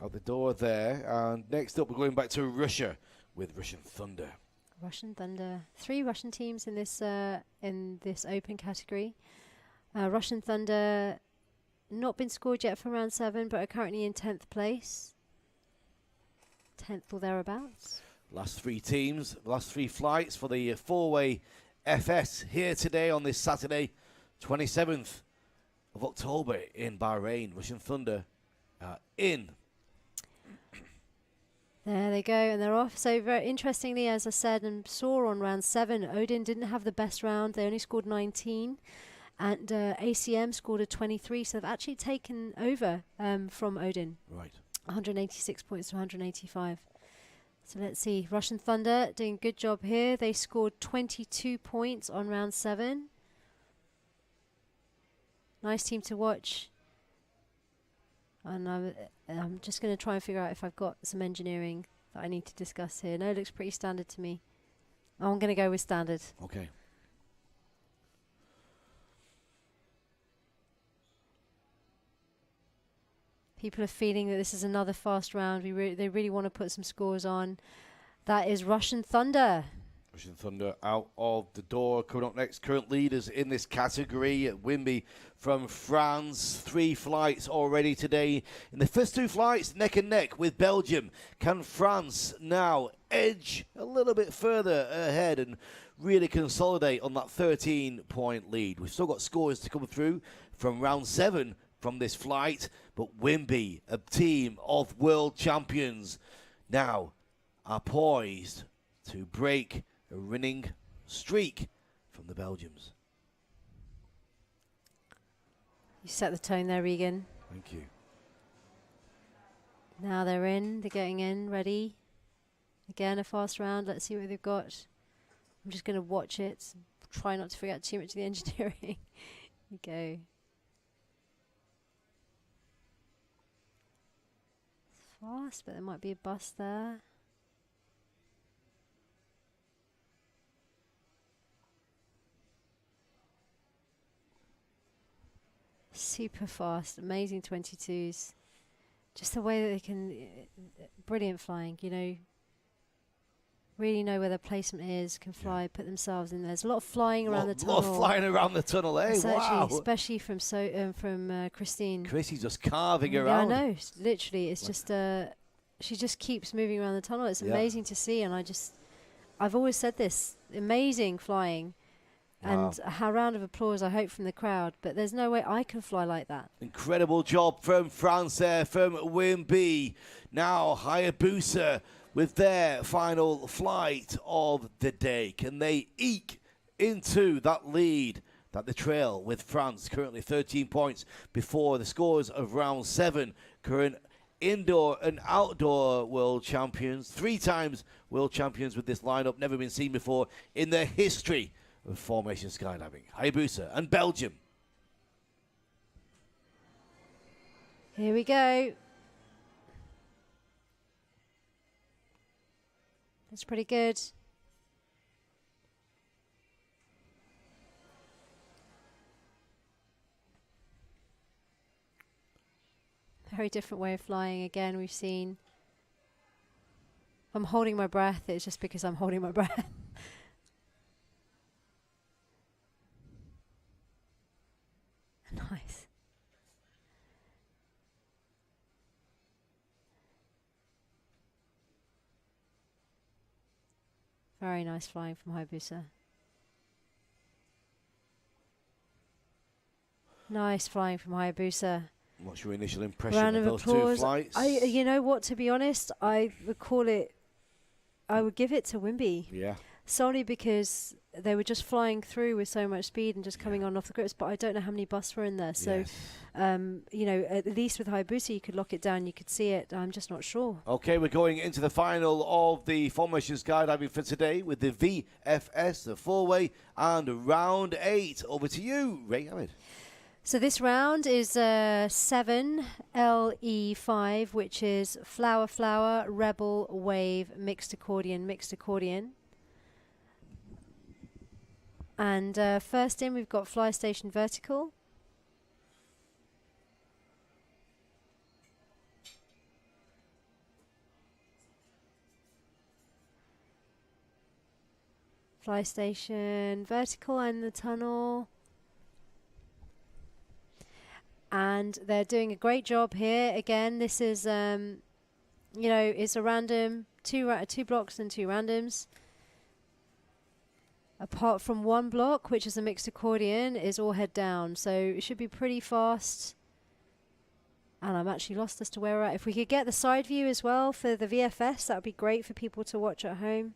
out the door there. And next up, we're going back to Russia with Russian Thunder.
Russian Thunder. 3 Russian teams in this open category. Russian Thunder not been scored yet for round 7, but are currently in 10th place. 10th or thereabouts.
Last 3 teams, last 3 flights for the 4-way FS here today on this Saturday, 27th of October in Bahrain. Russian Thunder in.
There they go, and they're off. So very interestingly, as I said and saw on round 7, Odin didn't have the best round. They only scored 19, and ACM scored a 23. So they've actually taken over from Odin.
Right.
186 points to 185. So let's see. Russian Thunder doing a good job here. They scored 22 points on round 7. Nice team to watch. And I'm just going to try and figure out if I've got some engineering that I need to discuss here. No, it looks pretty standard to me. I'm going to go with standard.
Okay.
People are feeling that this is another fast round. They really want to put some scores on. That is Russian Thunder.
Russian Thunder out of the door. Coming up next, current leaders in this category at Wimby from France. 3 flights already today. In the first 2 flights, neck and neck with Belgium. Can France now edge a little bit further ahead and really consolidate on that 13-point lead? We've still got scores to come through from round 7 from this flight, but Wimby, a team of world champions, now are poised to break a winning streak from the Belgians.
You set the tone there, Regan.
Thank you.
Now they're in. They're getting in. Ready. Again, a fast round. Let's see what they've got. I'm just going to watch it. Try not to forget too much of the engineering. Here you go. fast, but there might be a bus there. Super fast, amazing 22s. Just the way that they can, brilliant flying, you know. Really know where their placement is, can fly, put themselves in there. There's a lot of flying around the tunnel.
A lot of flying around the tunnel, eh? Wow.
Especially from Christine.
Chrissy's just carving around.
Yeah, I know. Literally, it's just she just keeps moving around the tunnel. It's amazing to see, and I've always said this: amazing flying. And a round of applause, I hope, from the crowd. But there's no way I can fly like that.
Incredible job from France there, from Wimby. Now Hayabusa with their final flight of the day. Can they eke into that lead that they trail with France? Currently 13 points before the scores of round 7. Current indoor and outdoor world champions. 3 times world champions with this lineup. Never been seen before in the history of formation skydiving. Hayabusa and Belgium.
Here we go. That's pretty good. Very different way of flying again. We've seen. I'm holding my breath. It's just because I'm holding my breath. Nice. Very nice flying from Hayabusa. Nice flying from Hayabusa.
What's your initial impression
Round
of those
applause.
two flights?
You know what, to be honest, I would give it to Wimby.
Yeah.
Solely because they were just flying through with so much speed and just coming on off the grips, but I don't know how many busts were in there. So, you know, at least with Hayabusa, you could lock it down, you could see it. I'm just not sure.
Okay, we're going into the final of the formation skydiving for today with the VFS, the 4-way, and round 8. Over to you, Ray Ahmed.
So this round is 7 LE5, which is flower, flower, rebel, wave, mixed accordion, mixed accordion. And first in, we've got fly station vertical. Fly station vertical and the tunnel. And they're doing a great job here. Again, this is, you know, it's a random, two blocks and 2 randoms. Apart from one block, which is a mixed accordion, is all head down. So it should be pretty fast. And I'm actually lost as to where we're at. If we could get the side view as well for the VFS, that would be great for people to watch at home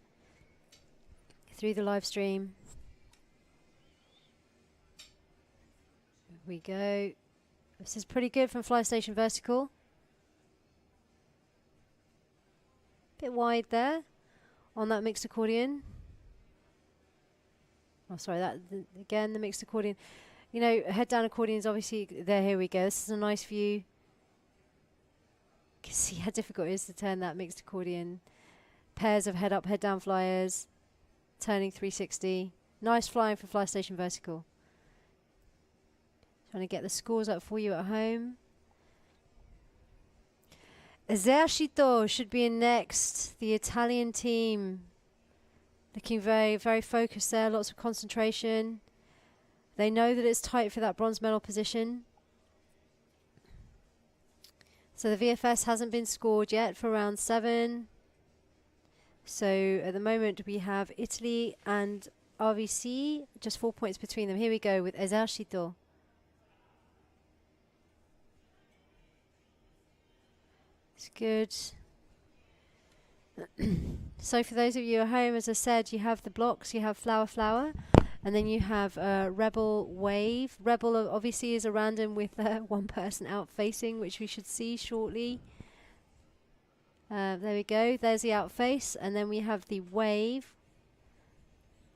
through the live stream. Here we go. This is pretty good from Fly Station Vertical. Bit wide there on that mixed accordion. Oh, sorry, again, the mixed accordion. You know, head down accordions, obviously, there, here we go. This is a nice view. You can see how difficult it is to turn that mixed accordion. Pairs of head up, head down flyers, turning 360. Nice flying for Fly Station Vertical. Trying to get the scores up for you at home. Esercito should be in next. The Italian team. Looking very, very focused there. Lots of concentration. They know that it's tight for that bronze medal position. So the VFS hasn't been scored yet for round 7. So at the moment we have Italy and RVC. Just 4 points between them. Here we go with Esercito. It's good. So for those of you at home, as I said, you have the blocks, you have flower, flower, and then you have rebel, wave. Rebel obviously is a random with one person out facing, which we should see shortly. There we go. There's the out face, and then we have the wave,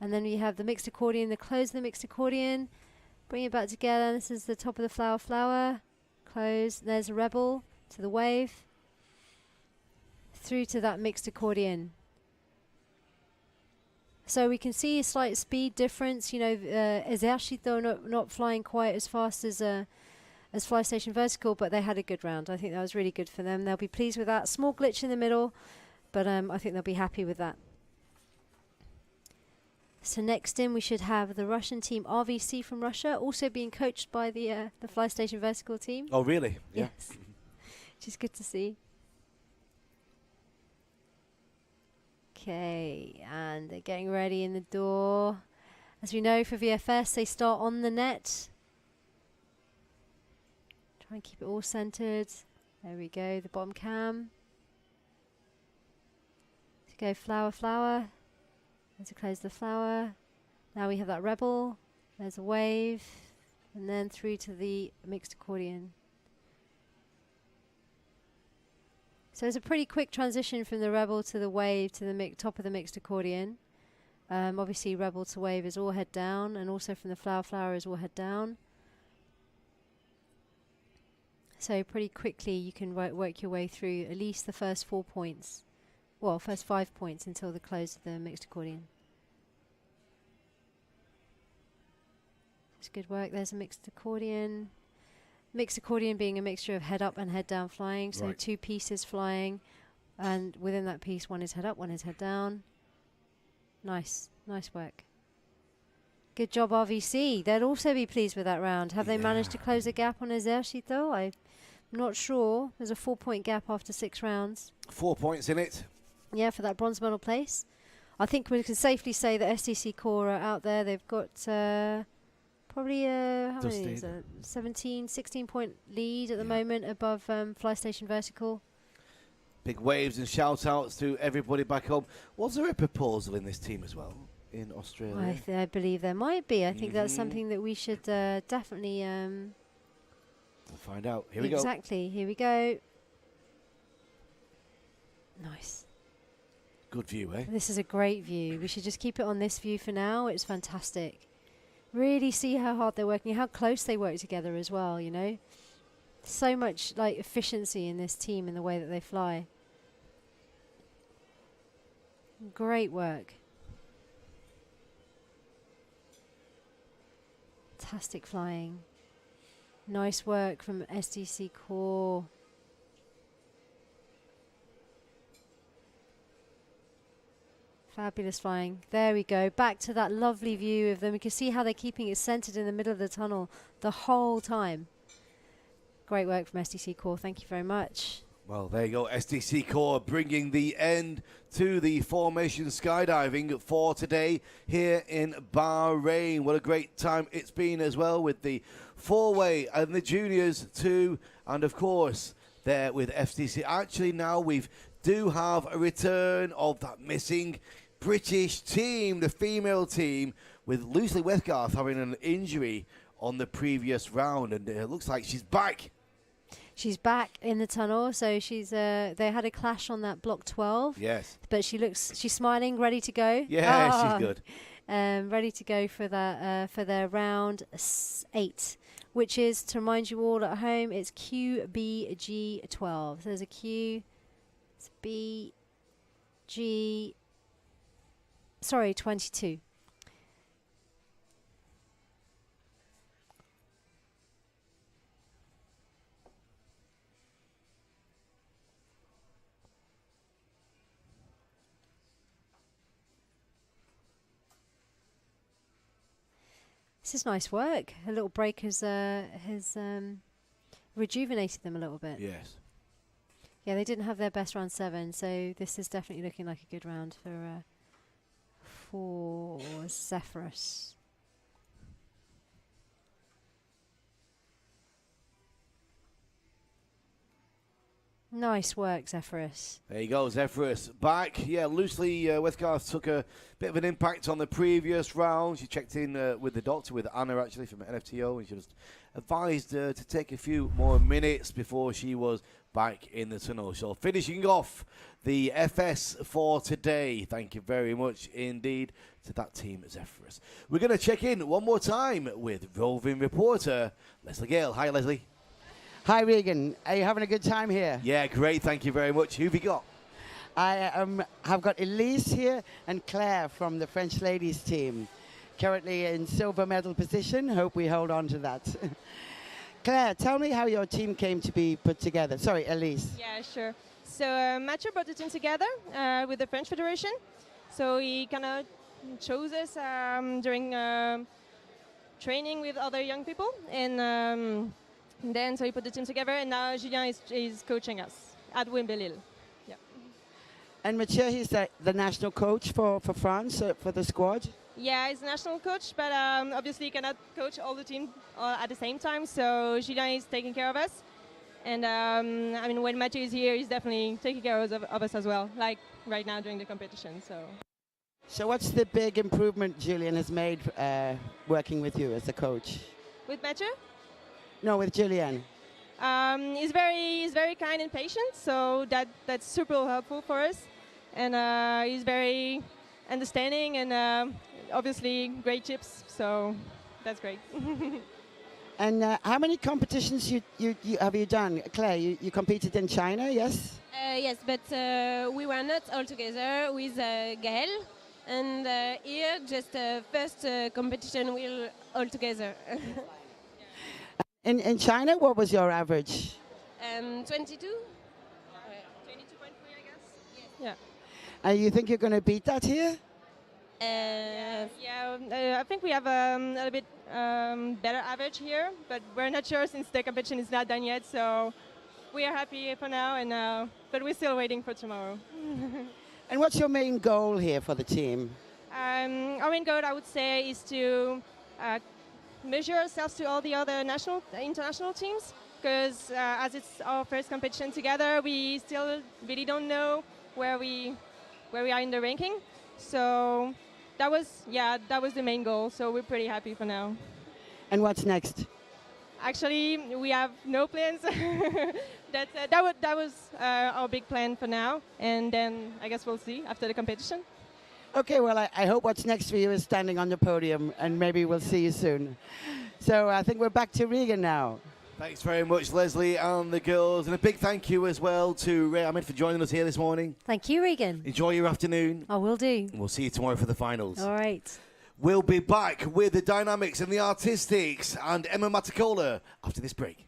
and then we have the mixed accordion, the close of the mixed accordion. Bring it back together. This is the top of the flower, flower. Close. There's a rebel to the wave. through to that mixed accordion. So we can see a slight speed difference. You know, Esercito not flying quite as fast as Fly Station Vertical, but they had a good round. I think that was really good for them. They'll be pleased with that. Small glitch in the middle, but I think they'll be happy with that. So next in we should have the Russian team RVC from Russia, also being coached by the Fly Station Vertical team.
Oh, really?
Yeah. Yes. Which is good to see. Okay, and they're getting ready in the door. As we know for VFS, they start on the net. Try and keep it all centered. There we go, the bottom cam. To go flower, flower. And to close the flower. Now we have that rebel. There's a wave. And then through to the mixed accordion. So it's a pretty quick transition from the rebel to the wave to the top of the mixed accordion. Obviously rebel to wave is all head down, and also from the flower, flower is all head down. So pretty quickly you can work your way through at least the first 4 points. Well, first 5 points until the close of the mixed accordion. It's good work. There's a mixed accordion. Mixed accordion being a mixture of head up and head down flying. So
right.
2 pieces flying, and within that piece one is head up, one is head down. Nice. Nice work. Good job, RVC. They'll also be pleased with that round. Have they managed to close the gap on Esercito? I'm not sure. There's a 4-point gap after 6 rounds.
4 points in it.
Yeah, for that bronze medal place. I think we can safely say that STC Core are out there. They've got probably how many is it? 16 point lead at the moment above Fly Station Vertical.
Big waves and shout outs to everybody back home. Was there a proposal in this team as well in Australia?
I believe there might be. I think that's something that we should definitely
we'll find out. Here we go.
Exactly. Here we go. Nice.
Good view, eh?
This is a great view. We should just keep it on this view for now. It's fantastic. Really see how hard they're working, how close they work together as well, you know. So much like efficiency in this team in the way that they fly. Great work. Fantastic flying. Nice work from SDC Core. Fabulous flying. There we go. Back to that lovely view of them. You can see how they're keeping it centered in the middle of the tunnel the whole time. Great work from SDC Core. Thank you very much.
Well, there you go. SDC Core bringing the end to the formation skydiving for today here in Bahrain. What a great time it's been as well with the 4-way and the juniors too. And of course, there with FTC. Actually, now we do have a return of that missing British team, the female team, with Lucy Westgarth having an injury on the previous round, and it looks like she's back.
She's back in the tunnel, so she's they had a clash on that block 12.
Yes.
But she's smiling, ready to go.
Yeah, she's good.
Ready to go for that for their round 8, which is, to remind you all at home, it's QBG12. So there's a Q, it's B, G, sorry, 22. This is nice work. A little break has rejuvenated them a little bit.
Yes.
Yeah, they didn't have their best round 7, so this is definitely looking like a good round for Zephyrus. Nice work, Zephyrus.
There you go, Zephyrus back. Yeah, loosely, Westgarth took a bit of an impact on the previous round. She checked in with the doctor, with Anna actually from NFTO, and she was advised to take a few more minutes before she was back in the tunnel. So finishing off the FS for today. Thank you very much indeed to that team, Zephyrus. We're going to check in one more time with roving reporter Leslie Gale. Hi, Leslie.
Hi, Regan. Are you having a good time here?
Yeah, great. Thank you very much. Who've you got?
I have got Elise here and Claire from the French ladies team, currently in silver medal position. Hope we hold on to that. Claire, tell me how your team came to be put together. Sorry, Elise.
Yeah, sure. So Mathieu brought the team together with the French Federation. So he kind of chose us during training with other young people, and then so he put the team together, and now Julien is coaching us at Wimbledon. Yeah.
And Mathieu, he's the national coach for France, for the squad?
Yeah, he's a national coach, but obviously he cannot coach all the team at the same time, so Julien is taking care of us. And I mean, when Mathieu is here, he's definitely taking care of us as well, like right now during the competition.
So what's the big improvement Julien has made working with you as a coach?
With Mathieu?
No, with Julien.
He's very kind and patient, so that's super helpful for us. And he's very understanding and obviously great tips, so that's great.
And how many competitions have you done? Claire, you competed in China, yes?
Yes, but we were not all together with Gaël. And here, just first competition, we're all together.
In China, what was your average?
22. 22.3,
I guess. Yeah.
You think you're going to beat that here?
I think we have a little bit better average here, but we're not sure since the competition is not done yet. So we are happy for now, and but we're still waiting for tomorrow.
And what's your main goal here for the team?
Our main goal, I would say, is to measure ourselves to all the other international teams, because as it's our first competition together, we still really don't know where we are in the ranking. So that was the main goal. So we're pretty happy for now.
And what's next?
Actually, we have no plans. That was our big plan for now, and then I guess we'll see after the competition.
Okay, well, I hope what's next for you is standing on the podium, and maybe we'll see you soon. So I think we're back to Regan now.
Thanks very much, Leslie and the girls. And a big thank you as well to Ray Ahmed for joining us here this morning.
Thank you, Regan.
Enjoy your afternoon.
I will do.
We'll see you tomorrow for the finals.
All right.
We'll be back with the dynamics and the artistics and Emma Matacola after this break.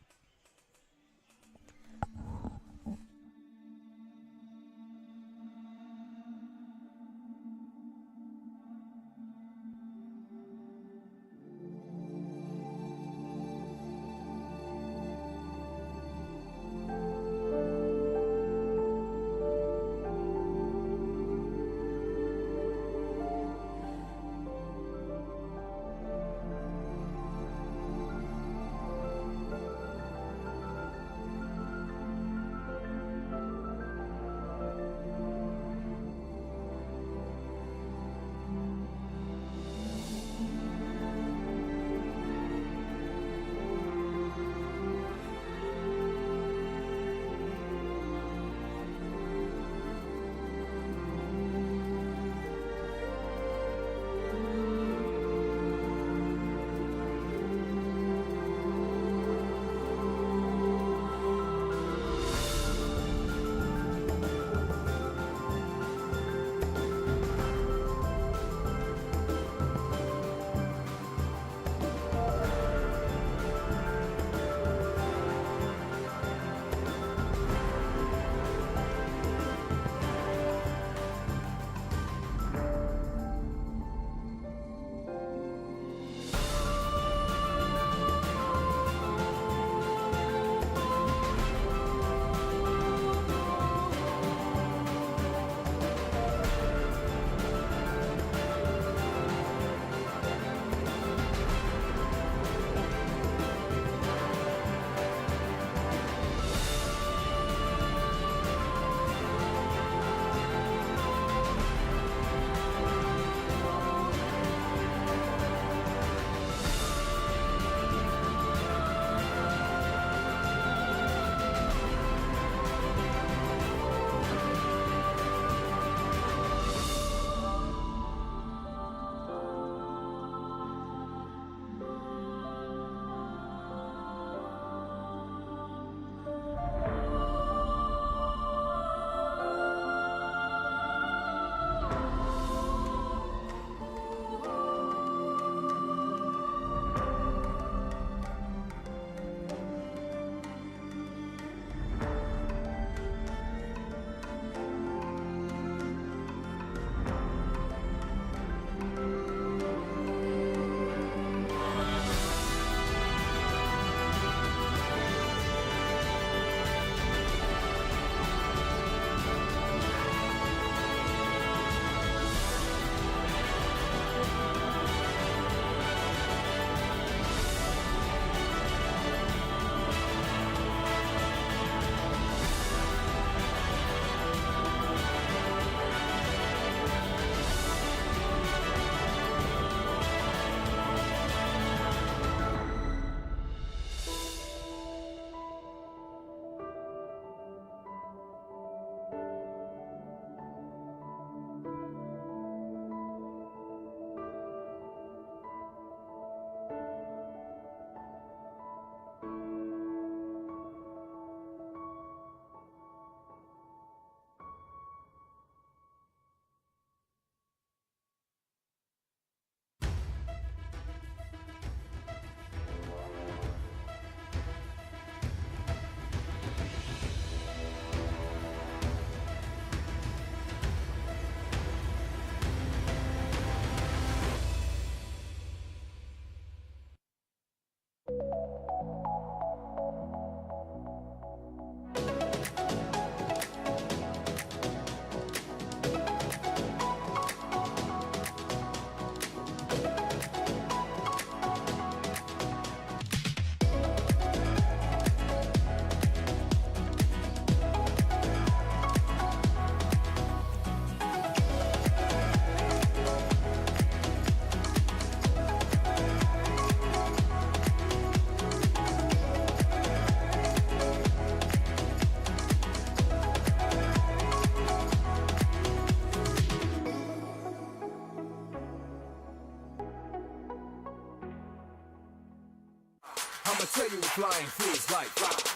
I'ma tell you what flying feels like.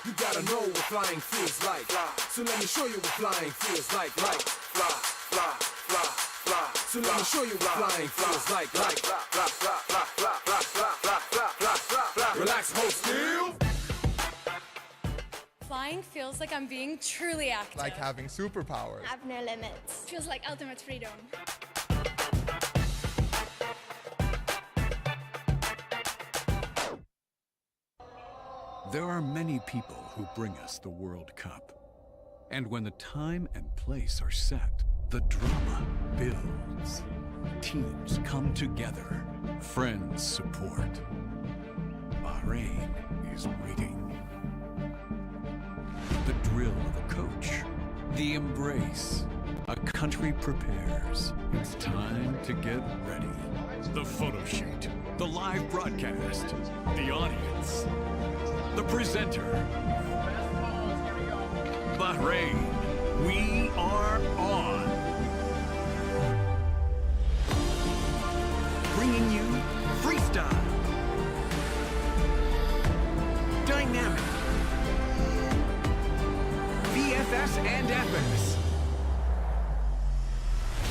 You gotta know what flying feels like. So let me show you what flying feels like. Fly, fly, fly, fly. So let me show you what flying feels like. Relax, hold still.
Flying feels like I'm being truly active.
Like having superpowers.
Have no limits. Feels like ultimate freedom.
There are many people who bring us the World Cup. And when the time and place are set, the drama builds. Teams come together. Friends support. Bahrain is waiting. The drill of a coach. The embrace. A country prepares. It's time to get ready. The photo shoot. The live broadcast. The audience. The presenter. Bahrain, we are on. Bringing you freestyle, dynamic, VFS and FS.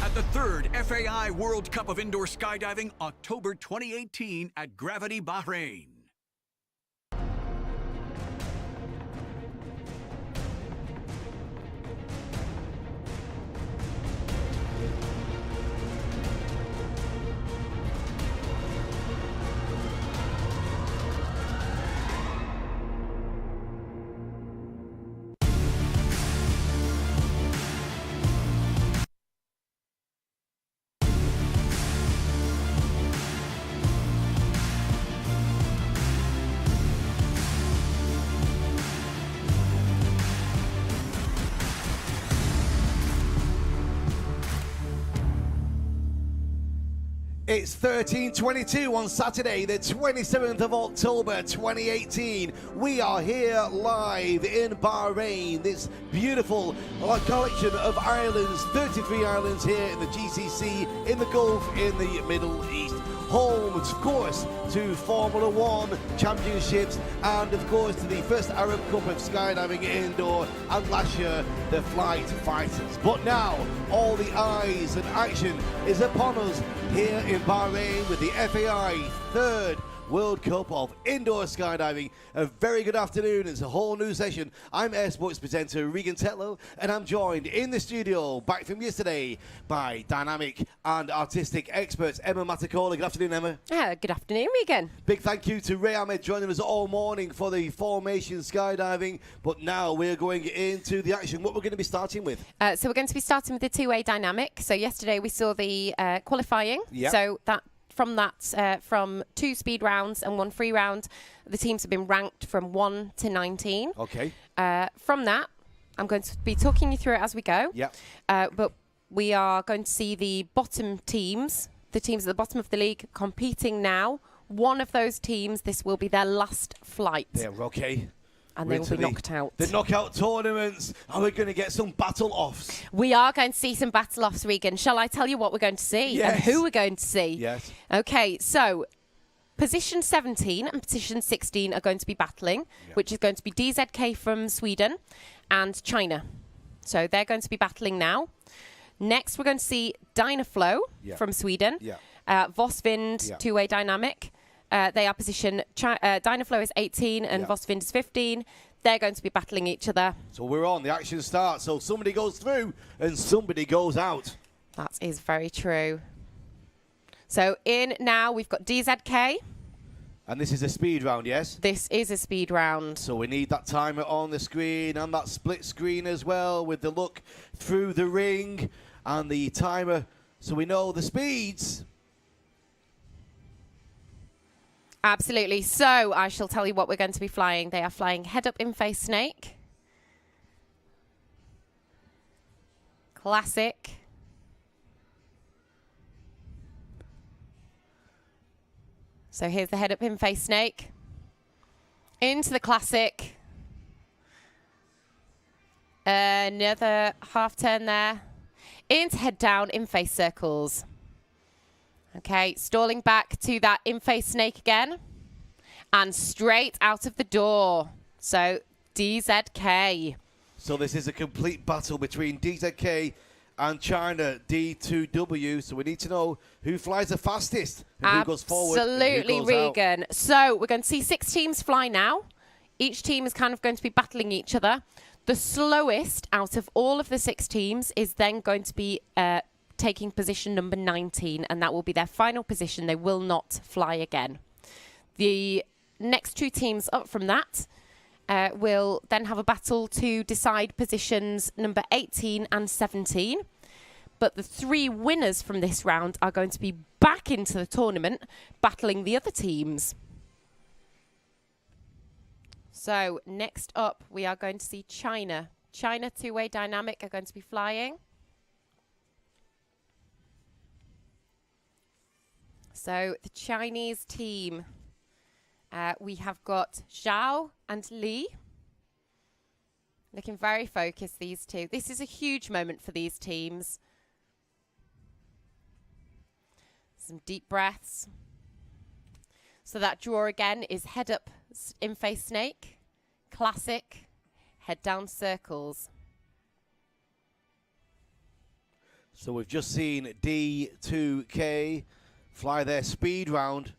At the 3rd FAI World Cup of Indoor Skydiving, October 2018 at Gravity, Bahrain.
It's 13:22 on Saturday, the 27th of October 2018. We are here live in Bahrain, this beautiful collection of islands, 33 islands here in the GCC, in the Gulf, in the Middle East. Home, of course, to Formula One championships and, of course, to the first Arab Cup of skydiving indoor, and last year, the Flight Fighters. But now, all the eyes and action is upon us here in Bahrain with the FAI 3rd World Cup of Indoor Skydiving. A very good afternoon. It's a whole new session. I'm Air Sports presenter Regan Tetlow, and I'm joined in the studio, back from yesterday, by dynamic and artistic experts Emma Matacola. Good afternoon, Emma.
Good afternoon, Regan.
Big thank you to Ray Ahmed joining us all morning for the formation skydiving. But now we're going into the action. What we're going to be starting with?
So we're going to be starting with the two-way dynamic. So yesterday we saw the qualifying.
Yep.
So from 2 speed rounds and 1 free round, the teams have been ranked from 1 to 19.
Okay.
From that, I'm going to be talking you through it as we go.
Yeah.
But we are going to see the bottom teams, the teams at the bottom of the league, competing now. One of those teams, this will be their last flight.
Yeah, okay.
And they will be knocked out.
The knockout tournaments. Are we going to get some battle-offs?
We are going to see some battle-offs, Regan. Shall I tell you what we're going to see?
Yes.
And who we're going to see?
Yes.
Okay, so position 17 and position 16 are going to be battling, which is going to be DZK from Sweden and China. So they're going to be battling now. Next, we're going to see Dynaflow from Sweden. Vosvind, two-way dynamic. They are position, Dynaflow is 18 and Vosvind is 15. They're going to be battling each other.
So we're on, the action starts. So somebody goes through and somebody goes out.
That is very true. So in now, we've got DZK.
And this is a speed round, yes?
This is a speed round.
So we need that timer on the screen and that split screen as well with the look through the ring and the timer. So we know the speeds.
Absolutely. So I shall tell you what we're going to be flying. They are flying head up in face snake. Classic. So here's the head up in face snake. Into the classic. Another half turn there. Into head down in face circles. Okay, stalling back to that in-face snake again. And straight out of the door. So DZK.
So this is a complete battle between DZK and China D2W. So we need to know who flies the fastest and who goes forward.
Absolutely,
and who goes
Regan.
out.
So we're going to see 6 teams fly now. Each team is kind of going to be battling each other. The slowest out of all of the 6 teams is then going to be taking position number 19, and that will be their final position. They will not fly again. The next 2 teams up from that will then have a battle to decide positions number 18 and 17. But the 3 winners from this round are going to be back into the tournament, battling the other teams. So next up, we are going to see China. China two-way dynamic are going to be flying. So the Chinese team, we have got Zhao and Li. Looking very focused, these two. This is a huge moment for these teams. Some deep breaths. So that draw again is head up in face snake, classic, head down circles.
So we've just seen D2K fly their speed round.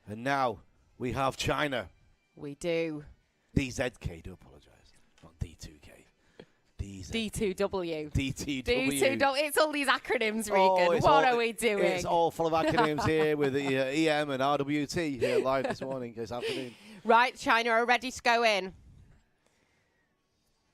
And now we have China.
We do.
DZK, do apologise. Not D2K.
D2W.
D2W.
D2W. It's all these acronyms, Regan.
Oh,
what are we doing?
It's all full of acronyms here with the EM and RWT here live this morning, this afternoon.
Right, China are ready to go in.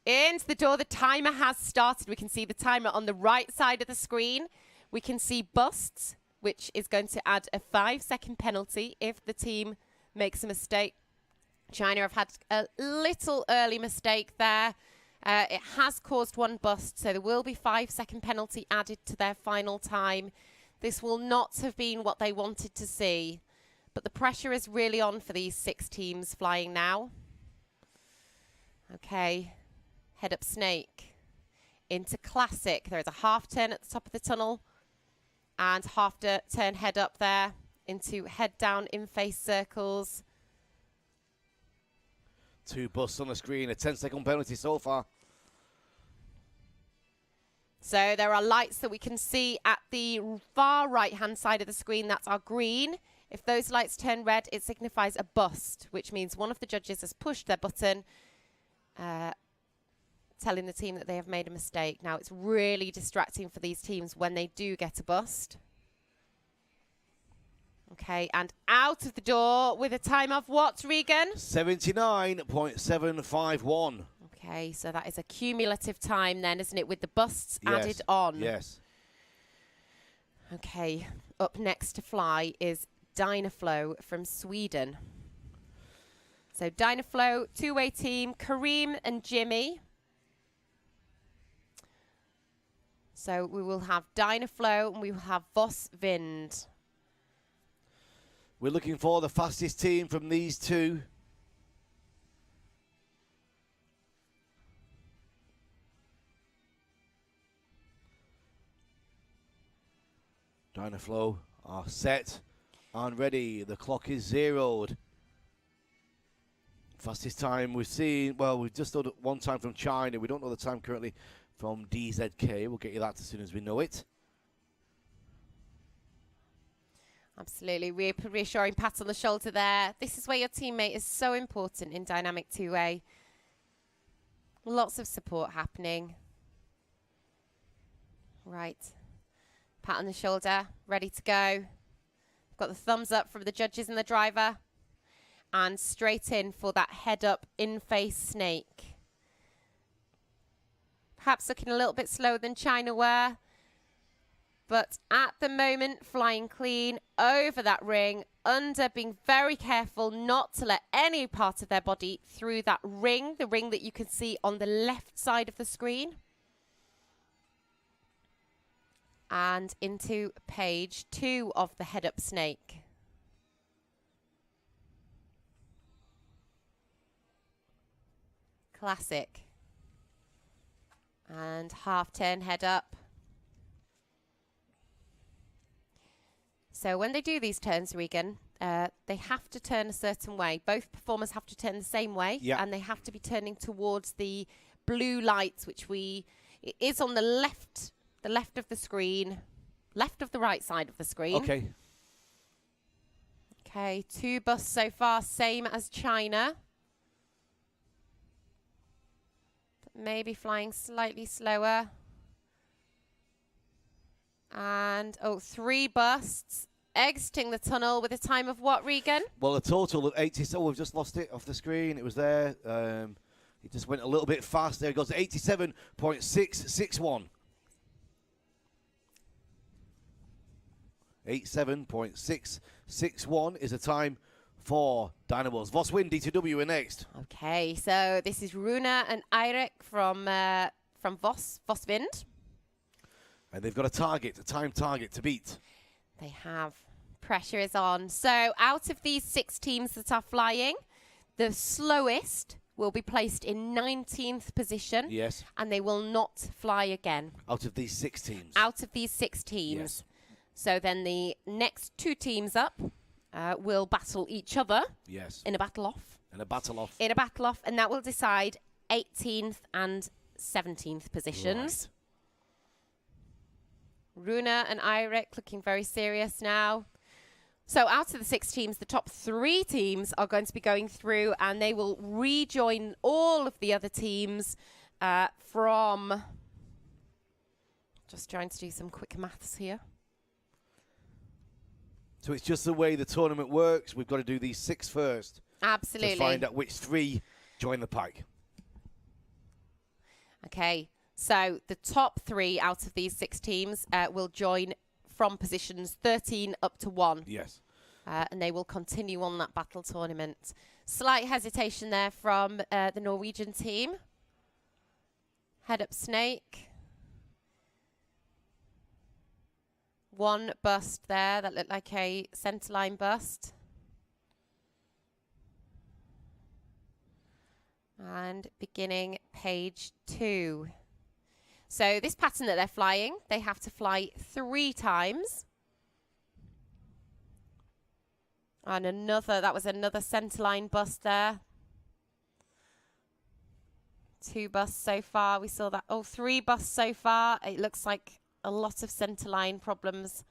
Into the door, the timer has started. We can see the timer on the right side of the screen. We can see busts, which is going to add a 5-second penalty if the team makes a mistake. China have had a little early mistake there. It has caused 1 bust, so there will be 5-second penalty added to their final time. This will not have been what they wanted to see, but the pressure is really on for these 6 teams flying now. Okay, head up snake into classic. There is a half turn at the top of the tunnel and half turn head up there into head down in face circles.
2 busts on the screen, a 10-second penalty so far.
So there are lights that we can see at the far right-hand side of the screen. That's our green. If those lights turn red, it signifies a bust, which means one of the judges has pushed their button, telling the team that they have made a mistake. Now, it's really distracting for these teams when they do get a bust. Okay, and out of the door with a time of what, Regan?
79.751.
Okay, so that is a cumulative time then, isn't it, with the busts added on?
Yes.
Okay, up next to fly is Dynaflow from Sweden. So Dynaflow, two-way team, Kareem and Jimmy. So we will have Dynaflow and we will have Voss Vind.
We're looking for the fastest team from these 2. Dynaflow are set and ready. The clock is zeroed. Fastest time we've seen, well, we've just done 1 time from China. We don't know the time currently from DZK. We'll get you that as soon as we know it.
Absolutely. Reassuring pat on the shoulder there. This is where your teammate is so important in dynamic two-way. Lots of support happening. Right. Pat on the shoulder, ready to go. Got the thumbs up from the judges and the driver. And straight in for that head up in-face snake. Perhaps looking a little bit slower than China were. But at the moment, flying clean over that ring, under, being very careful not to let any part of their body through that ring, the ring that you can see on the left side of the screen. And into page 2 of the head-up snake. Classic. And half turn head up. So when they do these turns, Regan, they have to turn a certain way. Both performers have to turn the same way, and they have to be turning towards the blue lights, which it is on the left of the screen, left of the right side of the screen.
Okay.
Okay, 2 busts so far, same as China. But maybe flying slightly slower. And, 3 busts, exiting the tunnel with a time of what, Regan?
Well, a total of 80. So we've just lost it off the screen. It was there. It just went a little bit fast there. It goes to 87.661. 87.661 is the time for Dynamos. Voswin, D2W are next.
Okay, so this is Runa and Eirik from Vosvind.
And they've got a time target to beat.
They have. Pressure is on. So out of these 6 teams that are flying, the slowest will be placed in 19th position.
Yes.
And they will not fly again.
Out of these 6 teams.
Out of these 6 teams.
Yes.
So then the next 2 teams up will battle each other.
Yes.
In a battle off.
In a battle off.
In a battle off. And that will decide 18th and 17th positions. Right. Runa and Eirik looking very serious now. So out of the 6 teams, the top 3 teams are going to be going through, and they will rejoin all of the other teams from... Just trying to do some quick maths here.
So it's just the way the tournament works. We've got to do these 6 first.
Absolutely.
To find out which 3 join the pack.
Okay. So the top 3 out of these 6 teams will join from positions 13 up to 1.
Yes.
And they will continue on that battle tournament. Slight hesitation there from the Norwegian team. Head up snake. 1 bust there that looked like a centerline bust. And beginning page 2. So this pattern that they're flying, they have to fly 3 times. And that was another centerline bust there. 2 busts so far. We saw that. 3 busts so far. It looks like a lot of centerline problems.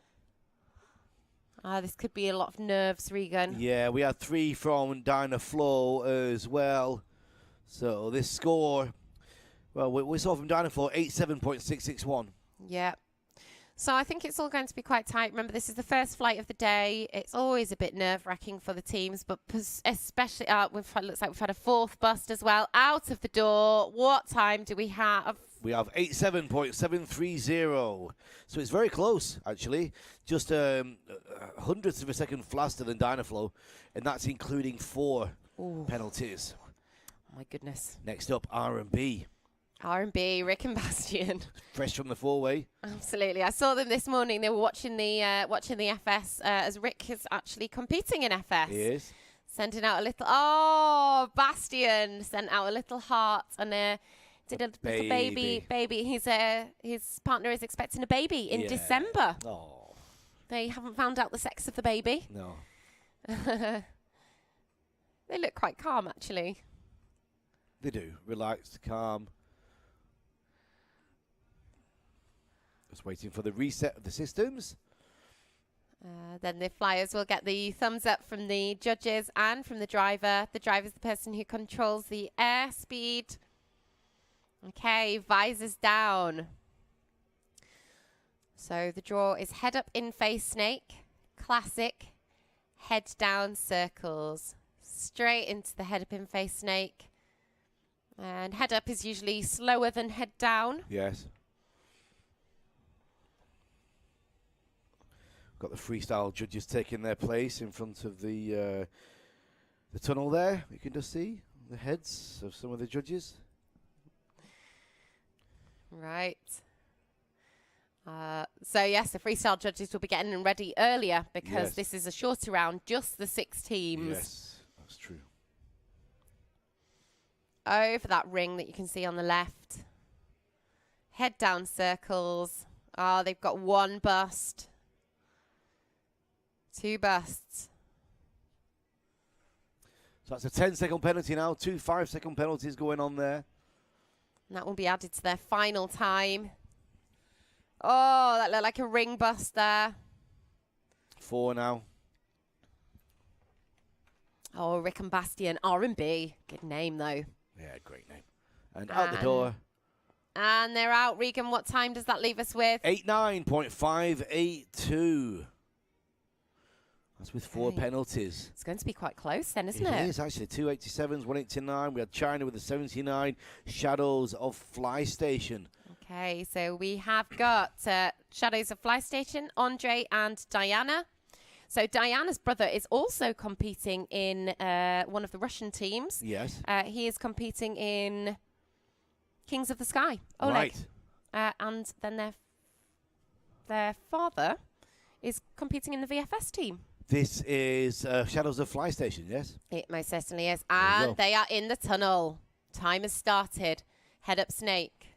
This could be a lot of nerves, Regan.
Yeah, we had 3 from Dynaflow as well. So this score, well, we saw from Dynaflow 87.661.
Yeah. So I think it's all going to be quite tight. Remember, this is the first flight of the day. It's always a bit nerve-wracking for the teams, but especially, looks like we've had a 4th bust as well. Out of the door. What time do we have?
We have 87.730. So it's very close, actually. Just hundredths of a second faster than Dynaflow, and that's including 4 penalties.
Oh, my goodness.
Next up, R&B.
R&B, Rick and Bastian.
Fresh from the 4-way.
Absolutely. I saw them this morning. They were watching the FS as Rick is actually competing in FS.
He is.
Sending out a little... Bastian sent out a little heart and did a little baby. His partner is expecting a baby in December.
Oh.
They haven't found out the sex of the baby.
No.
They look quite calm, actually.
They do. Relaxed, calm. Just waiting for the reset of the systems.
Then the flyers will get the thumbs up from the judges and from the driver. The driver is the person who controls the airspeed. Okay, visors down. So the draw is head up in face snake, classic, head down circles. Straight into the head up in face snake. And head up is usually slower than head down.
Yes. Got the freestyle judges taking their place in front of the tunnel there. You can just see the heads of some of the judges.
Right. So yes, the freestyle judges will be getting them ready earlier because this is a shorter round, just the 6 teams.
Yes, that's true.
Over that ring that you can see on the left. Head down circles. They've got 1 bust. 2 busts.
So that's a 10-second penalty now. 2 5-second penalties going on there.
And that will be added to their final time. Oh, that looked like a ring bust there.
4 now.
Oh, Rick and Bastian, R&B. Good name, though.
Yeah, great name. And out the door.
And they're out. Regan, what time does that leave us with?
89.582. That's with 4 penalties.
It's going to be quite close then, isn't it?
It is, actually. 287s, 189. We had China with a 79. Shadows of Fly Station.
Okay, so we have got Shadows of Fly Station, Andre and Diana. So Diana's brother is also competing in one of the Russian teams.
Yes.
He is competing in Kings of the Sky, Oleg.
Right.
And then their father is competing in the VFS team.
This is Shadows of Fly Station, yes?
It most certainly is. And they are in the tunnel. Time has started. Head up, Snake.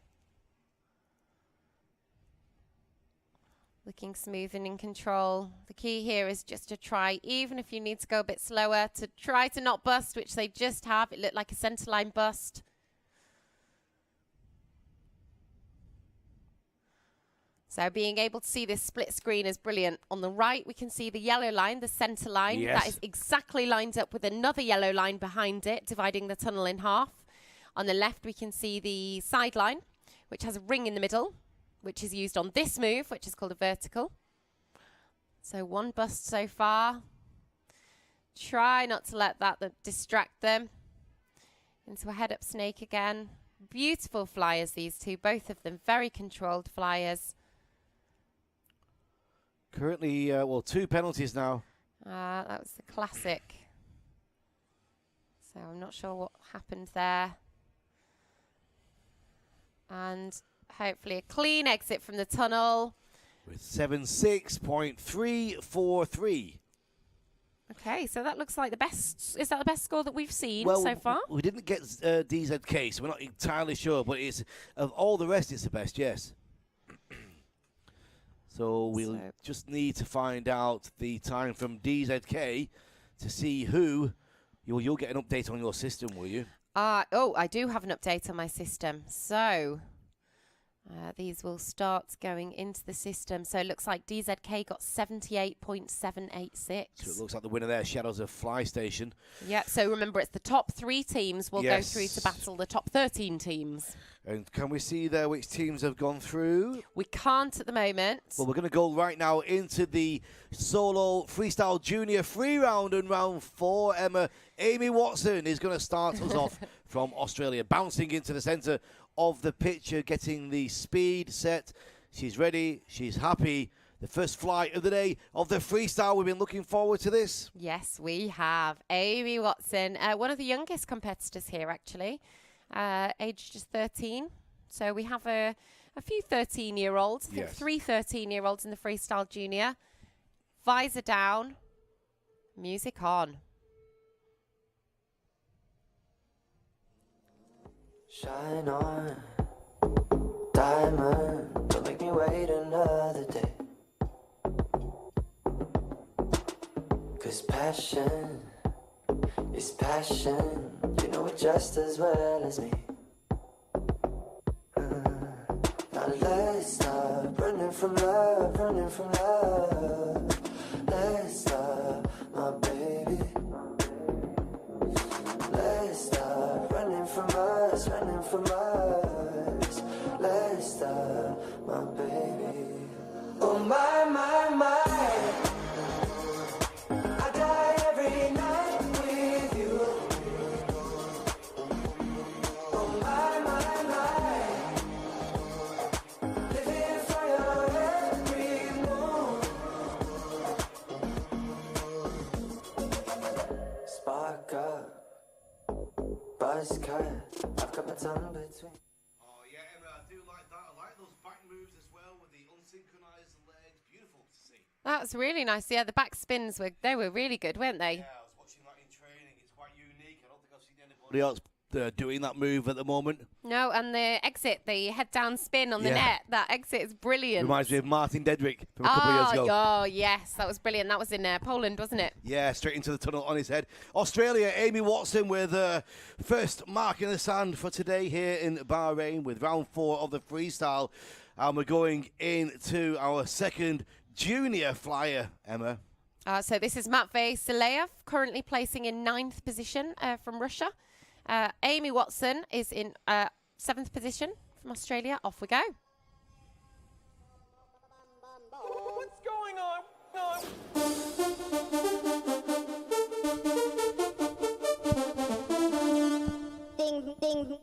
Looking smooth and in control. The key here is just to try, even if you need to go a bit slower, to try to not bust, which they just have. It looked like a centerline bust. So being able to see this split screen is brilliant. On the right, we can see the yellow line, the center line.
Yes.
That is exactly lined up with another yellow line behind it, dividing the tunnel in half. On the left, we can see the sideline, which has a ring in the middle, which is used on this move, which is called a vertical. So 1 bust so far. Try not to let that distract them. Into a head-up snake again. Beautiful flyers, these two, both of them. Very controlled flyers.
Currently, 2 penalties now.
That was the classic. So I'm not sure what happened there. And hopefully a clean exit from the tunnel.
With 76.343.
Okay, so that looks like the best. Is that the best score that we've seen so far?
We didn't get DZK, so we're not entirely sure. But it's of all the rest, it's the best, yes. So we'll just need to find out the time from DZK to see who. You'll get an update on your system, will you?
Oh, I do have an update on my system. So these will start going into the system. So it looks like DZK got 78.786.
So it looks like the winner there, Shadows of Fly Station.
Yeah, so remember, it's the top 3 teams will go through to battle the top 13 teams.
And can we see there which teams have gone through?
We can't at the moment.
Well, we're going to go right now into the solo freestyle junior free round and round 4. Amy Watson is going to start us off from Australia, bouncing into the centre of the picture, getting the speed set. She's ready. She's happy. The first flight of the day of the freestyle. We've been looking forward to this.
Yes, we have. Amy Watson, one of the youngest competitors here, actually, aged just 13. So we have a few 13-year-olds. I think 3 13-year-olds in the freestyle junior. Visor down. Music on.
Shine on, diamond, don't make me wait another day. 'Cause passion is passion, you know it just as well as me. Now let's stop running from love, running from love. Let's stop, my baby. Let's stop running from us, running from us. Let's stop, my baby. Oh my, my, my. I die every night with you. Oh my, my, my. Living for your every move. Spark up. Buzz cut, I've got my tongue between.
Oh yeah, Emma, I do like that. I like those back moves as well with the unsynchronized legs. Beautiful to see.
That was really nice. Yeah, the back spins were really good, weren't they?
Yeah, I was watching that in training. It's quite unique. I don't think I've seen anybody else doing that move at the moment.
No, and the exit, the head-down spin on the net, that exit is brilliant.
Reminds me of Martin Dedrick from a couple of years ago.
Oh, yes, that was brilliant. That was in Poland, wasn't it?
Yeah, straight into the tunnel on his head. Australia, Amy Watson with first mark in the sand for today here in Bahrain with round 4 of the freestyle. And we're going into our second junior flyer, Emma.
So this is Matvey Saleyev, currently placing in 9th position from Russia. Amy Watson is in 7th position from Australia. Off we go.
What's going on?
Ding, ding.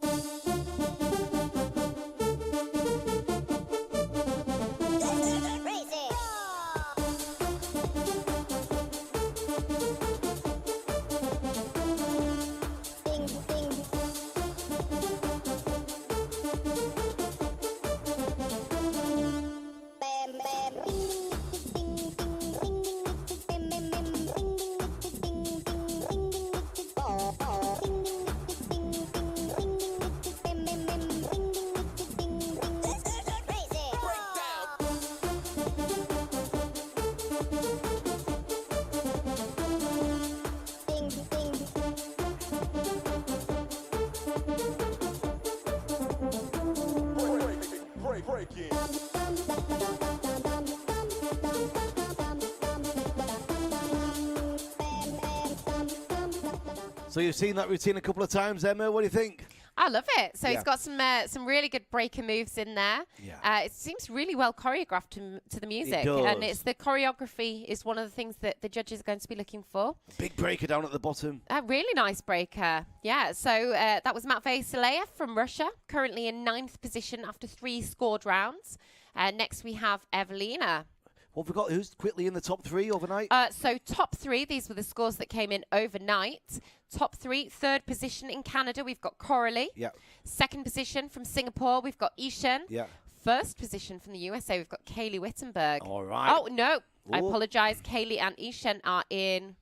So you've seen that routine a couple of times, Emma. What do you think?
I love it. So he's got some really good breaker moves in there.
Yeah.
It seems really well choreographed to the music.
does.
And it's the choreography is one of the things that the judges are going to be looking for.
Big breaker down at the bottom.
A really nice breaker. Yeah, so that was Matvey Saleyev from Russia, currently in 9th position after 3 scored rounds. Next we have Evelina.
What have we got? Who's quickly in the top 3 overnight?
So top 3, these were the scores that came in overnight. Top 3, 3rd position in Canada, we've got Coralie.
Yeah.
2nd position from Singapore, we've got Ishan.
Yeah.
1st position from the USA, we've got Kaylee Wittenberg.
All right.
Oh, no. I
Ooh.
apologise. Kaylee and Ishan are in...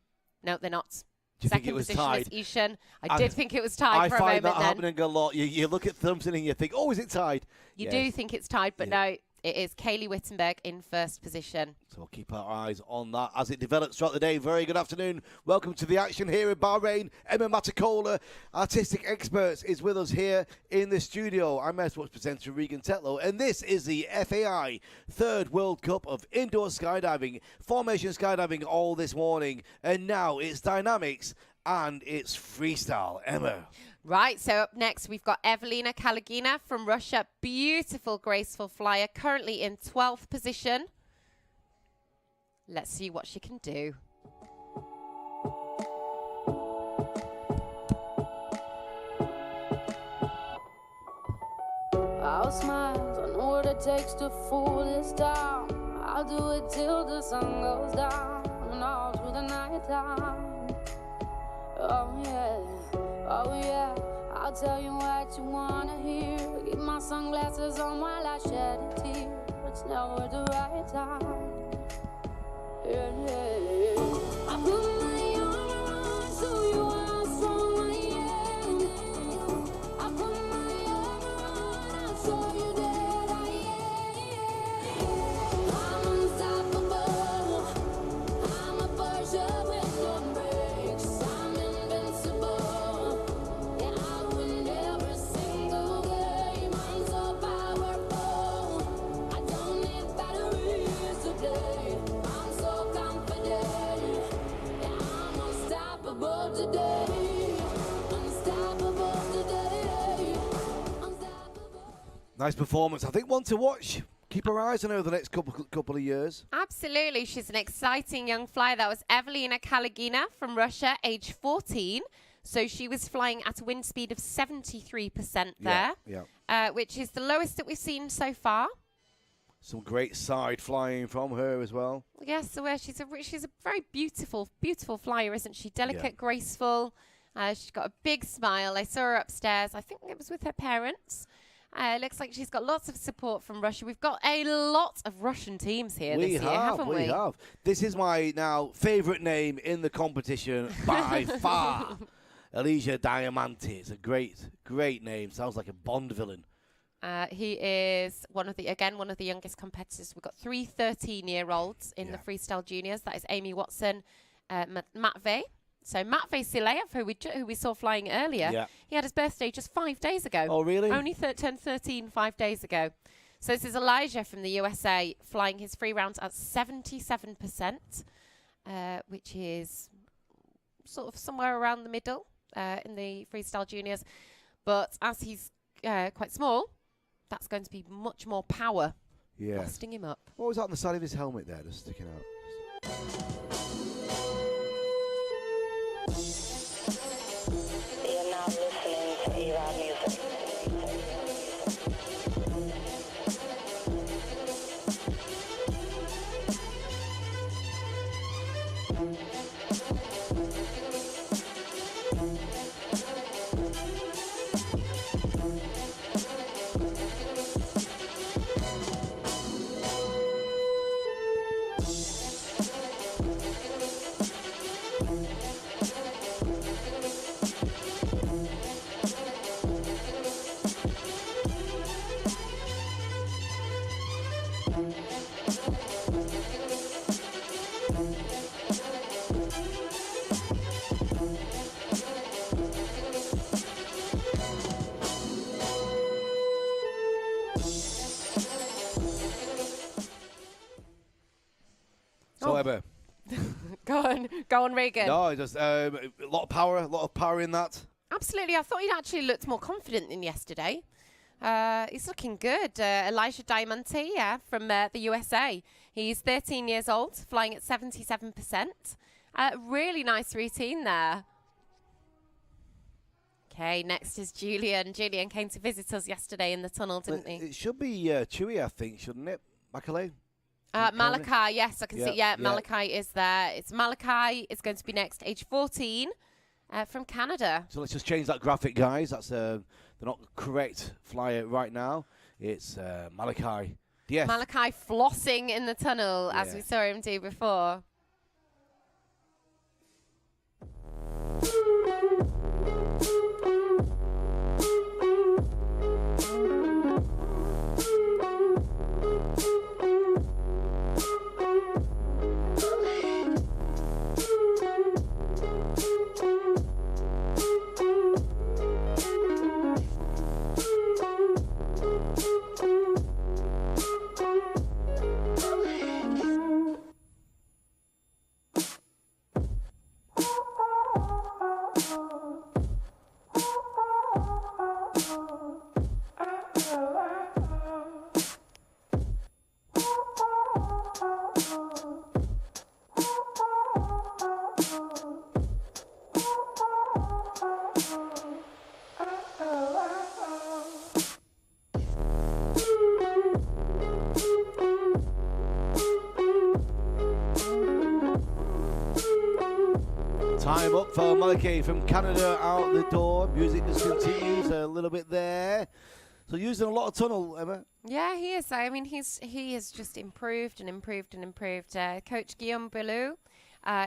No, they're not.
Do you think it
Second
was
position
tied?
is Ishan. I did think it was tied
I
for a
find
moment
that
then.
happening a lot. You look at Thompson and you think, oh, is it tied?
You
Yes.
do think it's tied, but no, it is Kaylee Wittenberg in 1st position.
So we'll keep our eyes on that as it develops throughout the day. Very good afternoon. Welcome to the action here in Bahrain. Emma Matakola, Artistic Experts, is with us here in the studio. I'm Sports presenter Regan Tetlow, and this is the FAI 3rd World Cup of Indoor Skydiving. Formation skydiving all this morning, and now it's dynamics and it's freestyle. Emma.
Right, so up next we've got Evelina Kalagina from Russia. Beautiful, graceful flyer, currently in 12th position. Let's see what she can do.
I'll smile, I know what it takes to fool this town. I'll do it till the sun goes down and all through the night time. Oh yeah, I'll tell you what you wanna hear. Keep my sunglasses on while I shed a tear. It's never the right time. Yeah. I put my armor on so you are how strong I am. I put my armor on, I'll show you that I am. I'm unstoppable. I'm a Porsche with no brakes. I'm invincible. Yeah, I win every single game. I'm so powerful. I don't need batteries to play. I'm so confident. Yeah, I'm unstoppable today. Unstoppable today. Unstoppable.
Nice performance. I think one to watch. Keep our eyes on her the next couple of years.
Absolutely, she's an exciting young flyer. That was Evelina Kalagina from Russia, age 14. So she was flying at a wind speed of 73% there, which is the lowest that we've seen so far.
Some great side flying from her as well.
Yes, so she's a very beautiful flyer, isn't she? Delicate, graceful. She's got a big smile. I saw her upstairs. I think it was with her parents. Looks like she's got lots of support from Russia. We've got a lot of Russian teams here this year, haven't we?
We have. This is my now favourite name in the competition by far. Elijah Diamante. It's a great name. Sounds like a Bond villain.
He is one of the youngest competitors. We've got 3 13-year-olds in the freestyle juniors. That is Amy Watson, Matvey. So Matvey Sileyev, who we saw flying earlier, he had his birthday just 5 days ago.
Oh, really?
Only turned 13 5 days ago. So this is Elijah from the USA flying his free rounds at 77%, which is sort of somewhere around the middle in the freestyle juniors. But as he's quite small, that's going to be much more power busting him up.
What was that on the side of his helmet there, just sticking out?
You're now listening to E-Rod Music.
Go on, Regan.
No, just a lot of power in that.
Absolutely. I thought he'd actually looked more confident than yesterday. He's looking good. Elijah Diamante, from the USA. He's 13 years old, flying at 77%. Really nice routine there. Okay, next is Julian. Julian came to visit us yesterday in the tunnel, didn't he?
It should be Chewy, I think, shouldn't it? Macaulay?
Malachi, yes, I can see. Yeah, Malachi is there. It's Malachi is going to be next, age 14, from Canada.
So let's just change that graphic, guys. That's the not correct flyer right now. It's Malachi. Yes.
Malachi flossing in the tunnel, as we saw him do before.
Time up for Malachi from Canada out the door. Music just continues a little bit there. So using a lot of tunnel, Emma.
Yeah, he is. I mean, he has just improved and improved and improved. Coach Guillaume Bellew,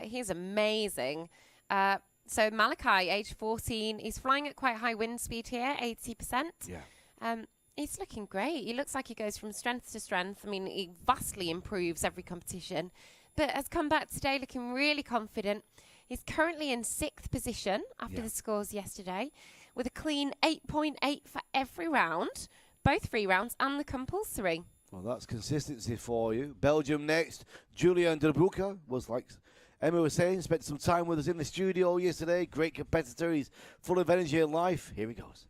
he's amazing. So Malachi, age 14, he's flying at quite high wind speed here, 80%.
Yeah.
He's looking great. He looks like he goes from strength to strength. I mean, he vastly improves every competition, but has come back today looking really confident. He's currently in 6th position after the scores yesterday, with a clean 8.8 for every round, both free rounds and the compulsory.
Well, that's consistency for you. Belgium next. Julian Derbuka was, like Emma was saying, spent some time with us in the studio yesterday. Great competitor. He's full of energy and life. Here he goes.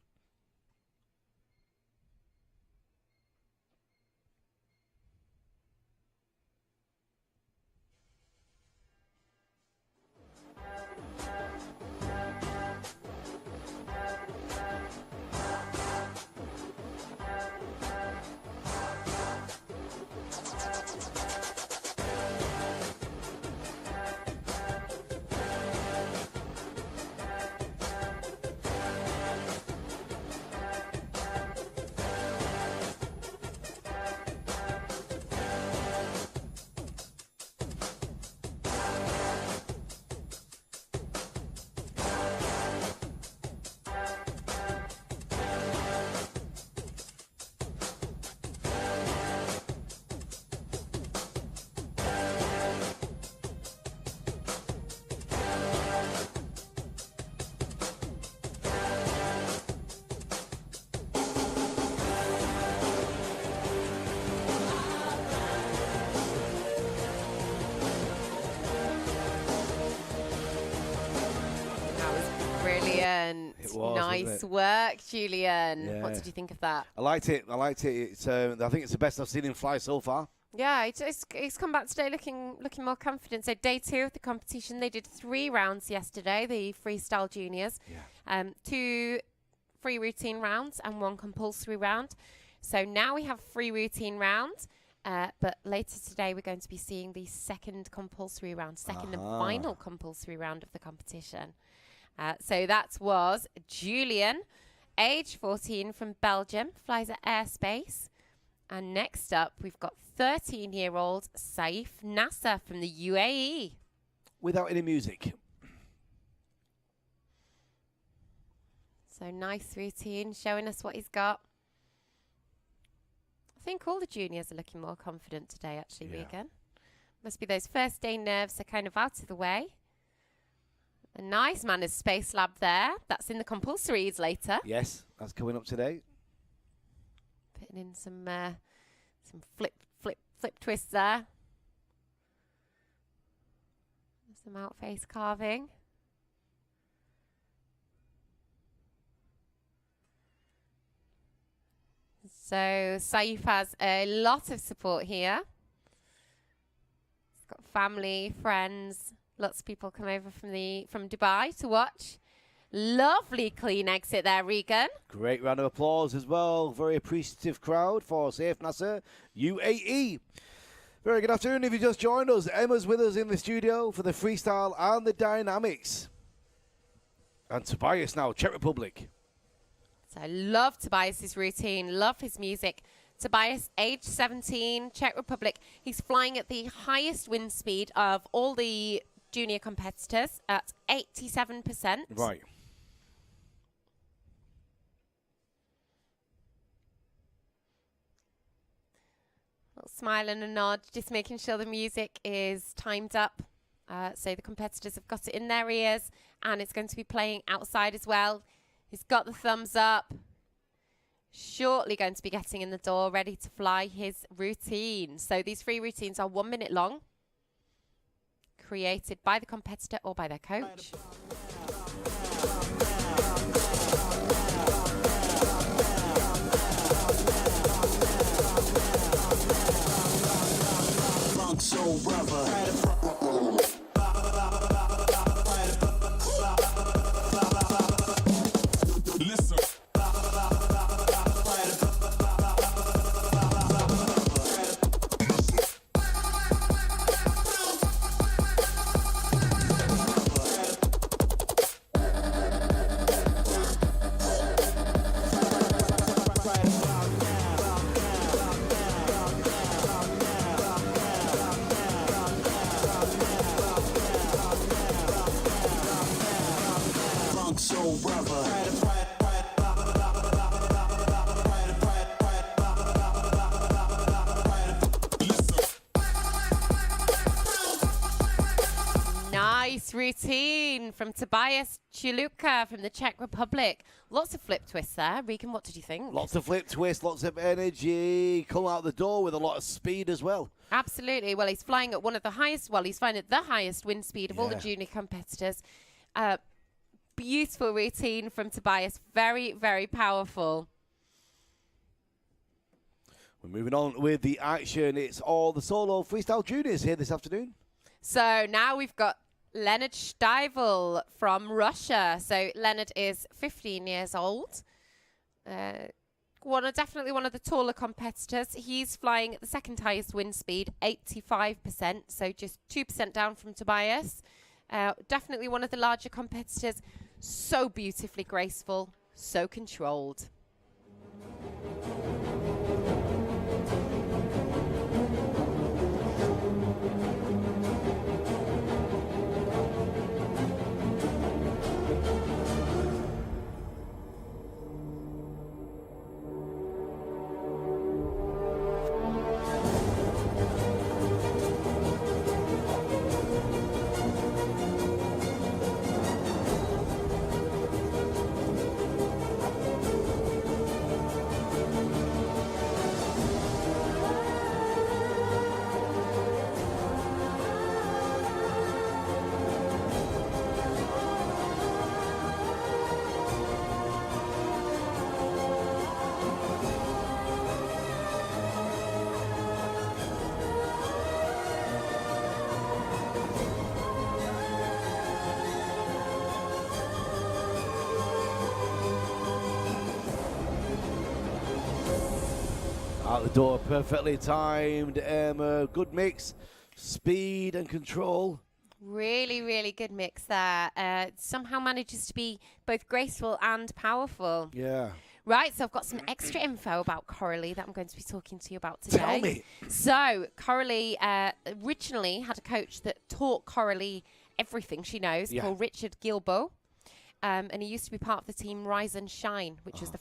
Nice work, Julian.
Yeah.
What did you think of that?
I liked it. It's, I think it's the best I've seen him fly so far.
Yeah, he's come back today looking more confident. So day 2 of the competition, they did 3 rounds yesterday, the freestyle juniors.
Yeah.
2 free routine rounds and 1 compulsory round. So now we have free routine round, but later today we're going to be seeing the second compulsory round, second and final compulsory round of the competition. So that was Julian, age 14 from Belgium, flies at Airspace. And next up, we've got 13-year-old Saif Nasser from the UAE.
Without any music.
So nice routine, showing us what he's got. I think all the juniors are looking more confident today, actually, Regan. Must be those first day nerves are kind of out of the way. A nice Manners Space Lab there. That's in the compulsories later.
Yes, that's coming up today.
Putting in some flip twists there. Some out face carving. So Saif has a lot of support here. He's got family, friends, lots of people come over from Dubai to watch. Lovely clean exit there, Regan.
Great round of applause as well. Very appreciative crowd for Saif Nasser, UAE. Very good afternoon. If you just joined us, Emma's with us in the studio for the freestyle and the dynamics. And Tobias now, Czech Republic.
So I love Tobias's routine, love his music. Tobias, age 17, Czech Republic. He's flying at the highest wind speed of all the junior competitors at 87%.
Right.
Little smile and a nod, just making sure the music is timed up. So the competitors have got it in their ears, and it's going to be playing outside as well. He's got the thumbs up. Shortly going to be getting in the door, ready to fly his routine. So these free routines are 1 minute long, created by the competitor or by their coach.
Soul brother.
Nice routine from Tobias Chiluka from the Czech Republic. Lots of flip twists there. Regan, what did you think?
Lots of flip twists, lots of energy. Come out the door with a lot of speed as well.
Absolutely. Well, he's flying at he's flying at the highest wind speed of all the junior competitors. Beautiful routine from Tobias. Very, very powerful.
We're moving on with the action. It's all the solo freestyle juniors here this afternoon.
So now we've got Leonard Steivel from Russia. So Leonard is 15 years old. Definitely one of the taller competitors. He's flying at the second highest wind speed, 85%. So just 2% down from Tobias. Definitely one of the larger competitors. So beautifully graceful, so controlled.
Out the door, perfectly timed. Emma, good mix, speed and control.
Really, really good mix there. Somehow manages to be both graceful and powerful.
Yeah.
Right, so I've got some extra info about Coralie that I'm going to be talking to you about today.
Tell me.
So Coralie originally had a coach that taught Coralie everything she knows, called Richard Gilbo. And he used to be part of the team Rise and Shine, which was the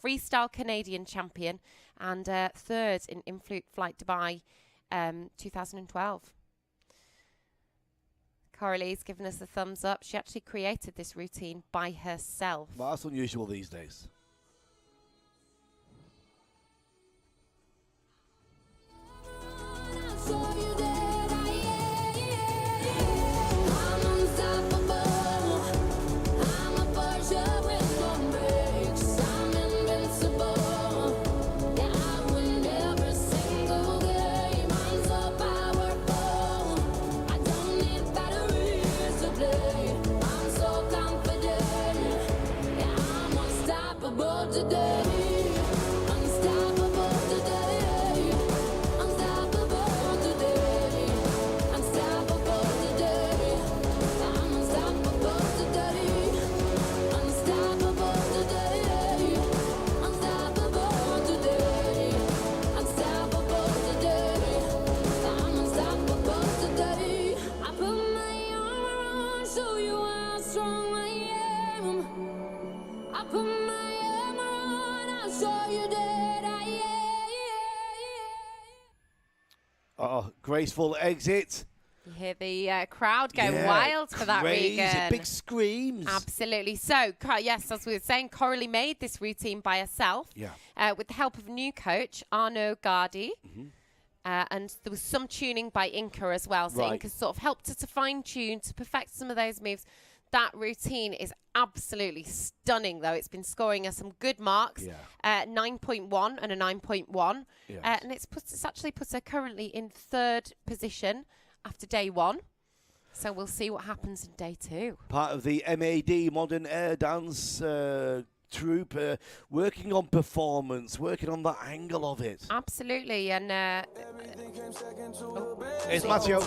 freestyle Canadian champion and third in in-flight Dubai 2012. Coralie's given us a thumbs up. She actually created this routine by herself.
Well, that's unusual these days. Oh, graceful exit.
You hear the crowd go wild for that,
crazy,
Regan.
big screams.
Absolutely. So, yes, as we were saying, Coralie made this routine by herself with the help of a new coach, Arnaud Gardy. And there was some tuning by Inca as well. So Inca sort of helped her to fine-tune, to perfect some of those moves. That routine is absolutely stunning, though. It's been scoring us some good marks, 9.1 and a 9.1. And it's actually put her currently in third position after day one. So we'll see what happens in day two.
Part of the MAD, Modern Air Dance troupe, working on performance, working on that angle of it.
Absolutely. And
it's Matteo.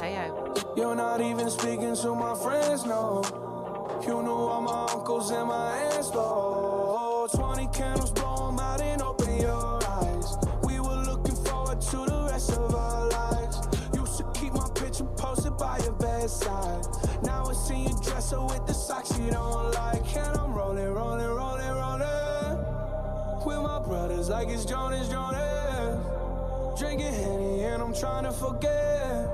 You're not even speaking to my friends, no. You know all my uncles and my aunts, though. 20 candles, blow 'em out and open your eyes. We were looking forward to the rest of our lives. Used to keep my picture posted by your bedside. Now I see you dress her with the socks you don't like. And I'm rolling, rolling, rolling, rolling with my brothers like it's Jonas, Jonas. Drinking Henny and I'm trying to forget,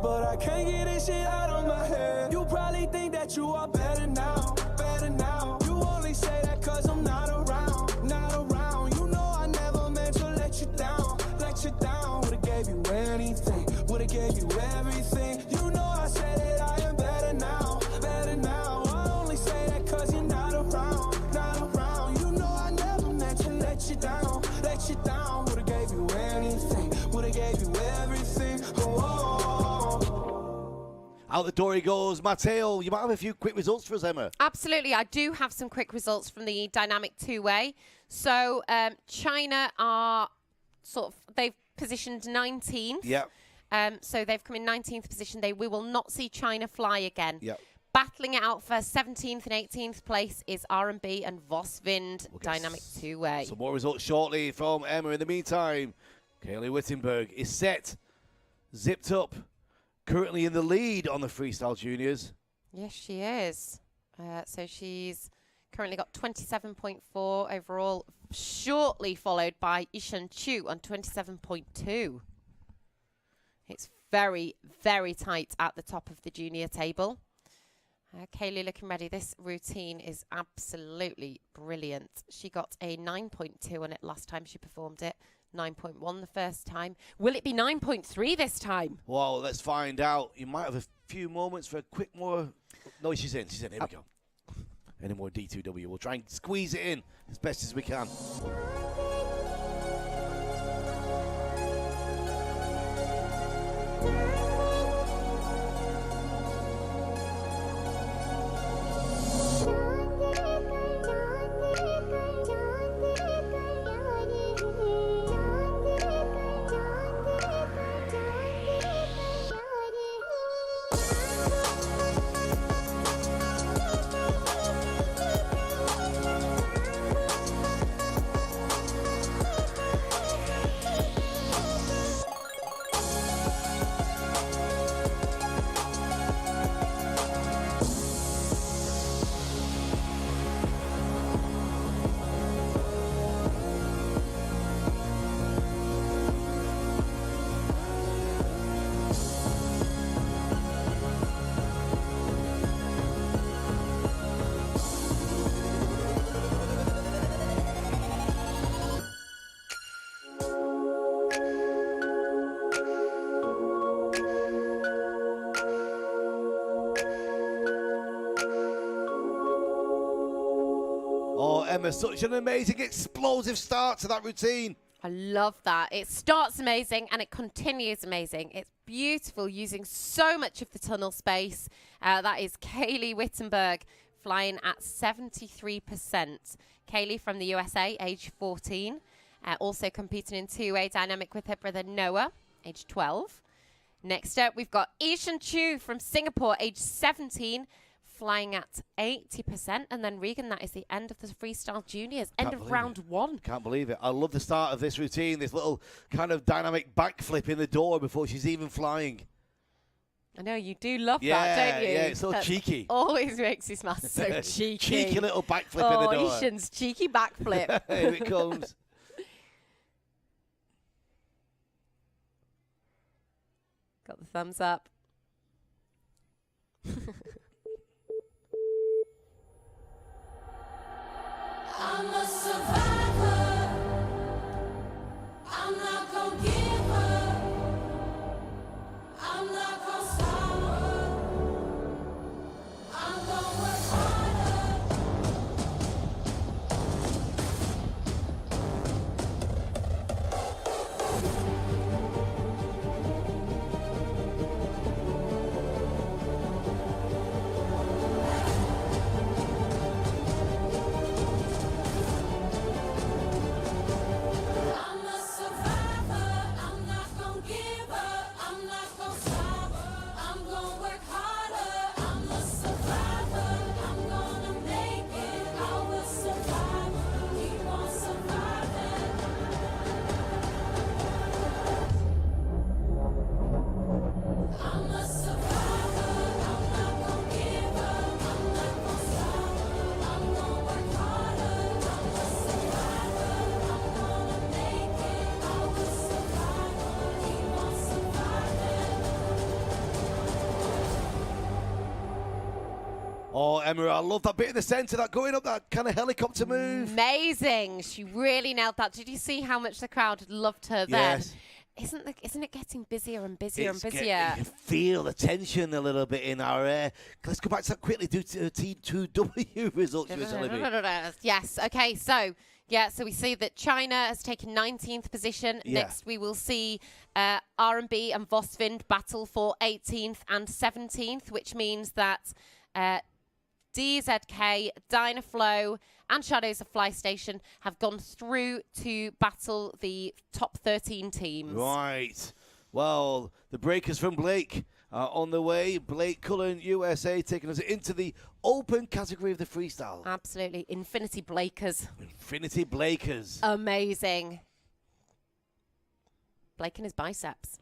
but I can't get this shit out of my head. You probably think that you are better now, better now. You only say that cause I'm not around, not around. You know I never meant to let you down, let you down. Would've gave you anything, would've gave you everything. You know I said that I am better now, better now. I only say that cause you're not around, not around. You know I never meant to let you down, let you down. Would've gave you anything, would've gave you everything.
Out the door he goes. Matteo, you might have a few quick results for us, Emma.
Absolutely. I do have some quick results from the dynamic two-way. So China are they've positioned 19th.
Yeah.
So they've come in 19th position. We will not see China fly again.
Yeah.
Battling it out for 17th and 18th place is R&B and Vosvind dynamic two-way.
Some more results shortly from Emma. In the meantime, Kaylee Wittenberg is set, zipped up, currently in the lead on the freestyle juniors.
Yes, she is. So she's currently got 27.4 overall, shortly followed by Ishan Chu on 27.2. It's very, very tight at the top of the junior table. Kaylee looking ready. This routine is absolutely brilliant. She got a 9.2 on it last time she performed it. 9.1 the first time. Will it be 9.3 this time?
Well, let's find out. You might have a few moments for a quick more. No, she's in. She's in. Here we go. Any more D2W? We'll try and squeeze it in as best as we can. Emma, such an amazing, explosive start to that routine.
I love that. It starts amazing and it continues amazing. It's beautiful, using so much of the tunnel space. That is Kaylee Wittenberg flying at 73%. Kaylee from the USA, age 14. Also competing in two-way dynamic with her brother Noah, age 12. Next up, we've got Ishan Chu from Singapore, age 17, flying at 80%. And then, Regan, that is the end of the freestyle juniors, end of round one.
Can't believe it. I love the start of this routine, this little kind of dynamic backflip in the door before she's even flying.
I know, you do love that, don't you?
Yeah, it's so cheeky.
Always makes you smile. So cheeky.
Cheeky little backflip in the door.
Oh, Ishan's cheeky backflip.
Here it comes.
Got the thumbs up.
I'm a survivor. I'm not gonna give up. I'm not gonna stop. I'm gonna work harder. I'm a survivor. I'm not gonna give up. I'm not gonna stop. I'm gonna work harder. I'm a survivor. I'm gonna make it. I will survive. Keep on surviving. I'm a survivor. I'm not gonna give up. I'm not gonna stop. I'm gonna work harder. I'm a survivor. I'm gonna make it. I will survive. Keep on surviving.
Oh, Emma, I love that bit in the centre, that going up, that kind of helicopter move.
Amazing. She really nailed that. Did you see how much the crowd loved her then?
Yes.
Isn't it getting busier and busier
It's
and busier?
You can feel the tension a little bit in our air. Let's go back to that quickly. Do T2W results you were telling me.
Yes. Okay. So we see that China has taken 19th position.
Yeah.
Next, we will see R&B and Vosvind battle for 18th and 17th, which means that DZK, Dynaflow, and Shadows of Fly Station have gone through to battle the top 13 teams.
Right. Well, the breakers from Blake are on the way. Blake Cullen, USA, taking us into the open category of the freestyle.
Absolutely. Infinity Blakers.
Infinity Blakers.
Amazing. Blake and his biceps.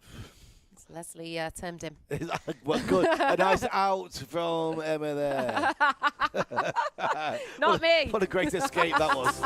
As Leslie termed him.
Well, good. A nice out from Emma there.
Not me.
What a great escape that was.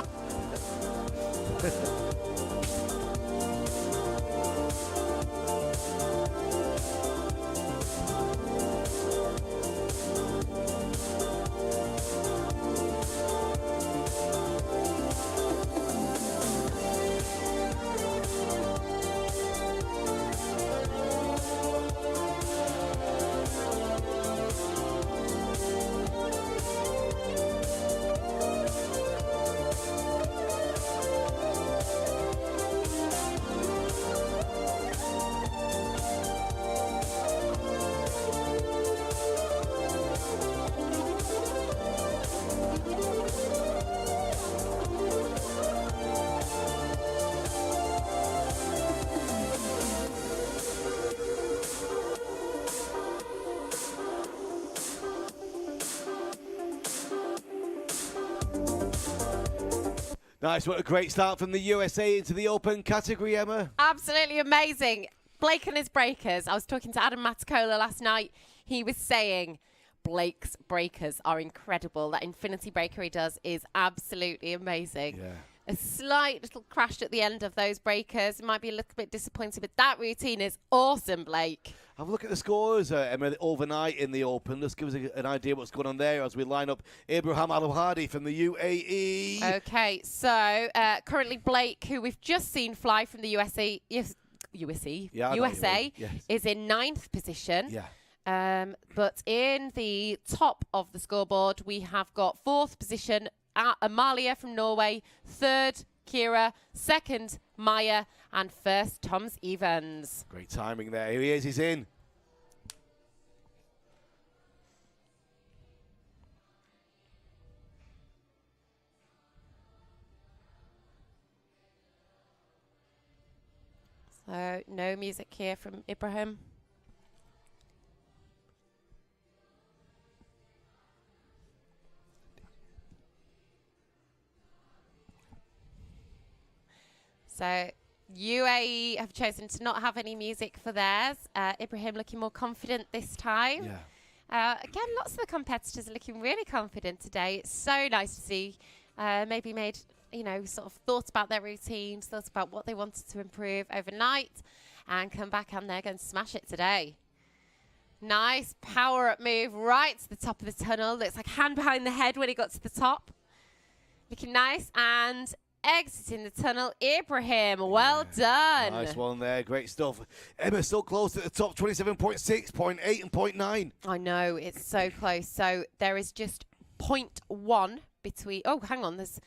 Nice, what a great start from the USA into the open category, Emma.
Absolutely amazing. Blake and his breakers. I was talking to Adam Matacola last night. He was saying Blake's breakers are incredible. That infinity breaker he does is absolutely amazing.
Yeah.
A slight little crash at the end of those breakers. It might be a little bit disappointing, but that routine is awesome, Blake.
Have a look at the scores, Emma, overnight in the Open. Let's give us an idea what's going on there as we line up Abraham Al-Hadi from the UAE.
Okay, so currently Blake, who we've just seen fly from the USA, yes, USA is in 9th position.
Yeah.
But in the top of the scoreboard, we have got 4th position, Amalia from Norway. Third, Kira. Second, Maya. And first, Thomas Evans.
Great timing there. Here he is. He's in.
So no music here from Ibrahim. So UAE have chosen to not have any music for theirs. Ibrahim looking more confident this time.
Yeah.
Again, lots of the competitors are looking really confident today. It's so nice to see. Maybe made, sort of thought about their routines, thought about what they wanted to improve overnight, and come back and they're going to smash it today. Nice power-up move right to the top of the tunnel. Looks like hand behind the head when he got to the top. Looking nice, and exiting the tunnel, Ibrahim. Well done.
Nice one there. Great stuff. Emma still close at the top, 27.6, 0.8 and 0.9.
I know, it's so close. So there is just 0.1 between, oh, hang on, there's,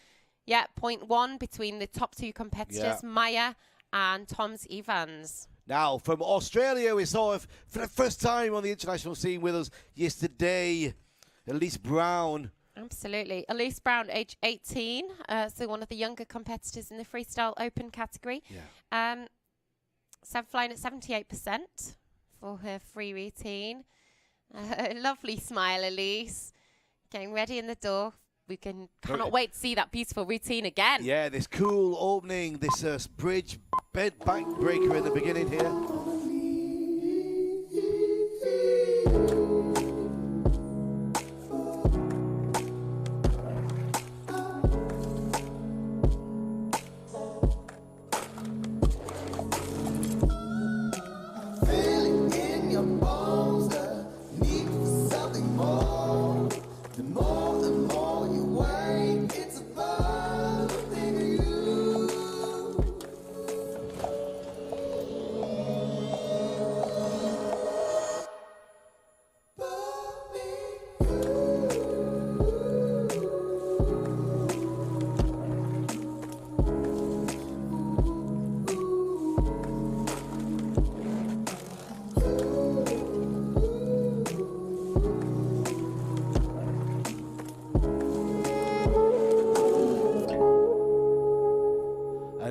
0.1 between the top two competitors, Maya and Thomas Evans.
Now, from Australia, we saw for the first time on the international scene with us yesterday, Elise Brown.
Absolutely. Elise Brown, age 18, so one of the younger competitors in the freestyle open category. Flying at 78% for her free routine. Lovely smile, Elise. Getting ready in the door. We cannot wait to see that beautiful routine again.
Yeah, this cool opening, this bridge bed back breaker in the beginning here.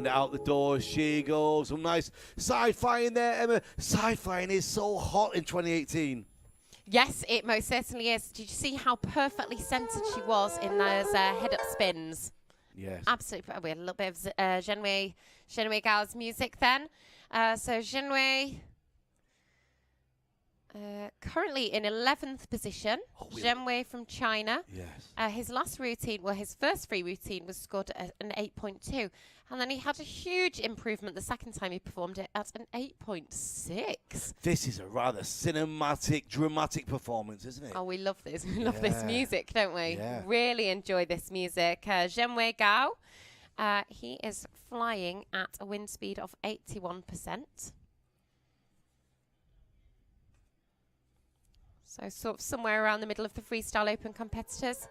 Out the door she goes. Some nice side flying there, Emma. Side flying is so hot in 2018.
Yes, it most certainly is. Did you see how perfectly centered she was in those head-up spins?
Yes.
Absolutely. We had a little bit of Zhenwei Gao's music then. So Zhenwei currently in 11th position. Zhenwei from China.
Yes.
His last routine, his first free routine was scored at an 8.2. And then he had a huge improvement the second time he performed it at an 8.6.
This is a rather cinematic, dramatic performance, isn't it?
Oh, we love this. We love this music, don't we?
Yeah.
Really enjoy this music. Zhenwei Gao, he is flying at a wind speed of 81%. So sort of somewhere around the middle of the freestyle open competitors.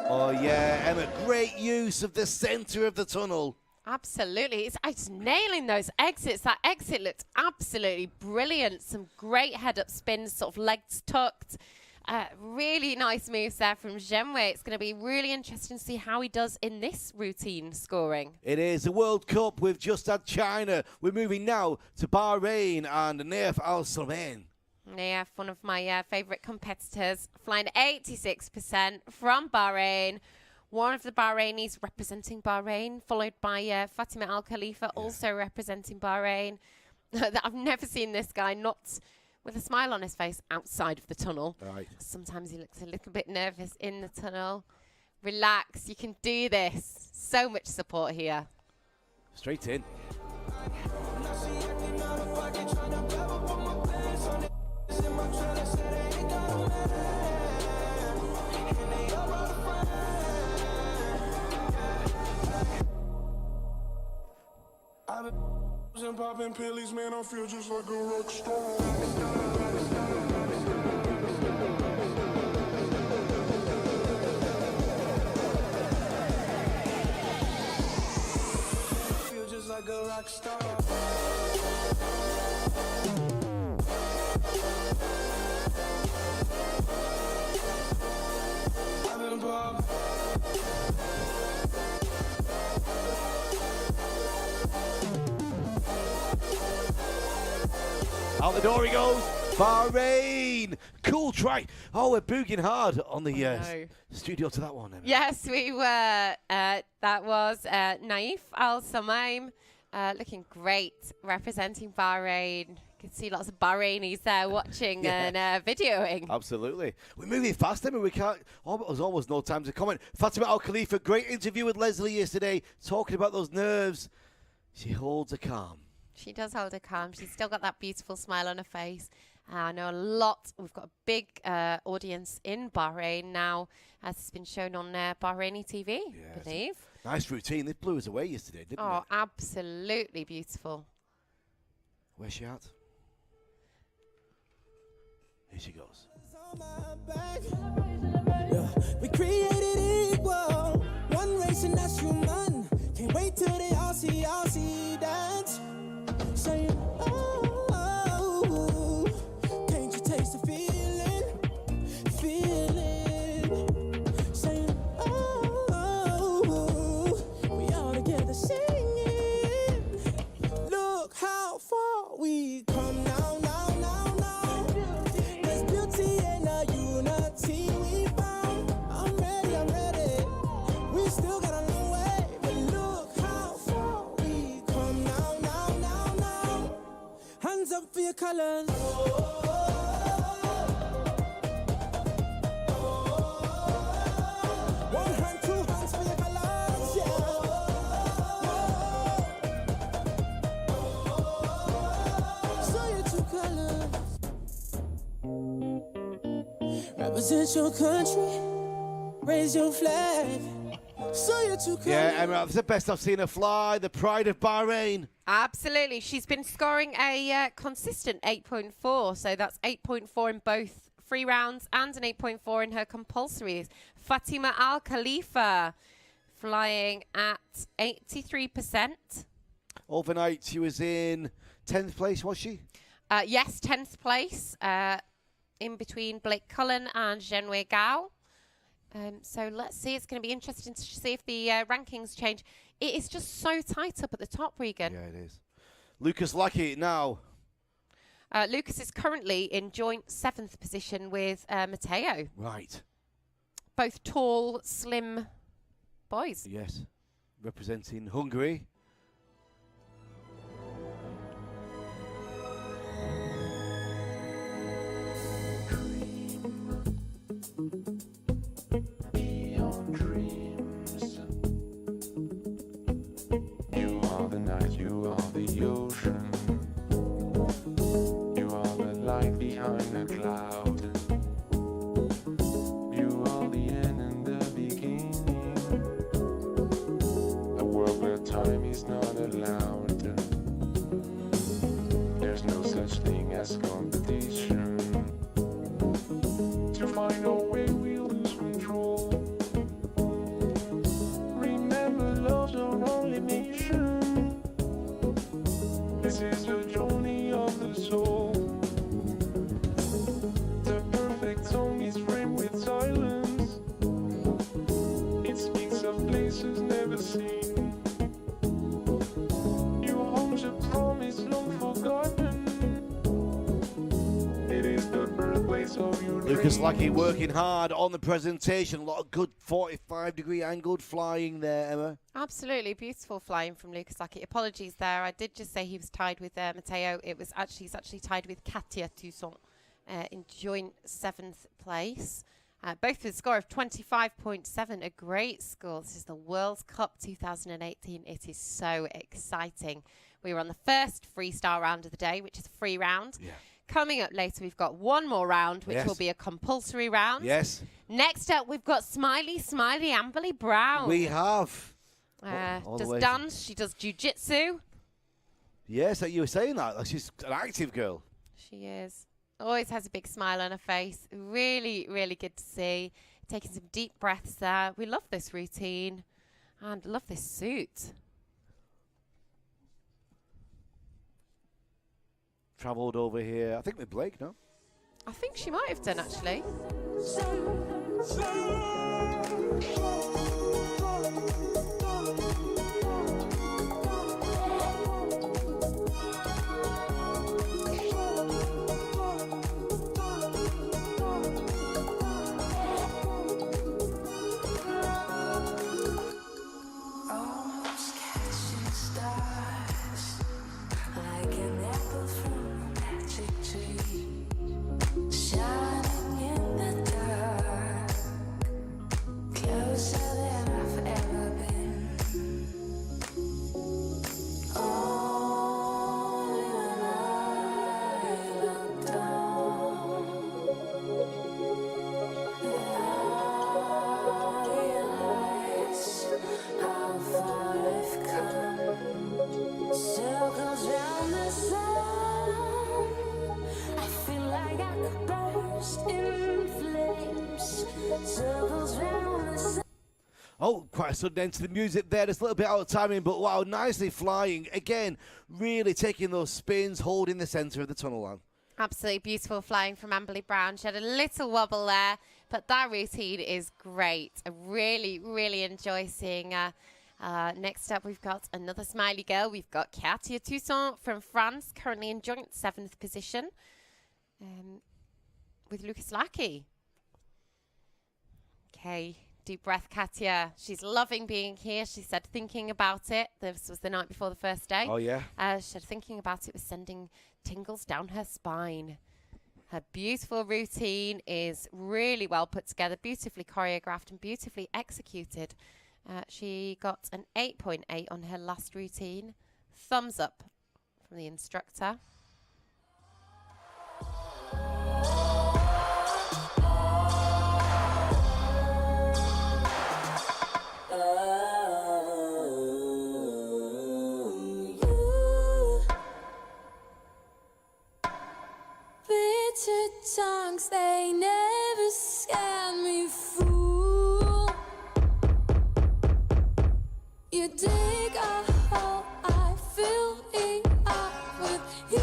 Oh, yeah, Emma, great use of the centre of the tunnel.
Absolutely. It's nailing those exits. That exit looked absolutely brilliant. Some great head-up spins, sort of legs tucked. Really nice moves there from Zhenwei. It's going to be really interesting to see how he does in this routine scoring.
It is the World Cup. We've just had China. We're moving now to Bahrain and Naif Al Salman.
Yeah, one of my favourite competitors, flying 86% from Bahrain. One of the Bahrainis representing Bahrain, followed by Fatima Al Khalifa, also representing Bahrain. I've never seen this guy not with a smile on his face outside of the tunnel.
Right.
Sometimes he looks a little bit nervous in the tunnel. Relax, you can do this. So much support here.
Straight in.
I've been popping pillies, man, I feel just like a rock star. Feel just like a rock star. I've been popping.
Out the door he goes. Bahrain. Cool try. Oh, we're booging hard on the studio to that one. Emma.
Yes, we were. That was Naif Al Samaim, looking great, representing Bahrain. You can see lots of Bahrainis there watching and videoing.
Absolutely. We're moving fast, Emma. We can't. There's almost no time to comment. Fatima Al Khalifa, great interview with Leslie yesterday, talking about those nerves. She holds her calm.
She does hold her calm. She's still got that beautiful smile on her face. I know a lot. We've got a big audience in Bahrain now, as it's been shown on Bahraini TV, I believe.
Nice routine. They blew us away yesterday, didn't
Oh, absolutely beautiful.
Where's she at? Here she goes.
We created equal, one race and that's human. Can't wait till they all see that. Saying, oh, can't you taste the feeling? Saying, oh, we all together singing. Look how far we come now. There's beauty in the unity we found. I'm ready. We still got a long way, but look how far we come now. Hands up for your colors. One hand, two hands for your colors, yeah. So your two colors. Represent your country. Raise your flag. So your two colors.
Yeah, Emma, that's the best I've seen her fly. The pride of Bahrain.
Absolutely. She's been scoring a consistent 8.4. So that's 8.4 in both free rounds and an 8.4 in her compulsories. Fatima Al Khalifa flying at 83%.
Overnight, she was in 10th place, was she?
Yes, 10th place. In between Blake Cullen and Zhenwei Gao. So let's see. It's going to be interesting to see if the rankings change. It is just so tight up at the top, Regan.
Yeah, it is. Lucas Lackey now.
Lucas is currently in joint 7th position with Matteo.
Right.
Both tall, slim boys.
Yes. Representing Hungary.
Beyond dreams. You are the night, you are the ocean. You are the light behind the cloud. You are the end and the beginning. A world where time is not allowed. There's no such thing as competition. To find a way we places never seen. Your home's a promise long forgotten. It is the birthplace of your
Lucas
dreams.
Lackey working hard on the presentation. A lot of good 45-degree angled flying there, Emma.
Absolutely beautiful flying from Lucas Lackey. Apologies there. I did just say he was tied with Matteo. He's actually tied with Katia Toussaint in joint 7th place. Both with a score of 25.7, a great score. This is the World Cup 2018. It is so exciting. We were on the first freestyle round of the day, which is a free round.
Yeah.
Coming up later, we've got one more round, which will be a compulsory round.
Yes.
Next up, we've got Smiley Amberley Brown.
We have.
Does dance, she does jiu-jitsu.
Yes, you were saying that. Like, she's an active girl.
She is. Always has a big smile on her face. Really, really good to see. Taking some deep breaths there. We love this routine and love this suit.
Travelled over here, I think with Blake, no?
I think she might have done, actually.
Almost catching stars, like an apple from a magic tree, shining in the dark, closer than I've ever been. Only when I look down, I realize how far I've come. Circles round the sun, I feel like I could burst in flames. Circles round the sun.
Oh, quite a sudden end to the music there. Just a little bit out of timing, but wow, nicely flying. Again, really taking those spins, holding the centre of the tunnel line.
Absolutely beautiful flying from Amberley Brown. She had a little wobble there, but that routine is great. I really, really enjoy seeing her. Next up, we've got another smiley girl. We've got Katia Toussaint from France, currently in joint 7th position with Lucas Lackey. Okay, deep breath, Katia. She's loving being here. She said thinking about it. This was the night before the first day.
Oh, yeah?
She said thinking about it was sending tingles down her spine. Her beautiful routine is really well put together, beautifully choreographed and beautifully executed. She got an 8.8 on her last routine. Thumbs up from the instructor.
Bitter tongues, they never scan me, fool. You dig a hole, I fill it up with you.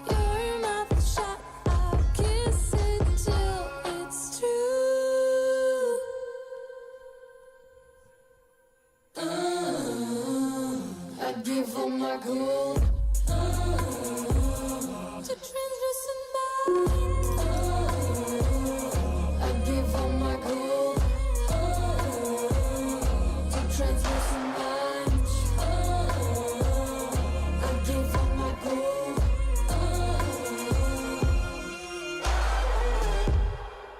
Your mouth shut, I kiss it till it's true. I give all my gold to translucent mind. I give all my gold to translucent mind. I give all my gold.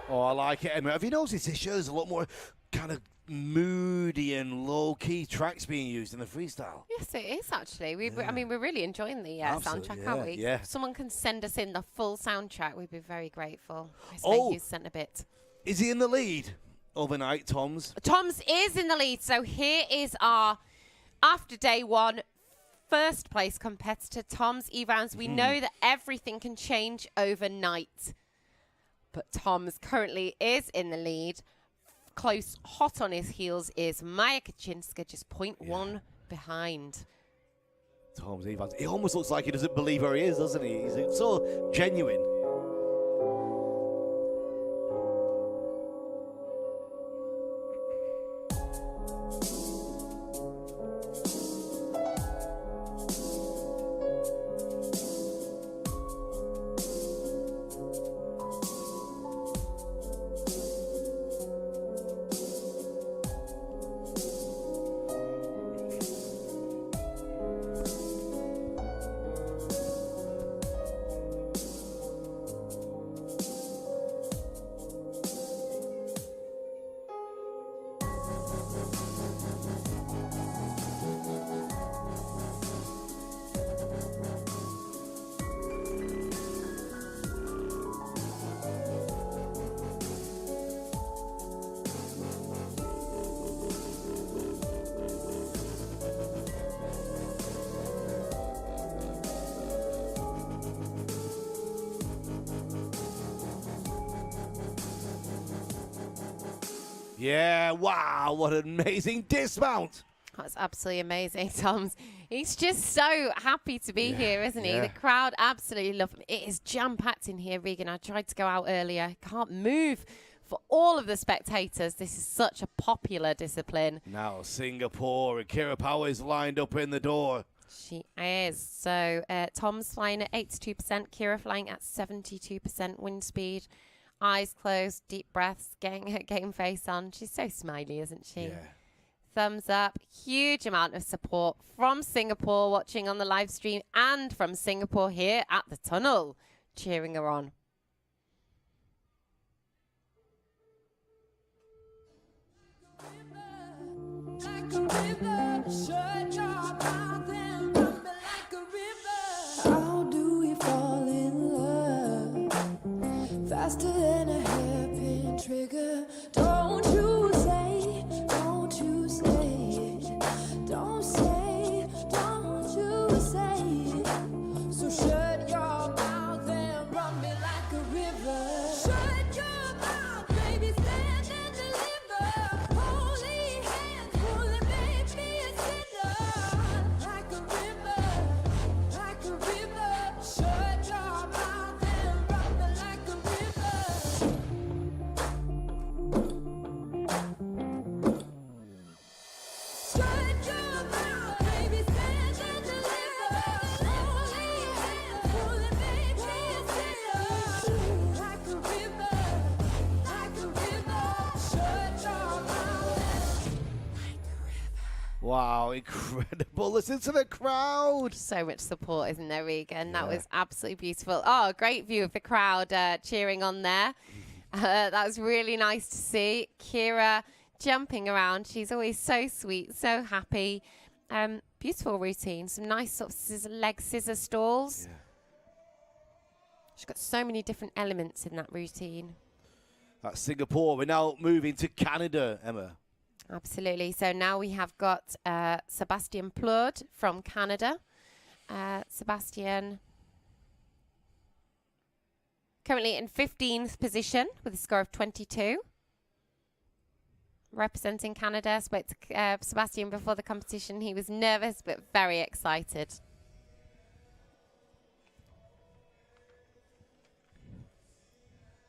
Oh, I like it, Emma. Have you noticed this show's a lot more kind of moody and low-key tracks being used in the freestyle?
Yes, it is actually. I mean, we're really enjoying the soundtrack, aren't we?
Yeah.
If someone can send us in the full soundtrack, we'd be very grateful.
Oh.
You sent a bit.
Is he in the lead overnight, Tom's?
Tom's is in the lead. So here is our, after day one, first place competitor, Tom's E-Rounds. We know that everything can change overnight. But Tom's currently is in the lead. Close, hot on his heels is Maya Kaczynska, just 0.1 behind.
Tom's Evans. He almost looks like he doesn't believe where he is, doesn't he? He's so genuine. Yeah, wow, what an amazing dismount.
That's absolutely amazing, Tom's. He's just so happy to be here, isn't he?
Yeah.
The crowd absolutely love him. It is jam-packed in here, Regan. I tried to go out earlier. Can't move for all of the spectators. This is such a popular discipline.
Now Singapore and Kira Powers lined up in the door.
She is. So Tom's flying at 82%, Kira flying at 72% wind speed. Eyes closed, deep breaths, getting her game face on. She's so smiley, isn't she?
Yeah.
Thumbs up. Huge amount of support from Singapore watching on the live stream and from Singapore here at the tunnel cheering her on.
How do we fall in love? Faster than a hairpin trigger. Don't you say, don't you say it. Don't say, don't you say it. So shut your mouth and run me like a river. Shut your mouth, baby, stand and deliver. Holy hands, pull and make me a sinner. Like a river, like a river. Shut your mouth and run me like a river. Shut your mouth, baby, stand and deliver. Holy hands, pull and make me a sinner. Like a river, shut your mouth.
Wow, incredible. Listen to the crowd.
So much support, isn't there, Regan? That
Yeah.
was absolutely beautiful. Oh, great view of the crowd cheering on there. That was really nice to see. Kira jumping around. She's always so sweet, so happy. Beautiful routine. Some nice sort of leg scissor stalls.
Yeah.
She's got so many different elements in that routine.
That's Singapore. We're now moving to Canada, Emma.
Absolutely. So now we have got Sebastian Plourde from Canada. Sebastian currently in 15th position with a score of 22. Representing Canada. Spoke to Sebastian before the competition. He was nervous but very excited.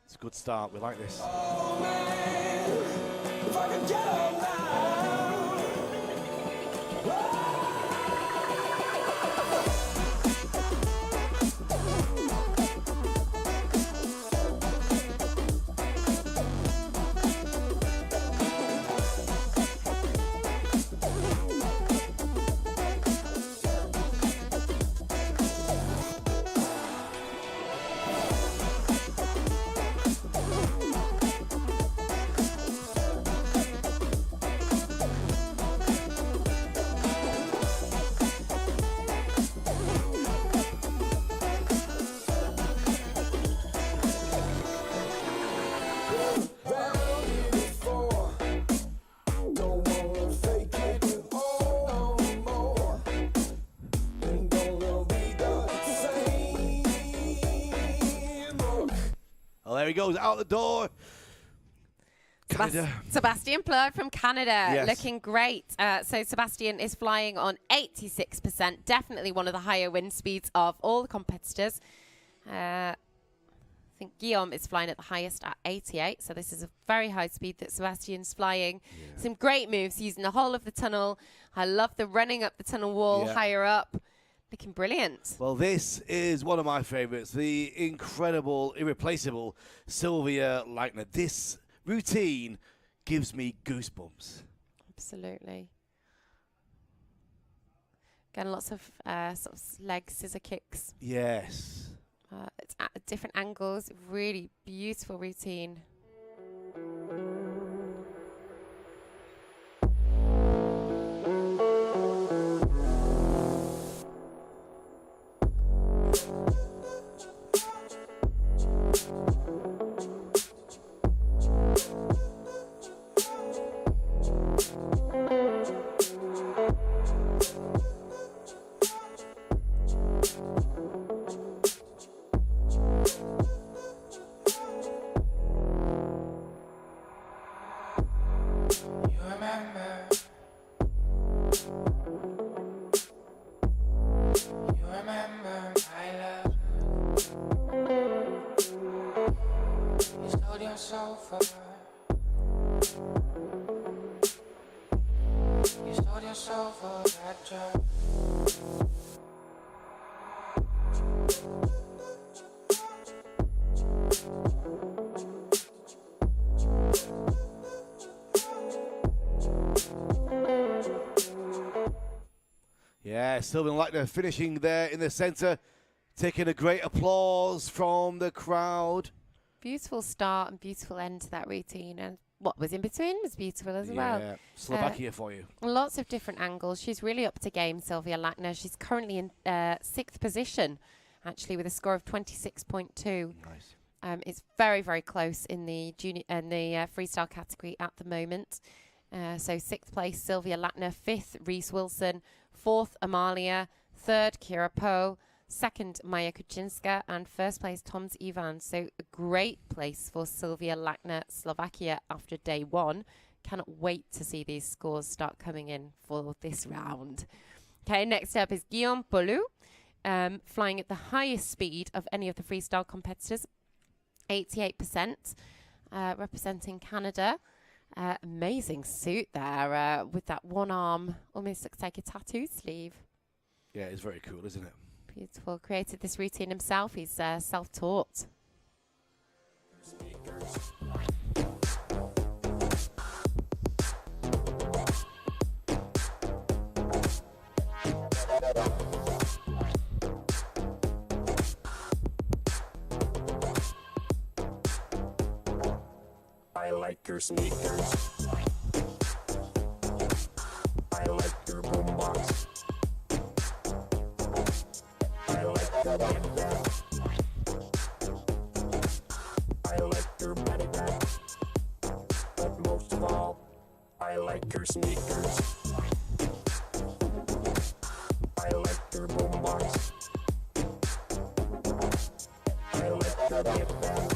It's a good start. We like this.
If I could get up now.
Oh, there he goes, out the door. Canada.
Sebastian Plourde from Canada,
Yes.
looking great. So Sebastian is flying on 86%, definitely one of the higher wind speeds of all the competitors. I think Guillaume is flying at the highest at 88, so this is a very high speed that Sebastian's flying.
Yeah.
Some great moves using the whole of the tunnel. I love the running up the tunnel wall
Yeah.
higher up. Looking brilliant.
Well, this is one of my favourites, the incredible, irreplaceable Sylvia Leitner. This routine gives me goosebumps.
Absolutely. Again, lots of sort of leg scissor kicks.
Yes.
It's at different angles. Really beautiful routine.
it's over. You stole yourself a bad job.
Yeah, Sylvian Lackner finishing there in the centre, taking a great applause from the crowd.
Beautiful start and beautiful end to that routine, and what was in between was beautiful as well.
Yeah, Slovakia for you.
Lots of different angles. She's really up to game, Sylvia Lackner. She's currently in 6th position, actually, with a score of 26.2.
Nice.
It's very, very close in the junior and the freestyle category at the moment. So 6th place, Sylvia Lackner. 5th, Reese Wilson. 4th, Amalia. 3rd, Kira Poe. 2nd, Maya Kuchinska. And 1st place, Toms Ivan. So a great place for Sylvia Lackner, Slovakia, after day one. Cannot wait to see these scores start coming in for this round. Okay, next up is Guillaume Polou, flying at the highest speed of any of the freestyle competitors. 88%, representing Canada. Amazing suit there with that one arm, almost looks like a tattoo sleeve.
Yeah, it's very cool, isn't it?
Beautiful. Created this routine himself. He's self-taught.
I like your sneakers. I like your boombox. I like your headband. I like your body bag. But most of all, I like your sneakers. I like your boombox. I like your headband.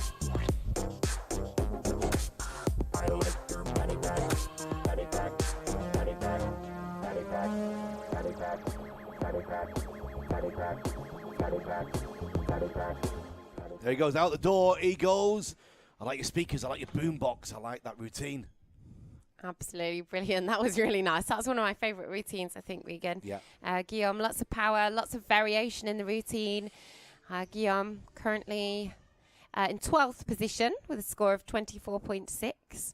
There he goes, out the door, he goes. I like your speakers, I like your boombox, I like that routine.
Absolutely brilliant. That was really nice. That was one of my favourite routines, I think, Regan.
Yeah.
Guillaume, lots of power, lots of variation in the routine. Guillaume currently in 12th position with a score of 24.6.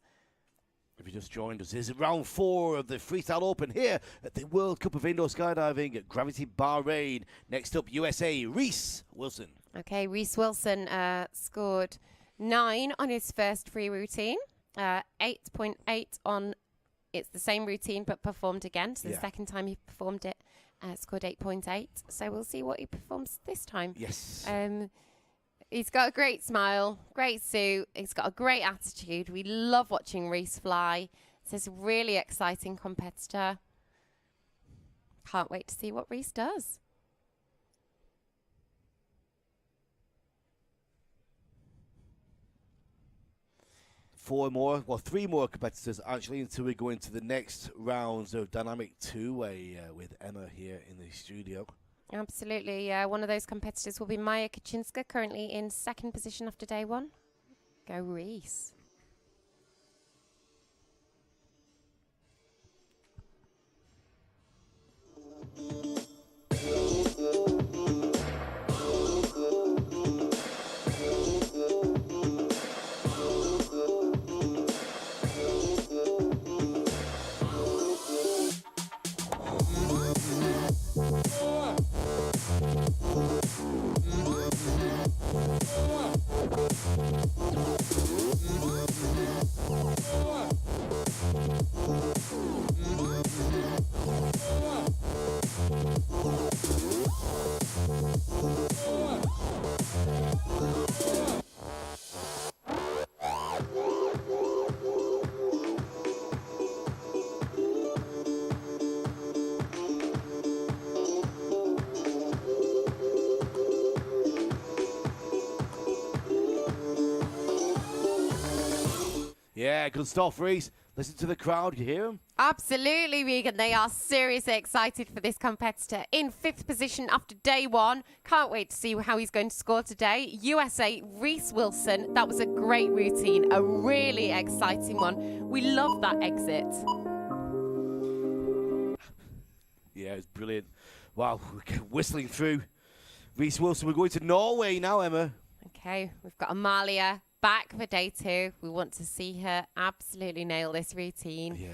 If you just joined us, this is round 4 of the Freestyle Open here at the World Cup of Indoor Skydiving at Gravity Bahrain. Next up, USA, Reese Wilson.
Okay, Reese Wilson scored 9 on his first free routine, 8.8 on, it's the same routine but performed again. So the second time he performed it, scored 8.8. So we'll see what he performs this time.
Yes.
He's got a great smile, great suit. He's got a great attitude. We love watching Reese fly. He's a really exciting competitor. Can't wait to see what Reese does.
Three more competitors actually until we go into the next rounds of dynamic two-way with Emma here in the studio.
Absolutely. One of those competitors will be Maya Kuchinska, currently in 2nd position after day one. Go Reese.
Yeah, good stuff, Reese. Listen to the crowd. You hear them?
Absolutely, Regan. They are seriously excited for this competitor. In 5th position after day 1. Can't wait to see how he's going to score today. USA, Reese Wilson. That was a great routine, a really exciting one. We love that exit.
Yeah, it's brilliant. Wow, we're whistling through. Reese Wilson, we're going to Norway now, Emma.
Okay, we've got Amalia back for day 2. We want to see her absolutely nail this routine.
Yeah.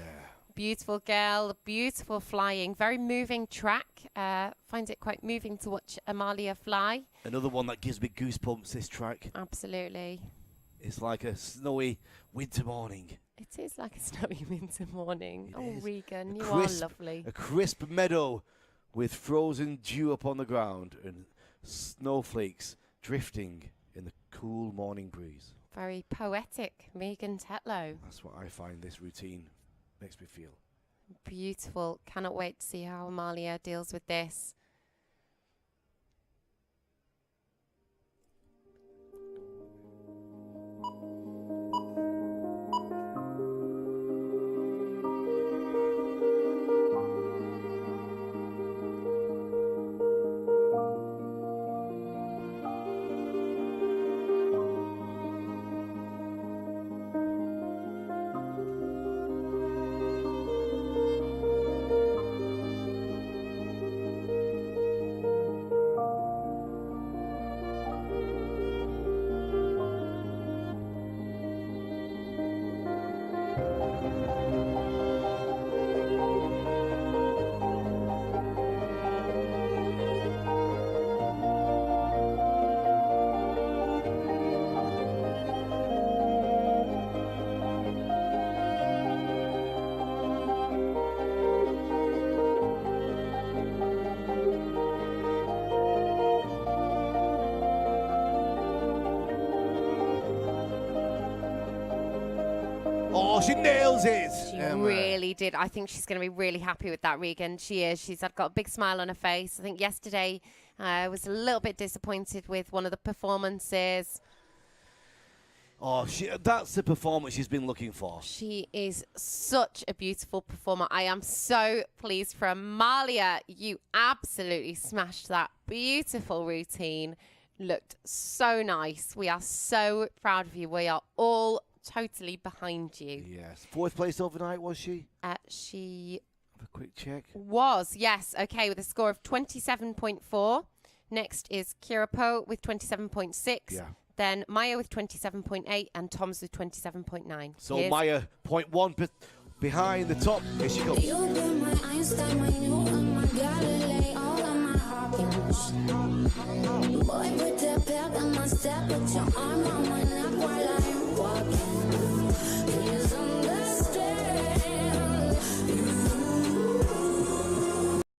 Beautiful girl, beautiful flying, very moving track. Find it quite moving to watch Amalia fly.
Another one that gives me goosebumps, this track.
Absolutely.
It's like a snowy winter morning.
It is like a snowy winter morning. Regan, you
crisp,
are lovely.
A crisp meadow with frozen dew upon the ground and snowflakes drifting in the cool morning breeze.
Very poetic, Megan Tetlow.
That's what I find this routine makes me feel.
Beautiful. Cannot wait to see how Amalia deals with this.
Oh, she nails it.
She really did. I think she's going to be really happy with that, Regan. She is. She's got a big smile on her face. I think yesterday I was a little bit disappointed with one of the performances.
Oh, that's the performance she's been looking for.
She is such a beautiful performer. I am so pleased for Amalia. You absolutely smashed that beautiful routine. Looked so nice. We are so proud of you. We are all totally behind you.
Yes. 4th place overnight, was she?
She
have a quick check.
Was, yes. Okay, with a score of 27.4. Next is Kira Poe with 27.6.
Yeah.
Then Maya with 27.8 and Tom's with 27.9.
So Maya, 0.1 behind the top. Here she goes.
You've been my Einstein, my Newton, my Galilei, all of my Hawkins. Boy, put that belt on my step, put your arm on my neck while I'm walking.